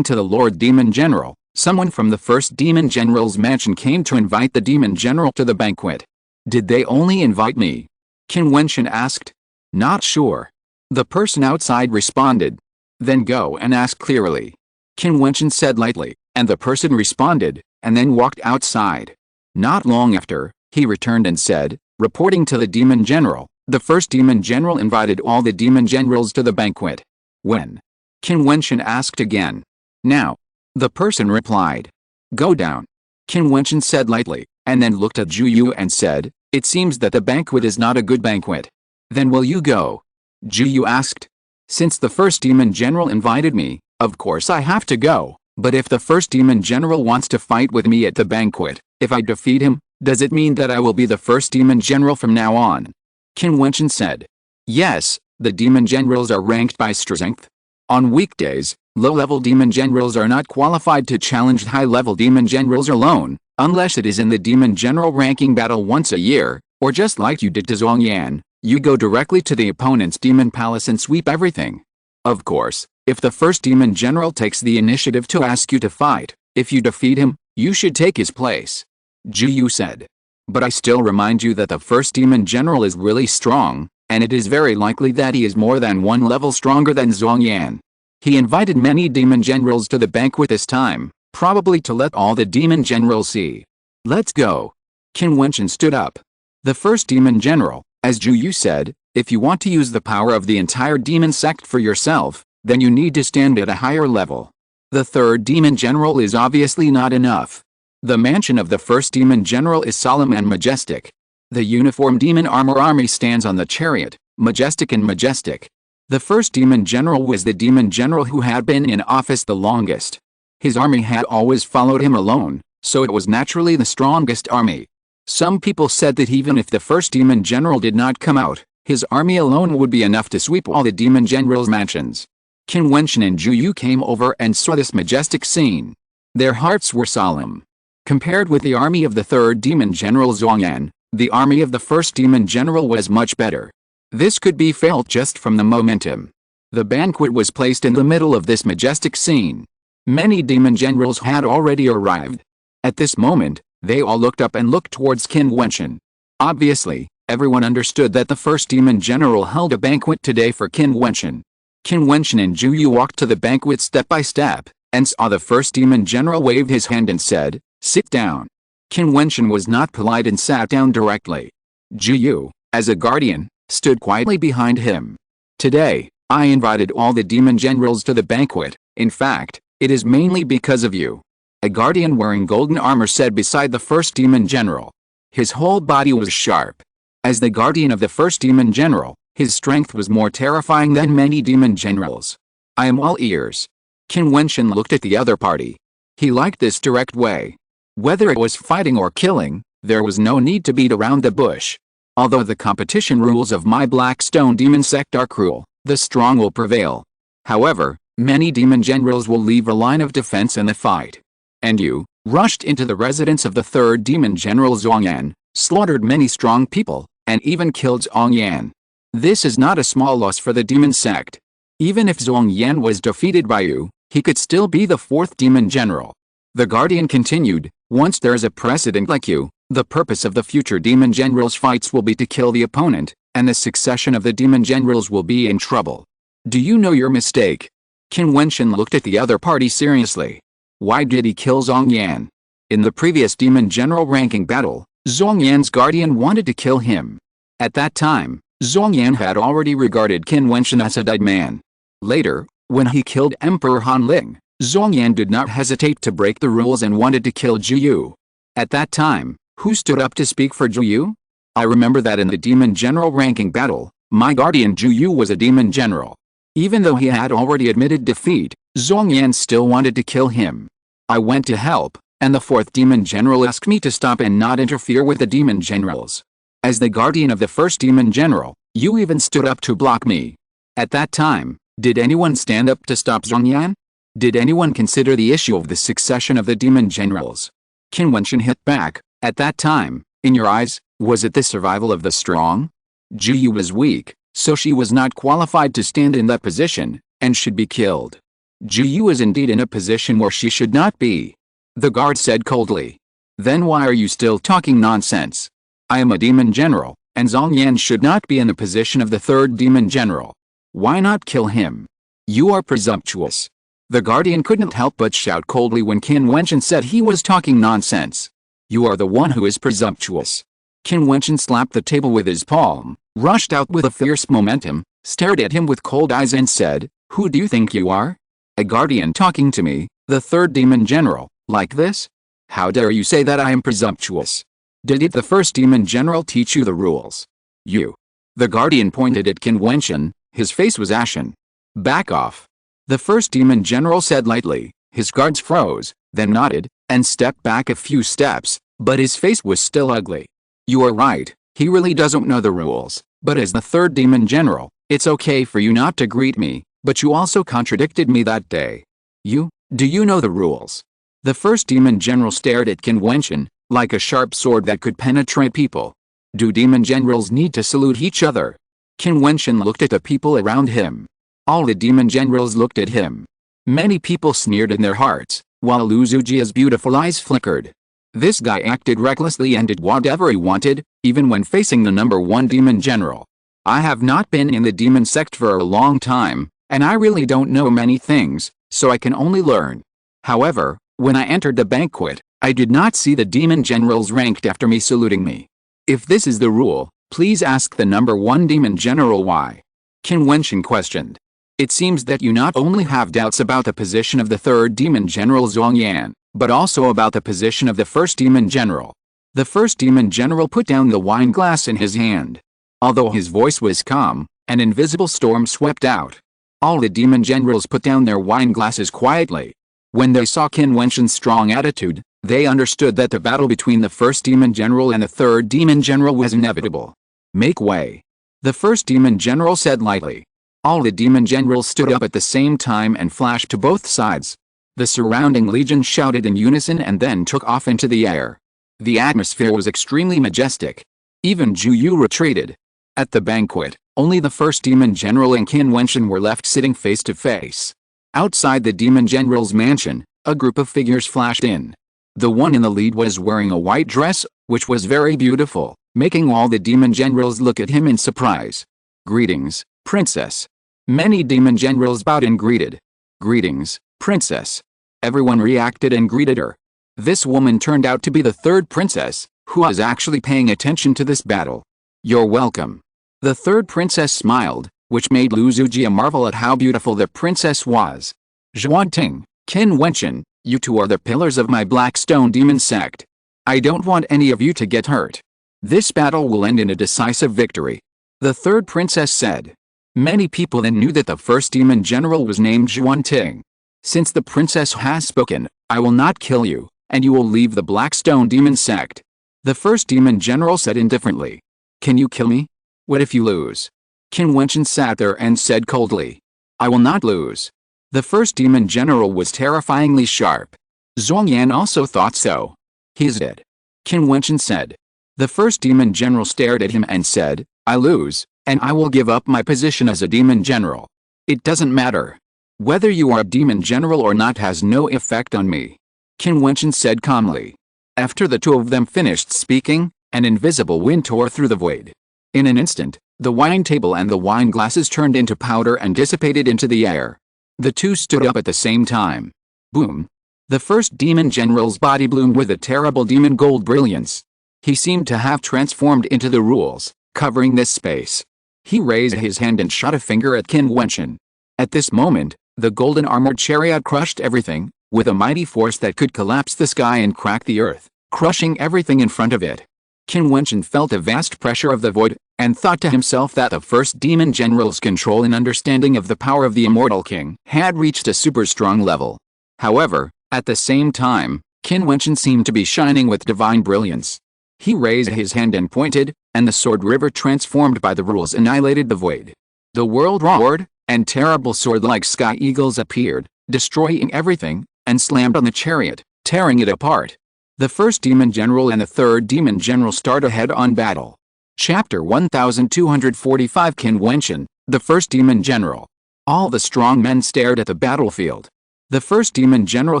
to the Lord Demon General. Someone from the first Demon General's mansion came to invite the Demon General to the banquet. Did they only invite me? Qin Wentian asked. Not sure. The person outside responded. Then go and ask clearly. Qin Wentian said lightly, and the person responded, and then walked outside. Not long after, he returned and said, reporting to the Demon General, the first Demon General invited all the Demon Generals to the banquet. When? Qin Wentian asked again. Now. The person replied. Go down. Qin Wentian said lightly, and then looked at Jiu and said, it seems that the banquet is not a good banquet. Then will you go? Jiu asked. Since the first Demon General invited me, of course I have to go, but if the first Demon General wants to fight with me at the banquet, if I defeat him, does it mean that I will be the first Demon General from now on? Qin Wentian said. Yes, the Demon Generals are ranked by strength. On weekdays, low-level Demon Generals are not qualified to challenge high-level Demon Generals alone, unless it is in the Demon General ranking battle once a year, or just like you did to Zhongyan, you go directly to the opponent's Demon Palace and sweep everything. Of course, if the first Demon General takes the initiative to ask you to fight, if you defeat him, you should take his place. Jiu said. But I still remind you that the first Demon General is really strong, and it is very likely that he is more than one level stronger than Zhongyan. He invited many Demon Generals to the banquet this time, probably to let all the Demon Generals see. Let's go. Qin Wentian stood up. The first Demon General, as Jiu said, if you want to use the power of the entire demon sect for yourself, then you need to stand at a higher level. The third Demon General is obviously not enough. The mansion of the first Demon General is solemn and majestic. The uniformed demon army stands on the chariot, majestic and majestic. The first Demon General was the Demon General who had been in office the longest. His army had always followed him alone, so it was naturally the strongest army. Some people said that even if the first Demon General did not come out, his army alone would be enough to sweep all the Demon Generals' mansions. Qin Wentian and Jiu came over and saw this majestic scene. Their hearts were solemn. Compared with the army of the third Demon General Zhongyan, the army of the first Demon General was much better. This could be felt just from the momentum. The banquet was placed in the middle of this majestic scene. Many Demon Generals had already arrived. At this moment, they all looked up and looked towards Qin Wentian. Obviously, everyone understood that the first Demon General held a banquet today for Qin Wentian. Qin Wentian and Jiu walked to the banquet step by step, and saw the first Demon General wave his hand and said, sit down. Qin Wentian was not polite and sat down directly. Jiu, as a guardian, stood quietly behind him. Today, I invited all the Demon Generals to the banquet. In fact, it is mainly because of you. A guardian wearing golden armor said beside the first Demon General. His whole body was sharp. As the guardian of the first Demon General, his strength was more terrifying than many Demon Generals. I am all ears. Qin Wentian looked at the other party. He liked this direct way. Whether it was fighting or killing, there was no need to beat around the bush. Although the competition rules of my Blackstone Demon Sect are cruel, the strong will prevail. However, many Demon Generals will leave a line of defense in the fight. And you, rushed into the residence of the third Demon General Zhongyan, slaughtered many strong people, and even killed Zhongyan. This is not a small loss for the Demon Sect. Even if Zhongyan was defeated by you, he could still be the fourth Demon General. The Guardian continued, once there's a precedent like you, the purpose of the future Demon Generals fights will be to kill the opponent, and the succession of the Demon Generals will be in trouble. Do you know your mistake? Qin Wentian looked at the other party seriously. Why did he kill Zhong Yan? In the previous Demon General ranking battle, Zhong Yan's Guardian wanted to kill him. At that time, Zhong Yan had already regarded Qin Wentian as a dead man. Later, when he killed Emperor Han Ling, Zhong Yan did not hesitate to break the rules and wanted to kill Zhu Yu. At that time, who stood up to speak for Zhu Yu? I remember that in the Demon General ranking battle, my guardian Zhu Yu was a Demon General. Even though he had already admitted defeat, Zhong Yan still wanted to kill him. I went to help, and the fourth Demon General asked me to stop and not interfere with the Demon Generals. As the guardian of the first Demon General, you even stood up to block me. At that time, did anyone stand up to stop Zhong Yan? Did anyone consider the issue of the succession of the Demon Generals? Qin Wentian hit back, at that time, in your eyes, was it the survival of the strong? Zhu Yu was weak, so she was not qualified to stand in that position, and should be killed. Zhu Yu is indeed in a position where she should not be. The guard said coldly. Then why are you still talking nonsense? I am a Demon General, and Zhong Yan should not be in the position of the third Demon General. Why not kill him? You are presumptuous. The Guardian couldn't help but shout coldly when Qin Wentian said he was talking nonsense. You are the one who is presumptuous. Qin Wentian slapped the table with his palm, rushed out with a fierce momentum, stared at him with cold eyes and said, who do you think you are? A Guardian talking to me, the third Demon General, like this? How dare you say that I am presumptuous? Did the first Demon General teach you the rules? You. The Guardian pointed at Qin Wentian, his face was ashen. Back off. The first Demon General said lightly, his guards froze, then nodded, and stepped back a few steps, but his face was still ugly. You are right, he really doesn't know the rules, but as the third Demon General, it's okay for you not to greet me, but you also contradicted me that day. Do you know the rules? The first Demon General stared at Qin Wentian, like a sharp sword that could penetrate people. Do Demon Generals need to salute each other? Qin Wentian looked at the people around him. All the Demon Generals looked at him. Many people sneered in their hearts, while Lu Zujia's beautiful eyes flickered. This guy acted recklessly and did whatever he wanted, even when facing the number one Demon General. I have not been in the demon sect for a long time, and I really don't know many things, so I can only learn. However, when I entered the banquet, I did not see the Demon Generals ranked after me saluting me. If this is the rule, please ask the number one Demon General why. Qin Wentian questioned. It seems that you not only have doubts about the position of the third Demon General Zhong Yan, but also about the position of the first Demon General. The first Demon General put down the wine glass in his hand. Although his voice was calm, an invisible storm swept out. All the Demon Generals put down their wine glasses quietly. When they saw Qin Wentian's strong attitude, they understood that the battle between the first Demon General and the third Demon General was inevitable. Make way. The first Demon General said lightly. All the Demon Generals stood up at the same time and flashed to both sides. The surrounding legion shouted in unison and then took off into the air. The atmosphere was extremely majestic. Even Zhu Yu retreated. At the banquet, only the first Demon General and Qin Wentian were left sitting face to face. Outside the Demon General's mansion, a group of figures flashed in. The one in the lead was wearing a white dress, which was very beautiful, making all the Demon Generals look at him in surprise. Greetings, Princess. Many Demon Generals bowed and greeted. Greetings, Princess. Everyone reacted and greeted her. This woman turned out to be the third princess, who was actually paying attention to this battle. You're welcome. The third princess smiled, which made Lu Zujia marvel at how beautiful the princess was. Jiutian, Qin Wentian, you two are the pillars of my Blackstone demon sect. I don't want any of you to get hurt. This battle will end in a decisive victory. The third princess said. Many people then knew that the first Demon General was named Jiutian. Since the princess has spoken, I will not kill you, and you will leave the Blackstone demon sect. The first Demon General said indifferently. Can you kill me? What if you lose? Qin Wentian sat there and said coldly. I will not lose. The first Demon General was terrifyingly sharp. Zhong Yan also thought so. He's dead. Qin Wentian said. The first Demon General stared at him and said, I lose, and I will give up my position as a Demon General. It doesn't matter. Whether you are a Demon General or not has no effect on me. Qin Wentian said calmly. After the two of them finished speaking, an invisible wind tore through the void. In an instant, the wine table and the wine glasses turned into powder and dissipated into the air. The two stood up at the same time. Boom! The first demon general's body bloomed with a terrible demon gold brilliance. He seemed to have transformed into the rules, covering this space. He raised his hand and shot a finger at Qin Wentian. At this moment, the golden armored chariot crushed everything, with a mighty force that could collapse the sky and crack the earth, crushing everything in front of it. Qin Wentian felt a vast pressure of the void, and thought to himself that the first demon general's control and understanding of the power of the immortal king had reached a super strong level. However, at the same time, Qin Wentian seemed to be shining with divine brilliance. He raised his hand and pointed, and the sword river transformed by the rules annihilated the void. The world roared, and terrible sword-like sky eagles appeared, destroying everything, and slammed on the chariot, tearing it apart. The first demon general and the third demon general start a head-on battle. Chapter 1245 Qin Wentian, the first demon general. All the strong men stared at the battlefield. The first demon general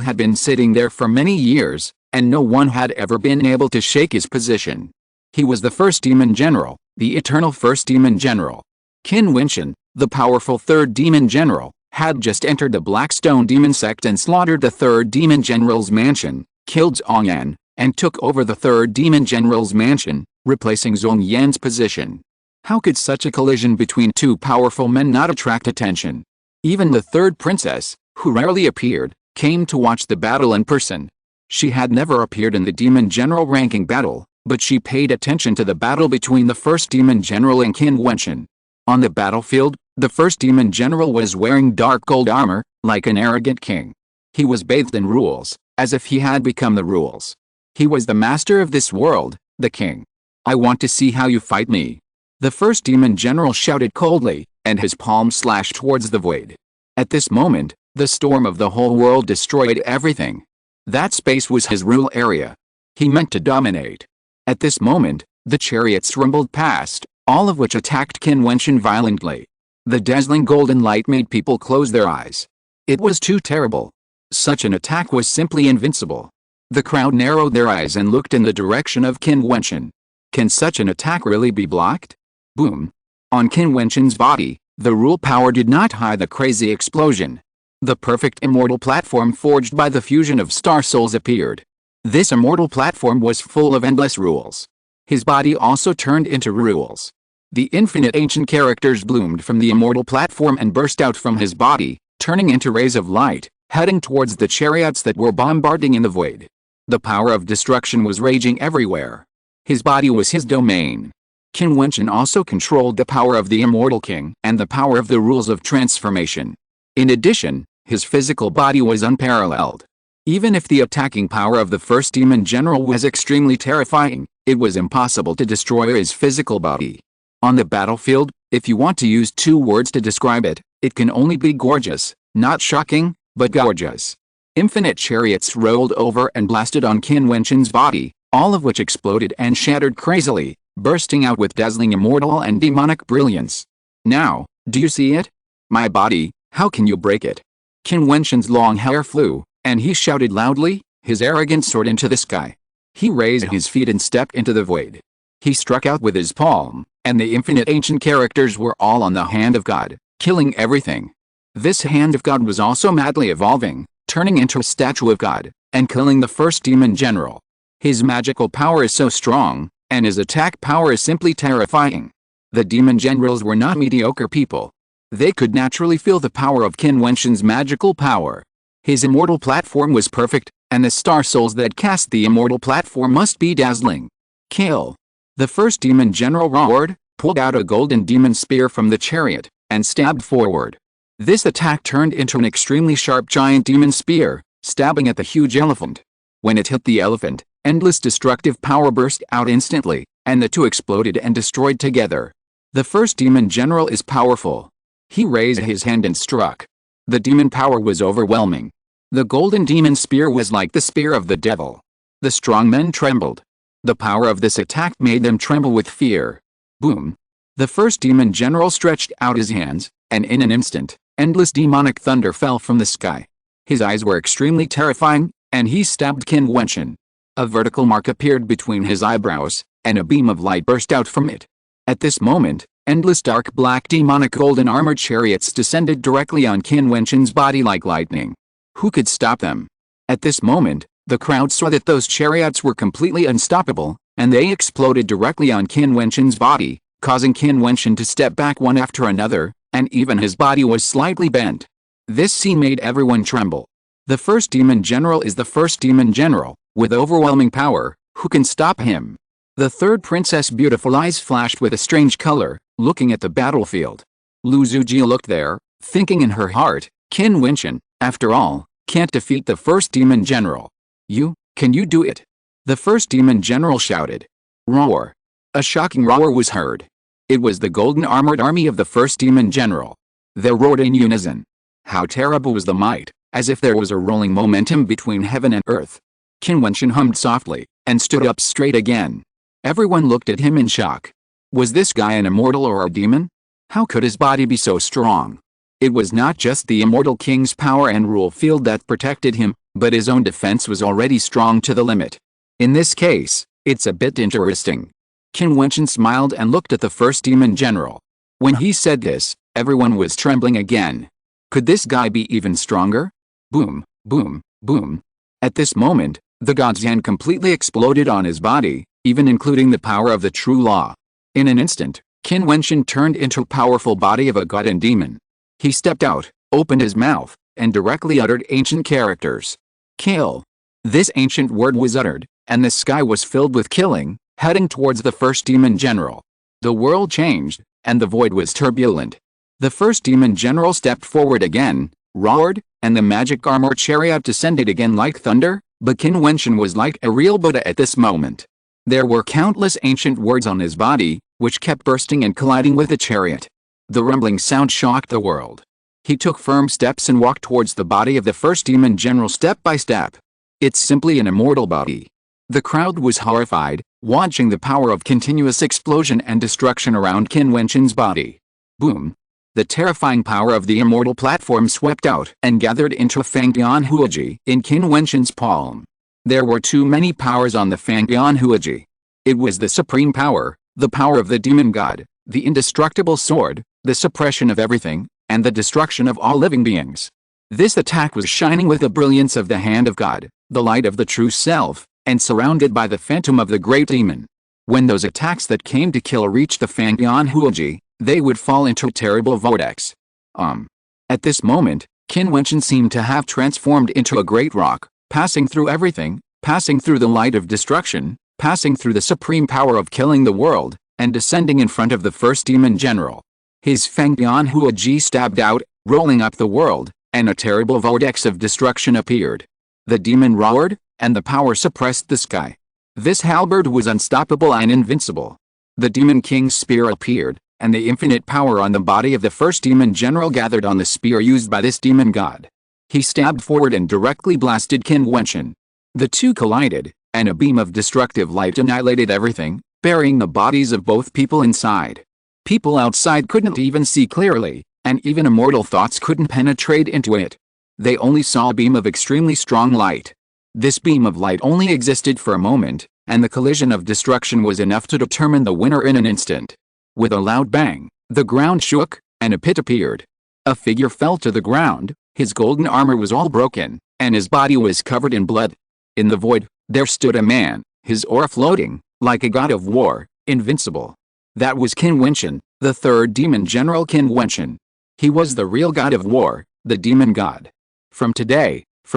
had been sitting there for many years, and no one had ever been able to shake his position. He was the first demon general, the eternal first demon general. Qin Wentian, the powerful third demon general, had just entered the Blackstone demon sect and slaughtered the third demon general's mansion, killed Zhong Yan, and took over the third demon general's mansion, replacing Zhong Yan's position. How could such a collision between two powerful men not attract attention? Even the third princess, who rarely appeared, came to watch the battle in person. She had never appeared in the demon general ranking battle, but she paid attention to the battle between the first demon general and Qin Wentian. On the battlefield, the first demon general was wearing dark gold armor, like an arrogant king. He was bathed in rules, as if he had become the rules. He was the master of this world, the king. I want to see how you fight me. The first demon general shouted coldly, and his palm slashed towards the void. At this moment, the storm of the whole world destroyed everything. That space was his rule area. He meant to dominate. At this moment, the chariots rumbled past, all of which attacked Qin Wentian violently. The dazzling golden light made people close their eyes. It was too terrible. Such an attack was simply invincible. The crowd narrowed their eyes and looked in the direction of Qin Wentian. Can such an attack really be blocked? Boom! On Qin Wentian's body, the rule power did not hide the crazy explosion. The perfect immortal platform forged by the fusion of star souls appeared. This immortal platform was full of endless rules. His body also turned into rules. The infinite ancient characters bloomed from the immortal platform and burst out from his body, turning into rays of light, heading towards the chariots that were bombarding in the void. The power of destruction was raging everywhere. His body was his domain. Qin Wentian also controlled the power of the immortal king and the power of the rules of transformation. In addition, his physical body was unparalleled. Even if the attacking power of the first demon general was extremely terrifying, it was impossible to destroy his physical body. On the battlefield, if you want to use two words to describe it, it can only be gorgeous, not shocking, but gorgeous. Infinite chariots rolled over and blasted on Qin Wentian's body, all of which exploded and shattered crazily, bursting out with dazzling immortal and demonic brilliance. Now, do you see it? My body, how can you break it? Qin Wentian's long hair flew, and he shouted loudly, his arrogant sword into the sky. He raised his feet and stepped into the void. He struck out with his palm, and the infinite ancient characters were all on the hand of God, killing everything. This hand of God was also madly evolving, turning into a statue of God, and killing the first demon general. His magical power is so strong, and his attack power is simply terrifying. The demon generals were not mediocre people. They could naturally feel the power of Qin Wentian's magical power. His immortal platform was perfect, and the star souls that cast the immortal platform must be dazzling. Kill! The first demon general roared, pulled out a golden demon spear from the chariot, and stabbed forward. This attack turned into an extremely sharp giant demon spear, stabbing at the huge elephant. When it hit the elephant, endless destructive power burst out instantly, and the two exploded and destroyed together. The first demon general is powerful. He raised his hand and struck. The demon power was overwhelming. The golden demon spear was like the spear of the devil. The strong men trembled. The power of this attack made them tremble with fear. Boom! The first demon general stretched out his hands, and in an instant, endless demonic thunder fell from the sky. His eyes were extremely terrifying, and he stabbed Qin Wentian. A vertical mark appeared between his eyebrows, and a beam of light burst out from it. At this moment, endless dark black demonic golden armored chariots descended directly on Qin Wentian's body like lightning. Who could stop them? At this moment, the crowd saw that those chariots were completely unstoppable, and they exploded directly on Qin Wentian's body, causing Qin Wentian to step back one after another, and even his body was slightly bent. This scene made everyone tremble. The first demon general is the first demon general, with overwhelming power. Who can stop him? The third princess' beautiful eyes flashed with a strange color, looking at the battlefield. Lu Zujie looked there, thinking in her heart, Qin Wentian, after all, can't defeat the first demon general. Can you do it? The first demon general shouted. Roar. A shocking roar was heard. It was the golden armored army of the first demon general. They roared in unison. How terrible was the might, as if there was a rolling momentum between heaven and earth. Qin Wentian hummed softly, and stood up straight again. Everyone looked at him in shock. Was this guy an immortal or a demon? How could his body be so strong? It was not just the immortal king's power and rule field that protected him, but his own defense was already strong to the limit. In this case, it's a bit interesting. Qin Wentian smiled and looked at the first demon general. When he said this, everyone was trembling again. Could this guy be even stronger? Boom, boom, boom. At this moment, the God's hand completely exploded on his body, even including the power of the true law. In an instant, Qin Wentian turned into a powerful body of a god and demon. He stepped out, opened his mouth, and directly uttered ancient characters. Kill. This ancient word was uttered, and the sky was filled with killing, heading towards the first demon general. The world changed, and the void was turbulent. The first demon general stepped forward again, roared, and the magic armor chariot descended again like thunder, but Qin Wentian was like a real Buddha at this moment. There were countless ancient words on his body, which kept bursting and colliding with the chariot. The rumbling sound shocked the world. He took firm steps and walked towards the body of the first demon general step by step. It's simply an immortal body. The crowd was horrified, watching the power of continuous explosion and destruction around Qin Wentian's body. Boom. The terrifying power of the immortal platform swept out and gathered into a Fangdian Huaji in Qin Wentian's palm. There were too many powers on the Fangdian Huaji. It was the supreme power, the power of the demon god, the indestructible sword, the suppression of everything, and the destruction of all living beings. This attack was shining with the brilliance of the hand of God, the light of the true self, and surrounded by the phantom of the great demon. When those attacks that came to kill reached the Fangdian Huaji, they would fall into a terrible vortex. At this moment, Qin Wentian seemed to have transformed into a great rock, passing through everything, passing through the light of destruction, passing through the supreme power of killing the world, and descending in front of the first demon general. His Fangdian Huaji stabbed out, rolling up the world, and a terrible vortex of destruction appeared. The demon roared, and the power suppressed the sky. This halberd was unstoppable and invincible. The demon king's spear appeared, and the infinite power on the body of the first demon general gathered on the spear used by this demon god. He stabbed forward and directly blasted Qin Wentian. The two collided, and a beam of destructive light annihilated everything, burying the bodies of both people inside. People outside couldn't even see clearly, and even immortal thoughts couldn't penetrate into it. They only saw a beam of extremely strong light. This beam of light only existed for a moment, and the collision of destruction was enough to determine the winner in an instant. With a loud bang, the ground shook, and a pit appeared. A figure fell to the ground, his golden armor was all broken, and his body was covered in blood. In the void, there stood a man, his aura floating, like a god of war, invincible. That was Qin Wentian, the third demon general Qin Wentian. He was the real god of war, the demon god. From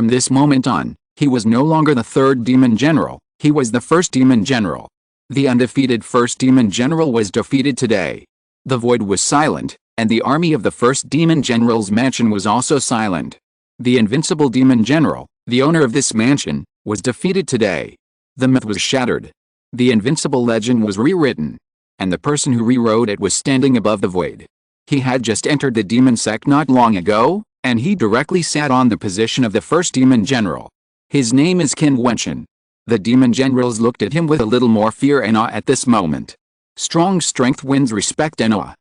this moment on, he was no longer the third demon general, he was the first demon general. The undefeated first demon general was defeated today. The void was silent, and the army of the first demon general's mansion was also silent. The invincible demon general, the owner of this mansion, was defeated today. The myth was shattered. The invincible legend was rewritten. And the person who rewrote it was standing above the void. He had just entered the demon sect not long ago, and he directly sat on the position of the first demon general. His name is Qin Wentian. The demon generals looked at him with a little more fear and awe at this moment. Strong strength wins respect and awe.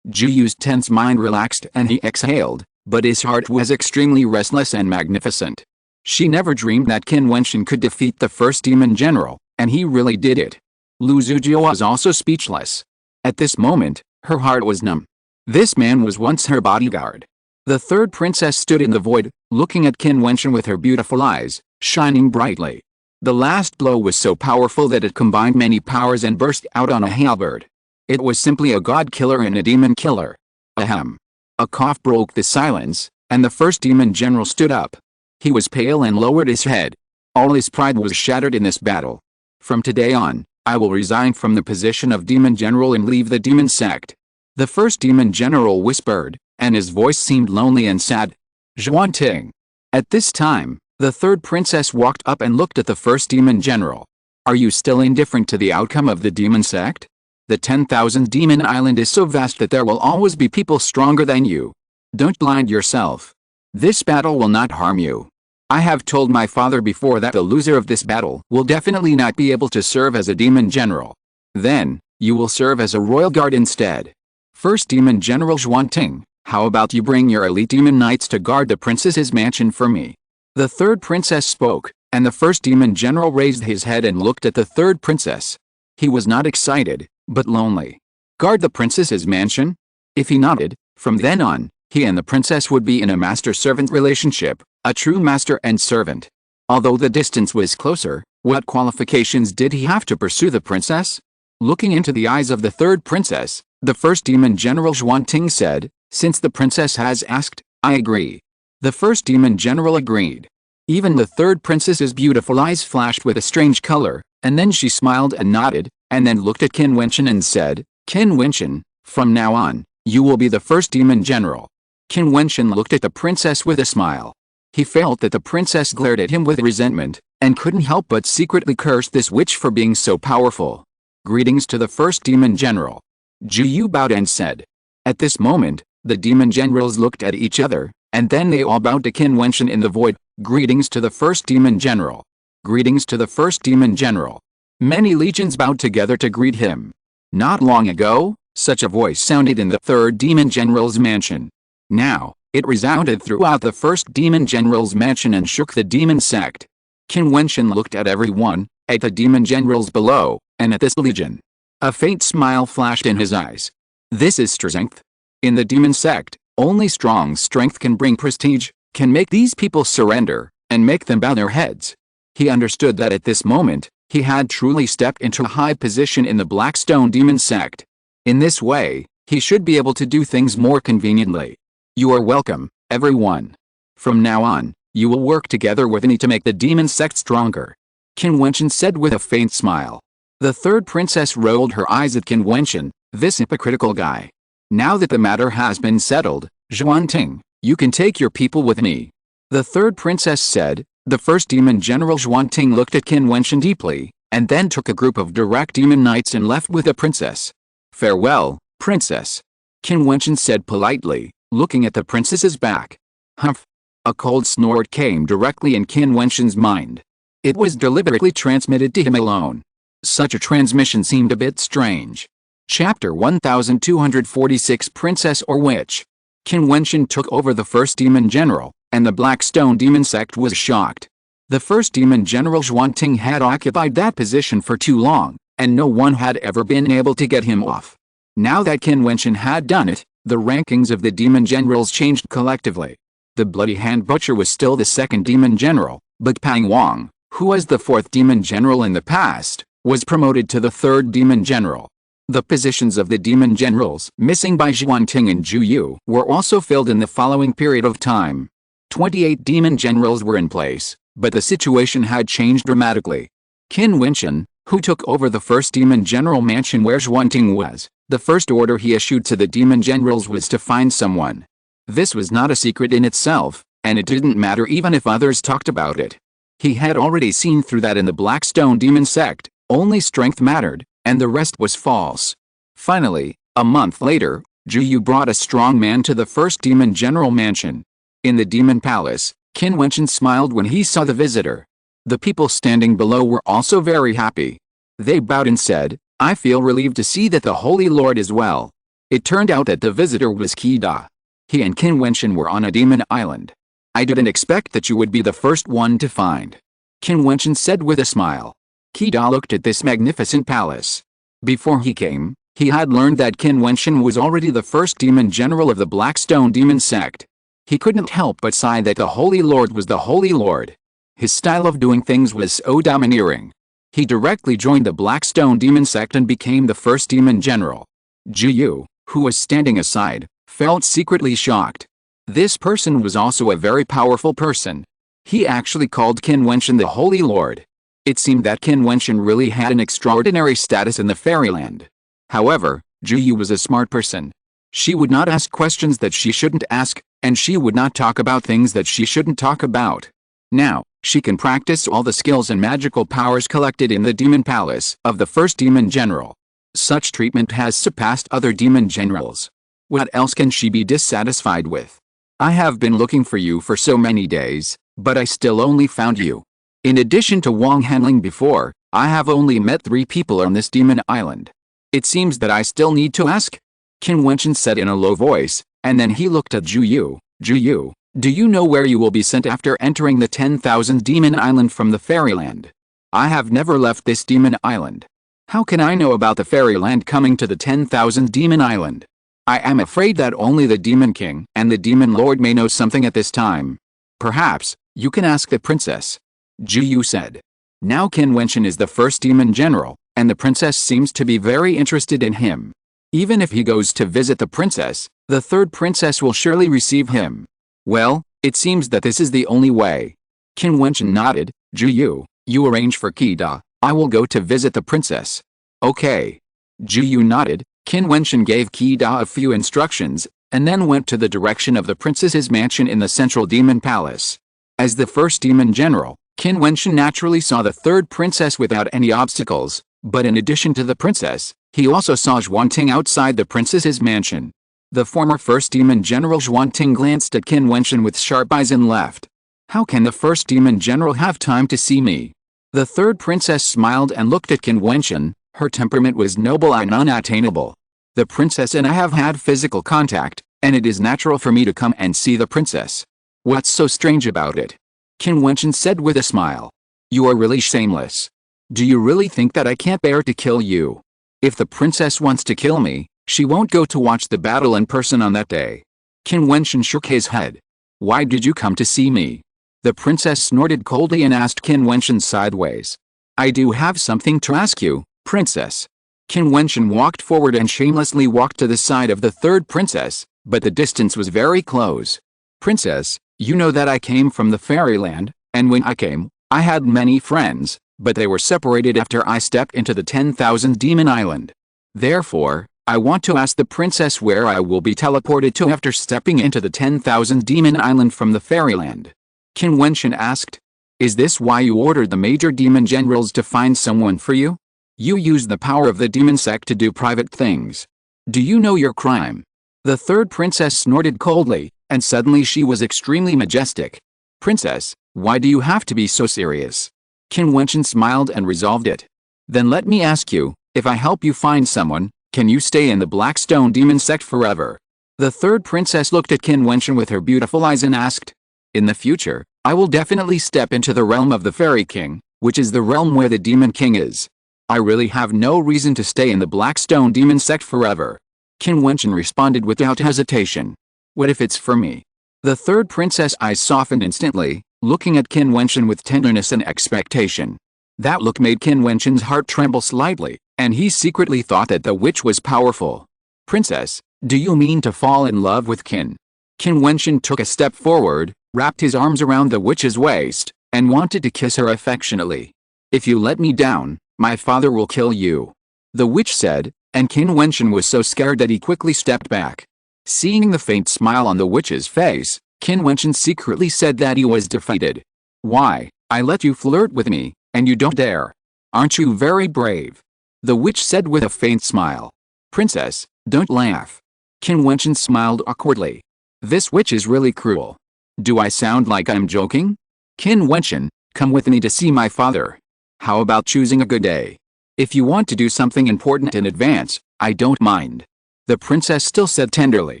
Jiu's tense mind relaxed and he exhaled, but his heart was extremely restless and magnificent. She never dreamed that Qin Wentian could defeat the first demon general, and he really did it. Lu Zhujiu was also speechless. At this moment, her heart was numb. This man was once her bodyguard. The third princess stood in the void, looking at Qin Wentian with her beautiful eyes, shining brightly. The last blow was so powerful that it combined many powers and burst out on a halberd. It was simply a god killer and a demon killer. Ahem. A cough broke the silence, and the first demon general stood up. He was pale and lowered his head. All his pride was shattered in this battle. From today on, I will resign from the position of demon general and leave the demon sect. The first demon general whispered, and his voice seemed lonely and sad. Jiutian. At this time, the third princess walked up and looked at the first demon general. Are you still indifferent to the outcome of the demon sect? The 10,000 demon island is so vast that there will always be people stronger than you. Don't blind yourself. This battle will not harm you. I have told my father before that the loser of this battle will definitely not be able to serve as a demon general. Then, you will serve as a royal guard instead. First demon general Jiutian, how about you bring your elite demon knights to guard the princess's mansion for me? The third princess spoke, and the first demon general raised his head and looked at the third princess. He was not excited, but lonely. Guard the princess's mansion? If he nodded, from then on, he and the princess would be in a master-servant relationship, a true master and servant. Although the distance was closer, what qualifications did he have to pursue the princess? Looking into the eyes of the third princess, the first demon general Jiutian said, since the princess has asked, I agree. The first demon general agreed. Even the third princess's beautiful eyes flashed with a strange color, and then she smiled and nodded, and then looked at Qin Wentian and said, Qin Wentian, from now on, you will be the first demon general. Qin Wentian looked at the princess with a smile. He felt that the princess glared at him with resentment, and couldn't help but secretly curse this witch for being so powerful. Greetings to the first demon general. Jiu bowed and said. At this moment, the demon generals looked at each other, and then they all bowed to Qin Wentian in the void. Greetings to the first demon general. Greetings to the first demon general. Many legions bowed together to greet him. Not long ago, such a voice sounded in the third demon general's mansion. Now, it resounded throughout the first demon general's mansion and shook the demon sect. Qin Wentian looked at everyone, at the demon generals below, and at this legion. A faint smile flashed in his eyes. This is strength. In the demon sect, only strong strength can bring prestige, can make these people surrender, and make them bow their heads. He understood that at this moment, he had truly stepped into a high position in the Blackstone demon sect. In this way, he should be able to do things more conveniently. You are welcome, everyone. From now on, you will work together with me to make the demon sect stronger. Qin Wentian said with a faint smile. The third princess rolled her eyes at Qin Wentian, this hypocritical guy. Now that the matter has been settled, Jiutian, you can take your people with me. The third princess said. The first demon general Jiutian looked at Qin Wentian deeply, and then took a group of direct demon knights and left with the princess. Farewell, princess. Qin Wentian said politely, looking at the princess's back. Humph. A cold snort came directly in Qin Wentian's mind. It was deliberately transmitted to him alone. Such a transmission seemed a bit strange. Chapter 1246 Princess or Witch. Qin Wentian took over the first demon general, and the Blackstone demon sect was shocked. The first demon general Jiutian had occupied that position for too long, and no one had ever been able to get him off. Now that Qin Wentian had done it, the rankings of the demon generals changed collectively. The Bloody Hand Butcher was still the second demon general, but Pang Wang, who was the fourth demon general in the past, was promoted to the third demon general. The positions of the demon generals missing by Jiutian and Jiu were also filled in the following period of time. 28 demon generals were in place, but the situation had changed dramatically. Qin Wentian, who took over the first demon general mansion where Jiutian was, the first order he issued to the demon generals was to find someone. This was not a secret in itself, and it didn't matter even if others talked about it. He had already seen through that in the Blackstone demon sect, only strength mattered, and the rest was false. Finally, a month later, Jiu brought a strong man to the first demon general mansion. In the demon palace, Qin Wentian smiled when he saw the visitor. The people standing below were also very happy. They bowed and said, I feel relieved to see that the Holy Lord is well. It turned out that the visitor was Qi Da. He and Qin Wentian were on a demon island. I didn't expect that you would be the first one to find. Qin Wentian said with a smile. Qi looked at this magnificent palace. Before he came, he had learned that Qin Wentian was already the first demon general of the Blackstone demon sect. He couldn't help but sigh that the Holy Lord was the Holy Lord. His style of doing things was so domineering. He directly joined the Blackstone demon sect and became the first demon general. Jiu, who was standing aside, felt secretly shocked. This person was also a very powerful person. He actually called Qin Wentian the Holy Lord. It seemed that Qin Wentian really had an extraordinary status in the fairyland. However, Jiu was a smart person. She would not ask questions that she shouldn't ask, and she would not talk about things that she shouldn't talk about. Now, she can practice all the skills and magical powers collected in the demon palace of the first demon general. Such treatment has surpassed other demon generals. What else can she be dissatisfied with? I have been looking for you for so many days, but I still only found you. In addition to Wang Hanling before, I have only met 3 people on this demon island. It seems that I still need to ask? Qin Wentian said in a low voice, and then he looked at Jiu. Jiu, do you know where you will be sent after entering the 10,000 demon island from the fairyland? I have never left this demon island. How can I know about the fairyland coming to the 10,000 demon island? I am afraid that only the demon king and the demon lord may know something at this time. Perhaps, you can ask the princess. Jiu said. Now Qin Wentian is the first demon general, and the princess seems to be very interested in him. Even if he goes to visit the princess, the third princess will surely receive him. Well, it seems that this is the only way. Qin Wentian nodded. Jiu, you arrange for Qi. I will go to visit the princess. Okay. Jiu nodded. Qin Wentian gave Qi a few instructions, and then went to the direction of the princess's mansion in the central demon palace. As the first demon general, Qin Wentian naturally saw the third princess without any obstacles, but in addition to the princess, he also saw Jiutian outside the princess's mansion. The former first demon general Jiutian glanced at Qin Wentian with sharp eyes and laughed. How can the first demon general have time to see me? The third princess smiled and looked at Qin Wentian. Her temperament was noble and unattainable. The princess and I have had physical contact, and it is natural for me to come and see the princess. What's so strange about it? Qin Wentian said with a smile. You are really shameless. Do you really think that I can't bear to kill you? If the princess wants to kill me, she won't go to watch the battle in person on that day. Qin Wentian shook his head. Why did you come to see me? The princess snorted coldly and asked Qin Wentian sideways. I do have something to ask you, princess. Qin Wentian walked forward and shamelessly walked to the side of the third princess, but the distance was very close. Princess, you know that I came from the fairyland, and when I came, I had many friends, but they were separated after I stepped into the 10,000 demon island. Therefore, I want to ask the princess where I will be teleported to after stepping into the 10,000 demon island from the fairyland. Qin Wentian asked. Is this why you ordered the major demon generals to find someone for you? You use the power of the demon sect to do private things. Do you know your crime? The third princess snorted coldly, and suddenly she was extremely majestic. Princess, why do you have to be so serious? Qin Wentian smiled and resolved it. Then let me ask you, if I help you find someone, can you stay in the Blackstone demon sect forever? The third princess looked at Qin Wentian with her beautiful eyes and asked. In the future, I will definitely step into the realm of the Fairy King, which is the realm where the Demon King is. I really have no reason to stay in the Blackstone demon sect forever. Qin Wentian responded without hesitation. What if it's for me? The third princess' eyes softened instantly, looking at Qin Wentian with tenderness and expectation. That look made Qin Wentian's heart tremble slightly, and he secretly thought that the witch was powerful. Princess, do you mean to fall in love with Qin? Qin Wentian took a step forward, wrapped his arms around the witch's waist, and wanted to kiss her affectionately. If you let me down, my father will kill you. The witch said, and Qin Wentian was so scared that he quickly stepped back. Seeing the faint smile on the witch's face, Qin Wentian secretly said that he was defeated. Why, I let you flirt with me, and you don't dare. Aren't you very brave? The witch said with a faint smile. Princess, don't laugh. Qin Wentian smiled awkwardly. This witch is really cruel. Do I sound like I'm joking? Qin Wentian, come with me to see my father. How about choosing a good day? If you want to do something important in advance, I don't mind. The princess still said tenderly.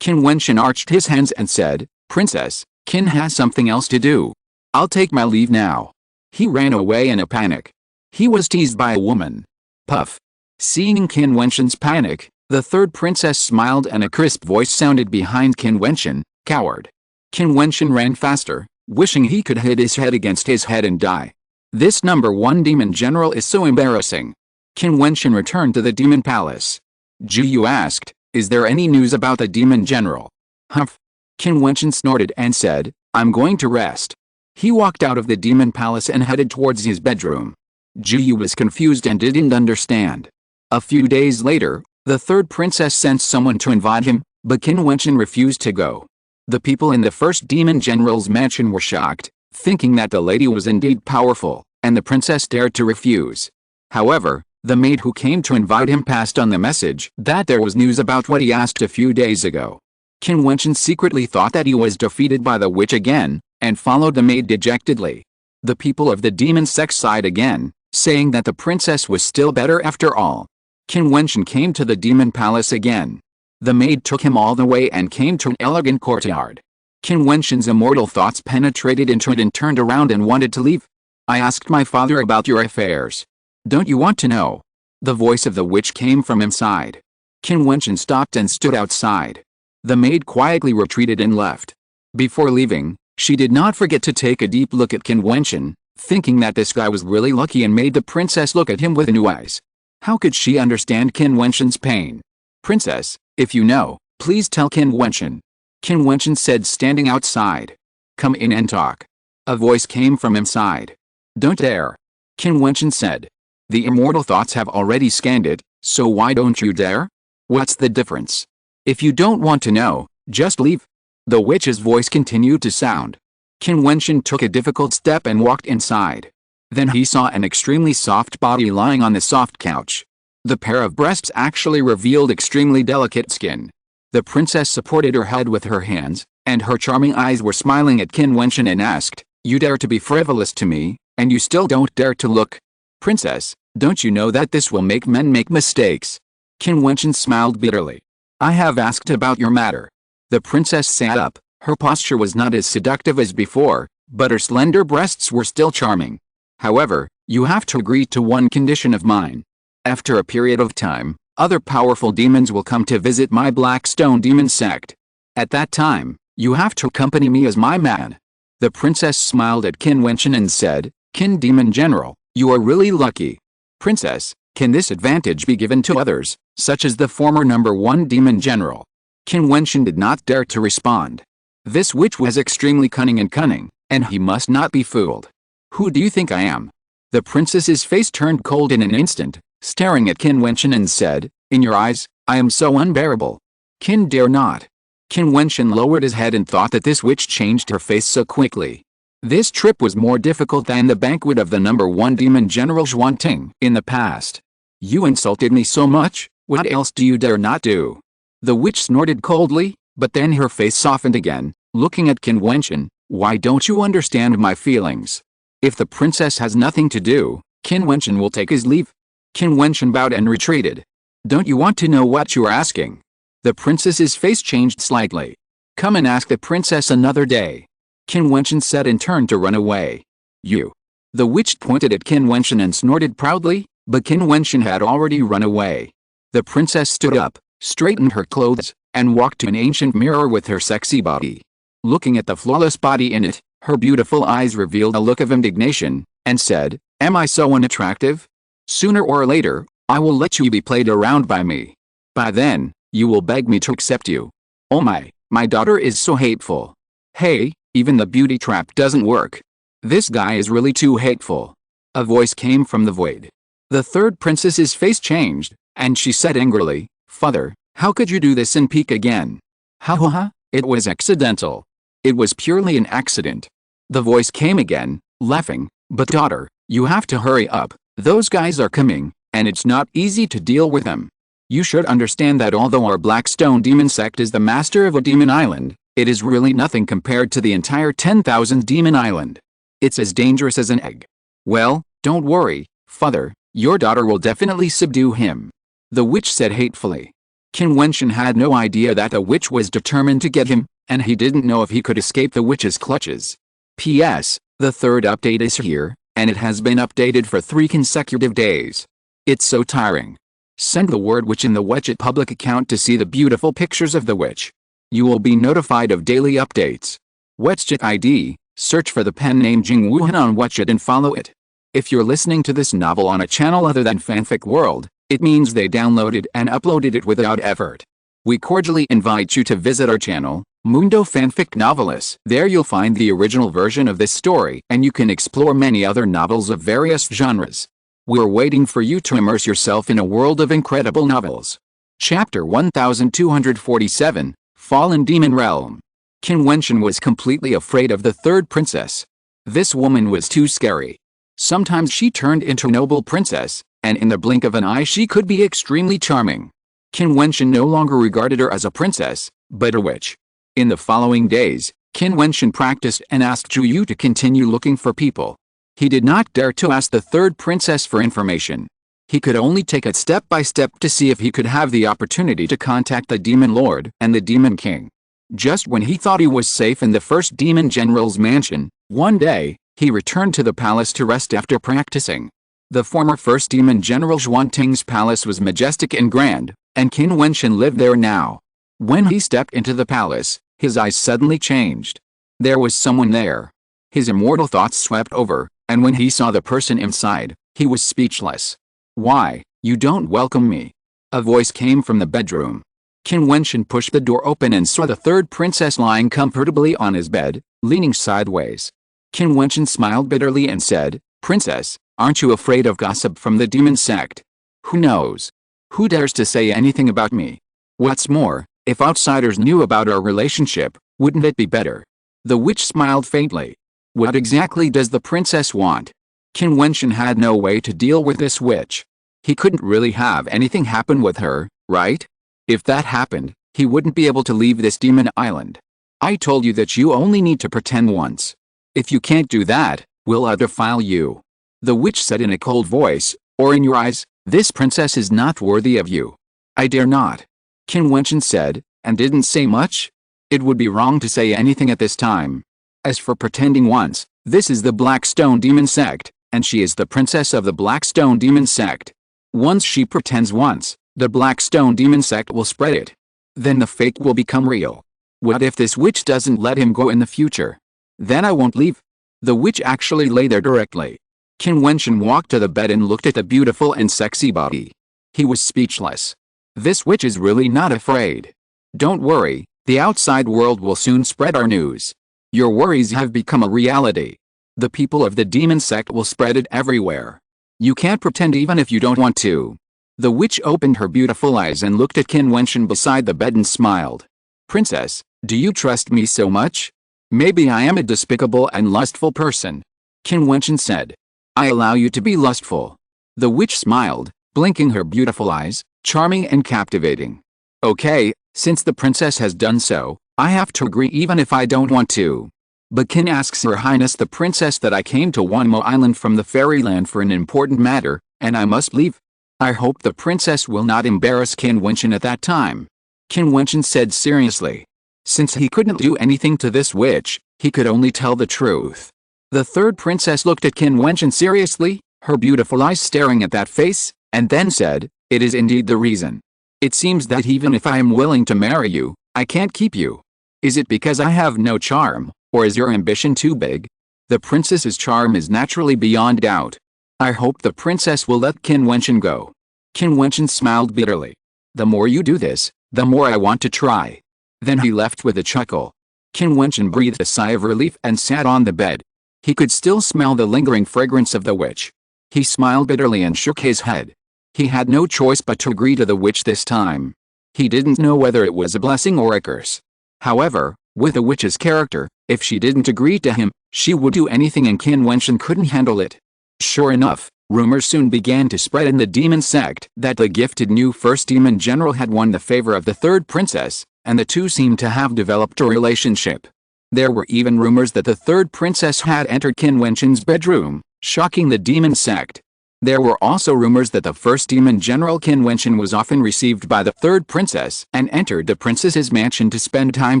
Qin Wentian arched his hands and said, Princess, Qin has something else to do. I'll take my leave now. He ran away in a panic. He was teased by a woman. Puff. Seeing Qin Wentian's panic, the third princess smiled and a crisp voice sounded behind Qin Wentian, "Coward." Qin Wentian ran faster, wishing he could hit his head against his head and die. This number 1 demon general is so embarrassing. Qin Wentian returned to the demon palace. Jiu asked, "Is there any news about the demon general?" "Humph." Qin Wentian snorted and said, "I'm going to rest." He walked out of the demon palace and headed towards his bedroom. Jiu was confused and didn't understand. A few days later, the third princess sent someone to invite him, but Qin Wentian refused to go. The people in the first demon general's mansion were shocked, thinking that the lady was indeed powerful, and the princess dared to refuse. However, the maid who came to invite him passed on the message that there was news about what he asked a few days ago. Qin Wentian secretly thought that he was defeated by the witch again, and followed the maid dejectedly. The people of the demon sect sighed again, saying that the princess was still better after all. Qin Wentian came to the demon palace again. The maid took him all the way and came to an elegant courtyard. Qin Wentian's immortal thoughts penetrated into it and turned around and wanted to leave. "I asked my father about your affairs. Don't you want to know?" The voice of the witch came from inside. Qin Wentian stopped and stood outside. The maid quietly retreated and left. Before leaving, she did not forget to take a deep look at Qin Wentian, thinking that this guy was really lucky, and made the princess look at him with new eyes. How could she understand Qin Wentian's pain? "Princess, if you know, please tell Qin Wentian." Qin Wentian said, standing outside. "Come in and talk." A voice came from inside. "Don't dare." Qin Wentian said. "The immortal thoughts have already scanned it, so why don't you dare? What's the difference? If you don't want to know, just leave." The witch's voice continued to sound. Qin Wentian took a difficult step and walked inside. Then he saw an extremely soft body lying on the soft couch. The pair of breasts actually revealed extremely delicate skin. The princess supported her head with her hands, and her charming eyes were smiling at Qin Wentian and asked, "You dare to be frivolous to me, and you still don't dare to look? Princess, don't you know that this will make men make mistakes?" Qin Wentian smiled bitterly. "I have asked about your matter." The princess sat up. Her posture was not as seductive as before, but her slender breasts were still charming. "However, you have to agree to one condition of mine. After a period of time, other powerful demons will come to visit my Blackstone demon sect. At that time, you have to accompany me as my man." The princess smiled at Qin Wentian and said, "Qin Demon General, you are really lucky. Princess, can this advantage be given to others, such as the former number 1 demon general?" Qin Wentian did not dare to respond. This witch was extremely cunning, and he must not be fooled. "Who do you think I am?" The princess's face turned cold in an instant, staring at Qin Wentian, and said, "In your eyes, I am so unbearable." Qin dare not. Qin Wentian lowered his head and thought that this witch changed her face so quickly. This trip was more difficult than the banquet of the number 1 demon general Jiutian in the past. "You insulted me so much, what else do you dare not do?" The witch snorted coldly, but then her face softened again, looking at Qin Wentian. "Why don't you understand my feelings? If the princess has nothing to do, Qin Wentian will take his leave." Qin Wentian bowed and retreated. "Don't you want to know what you are asking?" The princess's face changed slightly. "Come and ask the princess another day." Qin Wentian said and turned to run away. "You." The witch pointed at Qin Wentian and snorted proudly, but Qin Wentian had already run away. The princess stood up, straightened her clothes, and walked to an ancient mirror with her sexy body. Looking at the flawless body in it, her beautiful eyes revealed a look of indignation, and said, "Am I so unattractive? Sooner or later, I will let you be played around by me. By then, you will beg me to accept you. Oh my daughter is so hateful. Hey, even the beauty trap doesn't work. This guy is really too hateful." A voice came from the void. The third princess's face changed, and she said angrily, "Father, how could you do this and peek again?" Ha, it was accidental. It was purely an accident." The voice came again, laughing, "But daughter, you have to hurry up. Those guys are coming, and it's not easy to deal with them. You should understand that although our Blackstone demon sect is the master of a demon island, it is really nothing compared to the entire 10,000 demon island. It's as dangerous as an egg." "Well, don't worry, father, your daughter will definitely subdue him," the witch said hatefully. Qin Wentian had no idea that the witch was determined to get him, and he didn't know if he could escape the witch's clutches. P.S. The third update is here, and it has been updated for 3 consecutive days. It's so tiring. Send the word witch in the WeChat public account to see the beautiful pictures of the witch. You will be notified of daily updates. WeChat ID, search for the pen name Qin Wentian on WeChat and follow it. If you're listening to this novel on a channel other than Fanfic World, it means they downloaded and uploaded it without effort. We cordially invite you to visit our channel, Mundo Fanfic Novelis. There you'll find the original version of this story, and you can explore many other novels of various genres. We're waiting for you to immerse yourself in a world of incredible novels. Chapter 1247, Fallen Demon Realm. Qin Wentian was completely afraid of the third princess. This woman was too scary. Sometimes she turned into a noble princess, and in the blink of an eye she could be extremely charming. Qin Wentian no longer regarded her as a princess, but a witch. In the following days, Qin Wentian practiced and asked Jiu to continue looking for people. He did not dare to ask the third princess for information. He could only take it step by step to see if he could have the opportunity to contact the Demon Lord and the Demon King. Just when he thought he was safe in the first Demon General's mansion, one day, he returned to the palace to rest after practicing. The former first Demon General Jiutian's palace was majestic and grand, and Qin Wentian lived there now. When he stepped into the palace, his eyes suddenly changed. There was someone there. His immortal thoughts swept over, and when he saw the person inside, he was speechless. "Why, you don't welcome me?" A voice came from the bedroom. Qin Wentian pushed the door open and saw the third princess lying comfortably on his bed, leaning sideways. Qin Wentian smiled bitterly and said, "Princess, aren't you afraid of gossip from the demon sect? Who knows? Who dares to say anything about me? What's more, if outsiders knew about our relationship, wouldn't it be better?" The witch smiled faintly. What exactly does the princess want? Qin Wentian had no way to deal with this witch. He couldn't really have anything happen with her, right? If that happened, he wouldn't be able to leave this demon island. "I told you that you only need to pretend once. If you can't do that, we'll defile you," the witch said in a cold voice, "or in your eyes, this princess is not worthy of you." "I dare not," Qin Wentian said, and didn't say much. It would be wrong to say anything at this time. As for pretending once, this is the Blackstone Demon Sect, and she is the princess of the Blackstone Demon Sect. Once she pretends once, the Blackstone Demon Sect will spread it. Then the fake will become real. What if this witch doesn't let him go in the future? Then I won't leave. The witch actually lay there directly. Qin Wentian walked to the bed and looked at the beautiful and sexy body. He was speechless. This witch is really not afraid. "Don't worry, the outside world will soon spread our news. Your worries have become a reality. The people of the demon sect will spread it everywhere. You can't pretend even if you don't want to." The witch opened her beautiful eyes and looked at Qin Wentian beside the bed and smiled. "Princess, do you trust me so much? Maybe I am a despicable and lustful person," Qin Wentian said. "I allow you to be lustful." The witch smiled, blinking her beautiful eyes, charming and captivating. "Okay, since the princess has done so, I have to agree even if I don't want to. But Qin asks Her Highness the Princess that I came to Wanmo Island from the fairyland for an important matter, and I must leave. I hope the princess will not embarrass Qin Wentian at that time," Qin Wentian said seriously. Since he couldn't do anything to this witch, he could only tell the truth. The third princess looked at Qin Wentian seriously, her beautiful eyes staring at that face, and then said, "It is indeed the reason. It seems that even if I am willing to marry you, I can't keep you. Is it because I have no charm, or is your ambition too big? The princess's charm is naturally beyond doubt. I hope the princess will let Qin Wentian go." Qin Wentian smiled bitterly. "The more you do this, the more I want to try." Then he left with a chuckle. Qin Wentian breathed a sigh of relief and sat on the bed. He could still smell the lingering fragrance of the witch. He smiled bitterly and shook his head. He had no choice but to agree to the witch this time. He didn't know whether it was a blessing or a curse. However, with the witch's character, if she didn't agree to him, she would do anything and Qin Wentian couldn't handle it. Sure enough, rumors soon began to spread in the demon sect that the gifted new first demon general had won the favor of the third princess, and the two seemed to have developed a relationship. There were even rumors that the third princess had entered Qin Wentian's bedroom, shocking the demon sect. There were also rumors that the first demon general Qin Wentian was often received by the third princess and entered the princess's mansion to spend time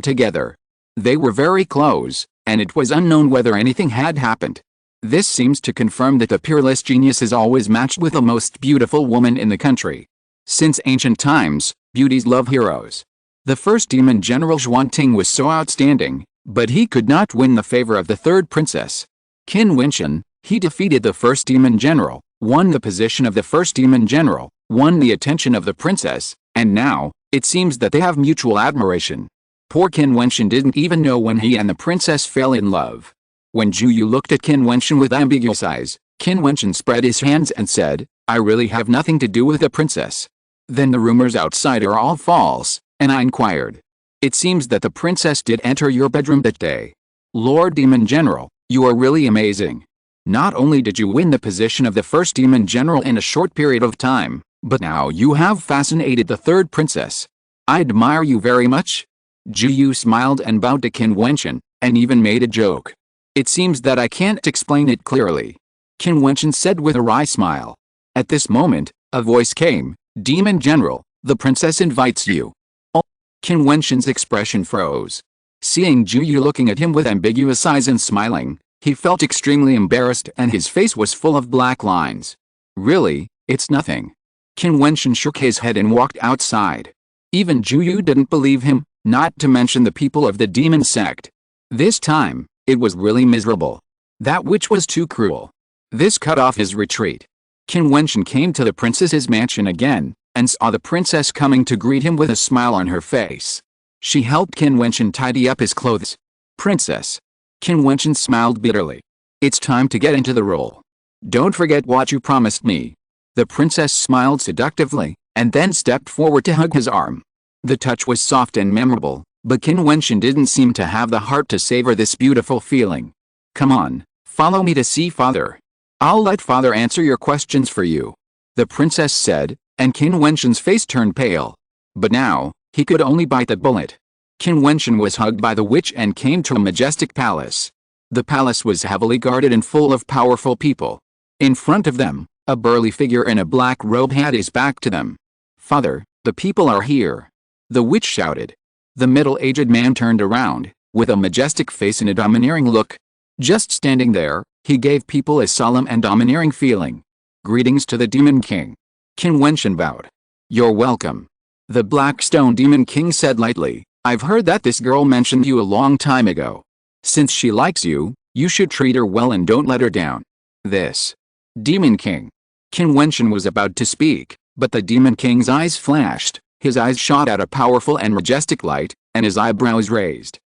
together. They were very close, and it was unknown whether anything had happened. This seems to confirm that the peerless genius is always matched with the most beautiful woman in the country. Since ancient times, beauties love heroes. The first demon general Jiutian was so outstanding, but he could not win the favor of the third princess. Qin Wentian, he defeated the first demon general, won the position of the first demon general, won the attention of the princess, and now, it seems that they have mutual admiration. Poor Qin Wentian didn't even know when he and the princess fell in love. When Jiu looked at Qin Wentian with ambiguous eyes, Qin Wentian spread his hands and said, "I really have nothing to do with the princess." Then the rumors outside are all false, and I inquired. It seems that the princess did enter your bedroom that day. Lord Demon General, you are really amazing. Not only did you win the position of the first demon general in a short period of time, but now you have fascinated the third princess. I admire you very much. Jiu smiled and bowed to Qin Wentian, and even made a joke. It seems that I can't explain it clearly. Qin Wentian said with a wry smile. At this moment, a voice came, "Demon General, the princess invites you." Oh. Qin Wentian's expression froze. Seeing Jiu looking at him with ambiguous eyes and smiling, he felt extremely embarrassed and his face was full of black lines. "Really, it's nothing." Qin Wentian shook his head and walked outside. Even Jiu didn't believe him, not to mention the people of the demon sect. This time, it was really miserable. That witch was too cruel. This cut off his retreat. Qin Wentian came to the princess's mansion again, and saw the princess coming to greet him with a smile on her face. She helped Qin Wentian tidy up his clothes. "Princess." Qin Wentian smiled bitterly. "It's time to get into the role. Don't forget what you promised me." The princess smiled seductively, and then stepped forward to hug his arm. The touch was soft and memorable, but Qin Wentian didn't seem to have the heart to savor this beautiful feeling. "Come on, follow me to see father. I'll let father answer your questions for you," the princess said, and Qin Wentian's face turned pale. But now, he could only bite the bullet. Qin Wentian was hugged by the witch and came to a majestic palace. The palace was heavily guarded and full of powerful people. In front of them, a burly figure in a black robe had his back to them. "Father, the people are here," the witch shouted. The middle-aged man turned around, with a majestic face and a domineering look. Just standing there, he gave people a solemn and domineering feeling. "Greetings to the Demon King." Qin Wentian bowed. "You're welcome." The Black Stone Demon King said lightly, "I've heard that this girl mentioned you a long time ago. Since she likes you, you should treat her well and don't let her down." This Demon King. Qin Wentian was about to speak, but the Demon King's eyes flashed, his eyes shot out a powerful and majestic light, and his eyebrows raised.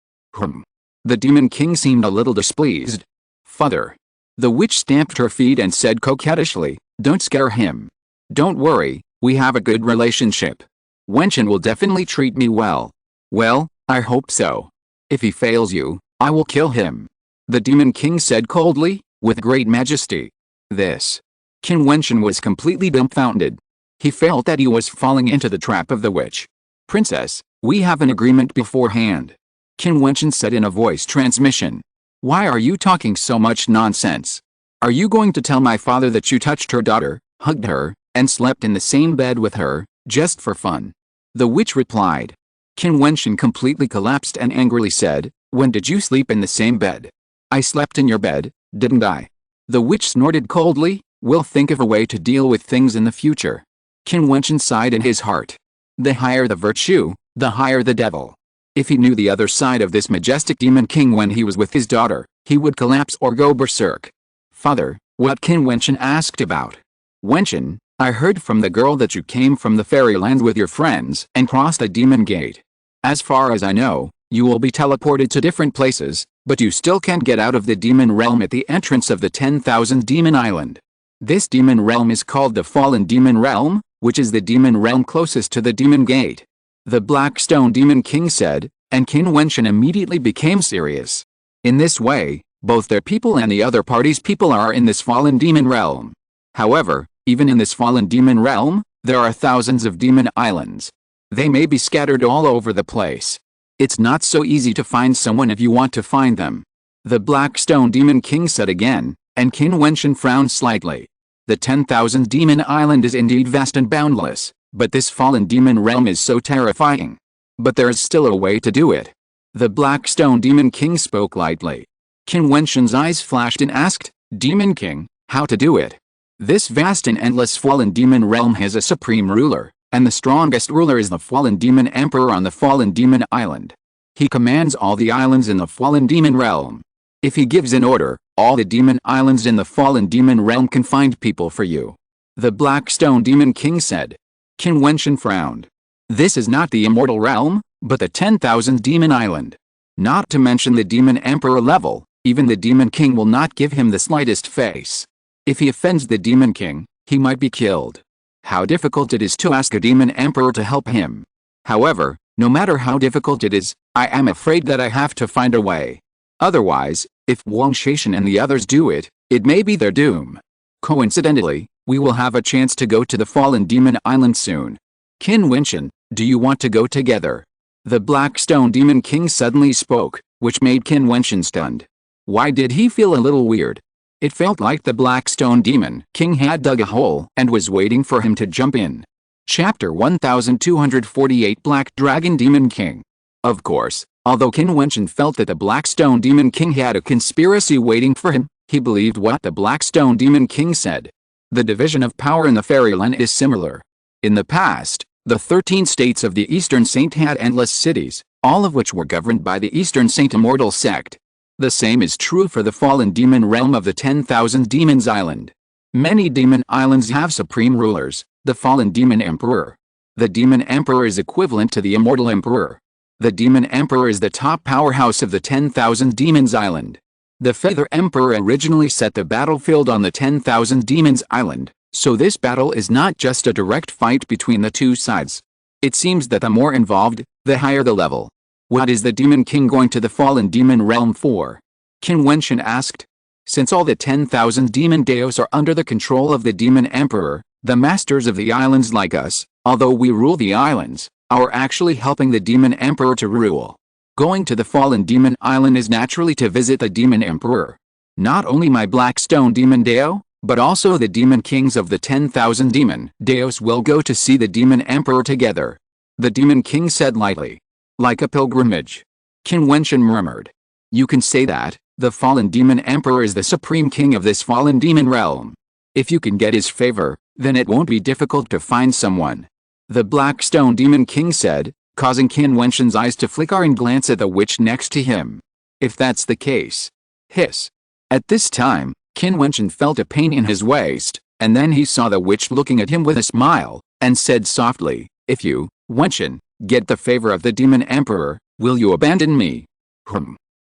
The Demon King seemed a little displeased. "Father." The witch stamped her feet and said coquettishly, "Don't scare him. Don't worry, we have a good relationship. Wentian will definitely treat me well." "Well, I hope so. If he fails you, I will kill him," the Demon King said coldly, with great majesty. This Qin Wentian was completely dumbfounded. He felt that he was falling into the trap of the witch. "Princess, we have an agreement beforehand," Qin Wentian said in a voice transmission. "Why are you talking so much nonsense? Are you going to tell my father that you touched her daughter, hugged her, and slept in the same bed with her, just for fun?" The witch replied. Qin Wentian completely collapsed and angrily said, "When did you sleep in the same bed?" "I slept in your bed, didn't I?" The witch snorted coldly. "We'll think of a way to deal with things in the future." Qin Wentian sighed in his heart. The higher the virtue, the higher the devil. If he knew the other side of this majestic Demon King when he was with his daughter, he would collapse or go berserk. "Father, what?" Qin Wentian asked about. "Wentian, I heard from the girl that you came from the fairyland with your friends and crossed the demon gate. As far as I know, you will be teleported to different places, but you still can't get out of the demon realm at the entrance of the 10,000 Demon Island. This demon realm is called the Fallen Demon Realm, which is the demon realm closest to the demon gate," the Black Stone Demon King said, and Qin Wentian immediately became serious. In this way, both their people and the other party's people are in this fallen demon realm. However, even in this fallen demon realm, there are thousands of demon islands. They may be scattered all over the place. It's not so easy to find someone if you want to find them, the Black Stone Demon King said again, and Qin Wentian frowned slightly. The 10,000 Demon Island is indeed vast and boundless, but this fallen demon realm is so terrifying. But there is still a way to do it. The Black Stone Demon King spoke lightly. Qin Wentian's eyes flashed and asked, Demon King, how to do it? This vast and endless fallen demon realm has a supreme ruler, and the strongest ruler is the fallen demon emperor on the fallen demon island. He commands all the islands in the fallen demon realm. If he gives an order, all the demon islands in the fallen demon realm can find people for you. The Black Stone Demon King said. Qin Wentian frowned. This is not the immortal realm, but the 10,000 demon island. Not to mention the demon emperor level, even the demon king will not give him the slightest face. If he offends the demon king, he might be killed. How difficult it is to ask a demon emperor to help him. However, no matter how difficult it is, I am afraid that I have to find a way. Otherwise, if Wang Shaishan and the others do it, it may be their doom. Coincidentally, we will have a chance to go to the fallen demon island soon. Qin Wentian, do you want to go together? The Black Stone Demon King suddenly spoke, which made Qin Wentian stunned. Why did he feel a little weird? It felt like the Black Stone Demon King had dug a hole and was waiting for him to jump in. Chapter 1248 Black Dragon Demon King. Of course, although Qin Wentian felt that the Black Stone Demon King had a conspiracy waiting for him, he believed what the Black Stone Demon King said. The division of power in the fairyland is similar. In the past, the 13 states of the Eastern Saint had endless cities, all of which were governed by the Eastern Saint Immortal sect. The same is true for the fallen demon realm of the 10,000 Demons Island. Many demon islands have supreme rulers, the fallen demon emperor. The demon emperor is equivalent to the immortal emperor. The demon emperor is the top powerhouse of the 10,000 Demons Island. The Feather Emperor originally set the battlefield on the 10,000 Demons Island, so this battle is not just a direct fight between the two sides. It seems that the more involved, the higher the level. What is the Demon King going to the fallen demon realm for? Qin Wentian asked. Since all the 10,000 demon daos are under the control of the demon emperor, the masters of the islands like us, although we rule the islands, are actually helping the demon emperor to rule. Going to the fallen demon island is naturally to visit the demon emperor. Not only my Black Stone Demon Dao, but also the demon kings of the 10,000 demon daos will go to see the demon emperor together. The demon king said lightly. Like a pilgrimage. Qin Wentian murmured. You can say that. The fallen demon emperor is the supreme king of this fallen demon realm. If you can get his favor, then it won't be difficult to find someone. The Black Stone Demon King said, causing Qin Wentian's eyes to flicker and glance at the witch next to him. If that's the case. Hiss. At this time, Qin Wentian felt a pain in his waist, and then he saw the witch looking at him with a smile, and said softly, if you, Wentian, get the favor of the demon emperor, will you abandon me?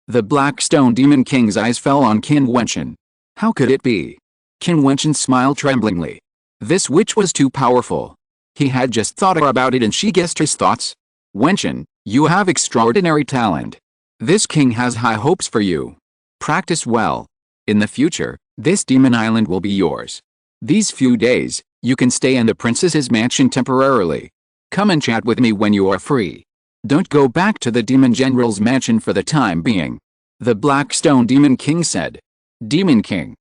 The Black Stone Demon King's eyes fell on Qin Wentian. How could it be? Qin Wentian smiled tremblingly. This witch was too powerful. He had just thought about it and she guessed his thoughts. Wentian, you have extraordinary talent. This king has high hopes for you. Practice well. In the future, this demon island will be yours. These few days, you can stay in the princess's mansion temporarily. Come and chat with me when you are free. Don't go back to the demon general's mansion for the time being. The Black Stone Demon King said. Demon King.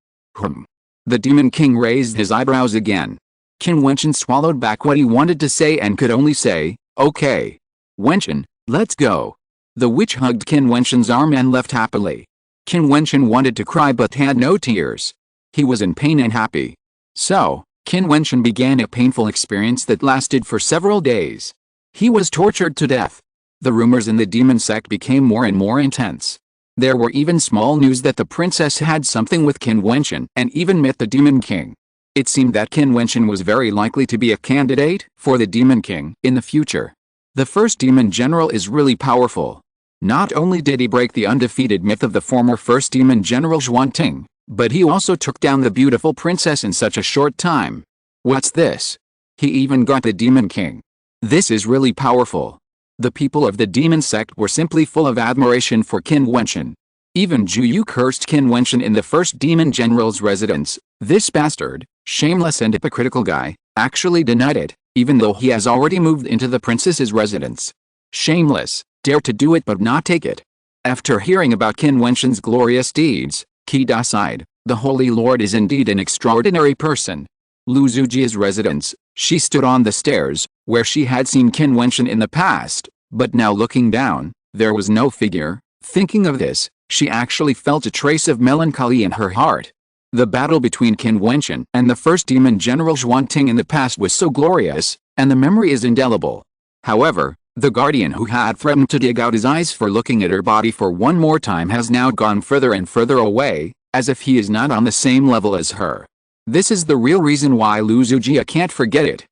The Demon King raised his eyebrows again. Qin Wentian swallowed back what he wanted to say and could only say, okay. Wentian, let's go. The witch hugged Qin Wentian's arm and left happily. Qin Wentian wanted to cry but had no tears. He was in pain and happy. So, Qin Wentian began a painful experience that lasted for several days. He was tortured to death. The rumors in the demon sect became more and more intense. There were even small news that the princess had something with Qin Wentian and even met the Demon King. It seemed that Qin Wentian was very likely to be a candidate for the Demon King in the future. The first demon general is really powerful. Not only did he break the undefeated myth of the former first demon general Jiutian, but he also took down the beautiful princess in such a short time. What's this? He even got the Demon King. This is really powerful. The people of the demon sect were simply full of admiration for Qin Wentian. Even Jiu cursed Qin Wentian in the first demon general's residence. This bastard, shameless and hypocritical guy, actually denied it, even though he has already moved into the princess's residence. Shameless, dare to do it but not take it. After hearing about Qin Wentian's glorious deeds, Qi sighed, the Holy Lord is indeed an extraordinary person. Lu Zuji's residence, she stood on the stairs, where she had seen Qin Wentian in the past, but now looking down, There was no figure. Thinking of this, she actually felt a trace of melancholy in her heart. The battle between Qin Wentian and the first demon general Jiutian in the past was so glorious, and the memory is indelible. However, the guardian who had threatened to dig out his eyes for looking at her body for one more time has now gone further and further away, as if he is not on the same level as her. This is the real reason why Lu Zujia can't forget it.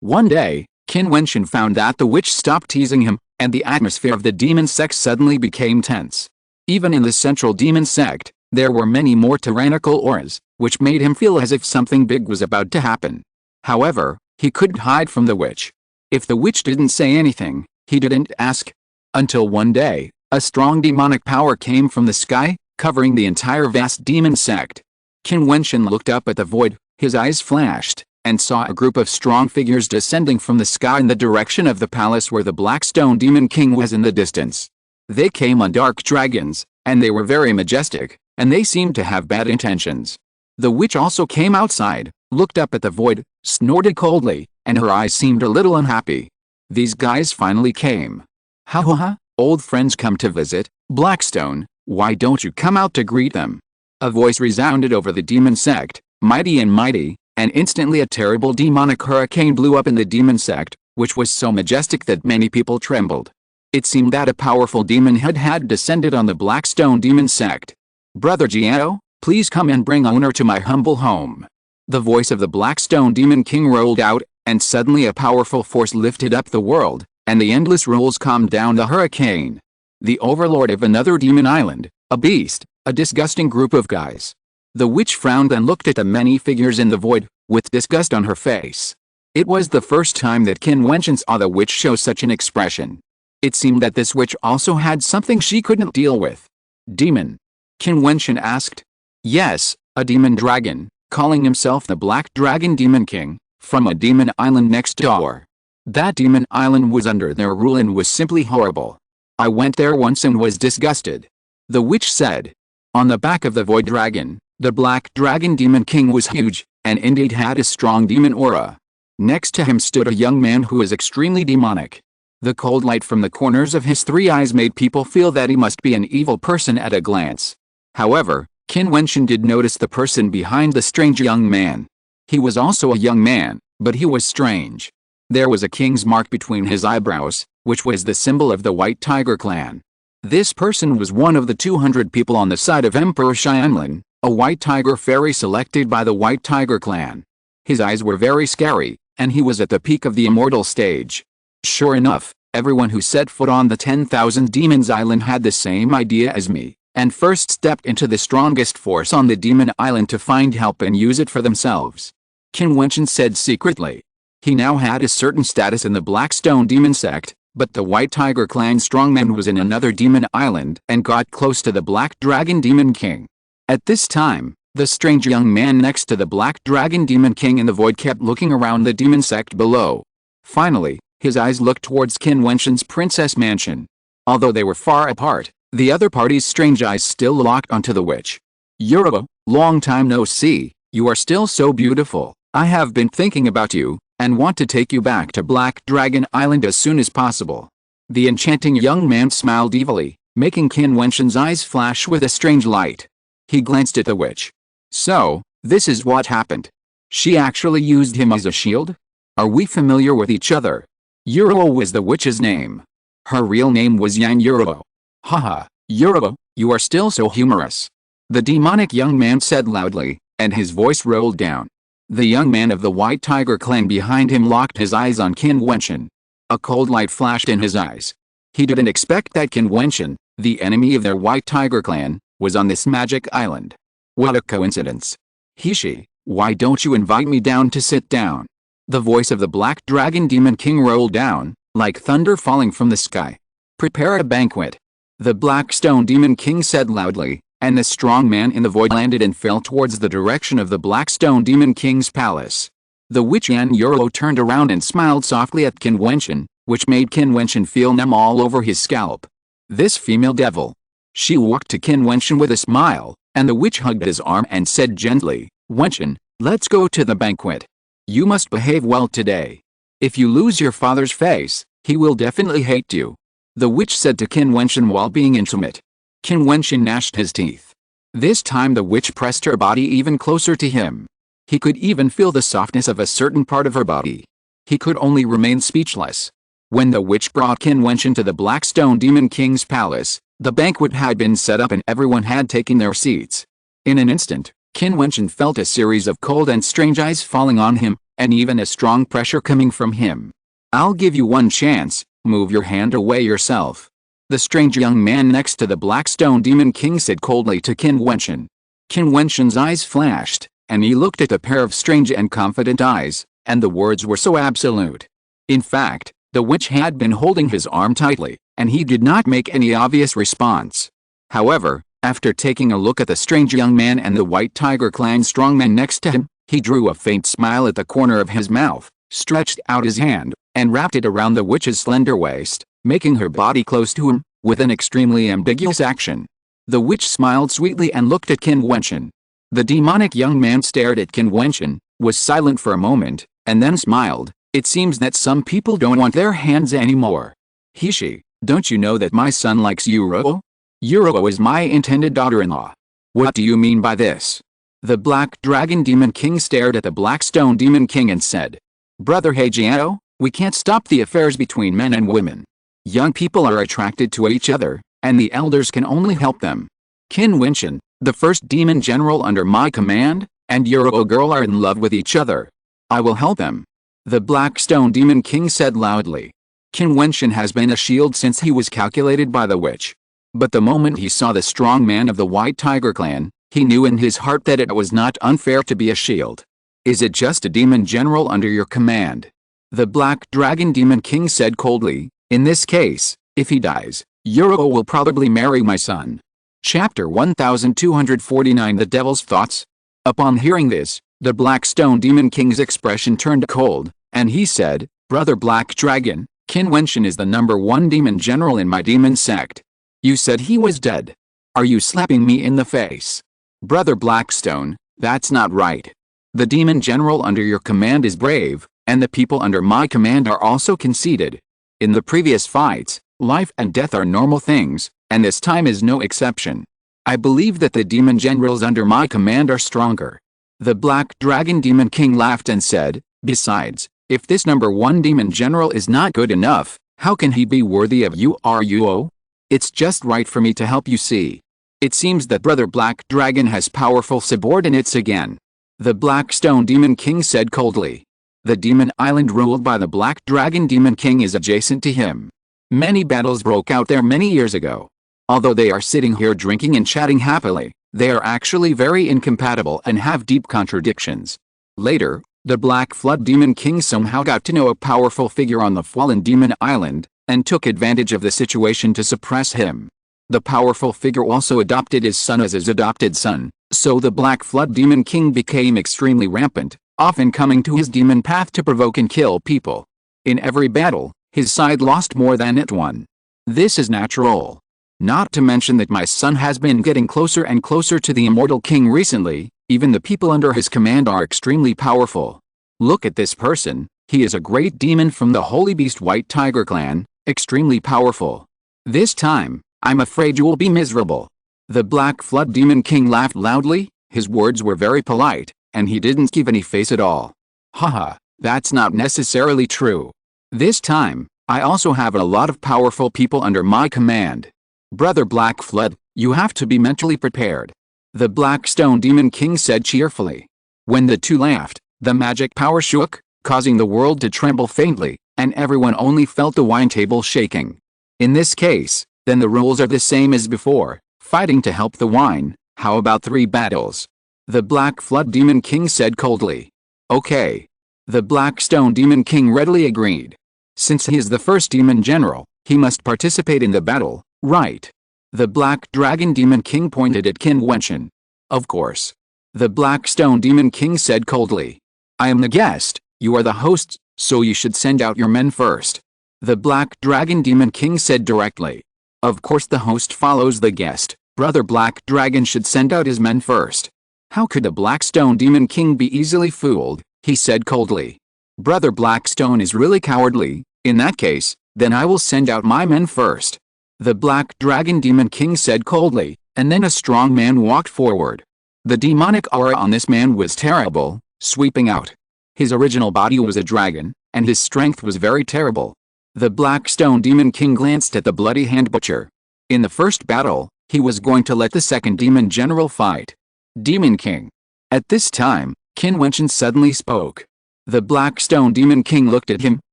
One day, Qin Wentian found that the witch stopped teasing him, and the atmosphere of the demon sect suddenly became tense. Even in the central demon sect, there were many more tyrannical auras, which made him feel as if something big was about to happen. However, he couldn't hide from the witch. If the witch didn't say anything, he didn't ask. Until one day, a strong demonic power came from the sky, covering the entire vast demon sect. Qin Wentian looked up at the void, his eyes flashed, and saw a group of strong figures descending from the sky in the direction of the palace where the Black Stone Demon King was in the distance. They came on dark dragons, and they were very majestic, and they seemed to have bad intentions. The witch also came outside, looked up at the void, snorted coldly, and her eyes seemed a little unhappy. These guys finally came. Ha ha ha, old friends come to visit, Blackstone, why don't you come out to greet them? A voice resounded over the demon sect, mighty and mighty, and instantly a terrible demonic hurricane blew up in the demon sect, which was so majestic that many people trembled. It seemed that a powerful demon had descended on the Blackstone demon sect. Brother Jiao, please come and bring honor to my humble home. The voice of the Blackstone Demon King rolled out, and suddenly a powerful force lifted up the world, and the endless rolls calmed down the hurricane. The overlord of another demon island, a beast, a disgusting group of guys. The witch frowned and looked at the many figures in the void, with disgust on her face. It was the first time that Qin Wentian saw the witch show such an expression. It seemed that this witch also had something she couldn't deal with. Demon? Qin Wentian asked. Yes, a demon dragon, calling himself the Black Dragon Demon King, from a demon island next door. That demon island was under their rule and was simply horrible. I went there once and was disgusted. The witch said. On the back of the void dragon, the Black Dragon Demon King was huge, and indeed had a strong demon aura. Next to him stood a young man who was extremely demonic. The cold light from the corners of his three eyes made people feel that he must be an evil person at a glance. However, Qin Wentian did notice the person behind the strange young man. He was also a young man, but he was strange. There was a king's mark between his eyebrows, which was the symbol of the White Tiger clan. This person was one of the 200 people on the side of Emperor Xianlin, a white tiger fairy selected by the White Tiger clan. His eyes were very scary, and he was at the peak of the immortal stage. Sure enough, everyone who set foot on the 10,000 Demons Island had the same idea as me, and first stepped into the strongest force on the Demon Island to find help and use it for themselves. Qin Wentian said secretly. He now had a certain status in the Blackstone Demon sect, but the White Tiger clan strongman was in another demon island and got close to the Black Dragon Demon King. At this time, the strange young man next to the Black Dragon Demon King in the void kept looking around the demon sect below. Finally, his eyes looked towards Qin Wentian's princess mansion. Although they were far apart, the other party's strange eyes still locked onto the witch. Yuro, long time no see, you are still so beautiful. I have been thinking about you, and want to take you back to Black Dragon Island as soon as possible. The enchanting young man smiled evilly, making Qin Wentian's eyes flash with a strange light. He glanced at the witch. So, this is what happened. She actually used him as a shield? Are we familiar with each other? Yuro was the witch's name. Her real name was Yang Yuro. Haha, Yuro, you are still so humorous. The demonic young man said loudly, and his voice rolled down. The young man of the White Tiger clan behind him locked his eyes on Qin Wentian. A cold light flashed in his eyes. He didn't expect that Qin Wentian, the enemy of their White Tiger clan, was on this magic island. What a coincidence. Hishi, why don't you invite me down to sit down? The voice of the Black Dragon Demon King rolled down, like thunder falling from the sky. Prepare a banquet. The Blackstone Demon King said loudly, and the strong man in the void landed and fell towards the direction of the Blackstone Demon King's palace. The witch Yan Yuro turned around and smiled softly at Qin Wentian, which made Qin Wentian feel numb all over his scalp. This female devil. She walked to Qin Wentian with a smile, and the witch hugged his arm and said gently, Wentian, let's go to the banquet. You must behave well today. If you lose your father's face, he will definitely hate you. the witch said to Qin Wentian while being intimate. Qin Wentian gnashed his teeth. This time the witch pressed her body even closer to him. He could even feel the softness of a certain part of her body. He could only remain speechless. When the witch brought Qin Wentian to the Black Stone Demon King's palace, the banquet had been set up and everyone had taken their seats. In an instant, Qin Wentian felt a series of cold and strange eyes falling on him, and even a strong pressure coming from him. "I'll give you one chance, move your hand away yourself," the strange young man next to the Black Stone Demon King said coldly to Qin Wentian. Qin Wentian's eyes flashed, and he looked at the pair of strange and confident eyes, and the words were so absolute. In fact, the witch had been holding his arm tightly, and he did not make any obvious response. However, after taking a look at the strange young man and the White Tiger Clan strongman next to him, he drew a faint smile at the corner of his mouth, stretched out his hand, and wrapped it around the witch's slender waist, making her body close to him, with an extremely ambiguous action. The witch smiled sweetly and looked at Qin Wentian. The demonic young man stared at Qin Wentian, was silent for a moment, and then smiled. "It seems that some people don't want their hands anymore. She, don't you know that my son likes Yuro? Yuro is my intended daughter-in-law. What do you mean by this?" The Black Dragon Demon King stared at the Black Stone Demon King and said, "Brother Heijiao, we can't stop the affairs between men and women. Young people are attracted to each other, and the elders can only help them. Qin Wentian, the first demon general under my command, and Yuro girl are in love with each other. I will help them," the Black Stone Demon King said loudly. Qin Wentian has been a shield since he was calculated by the witch. But the moment he saw the strong man of the White Tiger Clan, he knew in his heart that it was not unfair to be a shield. "Is it just a demon general under your command?" the Black Dragon Demon King said coldly. "In this case, if he dies, Yuro will probably marry my son." Chapter 1249 The Devil's Thoughts. Upon hearing this, the Black Stone Demon King's expression turned cold, and he said, "Brother Black Dragon, Qin Wentian is the #1 demon general in my demon sect. You said he was dead. Are you slapping me in the face?" "Brother Blackstone, that's not right. The demon general under your command is brave, and the people under my command are also conceited. In the previous fights, life and death are normal things, and this time is no exception. I believe that the demon generals under my command are stronger." The Black Dragon Demon King laughed and said, "Besides, if this #1 demon general is not good enough, how can he be worthy of Yuro? It's just right for me to help you see. It seems that Brother Black Dragon has powerful subordinates again," the Black Stone Demon King said coldly. The demon island ruled by the Black Dragon Demon King is adjacent to him. Many battles broke out there many years ago. Although they are sitting here drinking and chatting happily, they are actually very incompatible and have deep contradictions. Later, the Black Flood Demon King somehow got to know a powerful figure on the fallen demon island, and took advantage of the situation to suppress him. The powerful figure also adopted his son as his adopted son, so the Black Flood Demon King became extremely rampant, often coming to his demon path to provoke and kill people. In every battle, his side lost more than it won. This is natural. Not to mention that my son has been getting closer and closer to the Immortal King recently. Even the people under his command are extremely powerful. Look at this person, he is a great demon from the Holy Beast White Tiger Clan, extremely powerful. This time, I'm afraid you will be miserable." The Black Flood Demon King laughed loudly. His words were very polite, and he didn't give any face at all. "Haha, that's not necessarily true. This time, I also have a lot of powerful people under my command. Brother Black Flood, you have to be mentally prepared," the Black Stone Demon King said cheerfully. When the two laughed, the magic power shook, causing the world to tremble faintly, and everyone only felt the wine table shaking. In this case, then the rules are the same as before, fighting to help the wine. How about 3 battles? The Black Flood Demon King said coldly. "Okay." The Black Stone Demon King readily agreed. Since he is the first demon general, he must participate in the battle, right? The Black Dragon Demon King pointed at Qin Wentian. "Of course." The Black Stone Demon King said coldly. "I am the guest, you are the hosts, so you should send out your men first," the Black Dragon Demon King said directly. "Of course the host follows the guest. Brother Black Dragon should send out his men first." "How could the Black Stone Demon King be easily fooled?" he said coldly. "Brother Blackstone is really cowardly. In that case, Then I will send out my men first. The Black Dragon Demon King said coldly, and then a strong man walked forward. The demonic aura on this man was terrible, sweeping out. His original body was a dragon, and his strength was very terrible. The Black Stone Demon King glanced at the Bloody Hand Butcher. In the first battle, he was going to let the second Demon General fight. Demon King. At this time, Qin Wentian suddenly spoke. The Black Stone Demon King looked at him,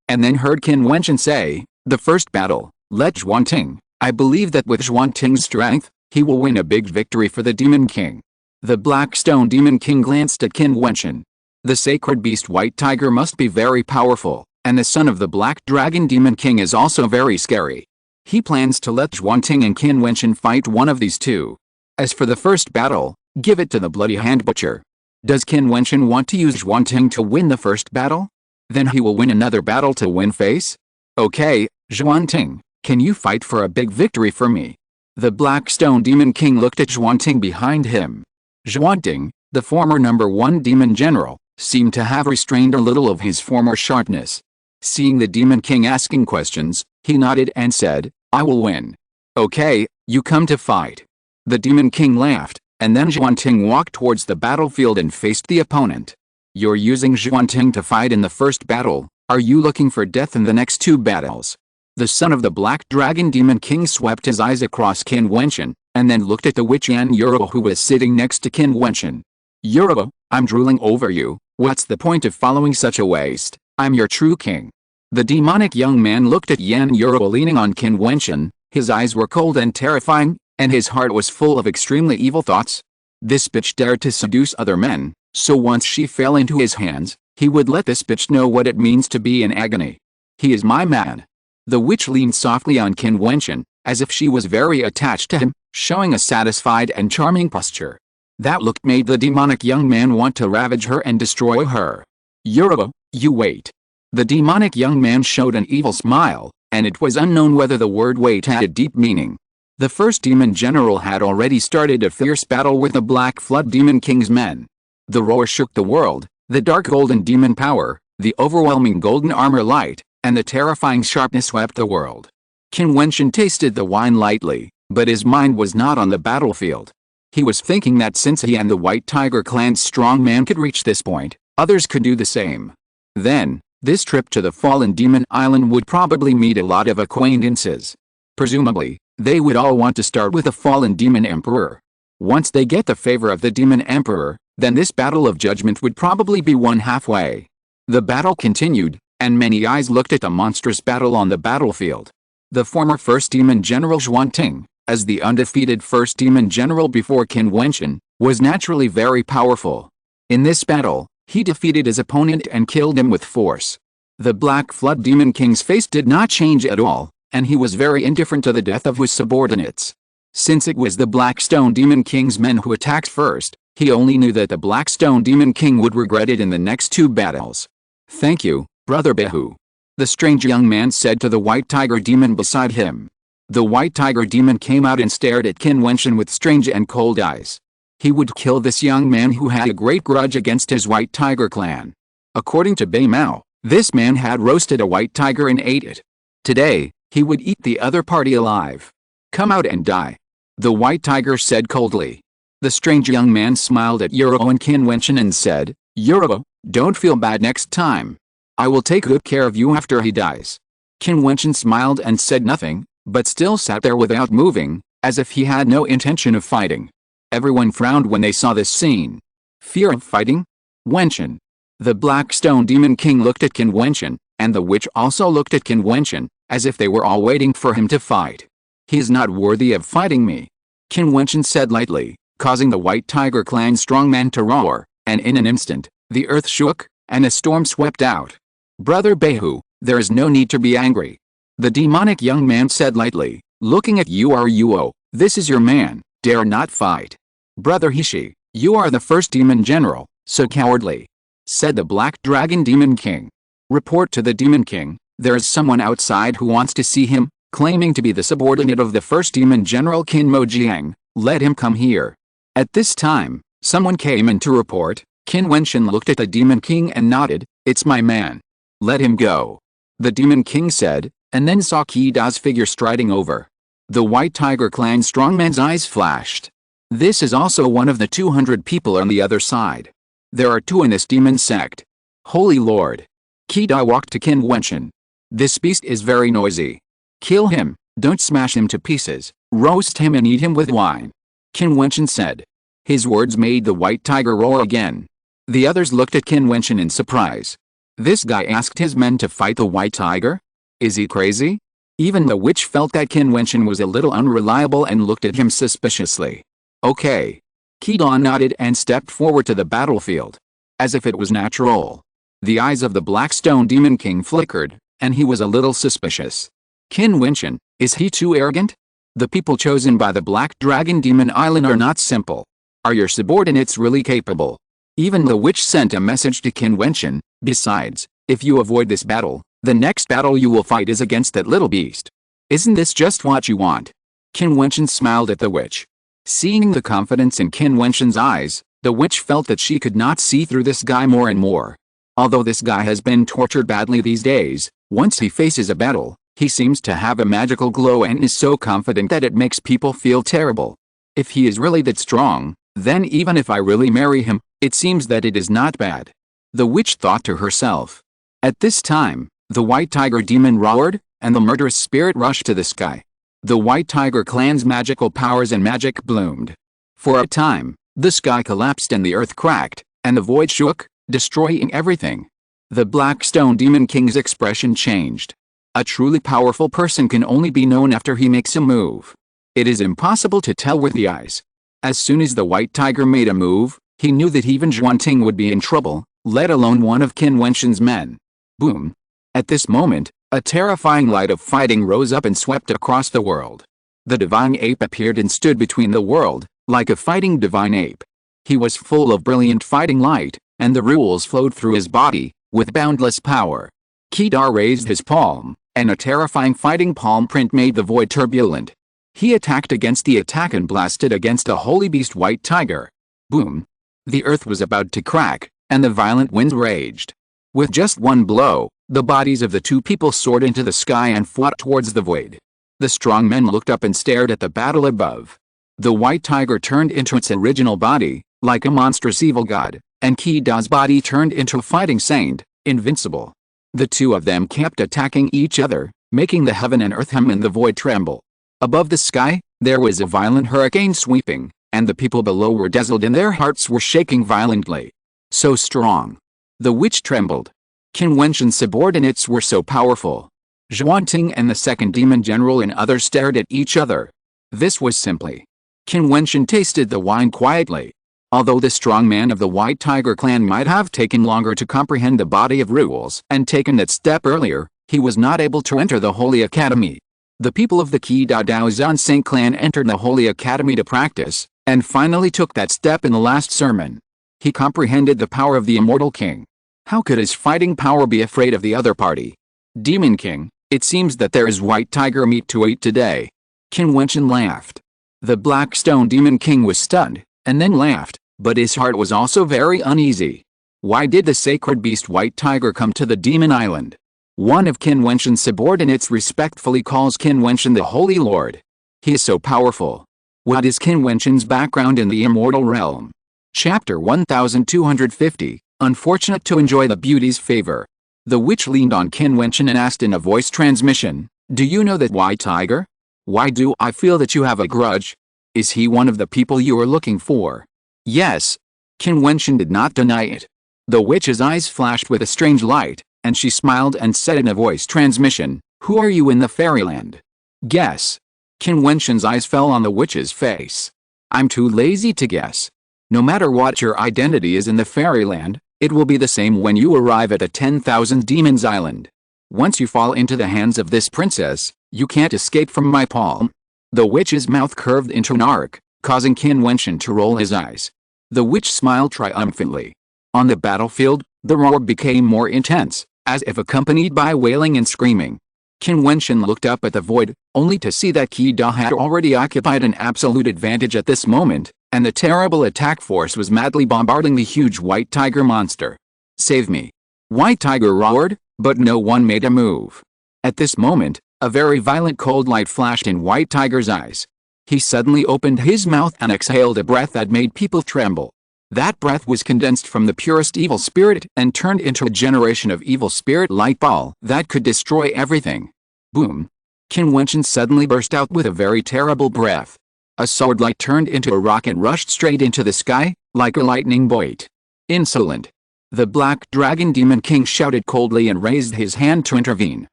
and then heard Qin Wentian say, "The first battle, let Jiutian. I believe that with Jiutian's strength, he will win a big victory for the Demon King." The Black Stone Demon King glanced at Qin Wentian. The sacred beast White Tiger must be very powerful, and the son of the Black Dragon Demon King is also very scary. He plans to let Jiutian and Qin Wentian fight one of these two. As for the first battle, give it to the Bloody Hand Butcher. Does Qin Wentian want to use Jiutian to win the first battle? Then he will win another battle to win face? Okay, Jiutian, can you fight for a big victory for me? The Black Stone Demon King looked at Jiutian behind him. Jiutian, the former #1 Demon General, seemed to have restrained a little of his former sharpness. Seeing the Demon King asking questions, he nodded and said, "I will win." "Okay, you come to fight." The Demon King laughed, and then Jiutian walked towards the battlefield and faced the opponent. "You're using Jiutian to fight in the first battle. Are you looking for death in the next two battles?" The son of the Black Dragon Demon King swept his eyes across Qin Wentian, and then looked at the witch Yan Yuro who was sitting next to Qin Wentian. "Yuro, I'm drooling over you. What's the point of following such a waste? I'm your true king." The demonic young man looked at Yan Yuro leaning on Qin Wentian. His eyes were cold and terrifying, and his heart was full of extremely evil thoughts. This bitch dared to seduce other men, so once she fell into his hands, he would let this bitch know what it means to be in agony. "He is my man." The witch leaned softly on Qin Wentian, as if she was very attached to him, showing a satisfied and charming posture. That look made the demonic young man want to ravage her and destroy her. "Yuro, you wait." The demonic young man showed an evil smile, and it was unknown whether the word wait had a deep meaning. The first Demon General had already started a fierce battle with the Black Flood Demon King's men. The roar shook the world, the dark golden demon power, the overwhelming golden armor light, and the terrifying sharpness swept the world. Qin Wentian tasted the wine lightly, but his mind was not on the battlefield. He was thinking that since he and the White Tiger clan's strong man could reach this point, others could do the same. Then, this trip to the Fallen Demon Island would probably meet a lot of acquaintances. Presumably, they would all want to start with the Fallen Demon Emperor. Once they get the favor of the Demon Emperor, then this battle of judgment would probably be won halfway. The battle continued, and many eyes looked at the monstrous battle on the battlefield. The former First Demon General Jiutian, as the undefeated First Demon General before Qin Wentian, was naturally very powerful. In this battle, he defeated his opponent and killed him with force. The Black Flood Demon King's face did not change at all, and he was very indifferent to the death of his subordinates. Since it was the Black Stone Demon King's men who attacked first, he only knew that the Black Stone Demon King would regret it in the next two battles. "Thank you, Brother Behu," the strange young man said to the White Tiger Demon beside him. The White Tiger Demon came out and stared at Qin Wentian with strange and cold eyes. He would kill this young man who had a great grudge against his White Tiger clan. According to Bei Mao, this man had roasted a white tiger and ate it. Today, he would eat the other party alive. "Come out and die," the White Tiger said coldly. The strange young man smiled at Yuro and Qin Wentian and said, "Yuro, don't feel bad next time. I will take good care of you after he dies." Qin Wentian smiled and said nothing, but still sat there without moving, as if he had no intention of fighting. Everyone frowned when they saw this scene. Fear of fighting? Wentian. The Black Stone Demon King looked at Qin Wentian, and the witch also looked at Qin Wentian, as if they were all waiting for him to fight. "He is not worthy of fighting me," Qin Wentian said lightly, causing the White Tiger clan strongman to roar, and in an instant, the earth shook, and a storm swept out. "Brother Behu, there is no need to be angry," the demonic young man said lightly, looking at Yuro. "This is your man, dare not fight." "Brother Hishi, you are the first demon general, so cowardly," said the Black Dragon Demon King. "Report to the Demon King, there is someone outside who wants to see him, claiming to be the subordinate of the first demon general Qin Mojiang. Let him come here." At this time, someone came in to report. Qin Wentian looked at the Demon King and nodded, "It's my man. Let him go." The Demon King said, and then saw Qida's figure striding over. The White Tiger Clan strongman's eyes flashed. This is also one of the 200 people on the other side. There are 2 in this demon sect. Holy Lord. Qida walked to Qin Wentian. This beast is very noisy. Kill him, don't smash him to pieces, roast him and eat him with wine. Qin Wentian said. His words made the White Tiger roar again. The others looked at Qin Wentian in surprise. This guy asked his men to fight the White Tiger? Is he crazy? Even the witch felt that Qin Wentian was a little unreliable and looked at him suspiciously. Okay. Qida nodded and stepped forward to the battlefield. As if it was natural. The eyes of the Black Stone Demon King flickered, and he was a little suspicious. Qin Wentian, is he too arrogant? The people chosen by the Black Dragon Demon Island are not simple. Are your subordinates really capable? Even the witch sent a message to Qin Wentian. Besides, if you avoid this battle, the next battle you will fight is against that little beast. Isn't this just what you want? Qin Wentian smiled at the witch. Seeing the confidence in Qin Wentian's eyes, the witch felt that she could not see through this guy more and more. Although this guy has been tortured badly these days, once he faces a battle, he seems to have a magical glow and is so confident that it makes people feel terrible. If he is really that strong, then even if I really marry him, it seems that it is not bad. The witch thought to herself. At this time, the White Tiger Demon roared, and the murderous spirit rushed to the sky. The White Tiger Clan's magical powers and magic bloomed. For a time, the sky collapsed and the earth cracked, and the void shook, destroying everything. The Black Stone Demon King's expression changed. A truly powerful person can only be known after he makes a move. It is impossible to tell with the eyes. As soon as the White Tiger made a move, he knew that even Jiutian would be in trouble, let alone one of Qin Wentian's men. Boom. At this moment, a terrifying light of fighting rose up and swept across the world. The divine ape appeared and stood between the world, like a fighting divine ape. He was full of brilliant fighting light, and the rules flowed through his body, with boundless power. Qida raised his palm, and a terrifying fighting palm print made the void turbulent. He attacked against the attack and blasted against a holy beast White Tiger. Boom. The earth was about to crack, and the violent winds raged. With just one blow, the bodies of the 2 people soared into the sky and fought towards the void. The strong men looked up and stared at the battle above. The White Tiger turned into its original body, like a monstrous evil god, and Qida's body turned into a fighting saint, invincible. The 2 of them kept attacking each other, making the heaven and earth hum and the void tremble. Above the sky, there was a violent hurricane sweeping, and the people below were dazzled and their hearts were shaking violently. So strong. The witch trembled. Qin Wentian's subordinates were so powerful. Jiutian and the second demon general and others stared at each other. This was simply. Qin Wentian tasted the wine quietly. Although the strong man of the White Tiger clan might have taken longer to comprehend the body of rules and taken that step earlier, he was not able to enter the Holy Academy. The people of the Qida Daozan Saint clan entered the Holy Academy to practice, and finally took that step in the last sermon. He comprehended the power of the Immortal King. How could his fighting power be afraid of the other party? Demon King, it seems that there is White Tiger meat to eat today. Qin Wentian laughed. The Black Stone Demon King was stunned, and then laughed, but his heart was also very uneasy. Why did the sacred beast White Tiger come to the Demon Island? One of Qin Wentian's subordinates respectfully calls Qin Wentian the Holy Lord. He is so powerful. What is Qin Wentian's background in the immortal realm? Chapter 1250, Unfortunate to enjoy the beauty's favor. The witch leaned on Qin Wentian and asked in a voice transmission, "Do you know that White Tiger? Why do I feel that you have a grudge? Is he one of the people you are looking for?" Yes. Qin Wentian did not deny it. The witch's eyes flashed with a strange light, and she smiled and said in a voice transmission, "Who are you in the fairyland?" Guess. Qin Wentian's eyes fell on the witch's face. "I'm too lazy to guess. No matter what your identity is in the fairyland, it will be the same when you arrive at a 10,000 Demons Island. Once you fall into the hands of this princess, you can't escape from my palm." The witch's mouth curved into an arc, causing Qin Wentian to roll his eyes. The witch smiled triumphantly. On the battlefield, the roar became more intense, as if accompanied by wailing and screaming. Qin Wentian looked up at the void, only to see that Qida had already occupied an absolute advantage at this moment, and the terrible attack force was madly bombarding the huge White Tiger monster. "Save me!" White Tiger roared, but no one made a move. At this moment, A very violent cold light flashed in White Tiger's eyes. He suddenly opened his mouth and exhaled a breath that made people tremble. That breath was condensed from the purest evil spirit and turned into a generation of evil spirit light ball that could destroy everything. Boom! Qin Wentian suddenly burst out with a very terrible breath. A sword light turned into a rock and rushed straight into the sky, like a lightning bolt. Insolent! The Black Dragon Demon King shouted coldly and raised his hand to intervene.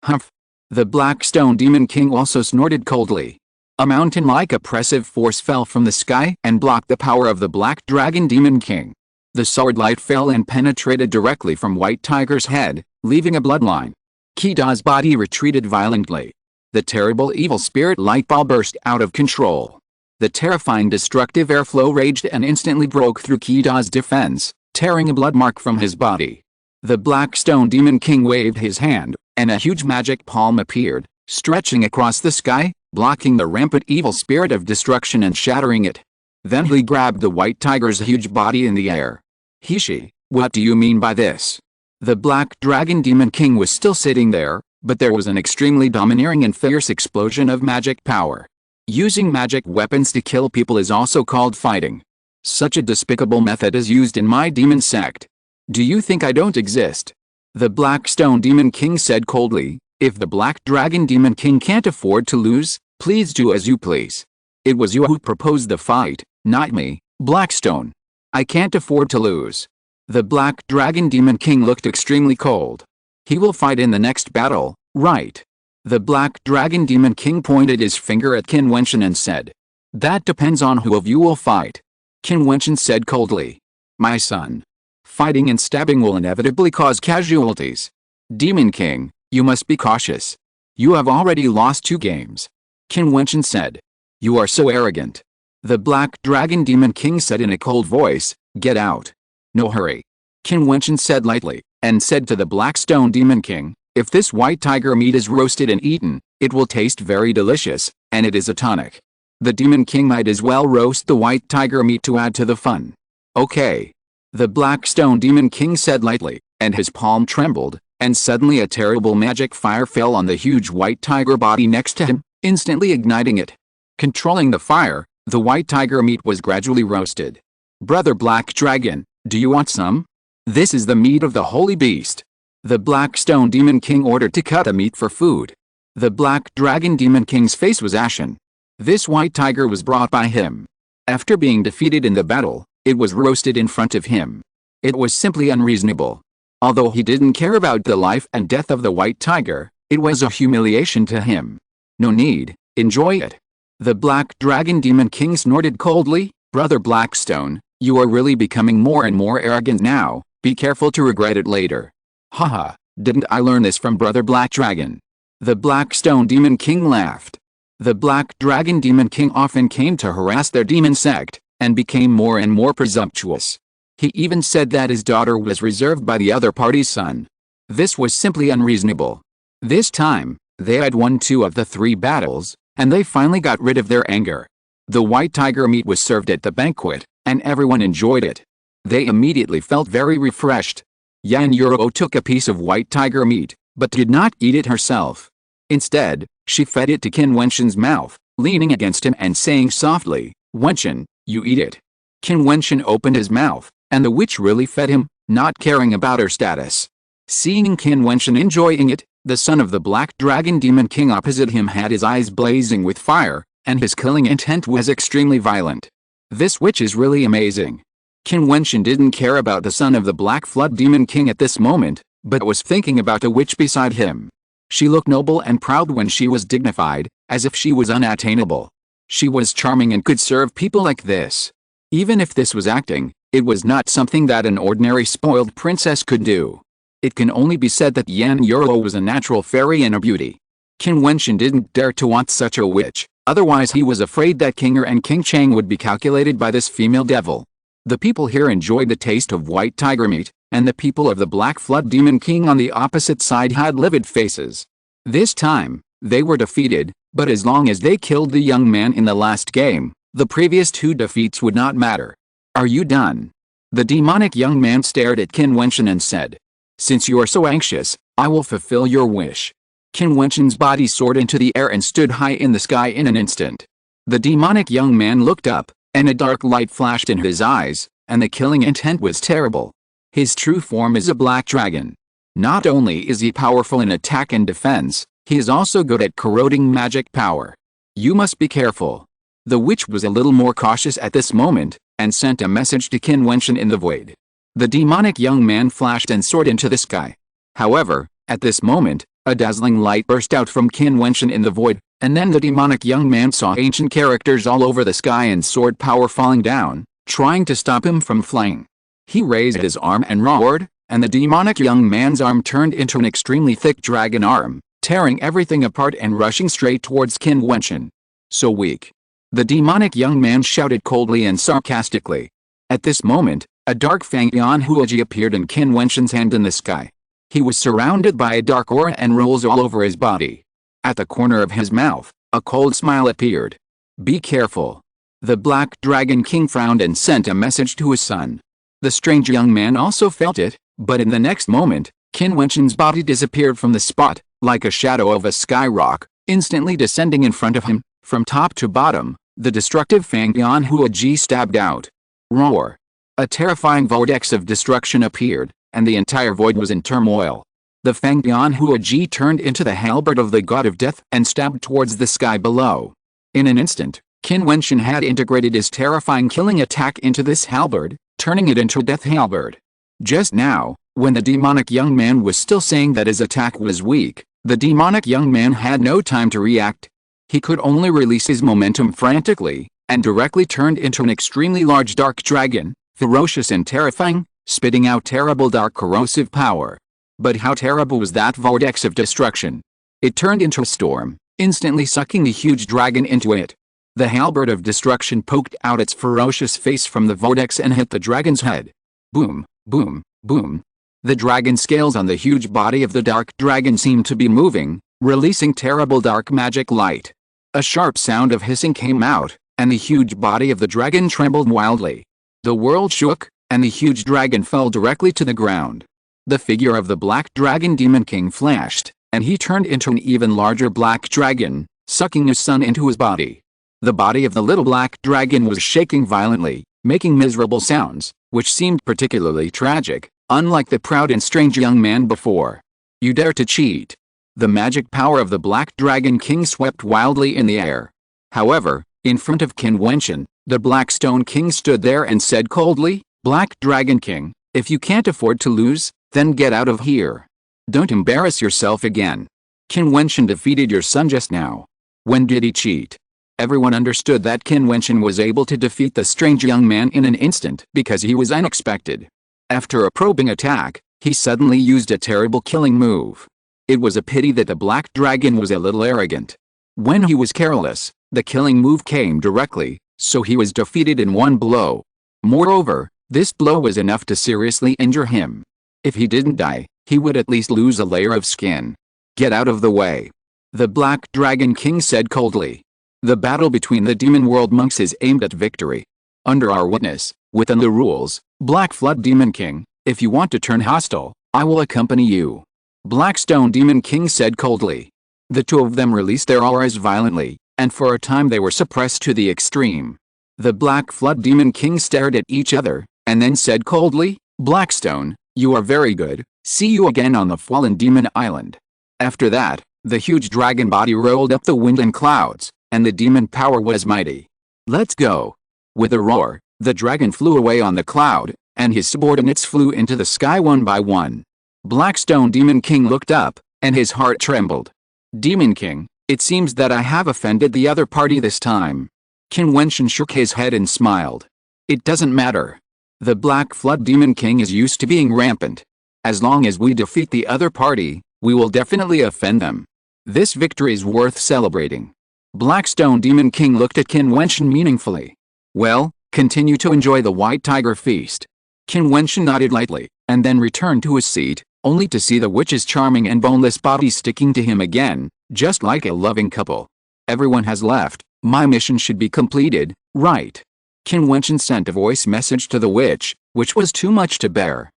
Humph! The Black Stone Demon King also snorted coldly. A mountain-like oppressive force fell from the sky and blocked the power of the Black Dragon Demon King. The sword light fell and penetrated directly from White Tiger's head, leaving a bloodline. Qida's body retreated violently. The terrible evil spirit light ball burst out of control. The terrifying destructive airflow raged and instantly broke through Qida's defense, tearing a blood mark from his body. The Black Stone Demon King waved his hand, and a huge magic palm appeared, stretching across the sky, blocking the rampant evil spirit of destruction and shattering it. Then he grabbed the White Tiger's huge body in the air. Hishi, what do you mean by this? The Black Dragon Demon King was still sitting there, but there was an extremely domineering and fierce explosion of magic power. Using magic weapons to kill people is also called fighting. Such a despicable method is used in my demon sect. Do you think I don't exist? The Black Stone Demon King said coldly. If the Black Dragon Demon King can't afford to lose, please do as you please. It was you who proposed the fight, not me, Blackstone. I can't afford to lose. The Black Dragon Demon King looked extremely cold. He will fight in the next battle, right? The Black Dragon Demon King pointed his finger at Qin Wentian and said. That depends on who of you will fight. Qin Wentian said coldly. My son. Fighting and stabbing will inevitably cause casualties. Demon King, you must be cautious. You have already lost 2 games. Qin Wentian said. You are so arrogant. The Black Dragon Demon King said in a cold voice, get out. No hurry. Qin Wentian said lightly, and said to the Black Stone Demon King, if this white tiger meat is roasted and eaten, it will taste very delicious, and it is a tonic. The Demon King might as well roast the white tiger meat to add to the fun. Okay. The Black Stone Demon King said lightly, and his palm trembled, and suddenly a terrible magic fire fell on the huge white tiger body next to him, instantly igniting it. Controlling the fire, the white tiger meat was gradually roasted. Brother Black Dragon, do you want some? This is the meat of the holy beast. The Black Stone Demon King ordered to cut the meat for food. The Black Dragon Demon King's face was ashen. This white tiger was brought by him. After being defeated in the battle, it was roasted in front of him. It was simply unreasonable. Although he didn't care about the life and death of the white tiger, it was a humiliation to him. No need, enjoy it. The Black Dragon Demon King snorted coldly, Brother Blackstone, you are really becoming more and more arrogant now, be careful to regret it later. Haha, didn't I learn this from Brother Black Dragon? The Black Stone Demon King laughed. The Black Dragon Demon King often came to harass their demon sect, and became more and more presumptuous. He even said that his daughter was reserved by the other party's son. This was simply unreasonable. This time, they had won 2 of the 3 battles, and they finally got rid of their anger. The white tiger meat was served at the banquet, and everyone enjoyed it. They immediately felt very refreshed. Yan Yuro took a piece of white tiger meat, but did not eat it herself. Instead, she fed it to Qin Wentian's mouth, leaning against him and saying softly, Wentian, you eat it. Qin Wentian opened his mouth, and the witch really fed him, not caring about her status. Seeing Qin Wentian enjoying it, the son of the Black Dragon Demon King opposite him had his eyes blazing with fire, and his killing intent was extremely violent. This witch is really amazing. Qin Wentian didn't care about the son of the Black Flood Demon King at this moment, but was thinking about the witch beside him. She looked noble and proud when she was dignified, as if she was unattainable. She was charming and could serve people like this. Even if this was acting, it was not something that an ordinary spoiled princess could do. It can only be said that Yan Yuro was a natural fairy and a beauty. Qin Wentian didn't dare to want such a witch, otherwise he was afraid that King Er and King Chang would be calculated by this female devil. The people here enjoyed the taste of white tiger meat, and the people of the Black Flood Demon King on the opposite side had livid faces. This time, they were defeated, but as long as they killed the young man in the last game, the previous 2 defeats would not matter. Are you done? The demonic young man stared at Qin Wentian and said. Since you are so anxious, I will fulfill your wish. Qin Wentian's body soared into the air and stood high in the sky in an instant. The demonic young man looked up, and a dark light flashed in his eyes, and the killing intent was terrible. His true form is a black dragon. Not only is he powerful in attack and defense, he is also good at corroding magic power. You must be careful. The witch was a little more cautious at this moment, and sent a message to Qin Wentian in the void. The demonic young man flashed and soared into the sky. However, at this moment, a dazzling light burst out from Qin Wentian in the void, and then the demonic young man saw ancient characters all over the sky and sword power falling down, trying to stop him from flying. He raised his arm and roared, and the demonic young man's arm turned into an extremely thick dragon arm, tearing everything apart and rushing straight towards Qin Wentian. So weak. The demonic young man shouted coldly and sarcastically. At this moment, a dark Fangyan Huaji appeared in Qin Wentian's hand in the sky. He was surrounded by a dark aura and rolls all over his body. At the corner of his mouth, a cold smile appeared. Be careful. The Black Dragon King frowned and sent a message to his son. The strange young man also felt it, but in the next moment, Qin Wentian's body disappeared from the spot, like a shadow of a sky rock, instantly descending in front of him. From top to bottom, the destructive Fangyan Huaji stabbed out. Roar! A terrifying vortex of destruction appeared, and the entire void was in turmoil. The Fangyan Huaji turned into the halberd of the god of death and stabbed towards the sky below. In an instant, Qin Wentian had integrated his terrifying killing attack into this halberd, turning it into a death halberd. Just now, when the demonic young man was still saying that his attack was weak, the demonic young man had no time to react. He could only release his momentum frantically, and directly turned into an extremely large dark dragon, ferocious and terrifying, spitting out terrible dark corrosive power. But how terrible was that vortex of destruction? It turned into a storm, instantly sucking the huge dragon into it. The halberd of destruction poked out its ferocious face from the vortex and hit the dragon's head. Boom, boom, boom. The dragon scales on the huge body of the dark dragon seemed to be moving, releasing terrible dark magic light. A sharp sound of hissing came out, and the huge body of the dragon trembled wildly. The world shook, and the huge dragon fell directly to the ground. The figure of the Black Dragon Demon King flashed, and he turned into an even larger black dragon, sucking his son into his body. The body of the little black dragon was shaking violently, making miserable sounds, which seemed particularly tragic, unlike the proud and strange young man before. You dare to cheat! The magic power of the Black Dragon King swept wildly in the air. However, in front of Qin Wentian, the Black Stone King stood there and said coldly, Black Dragon King, if you can't afford to lose, then get out of here. Don't embarrass yourself again. Qin Wentian defeated your son just now. When did he cheat? Everyone understood that Qin Wentian was able to defeat the strange young man in an instant because he was unexpected. After a probing attack, he suddenly used a terrible killing move. It was a pity that the Black Dragon was a little arrogant. When he was careless, the killing move came directly, so he was defeated in one blow. Moreover, this blow was enough to seriously injure him. If he didn't die, he would at least lose a layer of skin. Get out of the way. The Black Dragon King said coldly. The battle between the demon world monks is aimed at victory. Under our witness, within the rules, Black Flood Demon King, if you want to turn hostile, I will accompany you. Blackstone Demon King said coldly. The two of them released their auras violently, and for a time they were suppressed to the extreme. The Black Flood Demon King stared at each other, and then said coldly, Blackstone, you are very good, see you again on the Fallen Demon Island. After that, the huge dragon body rolled up the wind and clouds, and the demon power was mighty. Let's go. With a roar, the dragon flew away on the cloud, and his subordinates flew into the sky one by one. Blackstone Demon King looked up, and his heart trembled. Demon King, it seems that I have offended the other party this time. Qin Wentian shook his head and smiled. It doesn't matter. The Black Flood Demon King is used to being rampant. As long as we defeat the other party, we will definitely offend them. This victory is worth celebrating. Blackstone Demon King looked at Qin Wentian meaningfully. Well, continue to enjoy the White Tiger Feast. Qin Wentian nodded lightly, and then returned to his seat, only to see the witch's charming and boneless body sticking to him again, just like a loving couple. Everyone has left, my mission should be completed, right? Qin Wentian sent a voice message to the witch, which was too much to bear.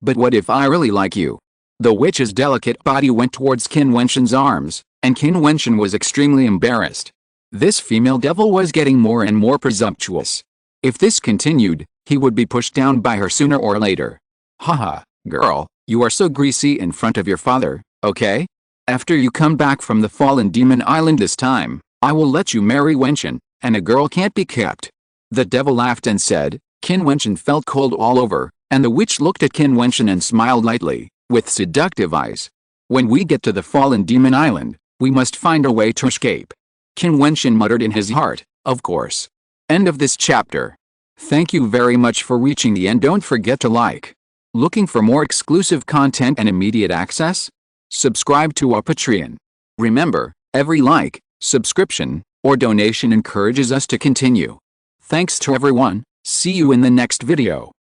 But what if I really like you? The witch's delicate body went towards Qin Wentian's arms, and Qin Wentian was extremely embarrassed. This female devil was getting more and more presumptuous. If this continued, he would be pushed down by her sooner or later. Haha, girl, you are so greasy in front of your father, okay? After you come back from the fallen demon island this time, I will let you marry Wentian, and a girl can't be kept. The devil laughed and said. Qin Wentian felt cold all over, and the witch looked at Qin Wentian and smiled lightly, with seductive eyes. When we get to the fallen demon island, we must find a way to escape. Qin Wentian muttered in his heart, of course. End of this chapter. Thank you very much for reaching the end. Don't forget to like. Looking for more exclusive content and immediate access? Subscribe to our Patreon. Remember, every like, subscription, or donation encourages us to continue. Thanks to everyone. See you in the next video.